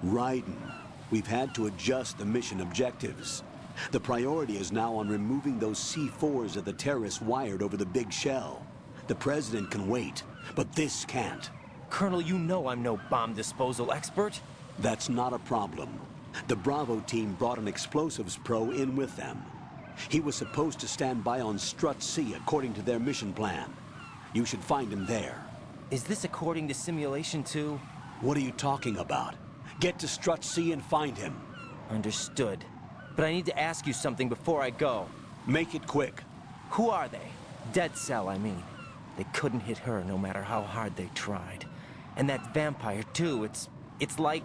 P: Raiden, we've had to adjust the mission objectives. The priority is now on removing those C4s that the terrorists wired over the big shell. The President can wait, but this can't.
L: Colonel, you know I'm no bomb disposal expert.
P: That's not a problem. The Bravo team brought an explosives pro in with them. He was supposed to stand by on Strut C according to their mission plan. You should find him there.
L: Is this according to simulation too?
P: What are you talking about? Get to Strut C and find him.
L: Understood. But I need to ask you something before I go.
P: Make it quick.
L: Who are they? Dead Cell, I mean. They couldn't hit her no matter how hard they tried. And that vampire too, it's like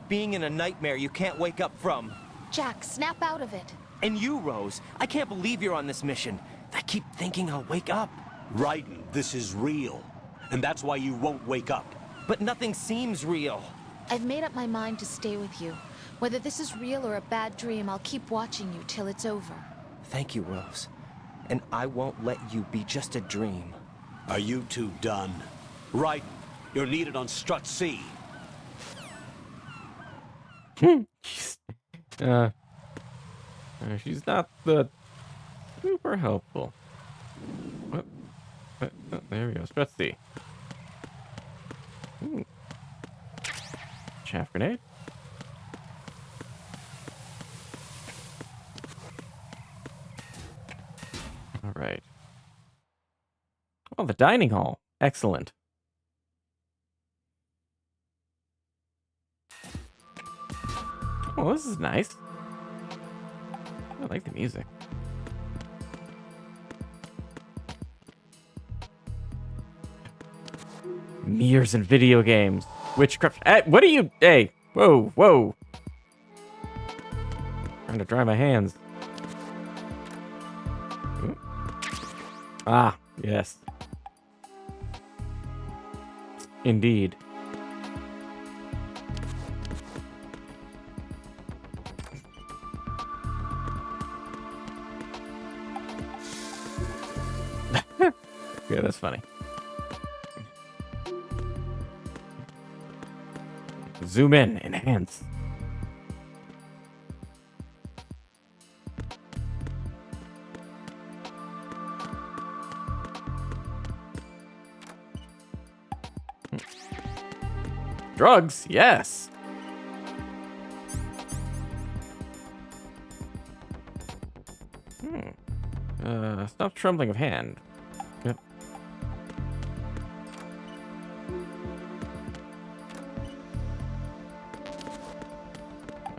L: being in a nightmare you can't wake up from.
S: Jack, snap out of it.
L: And you, Rose, I can't believe you're on this mission. I keep thinking I'll wake up.
P: Raiden, this is real. And that's why you won't wake up.
L: But nothing seems real.
S: I've made up my mind to stay with you. Whether this is real or a bad dream, I'll keep watching you till it's over.
L: Thank you, Rose. And I won't let you be just a dream.
P: Are you two done? Raiden, you're needed on Strut C.
A: She's not the super helpful. What? Oh, there we go. Strut C. Ooh. Chaff grenade. All right. Oh, the dining hall. Excellent. Oh, this is nice. I like the music. Mirrors and video games. Witchcraft. What are you? Hey. Whoa, whoa. Trying to dry my hands. Ooh. Ah, yes. Indeed. Yeah, that's funny. Zoom in, enhance. Drugs, yes. Stop trembling of hand. Yep.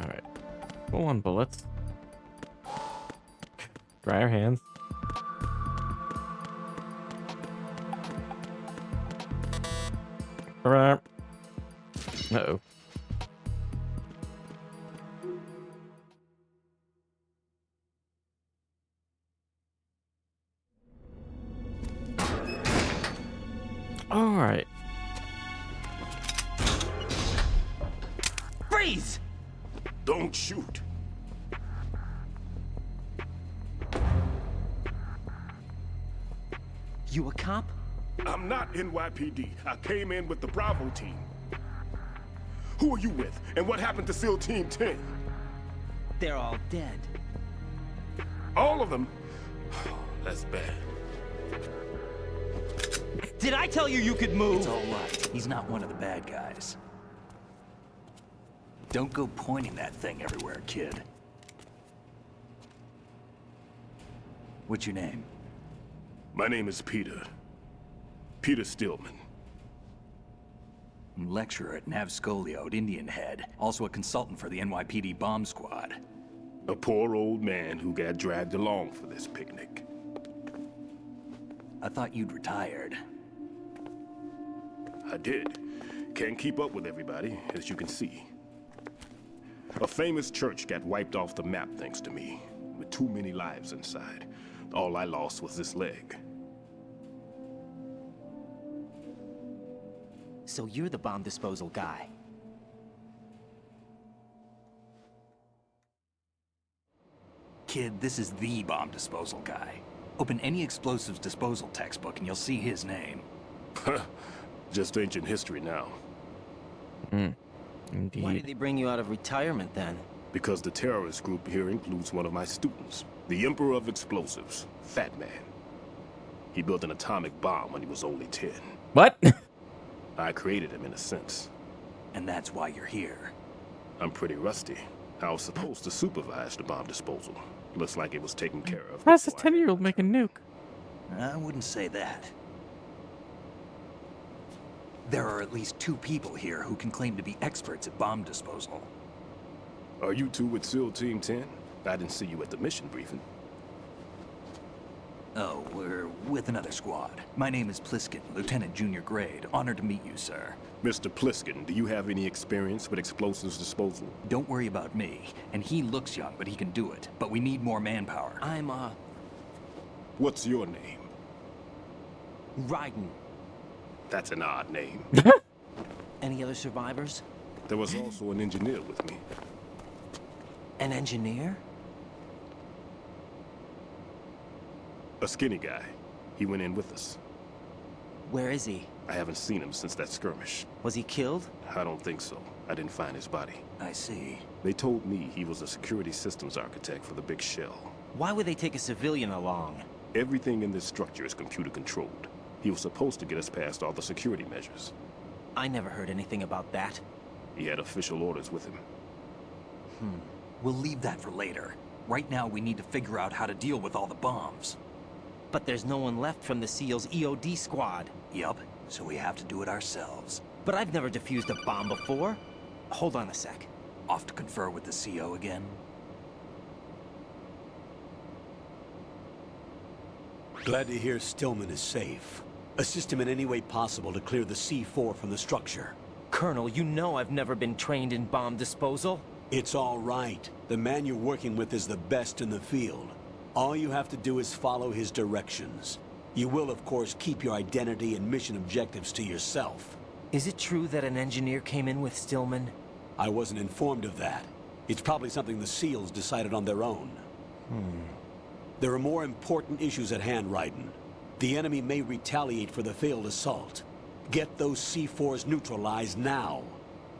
A: Alright. Full on bullets. Dry our hands. Uh-oh. All right.
N: Freeze!
I: Don't shoot.
L: You a cop?
I: I'm not NYPD. I came in with the Bravo team. Who are you with? And what happened to SEAL Team 10?
L: They're all dead.
I: All of them? That's bad.
L: Did I tell you you could move?
G: It's all right. He's not one of the bad guys. Don't go pointing that thing everywhere, kid. What's your name?
I: My name is Peter. Peter Stillman.
G: Lecturer at Navscolio at Indian Head. Also a consultant for the NYPD bomb squad.
I: A poor old man who got dragged along for this picnic.
G: I thought you'd retired.
I: I did. Can't keep up with everybody, as you can see. A famous church got wiped off the map thanks to me, with too many lives inside. All I lost was this leg.
L: So you're the bomb disposal guy.
G: Kid, this is the bomb disposal guy. Open any explosives disposal textbook and you'll see his name.
I: Just ancient history now.
A: Indeed.
L: Why did they bring you out of retirement then?
I: Because the terrorist group here includes one of my students, the Emperor of Explosives, Fat Man. He built an atomic bomb when he was only 10.
A: What?
I: I created him in a sense.
G: And that's why you're here.
I: I'm pretty rusty. I was supposed to supervise the bomb disposal. Looks like it was taken care of.
A: How's this 10-year-old make a nuke?
G: I wouldn't say that. There are at least 2 people here who can claim to be experts at bomb disposal.
I: Are you two with SEAL Team 10? I didn't see you at the mission briefing.
G: Oh, we're with another squad. My name is Pliskin, Lieutenant Junior Grade. Honored to meet you, sir.
I: Mr. Pliskin, do you have any experience with explosives disposal?
G: Don't worry about me. And he looks young, but he can do it. But we need more manpower.
L: I'm,
I: What's your name?
L: Raiden.
I: That's an odd name.
L: Any other survivors?
I: There was also an engineer with me.
L: An engineer?
I: A skinny guy. He went in with us.
L: Where is he?
I: I haven't seen him since that skirmish.
L: Was he killed?
I: I don't think so. I didn't find his body.
G: I see.
I: They told me he was a security systems architect for the big shell.
L: Why would they take a civilian along?
I: Everything in this structure is computer controlled. He was supposed to get us past all the security measures.
L: I never heard anything about that.
I: He had official orders with him.
G: We'll leave that for later. Right now, we need to figure out how to deal with all the bombs.
L: But there's no one left from the SEAL's EOD squad.
G: Yup, so we have to do it ourselves.
L: But I've never defused a bomb before. Hold on a sec.
G: Off to confer with the CO again?
P: Glad to hear Stillman is safe. Assist him in any way possible to clear the C4 from the structure.
L: Colonel, you know I've never been trained in bomb disposal.
P: It's all right. The man you're working with is the best in the field. All you have to do is follow his directions. You will, of course, keep your identity and mission objectives to yourself.
L: Is it true that an engineer came in with Stillman?
P: I wasn't informed of that. It's probably something the SEALs decided on their own. There are more important issues at hand, Raiden. The enemy may retaliate for the failed assault. Get those C4s neutralized now.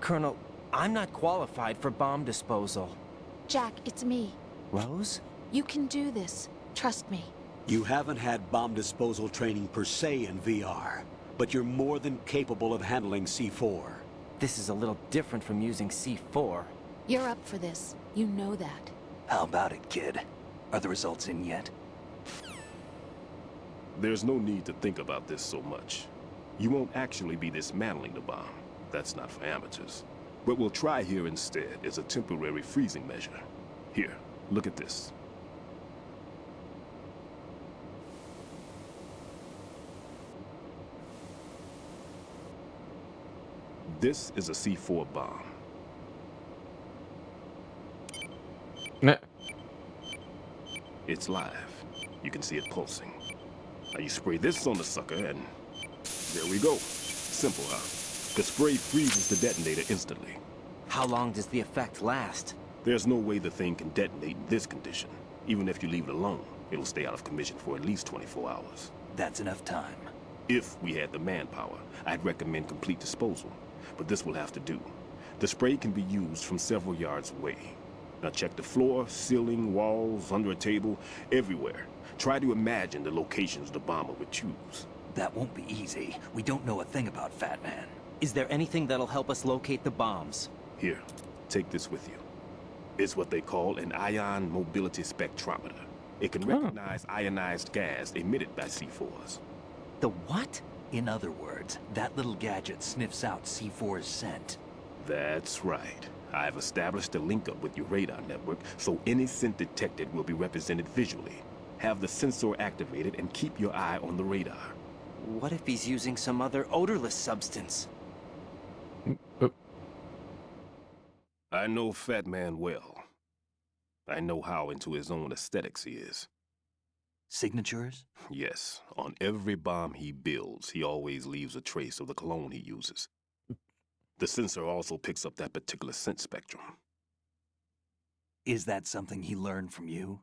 L: Colonel, I'm not qualified for bomb disposal.
S: Jack, it's me.
L: Rose?
S: You can do this. Trust me.
P: You haven't had bomb disposal training per se in VR, but you're more than capable of handling C4.
L: This is a little different from using C4.
S: You're up for this. You know that.
G: How about it, kid? Are the results in yet?
I: There's no need to think about this so much. You won't actually be dismantling the bomb. That's not for amateurs. What we'll try here instead is a temporary freezing measure. Here, look at this. This is a C4 bomb.
A: Nah.
I: It's live. You can see it pulsing. Now you spray this on the sucker and there we go. Simple, huh? The spray freezes the detonator instantly.
L: How long does the effect last?
I: There's no way the thing can detonate in this condition. Even if you leave it alone, it'll stay out of commission for at least 24 hours.
G: That's enough time.
I: If we had the manpower, I'd recommend complete disposal. But this will have to do. The spray can be used from several yards away. Now check the floor, ceiling, walls, under a table, everywhere. Try to imagine the locations the bomber would choose.
G: That won't be easy. We don't know a thing about Fat Man.
L: Is there anything that'll help us locate the bombs?
I: Here, take this with you. It's what they call an ion mobility spectrometer. It can recognize ionized gas emitted by C4s.
L: The what?
G: In other words, that little gadget sniffs out C4's scent.
I: That's right. I've established a link up with your radar network, so any scent detected will be represented visually. Have the sensor activated and keep your eye on the radar.
L: What if he's using some other odorless substance?
I: I know Fat Man well. I know how into his own aesthetics he is.
G: Signatures?
I: Yes. On every bomb he builds, he always leaves a trace of the cologne he uses. The sensor also picks up that particular scent spectrum.
G: Is that something he learned from you?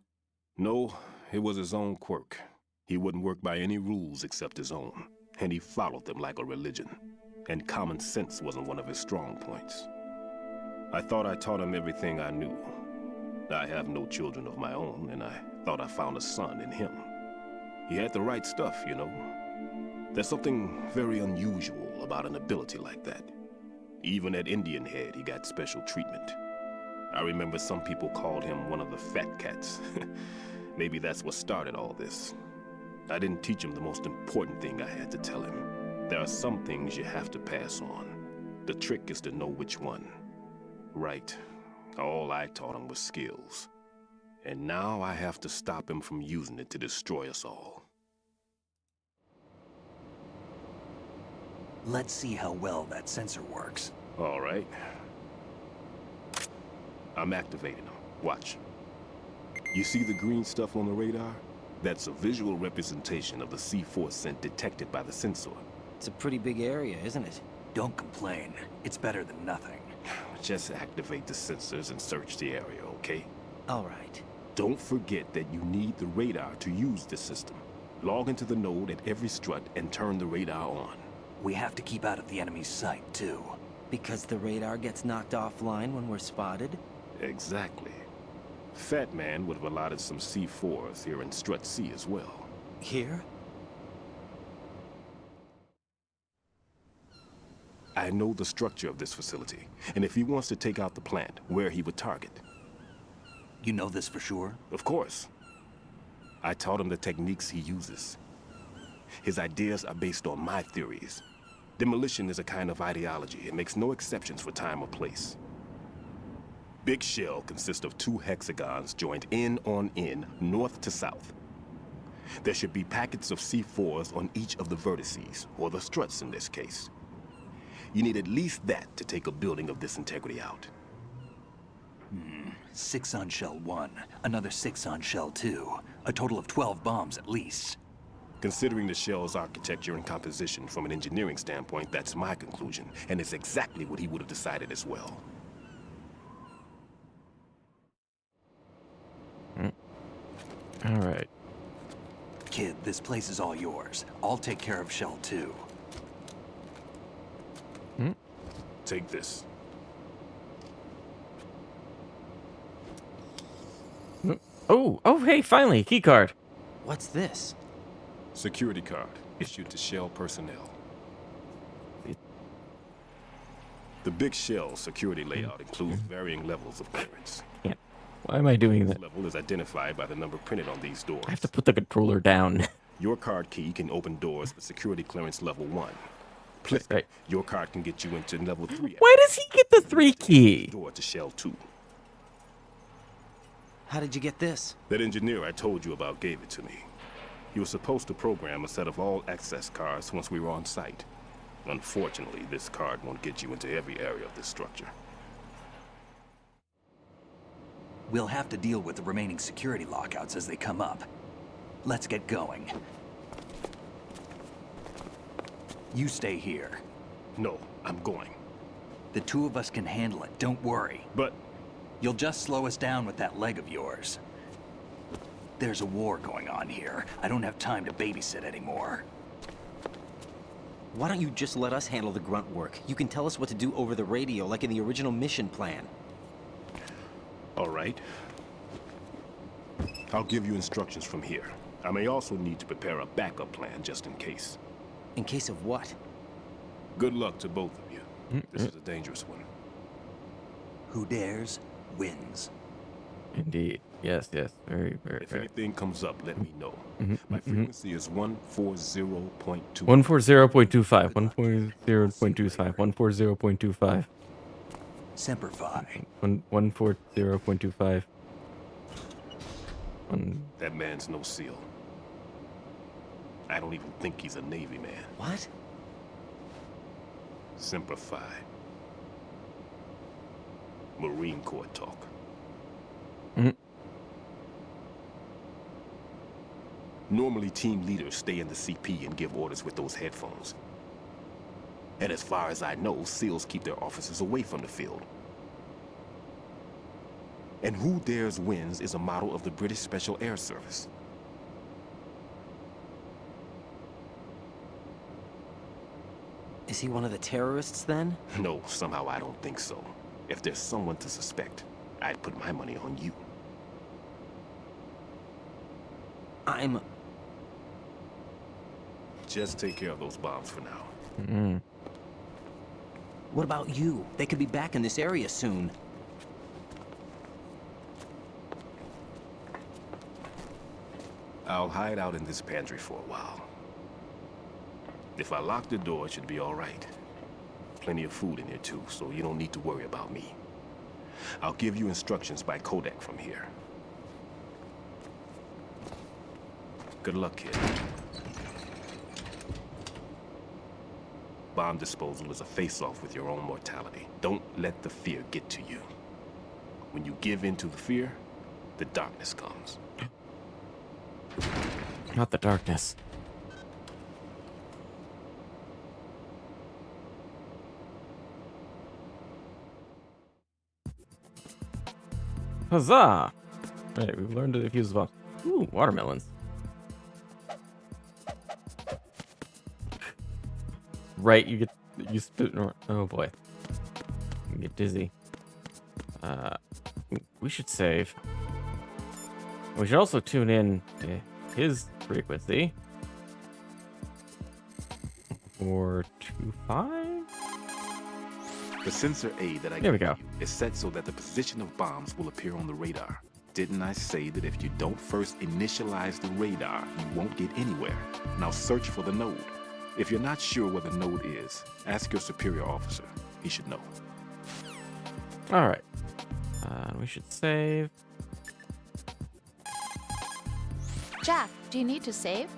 I: No, it was his own quirk. He wouldn't work by any rules except his own, and he followed them like a religion. And common sense wasn't one of his strong points. I thought I taught him everything I knew. I have no children of my own, and I thought I found a son in him. He had the right stuff, you know. There's something very unusual about an ability like that. Even at Indian Head, he got special treatment. I remember some people called him one of the fat cats. Maybe that's what started all this. I didn't teach him the most important thing I had to tell him. There are some things you have to pass on. The trick is to know which one. Right. All I taught him was skills. And now I have to stop him from using it to destroy us all.
G: Let's see how well that sensor works.
I: All right. I'm activating them. Watch. You see the green stuff on the radar? That's a visual representation of the C4 scent detected by the sensor.
L: It's a pretty big area, isn't it?
G: Don't complain. It's better than nothing.
I: Just activate the sensors and search the area, okay?
L: All right.
I: Don't forget that you need the radar to use the system. Log into the node at every strut and turn the radar on.
G: We have to keep out of the enemy's sight, too.
L: Because the radar gets knocked offline when we're spotted?
I: Exactly. Fat Man would have allotted some C4s here in Strut C as well.
L: Here?
I: I know the structure of this facility, and if he wants to take out the plant, where he would target.
G: You know this for sure?
I: Of course. I taught him the techniques he uses. His ideas are based on my theories. Demolition is a kind of ideology. It makes no exceptions for time or place. Big shell consists of 2 hexagons joined end on end, north to south. There should be packets of C4s on each of the vertices, or the struts in this case. You need at least that to take a building of this integrity out.
G: 6 on shell 1, another 6 on shell 2. A total of 12 bombs at least.
I: Considering the shell's architecture and composition from an engineering standpoint, that's my conclusion, and it's exactly what he would have decided as well.
A: All right.
G: Kid, this place is all yours. I'll take care of shell 2.
I: Take this.
A: Oh, hey, finally, key card.
L: What's this?
I: Security card issued to Shell personnel. The Big Shell security layout includes varying levels of clearance.
A: Why am I doing that?
I: This level is identified by the number printed on these doors.
A: I have to put the controller down.
I: Your card key can open doors at security clearance level 1. Click.
A: Right.
I: Your card can get you into level 3.
A: Why does he get the 3 key?
I: Door to shell 2.
L: How did you get this?
I: That engineer I told you about gave it to me. He was supposed to program a set of all access cards once we were on site. Unfortunately, this card won't get you into every area of this structure.
G: We'll have to deal with the remaining security lockouts as they come up. Let's get going. You stay here.
I: No, I'm going.
G: The two of us can handle it, don't worry.
I: But...
G: You'll just slow us down with that leg of yours. There's a war going on here. I don't have time to babysit anymore.
L: Why don't you just let us handle the grunt work? You can tell us what to do over the radio, like in the original mission plan.
I: All right. I'll give you instructions from here. I may also need to prepare a backup plan just in case.
L: In case of what?
I: Good luck to both of you. This is a dangerous one.
G: Who dares, wins.
A: Indeed. Yes, yes. Very, very,
I: If
A: very.
I: anything comes up, let me know. My frequency is 140.2.
A: 140.25. 140.25. 140.25.
G: Semper Fi.
A: 140.25.
I: That man's no SEAL. I don't even think he's a Navy man.
L: What?
I: Semper Fi. Marine Corps talk. Normally, team leaders stay in the CP and give orders with those headphones. And as far as I know, SEALs keep their officers away from the field. And Who Dares Wins is a model of the British Special Air Service.
L: Is he one of the terrorists, then?
I: No, somehow I don't think so. If there's someone to suspect, I'd put my money on you.
L: I'm...
I: Just take care of those bombs for now.
L: What about you? They could be back in this area soon.
I: I'll hide out in this pantry for a while. If I lock the door, it should be all right. Plenty of food in here too, so you don't need to worry about me. I'll give you instructions by codec from here. Good luck, kid. Bomb disposal is a face-off with your own mortality. Don't let the fear get to you. When you give in to the fear, the darkness comes.
A: Not the darkness. Huzzah! Right, we've learned to defuse the bomb. Ooh, watermelons. Right, you spit. Oh boy, you get dizzy. We should save. We should also tune in to his frequency. 425.
C: The sensor A that I
A: There we
C: gave
A: go.
C: you is set so that the position of bombs will appear on the radar. Didn't I say that if you don't first initialize the radar, you won't get anywhere? Now search for the node. If you're not sure where the node is, ask your superior officer. He should know.
A: All right. We should save.
S: Jack, do you need to save?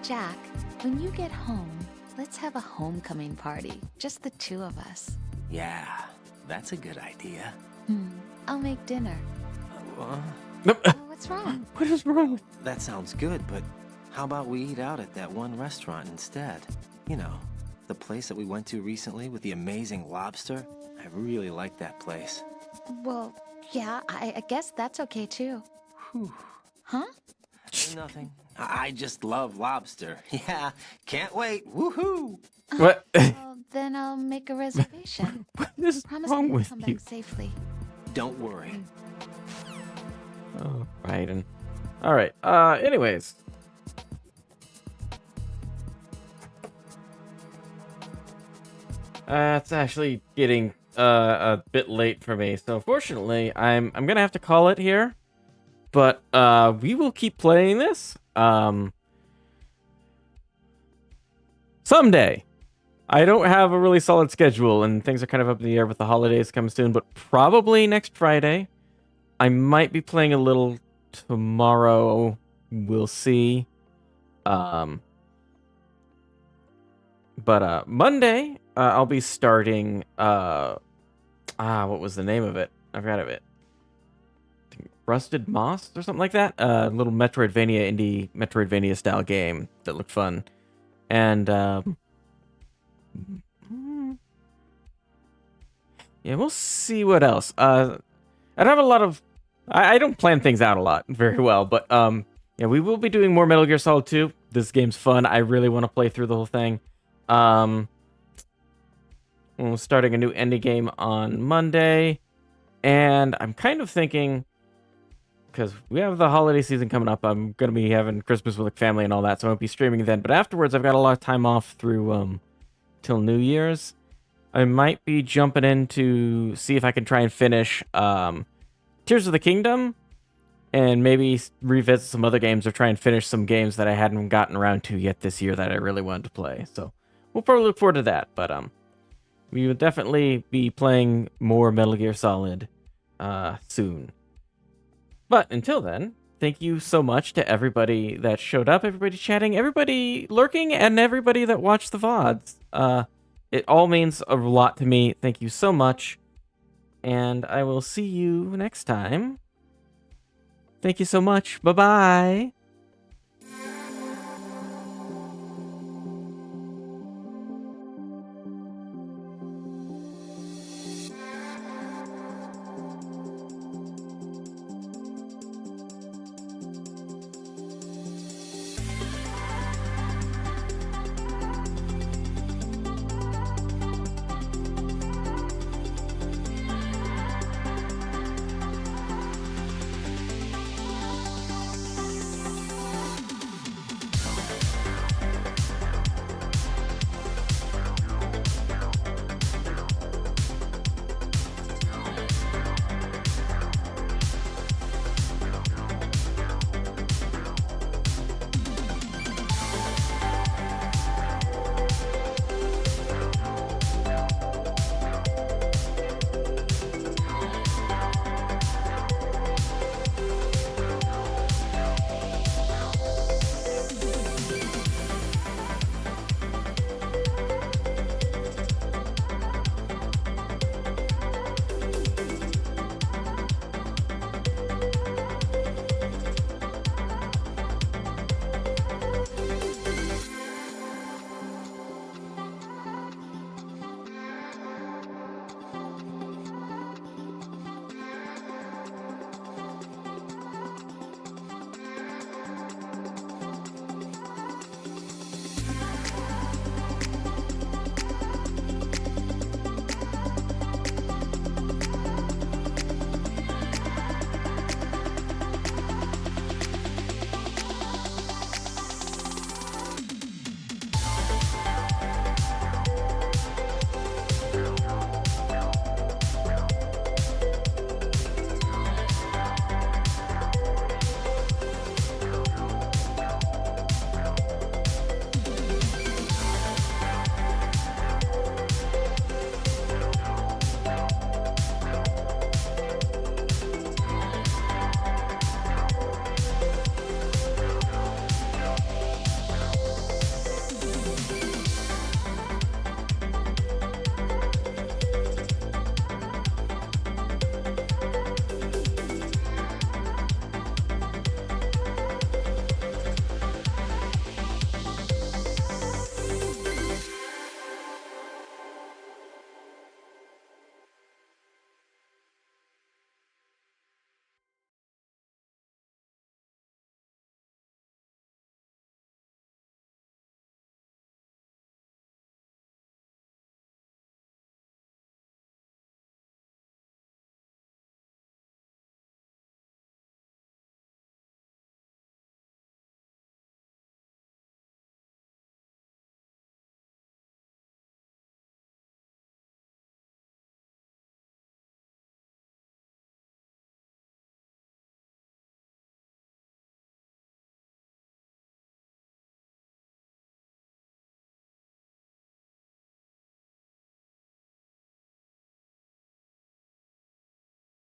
S: Jack, when you get home, let's have a homecoming party. Just the two of us.
L: Yeah, that's a good idea.
S: I'll make dinner.
A: Nope.
S: What's wrong?
A: What is wrong with...
L: That sounds good, but how about we eat out at that one restaurant instead? You know, the place that we went to recently with the amazing lobster. I really like that place.
S: Well, yeah, I guess that's okay too.
L: Whew.
S: Huh?
L: Nothing. I just love lobster. Yeah, can't wait. Woohoo!
A: What?
S: Well, then I'll make a reservation.
A: What is
S: Promise
A: wrong
S: me
A: with
S: come
A: you?
S: back safely.
L: Don't worry.
A: Oh, Biden. All right. Anyways. It's actually getting a bit late for me, so fortunately, I'm gonna have to call it here. But we will keep playing this. Someday. I don't have a really solid schedule, and things are kind of up in the air with the holidays coming soon, but probably next Friday. I might be playing a little tomorrow. We'll see. But Monday, I'll be starting, what was the name of it? I forgot of it. Rusted Moss or something like that? A little Metroidvania, indie Metroidvania style game that looked fun. And, yeah, we'll see what else. I don't have a lot of... I don't plan things out a lot very well, but, yeah, we will be doing more Metal Gear Solid 2. This game's fun. I really want to play through the whole thing. We're starting a new indie game on Monday. And I'm kind of thinking, because we have the holiday season coming up, I'm going to be having Christmas with the family and all that, so I won't be streaming then. But afterwards, I've got a lot of time off through till New Year's. I might be jumping in to see if I can try and finish Tears of the Kingdom, and maybe revisit some other games or try and finish some games that I hadn't gotten around to yet this year that I really wanted to play. So we'll probably look forward to that, but we will definitely be playing more Metal Gear Solid soon. But until then, thank you so much to everybody that showed up, everybody chatting, everybody lurking, and everybody that watched the VODs. It all means a lot to me. Thank you so much. And I will see you next time. Thank you so much. Bye-bye.